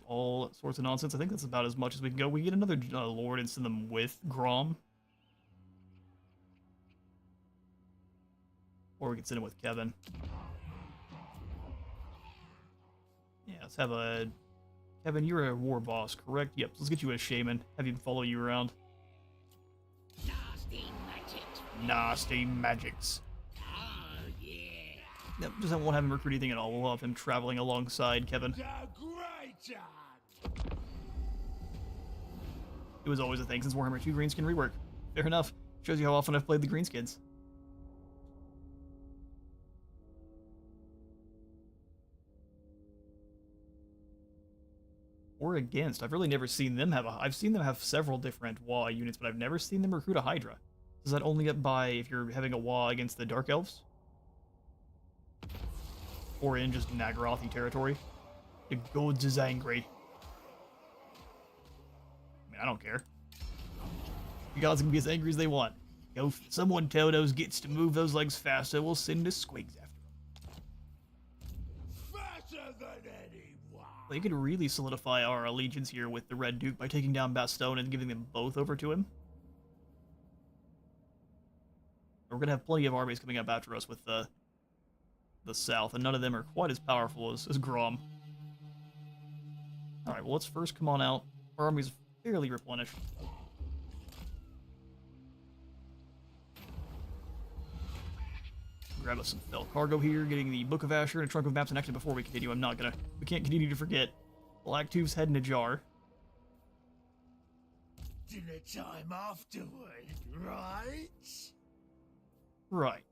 all sorts of nonsense. I think that's about as much as we can go. We get another lord and send them with Grom. Or we can send him with Kevin. Yeah, let's have a... Kevin, you're a war boss, correct? Yep, let's get you a shaman. Have him follow you around. Nasty magic. Nasty magics. Oh, yeah. Yep, just won't have him recruit anything at all. We'll have him traveling alongside Kevin. The greater. It was always a thing since Warhammer 2 Greenskin rework. Fair enough. Shows you how often I've played the Greenskins. Or against. I've really never seen them have a... I've seen them have several different WA units, but I've never seen them recruit a Hydra. Does that only get by if you're having a WA against the Dark Elves? Or in just Nagarothi territory? The gods is angry. I mean, I don't care. The gods can be as angry as they want. Yo, if someone tell those gits to move those legs faster, we'll send the squigs after them. Faster than anyone. Well, you could really solidify our allegiance here with the Red Duke by taking down Bastogne and giving them both over to him. We're going to have plenty of armies coming up after us with the south, and none of them are quite as powerful as Grom. Alright, well, let's first come on out. Our army's fairly replenished. Grab us some fell cargo here, getting the Book of Asher and a trunk of maps, and actually before we continue, we can't continue to forget. Black Tube's head in a jar. Dinner time afterward, right? Right.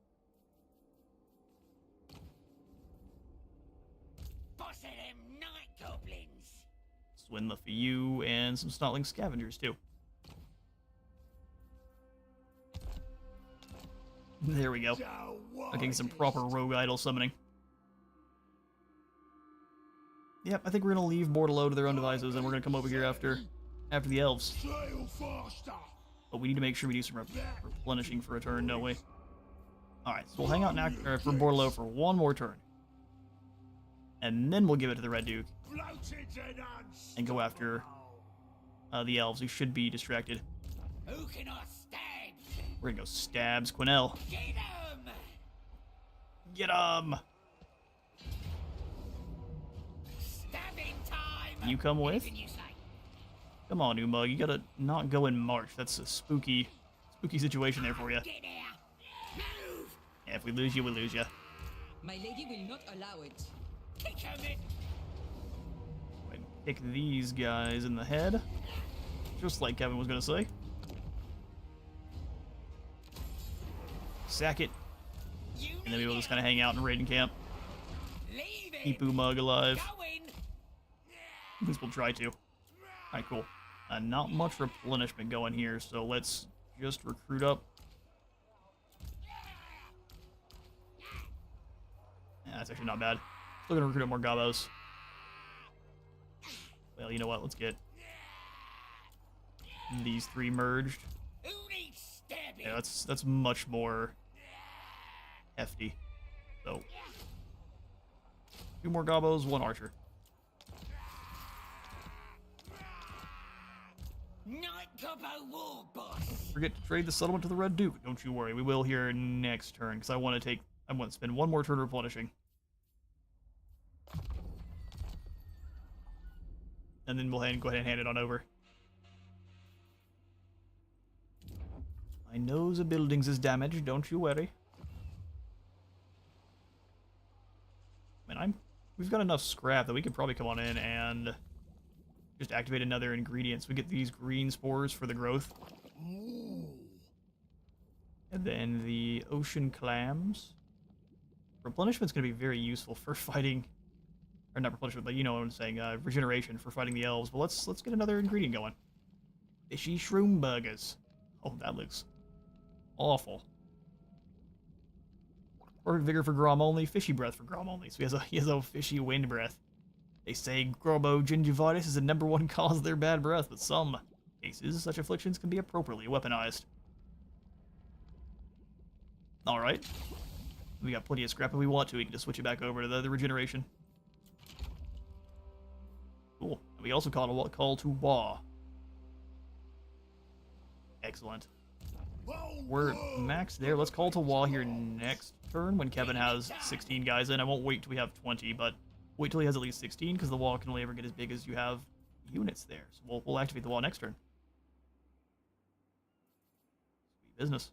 Boss of them night goblins. Swindler for you, and some Snotling Scavengers, too. There we go. Looking some proper rogue idol summoning. Yep, I think we're gonna leave Bordello to their own devices, and we're gonna come over here after the elves. But we need to make sure we do some replenishing for a turn, don't we? Alright, so we'll hang out now for Bordello for one more turn. And then we'll give it to the Red Duke. And go after the elves, who should be distracted. Who can I stab? We're gonna go stabs Quinnell. Get 'em! Get 'em! Stabbing time! You come with? Anything you say. Come on, new mug. You gotta not go in March. That's a spooky situation there for you. Get there! Move! Yeah, if we lose you, we lose you. My lady will not allow it. Kick 'em in! Go ahead and kick these guys in the head. Just like Kevin was gonna say. Sack it. And then we'll just kind of hang out in raiding camp. Leave it! Keep Umug alive. Going! At least we'll try to. Alright, cool. Not much replenishment going here, so let's just recruit up. Yeah, that's actually not bad. Still gonna recruit up more Gobbos. Well, you know what? Let's get these three merged. Who needs stabbing? Yeah, that's much more hefty. So, 2 more Gobbos, 1 archer. Night Gobbo war boss! Forget to trade the settlement to the Red Duke. Don't you worry, we will here next turn, because I want to spend 1 more turn replenishing. And then we'll go ahead and hand it on over. I know the buildings is damaged, don't you worry. Man, we've got enough scrap that we could probably come on in and just activate another ingredient. So we get these green spores for the growth. And then the ocean clams. Replenishment's going to be very useful for fighting, or not replenishment, but you know what I'm saying, regeneration for fighting the elves. But let's get another ingredient going. Fishy shroom burgers. Oh, that looks awful. Perfect vigor for Grom only, fishy breath for Grom only. So he has a fishy wind breath. They say Grobbo gingivitis is the #1 cause of their bad breath, but some cases such afflictions can be appropriately weaponized. Alright. We got plenty of scrap if we want to. We can just switch it back over to the regeneration. Cool. We also call a call to war. Excellent. We're max there. Let's call to war here next turn when Kevin has 16 guys in. I won't wait till we have 20, but wait till he has at least 16 because the wall can only ever get as big as you have units there. So we'll activate the wall next turn. Sweet business.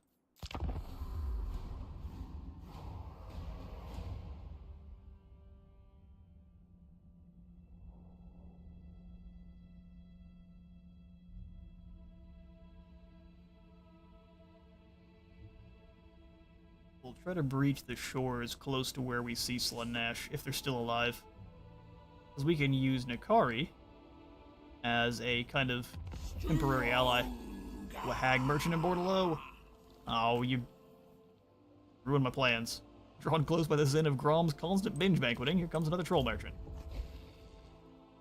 We'll try to breach the shores close to where we see Slaanesh, if they're still alive. Because we can use Nakari as a kind of temporary ally. A hag merchant in Bordello. Oh, you ruined my plans. Drawn close by the sin of Grom's constant binge banqueting, here comes another troll merchant.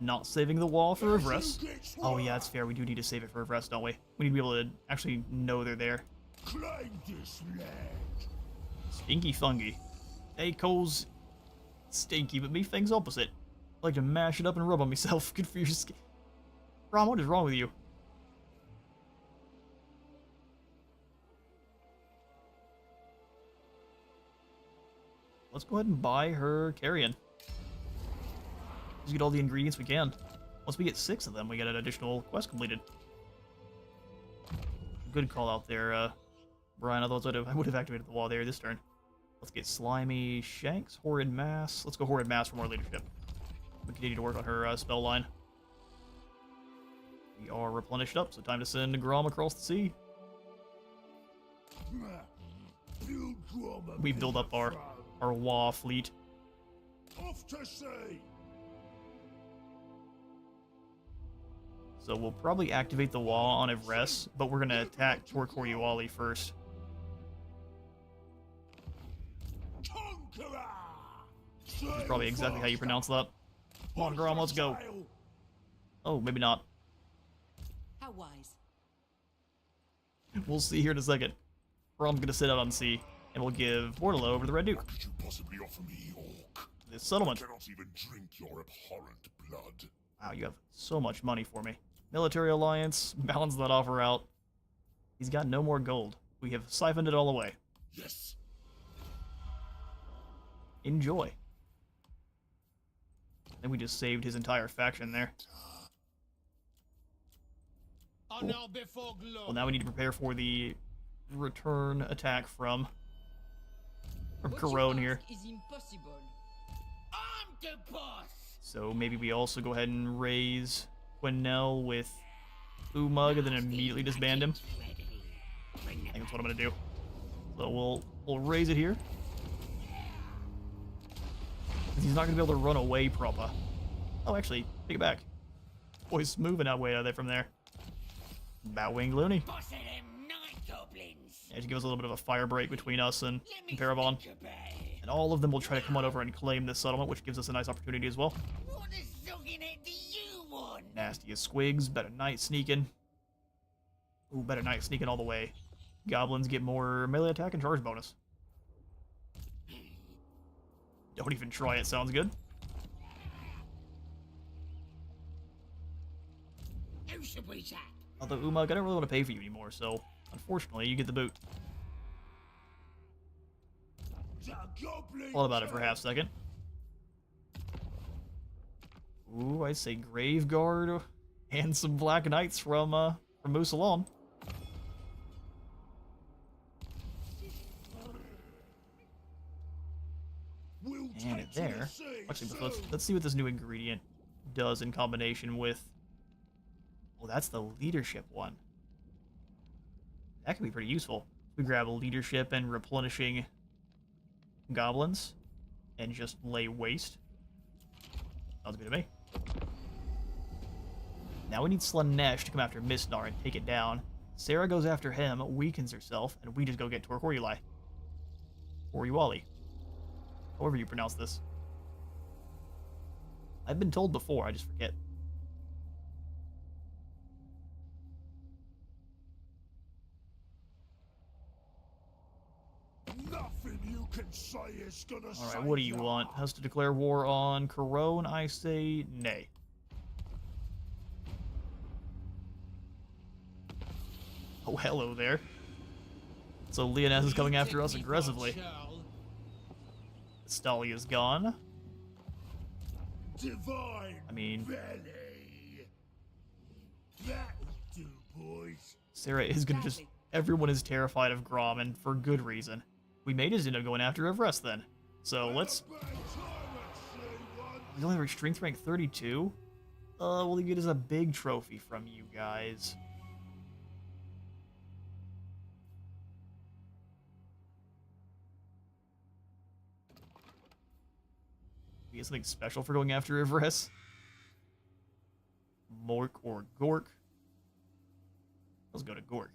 Not saving the wall for Revress. Oh yeah, that's fair. We do need to save it for Revress, don't we? We need to be able to actually know they're there. Claim this land. Stinky fungi. Hey, Cole's stinky, but me thing's opposite. I like to mash it up and rub on myself. Good for your skin. Ron, what is wrong with you? Let's go ahead and buy her carrion. Let's get all the ingredients we can. Once we get 6 of them, we get an additional quest completed. Good call out there, Brian. Otherwise, I would have activated the wall there this turn. Let's get Slimy Shanks, Horrid Mass. Let's go Horrid Mass for more leadership. We continue to work on her spell line. We are replenished up, so time to send Grom across the sea. We build up our Wa fleet. Off to sea. So we'll probably activate the wall on Evres, but we're going to attack Torkoryuali first. That's probably exactly how you pronounce that. Come on, Grom, let's go. Oh, maybe not. How wise. We'll see here in a second. Grom's gonna sit out on sea, and we'll give Bordello over to the Red Duke. What could you possibly offer me, Orc? This settlement. I cannot even drink your abhorrent blood. Wow, you have so much money for me. Military alliance, balance that offer out. He's got no more gold. We have siphoned it all away. Yes. Enjoy. And we just saved his entire faction there. Cool. Well, now we need to prepare for the return attack from Corone here. Is impossible. I'm the boss. So maybe we also go ahead and raise Quinnell with Umug and then immediately disband him. I think that's what I'm gonna do. So we'll raise it here. He's not gonna be able to run away proper. Oh, actually, take it back. Boy's moving that way out there from there. Batwing Looney. Boss of them night goblins. Yeah, to give us a little bit of a fire break between us and Parabon. And all of them will try to come on over and claim this settlement, which gives us a nice opportunity as well. What a sogging head do you want? Nasty as squigs, better night sneaking. Ooh, better night sneaking all the way. Goblins get more melee attack and charge bonus. Don't even try it, sounds good. Who should we attack? Although, Umug, I don't really want to pay for you anymore, so unfortunately, you get the boot. Thought about it for half a second. Ooh, I say Graveguard and some Black Knights from Musalon. And it there. Actually, let's see what this new ingredient does in combination with... Oh, that's the leadership one. That could be pretty useful. We grab leadership and replenishing goblins and just lay waste. Sounds good to me. Now we need Slaanesh to come after Mistnar and take it down. Sarah goes after him, weakens herself, and we just go get Torkoryuali. Koryuali. However you pronounce this. I've been told before, I just forget. Nothing you can say is gonna Alright, what do you want? Has to declare war on Corone? I say nay. Oh, hello there. So Leoness is coming after us aggressively. Stali is gone. Divine I mean, belly. That'll do, boys. Sarah is gonna just... Everyone is terrified of Grom, and for good reason. We may just end up going after Everest then. So let's... We only reach strength rank 32? Will he get us a big trophy from you guys? We get something special for going after Everest? Mork or Gork? Let's go to Gork.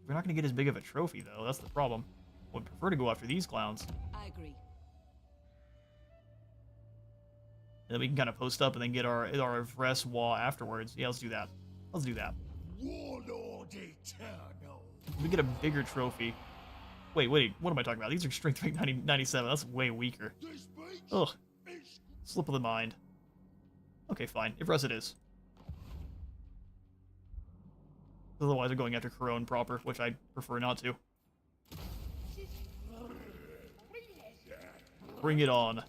We're not going to get as big of a trophy, though. That's the problem. Would prefer to go after these clowns. I agree. And then we can kind of post up and then get our Everest wall afterwards. Yeah, let's do that. Let's do that. Warlord Eternal. We get a bigger trophy. Wait, what am I talking about? These are strength rank 97. That's way weaker. This beach Ugh. is Slip of the mind. Okay, fine. Everest it is. Otherwise, they're going after Corone proper, which I prefer not to. Bring it on.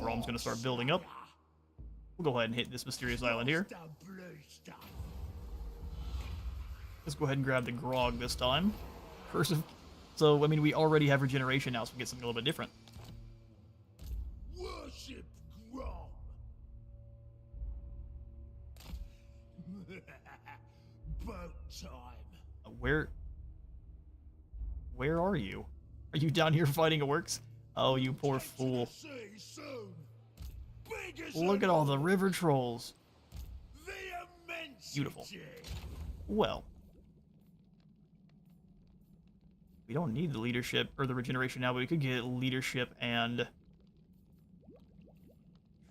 Grom's gonna start building up. We'll go ahead and hit this mysterious island here. Let's go ahead and grab the grog this time. So, I mean, we already have regeneration now, so we get something a little bit different. worship Grom. Boat time. Where are you? Are you down here fighting orcs? Oh, you poor fool. Look at all the river trolls. Beautiful. Well, we don't need the leadership or the regeneration now, but we could get leadership and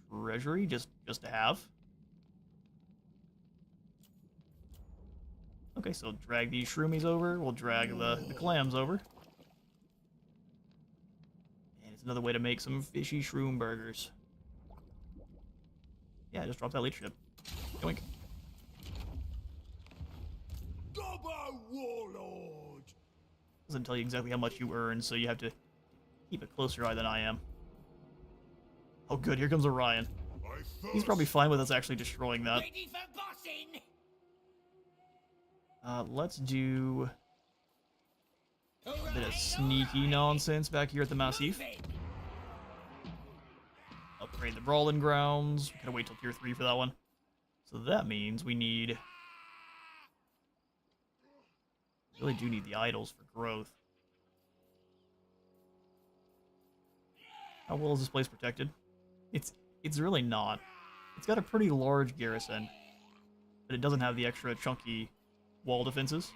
treasury just to have. Okay, so drag these shroomies over. We'll drag the clams over. And it's another way to make some fishy shroom burgers. Yeah, just drop that leadership. Yoink. Gobbo Warlord. Doesn't tell you exactly how much you earn, so you have to keep a closer eye than I am. Oh good, here comes Orion. He's probably fine with us actually destroying that. Ready for bossing? Let's do a bit of sneaky nonsense back here at the Massif. Upgrade the Brawling Grounds. We gotta wait till tier 3 for that one. So that means we need... Really do need the idols for growth. How well is this place protected? It's really not. It's got a pretty large garrison, but it doesn't have the extra chunky wall defenses,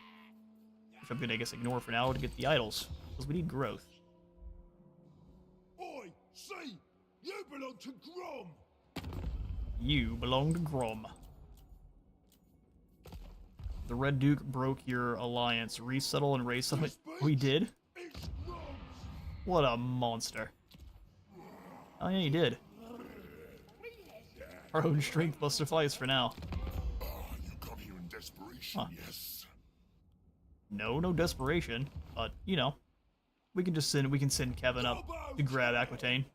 which I'm gonna, I guess, ignore for now to get the idols, because we need growth. Oi, see, you belong to Grom. You belong to Grom. The Red Duke broke your alliance. Resettle and raise settlement. We did? It's Grom's. What a monster. Oh yeah, you did. Our own strength must suffice for now. Oh, you come here in desperation, Huh. yes. No desperation, but you know, we can send Kevin up to grab Aquitaine.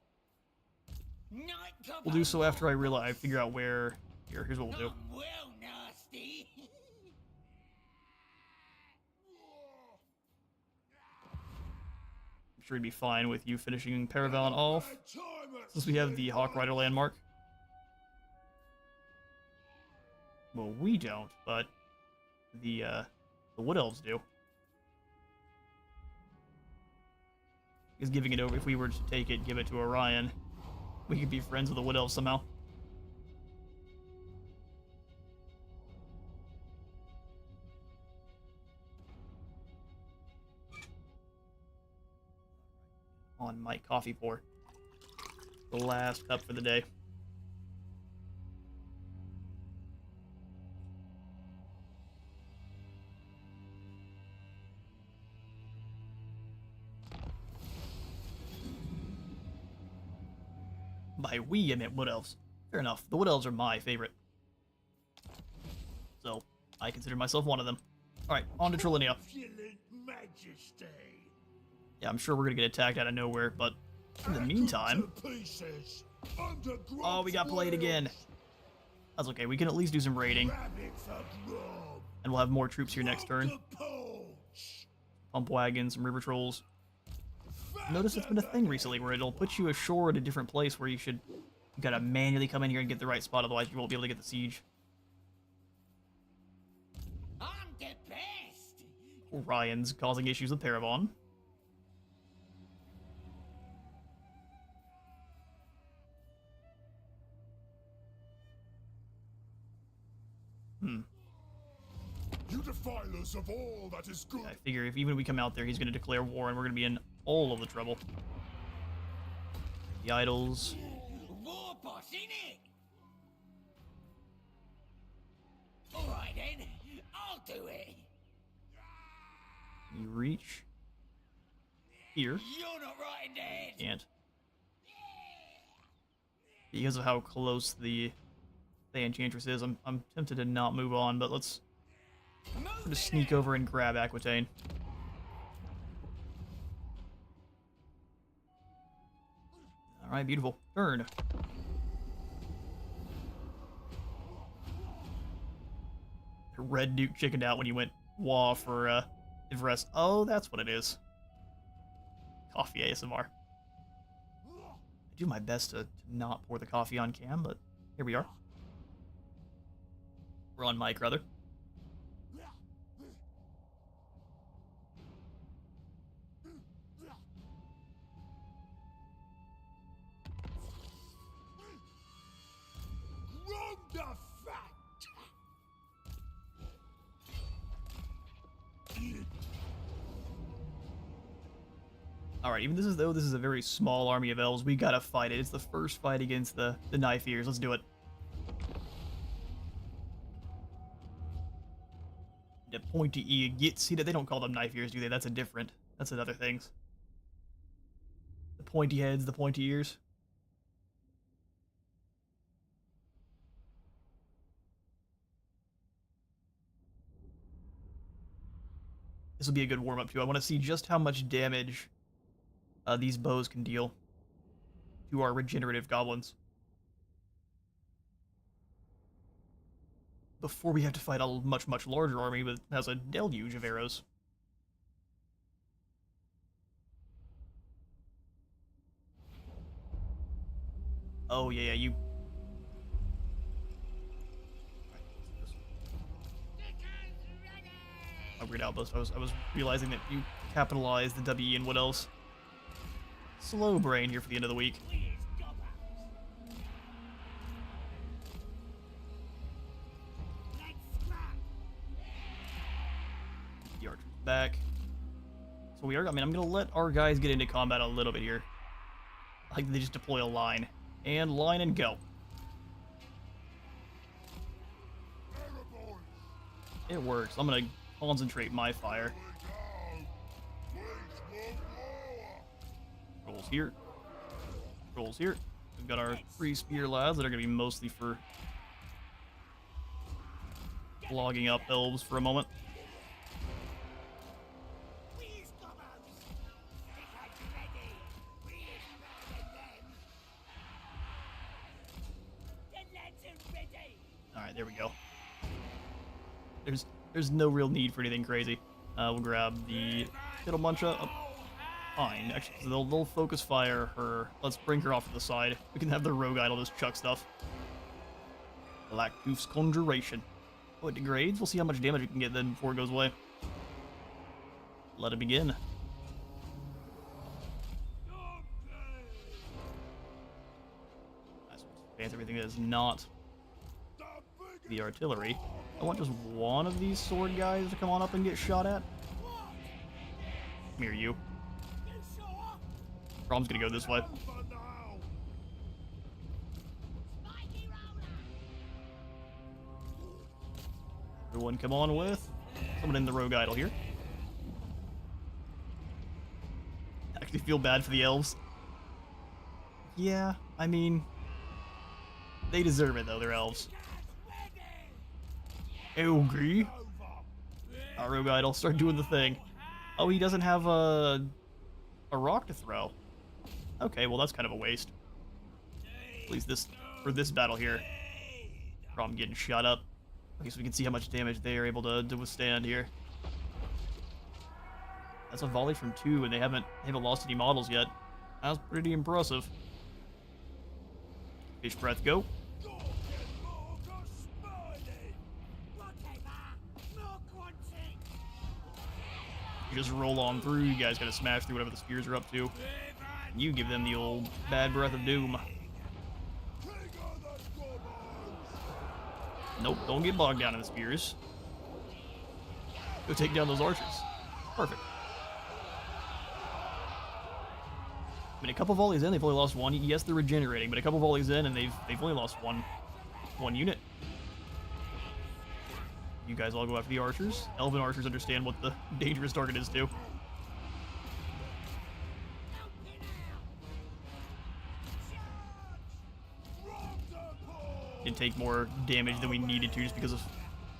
We'll do so after I figure out where. Here's what we'll do. Well, nasty. I'm sure he'd be fine with you finishing Paravalon off, since we have the Hawk Rider landmark. Well, we don't, but the Wood Elves do. Is giving it over. If we were to take it, give it to Orion, we could be friends with the Wood Elves somehow. On my coffee pour. The last cup for the day. By we, I meant Wood Elves. Fair enough. The Wood Elves are my favorite. So, I consider myself one of them. Alright, on to Trilinia. Opulent Majesty. Yeah, I'm sure we're gonna get attacked out of nowhere, but in the meantime... To pieces. Under Oh, we got played again. That's okay, we can at least do some raiding. Rabbit for Grom. And we'll have more troops here next turn. The porch. Pump wagons, some river trolls. Notice it's been a thing recently where it'll put you ashore at a different place where you gotta manually come in here and get the right spot, otherwise you won't be able to get the siege. I'm the best. Orion's causing issues with Parabon. You defilers of all that is good. I figure if even we come out there, he's gonna declare war and we're gonna be in all of the trouble. The idols. War boss, innit? Alright then, I'll do it. You reach here. You're not right in the head. Can't. Because of how close the Enchantress is, I'm tempted to not move on, but let's just sneak over and grab Aquitaine. Alright, beautiful. Turn. The Red Duke chickened out when you went wah for Ivres. Oh, that's what it is. Coffee ASMR. I do my best to not pour the coffee on cam, but here we are. We're on mic, rather. Grom the fat. Alright, even this is a very small army of elves, we gotta fight it. It's the first fight against the Knife Ears. Let's do it. The pointy ear gets. See, they don't call them Knife Ears, do they? That's another things. The pointy heads, the pointy ears. This will be a good warm-up too. I want to see just how much damage these bows can deal to our regenerative goblins before we have to fight a much, much larger army that has a deluge of arrows. Oh, yeah, you... Upgrade outpost. I was realizing that you capitalized the W and what else? Slow brain here for the end of the week. The archer's back. So we are, I mean, I'm gonna let our guys get into combat a little bit here. Like they just deploy a line. And line and go. It works. I'm gonna concentrate my fire. Rolls here. Rolls here. We've got our 3 spear lads that are gonna be mostly for logging up elves for a moment. Alright, there we go. There's no real need for anything crazy. We'll grab the Kittle Muncha. Fine, actually, so they'll focus fire her. Let's bring her off to the side. We can have the rogue idol just chuck stuff. Black Goof's Conjuration. Oh, it degrades? We'll see how much damage we can get then before it goes away. Let it begin. Advance everything that is not the artillery. I want just one of these sword guys to come on up and get shot at. Come here, you. Grom's gonna go this way. Everyone come on with. Someone in the rogue idol here. I actually feel bad for the elves. Yeah, I mean... They deserve it, though. They're elves. Okay. Our rogue idol, start doing the thing. Oh, he doesn't have a rock to throw. Okay, well, that's kind of a waste. At least for this battle here. From getting shot up. Okay, so we can see how much damage they are able to withstand here. That's a volley from 2, and they haven't lost any models yet. That's pretty impressive. Fish breath, go. You just roll on through. You guys gotta smash through whatever the spears are up to. You give them the old bad breath of doom. Nope, don't get bogged down in the spears. Go take down those archers. Perfect. I mean, a couple volleys in, they've only lost 1. Yes, they're regenerating, but a couple volleys in, and they've only lost one unit. You guys all go after the archers. Elven archers understand what the dangerous target is too. Didn't take more damage than we needed to just because of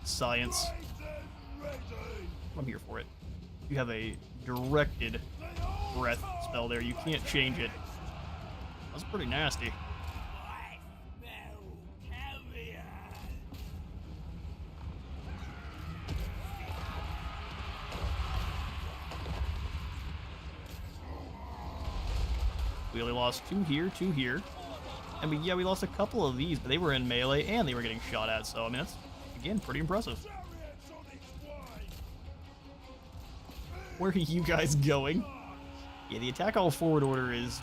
science. I'm here for it. You have a directed breath spell there. You can't change it. That's pretty nasty. We only lost 2 here, 2 here. And we lost a couple of these, but they were in melee and they were getting shot at, so I mean that's, again, pretty impressive. Where are you guys going? Yeah, the attack all forward order is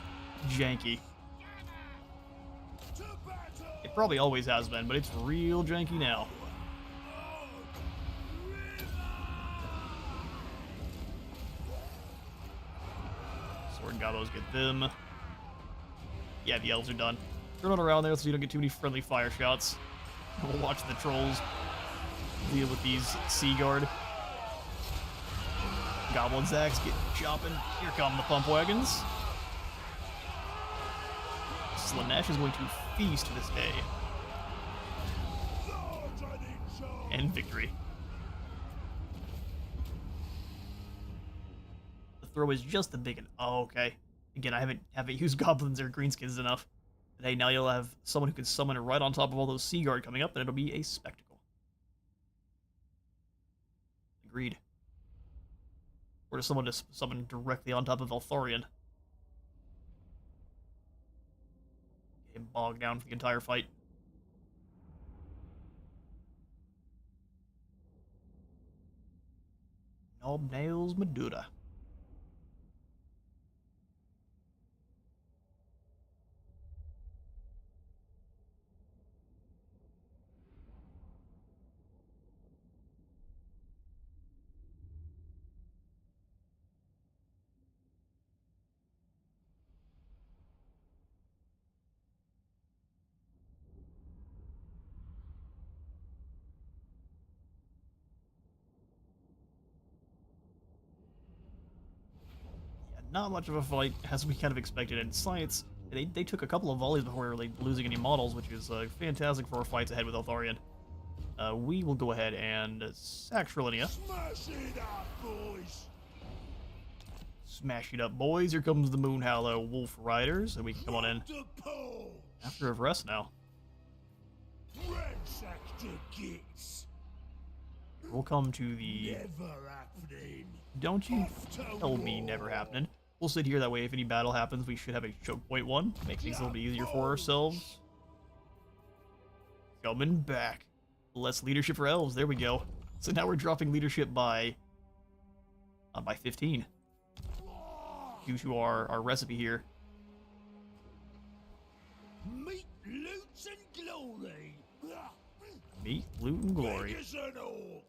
janky. It probably always has been, but it's real janky now. Sword gobbos get them. Yeah, the elves are done. Turn on around there so you don't get too many friendly fire shots. We'll watch the trolls deal with these sea guard. Goblin sacks get chopping. Here come the pump wagons. Slaanesh is going to feast this day. And victory. The throw is just the big one. Oh, okay. Again, I haven't used goblins or greenskins enough. But hey, now you'll have someone who can summon right on top of all those sea guard coming up, and it'll be a spectacle. Agreed. Or to someone to summon directly on top of Elthorion. Get him bogged down for the entire fight. Knob nails Madura. Not much of a fight, as we kind of expected. In science, they took a couple of volleys before really losing any models, which is fantastic for our fights ahead with Elthorion. We will go ahead and sack Trilinia. Smash it up, boys! Smash it up, boys. Here comes the Moonhallow Wolf Riders, and we can come on in after a rest now. Ransack the gates. We'll come to the... Never happening. Don't you tell me never happening. We'll sit here, that way if any battle happens, we should have a choke point 1. Make things a little bit easier for ourselves. Coming back. Less leadership for elves, there we go. So now we're dropping leadership by 15. Due to our recipe here. Meat, loot, and glory. Meat, loot, and glory. Big as an orc.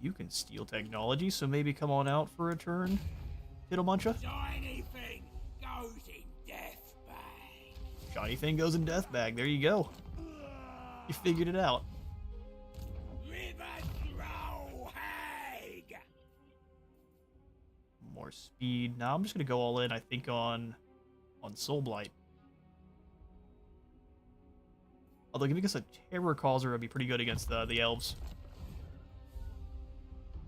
You can steal technology, so maybe come on out for a turn, Tiddlemuncha. Shiny thing goes in death bag. Shiny thing goes in death bag. There you go. You figured it out. River throw hag. More speed. Now I'm just gonna go all in. I think on Soul Blight. Although giving us a terror causer would be pretty good against the elves.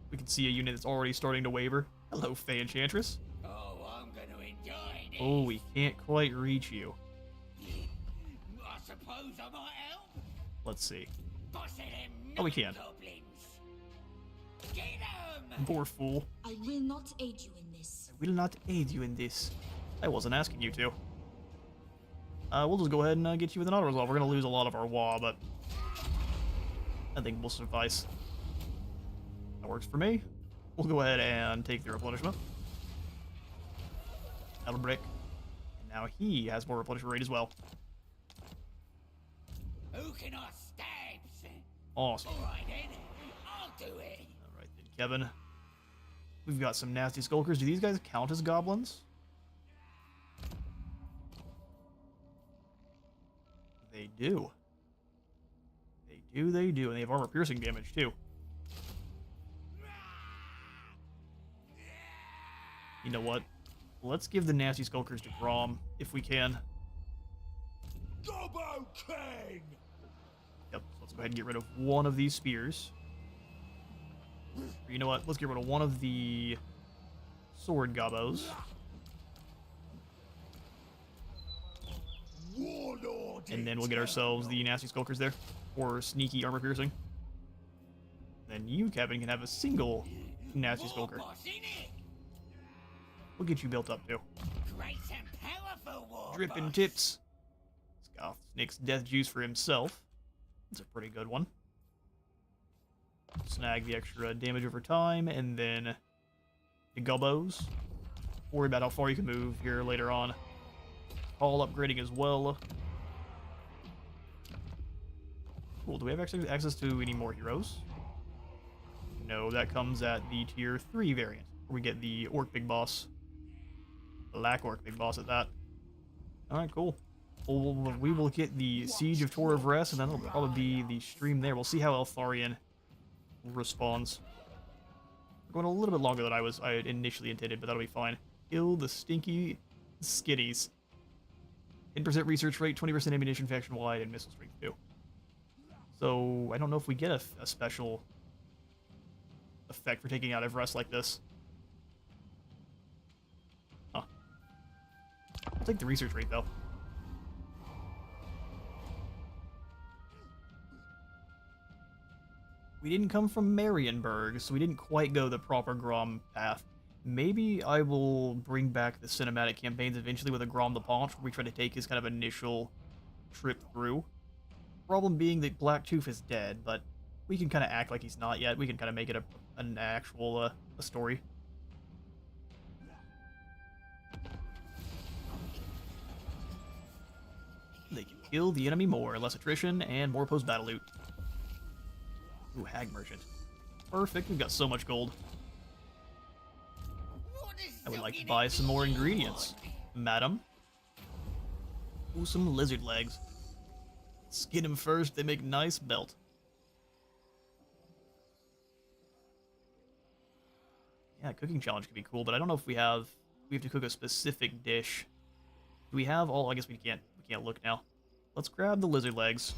We can see a unit that's already starting to waver. Hello, Fey Enchantress. Oh, I'm gonna enjoy this. Oh, we can't quite reach you. I suppose I might help. Let's see. Boss of them Oh, we can. goblins. Get 'em! Poor fool. I will not aid you in this. I will not aid you in this. I wasn't asking you to. We'll just go ahead and get you with an auto resolve. We're gonna lose a lot of our WA, but I think we'll suffice. That works for me. We'll go ahead and take the replenishment. That'll brick. And now he has more replenishment rate as well. Who can I stab? Awesome. Alright then, I'll do it. Alright then, Kevin. We've got some nasty skulkers. Do these guys count as goblins? They do. They do. And they have armor piercing damage too. You know what? Let's give the nasty skulkers to Grom, if we can. Gobbo King! Yep, so let's go ahead and get rid of one of these spears. You know what? Let's get rid of one of the sword gobbos. Warlord And then we'll get ourselves the nasty skulkers there. Or sneaky armor piercing. Then you, Kevin, can have a single nasty skulker. Boss, innit? We'll get you built up too. Great and powerful war Dripping boss. tips. Scoff Snake's death juice for himself. That's a pretty good one. Snag the extra damage over time, and then the gobbos. Worry about how far you can move here later on. All upgrading as well. Cool, do we have access to any more heroes? No, that comes at the tier 3 variant, where we get the Orc Big Boss. Black Orc Big Boss at that. Alright, cool. Well, we will get the Siege of Tor of Rest, and then that'll probably be the stream there. We'll see how Eltharion responds. We're going a little bit longer than I initially intended, but that'll be fine. Kill the stinky skitties. 10% research rate, 20% ammunition faction-wide, and missile strength too. So, I don't know if we get a special effect for taking out Everest like this. Huh. I'll take the research rate, though. We didn't come from Marienburg, so we didn't quite go the proper Grom path. Maybe I will bring back the cinematic campaigns eventually with a Grom the Paunch, where we try to take his kind of initial trip through. Problem being that Blacktooth is dead, but we can kind of act like he's not yet. We can kind of make it an actual a story. They can kill the enemy more, less attrition, and more post-battle loot. Ooh, Hag Merchant. Perfect, we've got so much gold. I would like to buy some more ingredients. Madam. Ooh, some lizard legs. Skin them first, they make nice belt. Yeah, cooking challenge could be cool, but I don't know if we have to cook a specific dish. Do we have all? I guess we can't look now. Let's grab the lizard legs.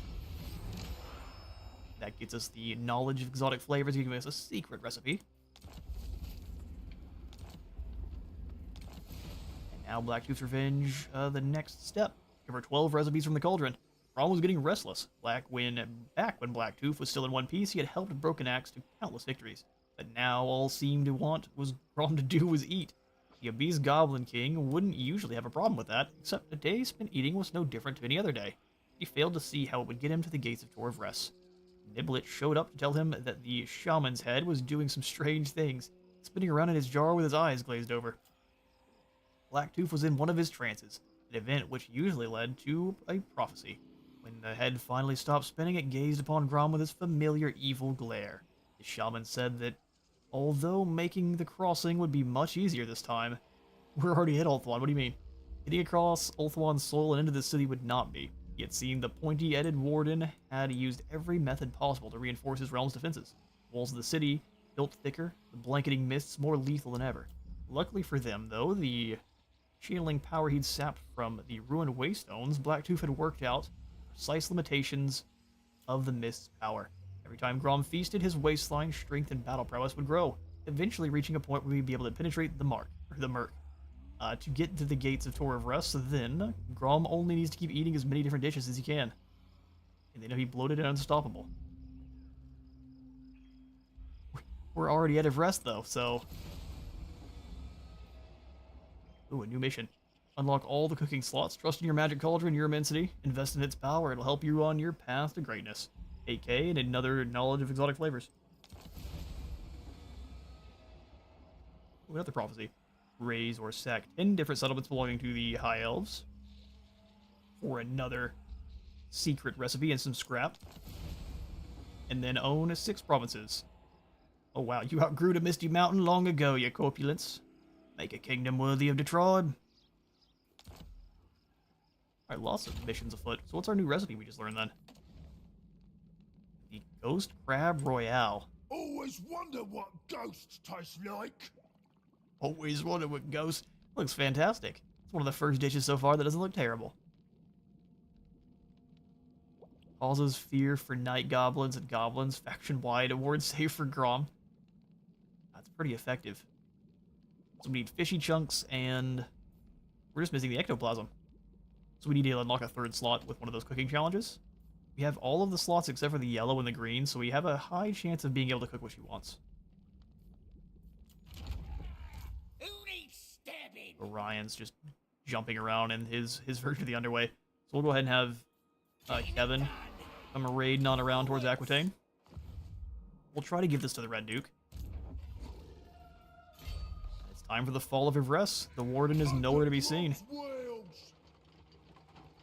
That gets us the knowledge of exotic flavors, giving us a secret recipe. And now Blacktooth's Revenge, the next step. Give her 12 recipes from the cauldron. Grom was getting restless. Back when Blacktooth was still in one piece, he had helped Broken Axe to countless victories. But now all seemed to want was Grom to do was eat. The obese Goblin King wouldn't usually have a problem with that, except a day spent eating was no different to any other day. He failed to see how it would get him to the gates of Tor of Rest. Niblet showed up to tell him that the shaman's head was doing some strange things, spinning around in his jar with his eyes glazed over. Blacktooth was in one of his trances, an event which usually led to a prophecy. When the head finally stopped spinning, it gazed upon Grom with its familiar evil glare. The shaman said that, although making the crossing would be much easier this time, we're already at Ulthuan, what do you mean? Getting across Ulthuan's soil and into the city would not be. He had seen the pointy-headed warden had used every method possible to reinforce his realm's defenses. Walls of the city built thicker, the blanketing mists more lethal than ever. Luckily for them, though, the channeling power he'd sapped from the ruined Waystones, Blacktooth had worked out precise limitations of the mist's power. Every time Grom feasted, his waistline, strength, and battle prowess would grow, eventually reaching a point where he'd be able to penetrate the murk. To get to the gates of Tor of Rest, then Grom only needs to keep eating as many different dishes as he can. And then he'll be bloated and unstoppable. We're already out of rest, though, so... Ooh, a new mission. Unlock all the cooking slots, trust in your magic cauldron, your immensity, invest in its power, it'll help you on your path to greatness. 8K and another knowledge of exotic flavors. Ooh, another prophecy. Raise or sack 10 different settlements belonging to the High Elves. For another secret recipe and some scrap. And then own 6 provinces. Oh wow, you outgrew the Misty Mountain long ago, you corpulence. Make a kingdom worthy of the tribe. Alright, lots of missions afoot. So what's our new recipe we just learned then? The Ghost Crab Royale. Always wonder what ghosts taste like. Always wondered what ghost. Looks fantastic. It's one of the first dishes so far that doesn't look terrible. Causes fear for night goblins and goblins. Faction-wide award save for Grom. That's pretty effective. So we need fishy chunks and we're just missing the ectoplasm. So we need to unlock a 3rd slot with one of those cooking challenges. We have all of the slots except for the yellow and the green, so we have a high chance of being able to cook what she wants. Orion's just jumping around in his version of the underway. So we'll go ahead and have Kevin come raiding on around towards Aquitaine. We'll try to give this to the Red Duke. It's time for the fall of Ivres. The Warden is nowhere to be seen.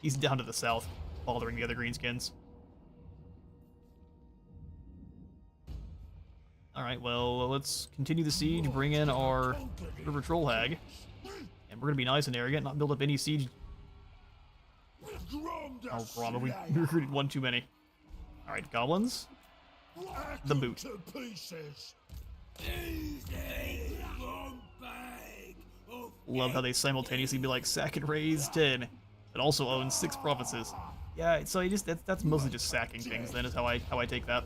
He's down to the south, bothering the other Greenskins. Alright, well, let's continue the siege, bring in our River Troll Hag. And we're gonna be nice and arrogant, not build up any siege. Oh, Grom, we recruited one too many. Alright, goblins. The boot. Love how they simultaneously be like, sack and raise 10, but also own 6 provinces. Yeah, so that's mostly just sacking things then, is how I take that.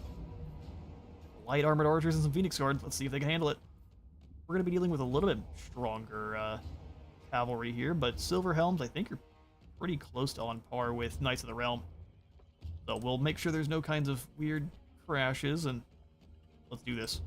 Light armored archers and some Phoenix Guards, let's see if they can handle it. We're gonna be dealing with a little bit stronger cavalry here, but Silver Helms, I think, are pretty close to on par with Knights of the Realm. So we'll make sure there's no kinds of weird crashes, and let's do this.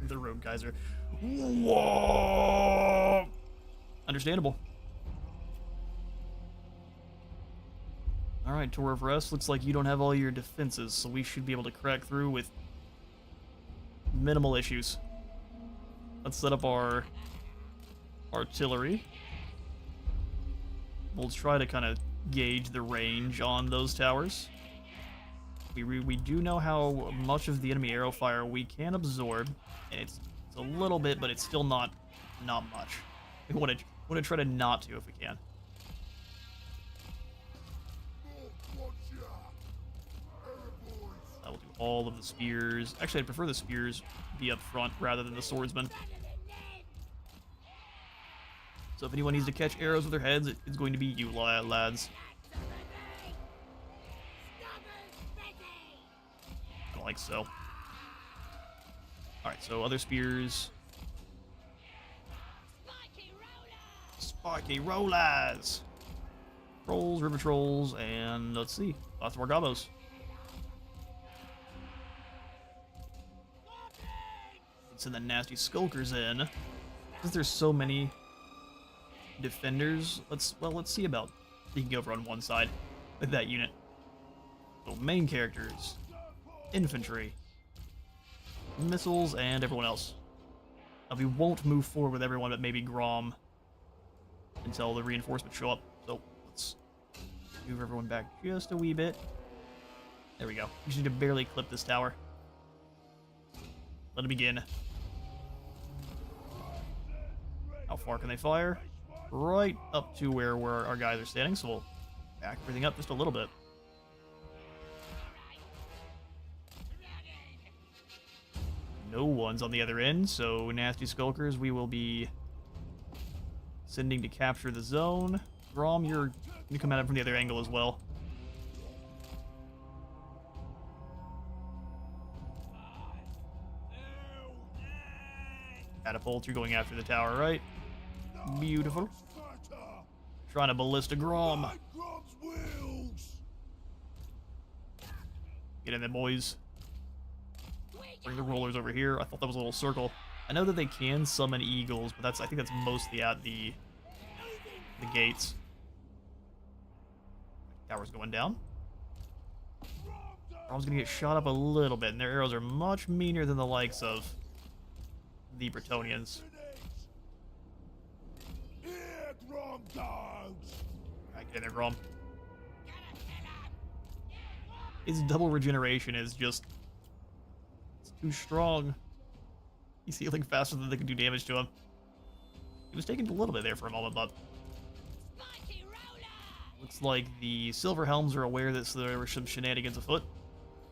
The road guys are... Whoa! Understandable. Alright, Tor of Rest, looks like you don't have all your defenses, so we should be able to crack through with minimal issues. Let's set up our artillery. We'll try to kind of gauge the range on those towers. We do know how much of the enemy arrow fire we can absorb, and it's a little bit, but it's still not much. We want to try to not to if we can. I will do all of the spears. Actually, I'd prefer the spears be up front rather than the swordsmen. So if anyone needs to catch arrows with their heads, it's going to be you, lads. Like so. Alright, so other spears. Spiky rollers! Trolls, river trolls, and let's see. Lots more gobbos. Let's send the nasty skulkers in. Since there's so many defenders, let's see about we can go over on one side with that unit. So main characters. Infantry. missiles and everyone else. We won't move forward with everyone, but maybe Grom until the reinforcements show up. So let's move everyone back just a wee bit. There we go. We just need to barely clip this tower. Let it begin. How far can they fire? Right up to where our guys are standing, so we'll back everything up just a little bit. No one's on the other end, so nasty skulkers we will be sending to capture the zone. Grom, you're gonna come at it from the other angle as well. Catapult, you're going after the tower, right? Beautiful. Trying to ballista Grom. Get in there, boys. Bring the rollers over here. I thought that was a little circle. I know that they can summon eagles, but I think that's mostly at the gates. Tower's going down. Grom's gonna get shot up a little bit, and their arrows are much meaner than the likes of the Bretonnians. Alright, get in there, Grom. His double regeneration is just... it's too strong. He's healing faster than they can do damage to him. He was taking a little bit there for a moment, but... looks like the Silver Helms are aware that there were some shenanigans afoot.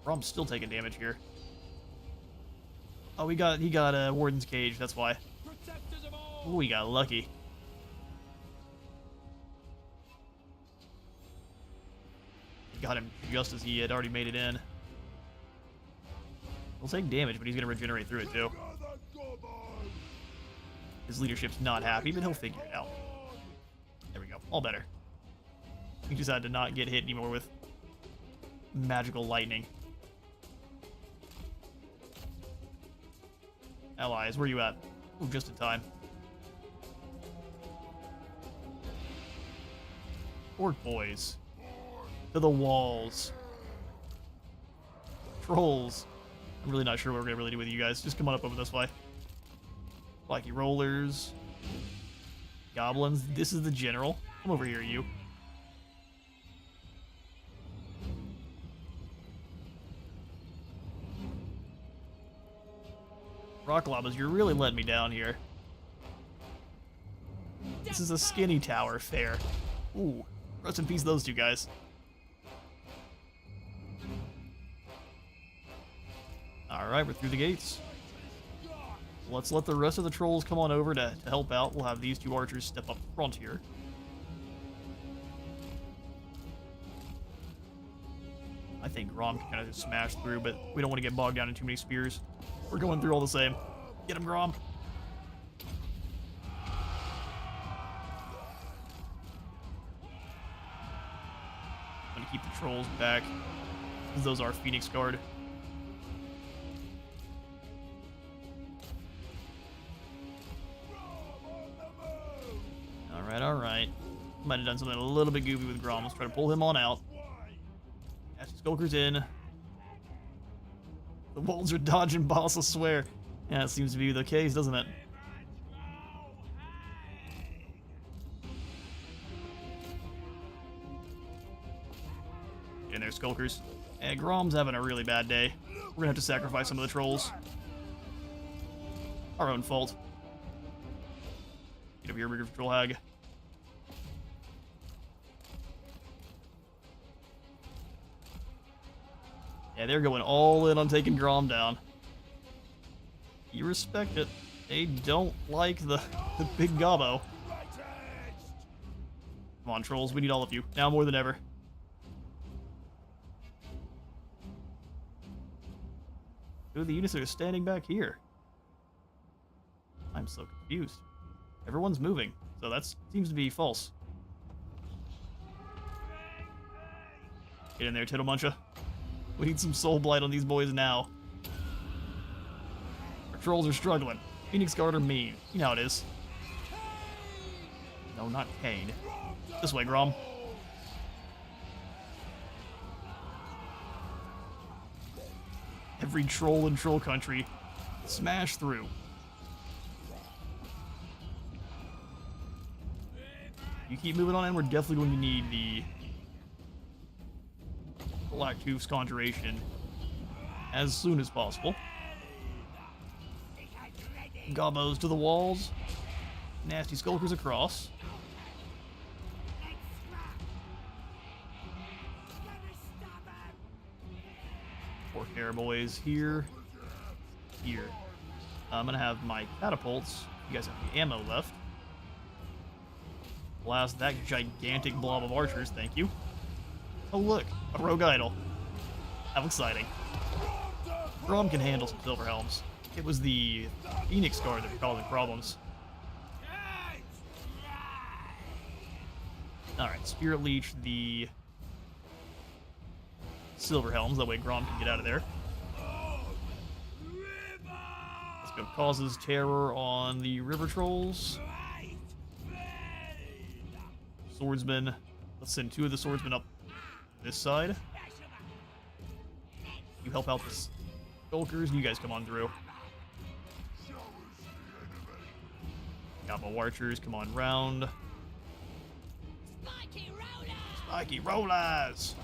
Grom's still taking damage here. Oh, he got a Warden's Cage, that's why. Ooh, we got lucky. Got him just as he had already made it in. He'll take damage, but he's going to regenerate through it too. His leadership's not happy, but he'll figure it out. There we go. All better. He just had to not get hit anymore with magical lightning. Allies, where you at? Ooh, just in time. Orc boys. To the walls. Trolls. I'm really not sure what we're gonna really do with you guys. Just come on up over this way. Blacky rollers. Goblins. This is the general. Come over here, you. Rock Llamas, you're really letting me down here. This is a skinny tower, fair. Ooh, rest in peace those two guys. Alright, we're through the gates. Let's let the rest of the trolls come on over to help out. We'll have these two archers step up front here. I think Grom can kind of just smash through, but we don't want to get bogged down in too many spears. We're going through all the same. Get him, Grom. I'm going to keep the trolls back, because those are Phoenix Guard. Alright. Might have done something a little bit goofy with Grom. Let's try to pull him on out. Nasty Skulkers in. The wolves are dodging, boss, I swear. Yeah, it seems to be the case, doesn't it? Get in there, Skulkers. And Grom's having a really bad day. We're gonna have to sacrifice some of the trolls. Our own fault. Get over here, Rigger Troll Hag. Yeah, they're going all in on taking Grom down. You respect it. They don't like the big gobbo. Come on, trolls. We need all of you. Now more than ever. Who are the units that are standing back here? I'm so confused. Everyone's moving, so that seems to be false. Get in there, Tittle Muncha. We need some soul blight on these boys now. Our trolls are struggling. Phoenix Guard are mean. You know how it is. No, not Kane. This way, Grom. Every troll in Troll Country Smash through. You keep moving on, and we're definitely going to need the Black Tooth's Conjuration as soon as possible. Gobbos to the walls. Nasty skulkers across. Four Boys here. Here. I'm gonna have my catapults. You guys have the ammo left. Blast that gigantic blob of archers, thank you. Oh look, a rogue idol. How exciting. Grom can handle some silver helms. It was the Phoenix guard that were causing problems. Alright, Spirit Leech the silver helms, that way Grom can get out of there. Let's go causes terror on the river trolls. Swordsmen. Let's send 2 of the swordsmen up this side. You help out the skulkers, and you guys come on through. Gobbo archers, come on round. Spiky rollers!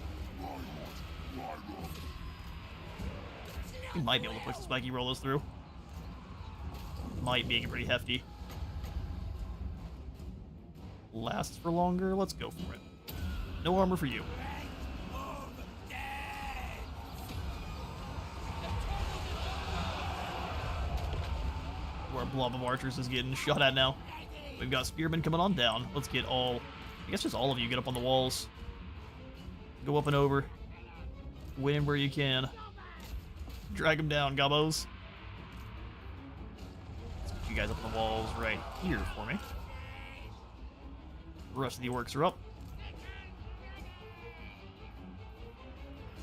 You might be able to push the spiky rollers through. Might be pretty hefty. Lasts for longer? Let's go for it. No armor for you. Where a blob of archers is getting shot at now. We've got spearmen coming on down. Let's get all... I guess just all of you get up on the walls. Go up and over. Win where you can. Drag them down, gobbos. Let's get you guys up on the walls right here for me. The rest of the orcs are up.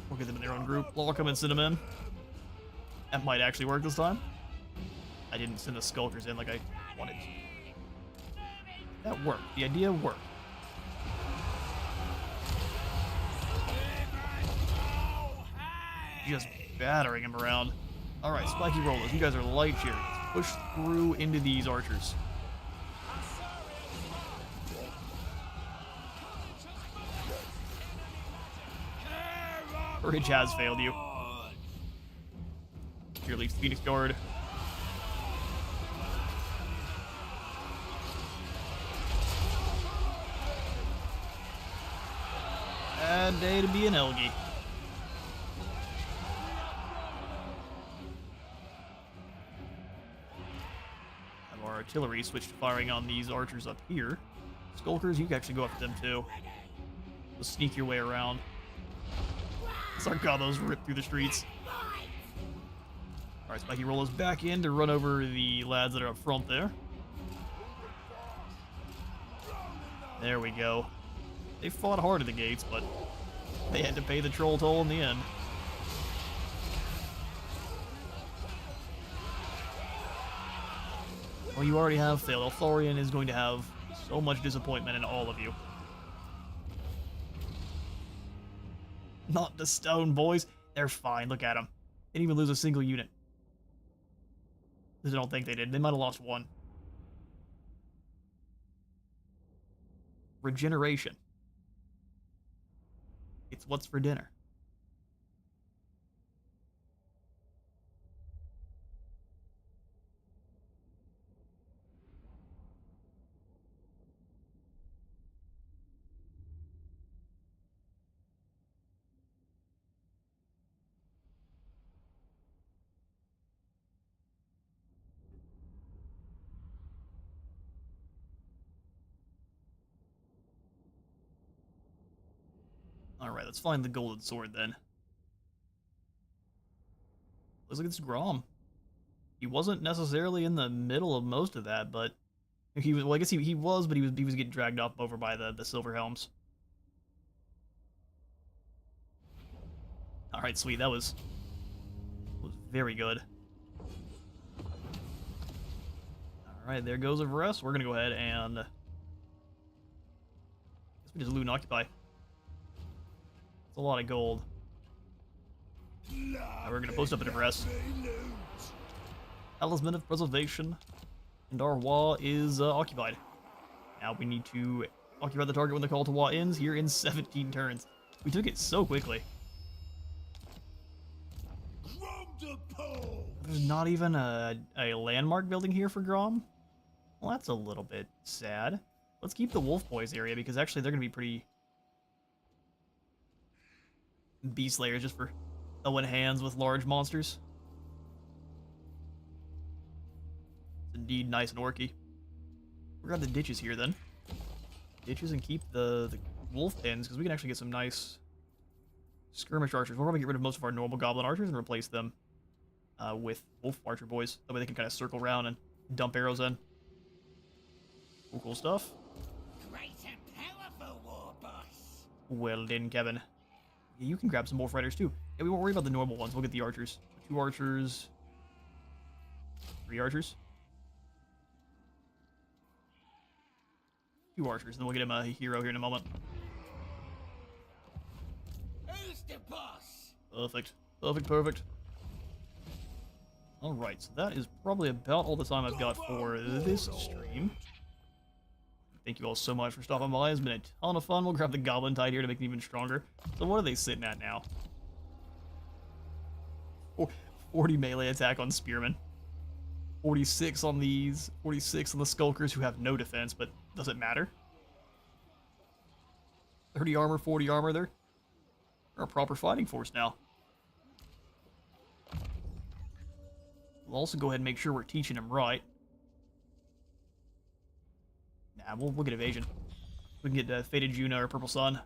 We'll get them in their own group. Lock them and send them in. That might actually work this time. I didn't send the skulkers in like I wanted to. That worked. The idea worked. Just battering him around. Alright, spiky rollers. You guys are light chariots. Push through into these archers. Bridge has failed you. Here leaves Phoenix Guard. Bad day to be an Elgie. Have our artillery switch to firing on these archers up here. Skulkers, you can actually go after them too. Just sneak your way around. Let's our gobbos rip through the streets. Alright, Spiky Rollers back in to run over the lads that are up front there. There we go. They fought hard at the gates, but they had to pay the troll toll in the end. Well, you already have failed. Thorian is going to have so much disappointment in all of you. Not the stone boys. They're fine. Look at them. They didn't even lose a single unit. I don't think they did. They might have lost one. Regeneration. It's what's for dinner. Alright, let's find the golden sword then. Looks like it's Grom. He wasn't necessarily in the middle of most of that, but he was. Well, I guess he was, but he was getting dragged up over by the silver helms. Alright, sweet, that was very good. Alright, there goes Everest. We're gonna go ahead and we just loot and occupy. A lot of gold. Now we're gonna post up at Everest. Talisman of Preservation. And our Wa is occupied. Now we need to occupy the target when the call to Wa ends here in 17 turns. We took it so quickly. There's not even a landmark building here for Grom? Well, that's a little bit sad. Let's keep the Wolf Boys area because actually they're going to be pretty beast layers just for throwing hands with large monsters. It's indeed nice and orky. We'll grab the ditches here then. Ditches and keep the wolf pins because we can actually get some nice skirmish archers. We'll probably get rid of most of our normal goblin archers and replace them with wolf archer boys. That way they can kind of circle around and dump arrows in. Cool stuff. Great and powerful, war boss. Well done, Kevin. Yeah, you can grab some wolf riders too. Yeah, we won't worry about the normal ones. We'll get the archers. 2 archers. 3 archers. 2 archers, and then we'll get him a hero here in a moment. Who's the boss? Perfect. Perfect, perfect. Alright, so that is probably about all the time I've got for this stream. Thank you all so much for stopping by. It's been a ton of fun. We'll grab the Goblin Tide here to make them even stronger. So what are they sitting at now? 40 melee attack on Spearmen. 46 on these. 46 on the Skulkers who have no defense, but does it matter? 30 armor, 40 armor. They're a proper fighting force now. We'll also go ahead and make sure we're teaching them right. Nah, we'll get evasion. We can get Faded Juno or Purple Sun.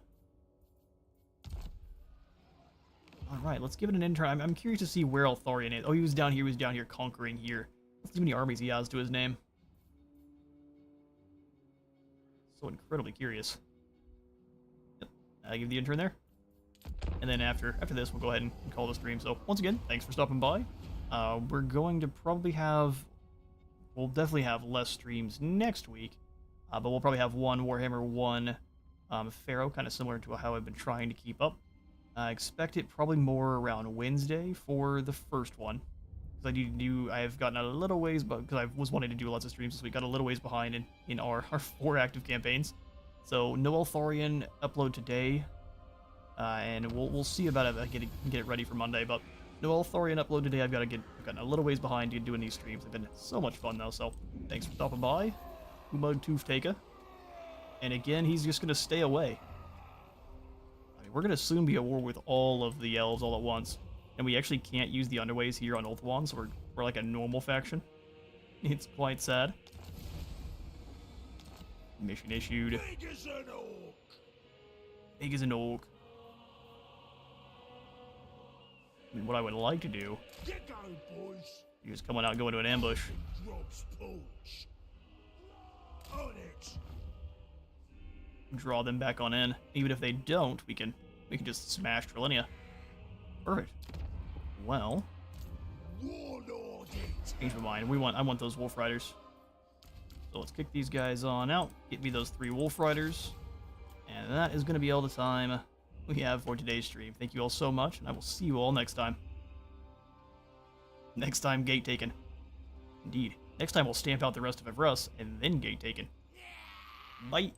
Alright, let's give it an intern. I'm curious to see where Eltharion is. Oh, he was down here conquering here. Let's see how many armies he has to his name. So incredibly curious. Yep, I give the intern there. And then after this, we'll go ahead and call the stream. So once again, thanks for stopping by. We're going to probably we'll definitely have less streams next week. But we'll probably have 1 Warhammer, 1 Pharaoh, kind of similar to how I've been trying to keep up. I expect it probably more around Wednesday for the first one. Because I've gotten a little ways, but because I was wanting to do lots of streams this week, got a little ways behind in our 4 active campaigns. So no Eltharion upload today, and we'll see about it. Get it ready for Monday, but no Eltharion upload today. I've gotten a little ways behind doing these streams. They've been so much fun though. So thanks for stopping by. Umug Tooftaka. And again, he's just going to stay away. I mean, we're going to soon be at war with all of the elves all at once. And we actually can't use the underways here on Ulthuan, so we're like a normal faction. It's quite sad. Mission issued. Big as an orc. Big as an orc. I mean, what I would like to do Get going, boys. is just come on out and go into an ambush. Drops punch. On it. Draw them back on in. Even if they don't, we can just smash Trilinia. Perfect. Well, Warlord it. change my mind. I want those Wolf Riders. So let's kick these guys on out. Get me those 3 Wolf Riders. And that is going to be all the time we have for today's stream. Thank you all so much, and I will see you all next time. Next time, gate taken. Indeed. Next time we'll stamp out the rest of Evrus, and then gate taken. Bye.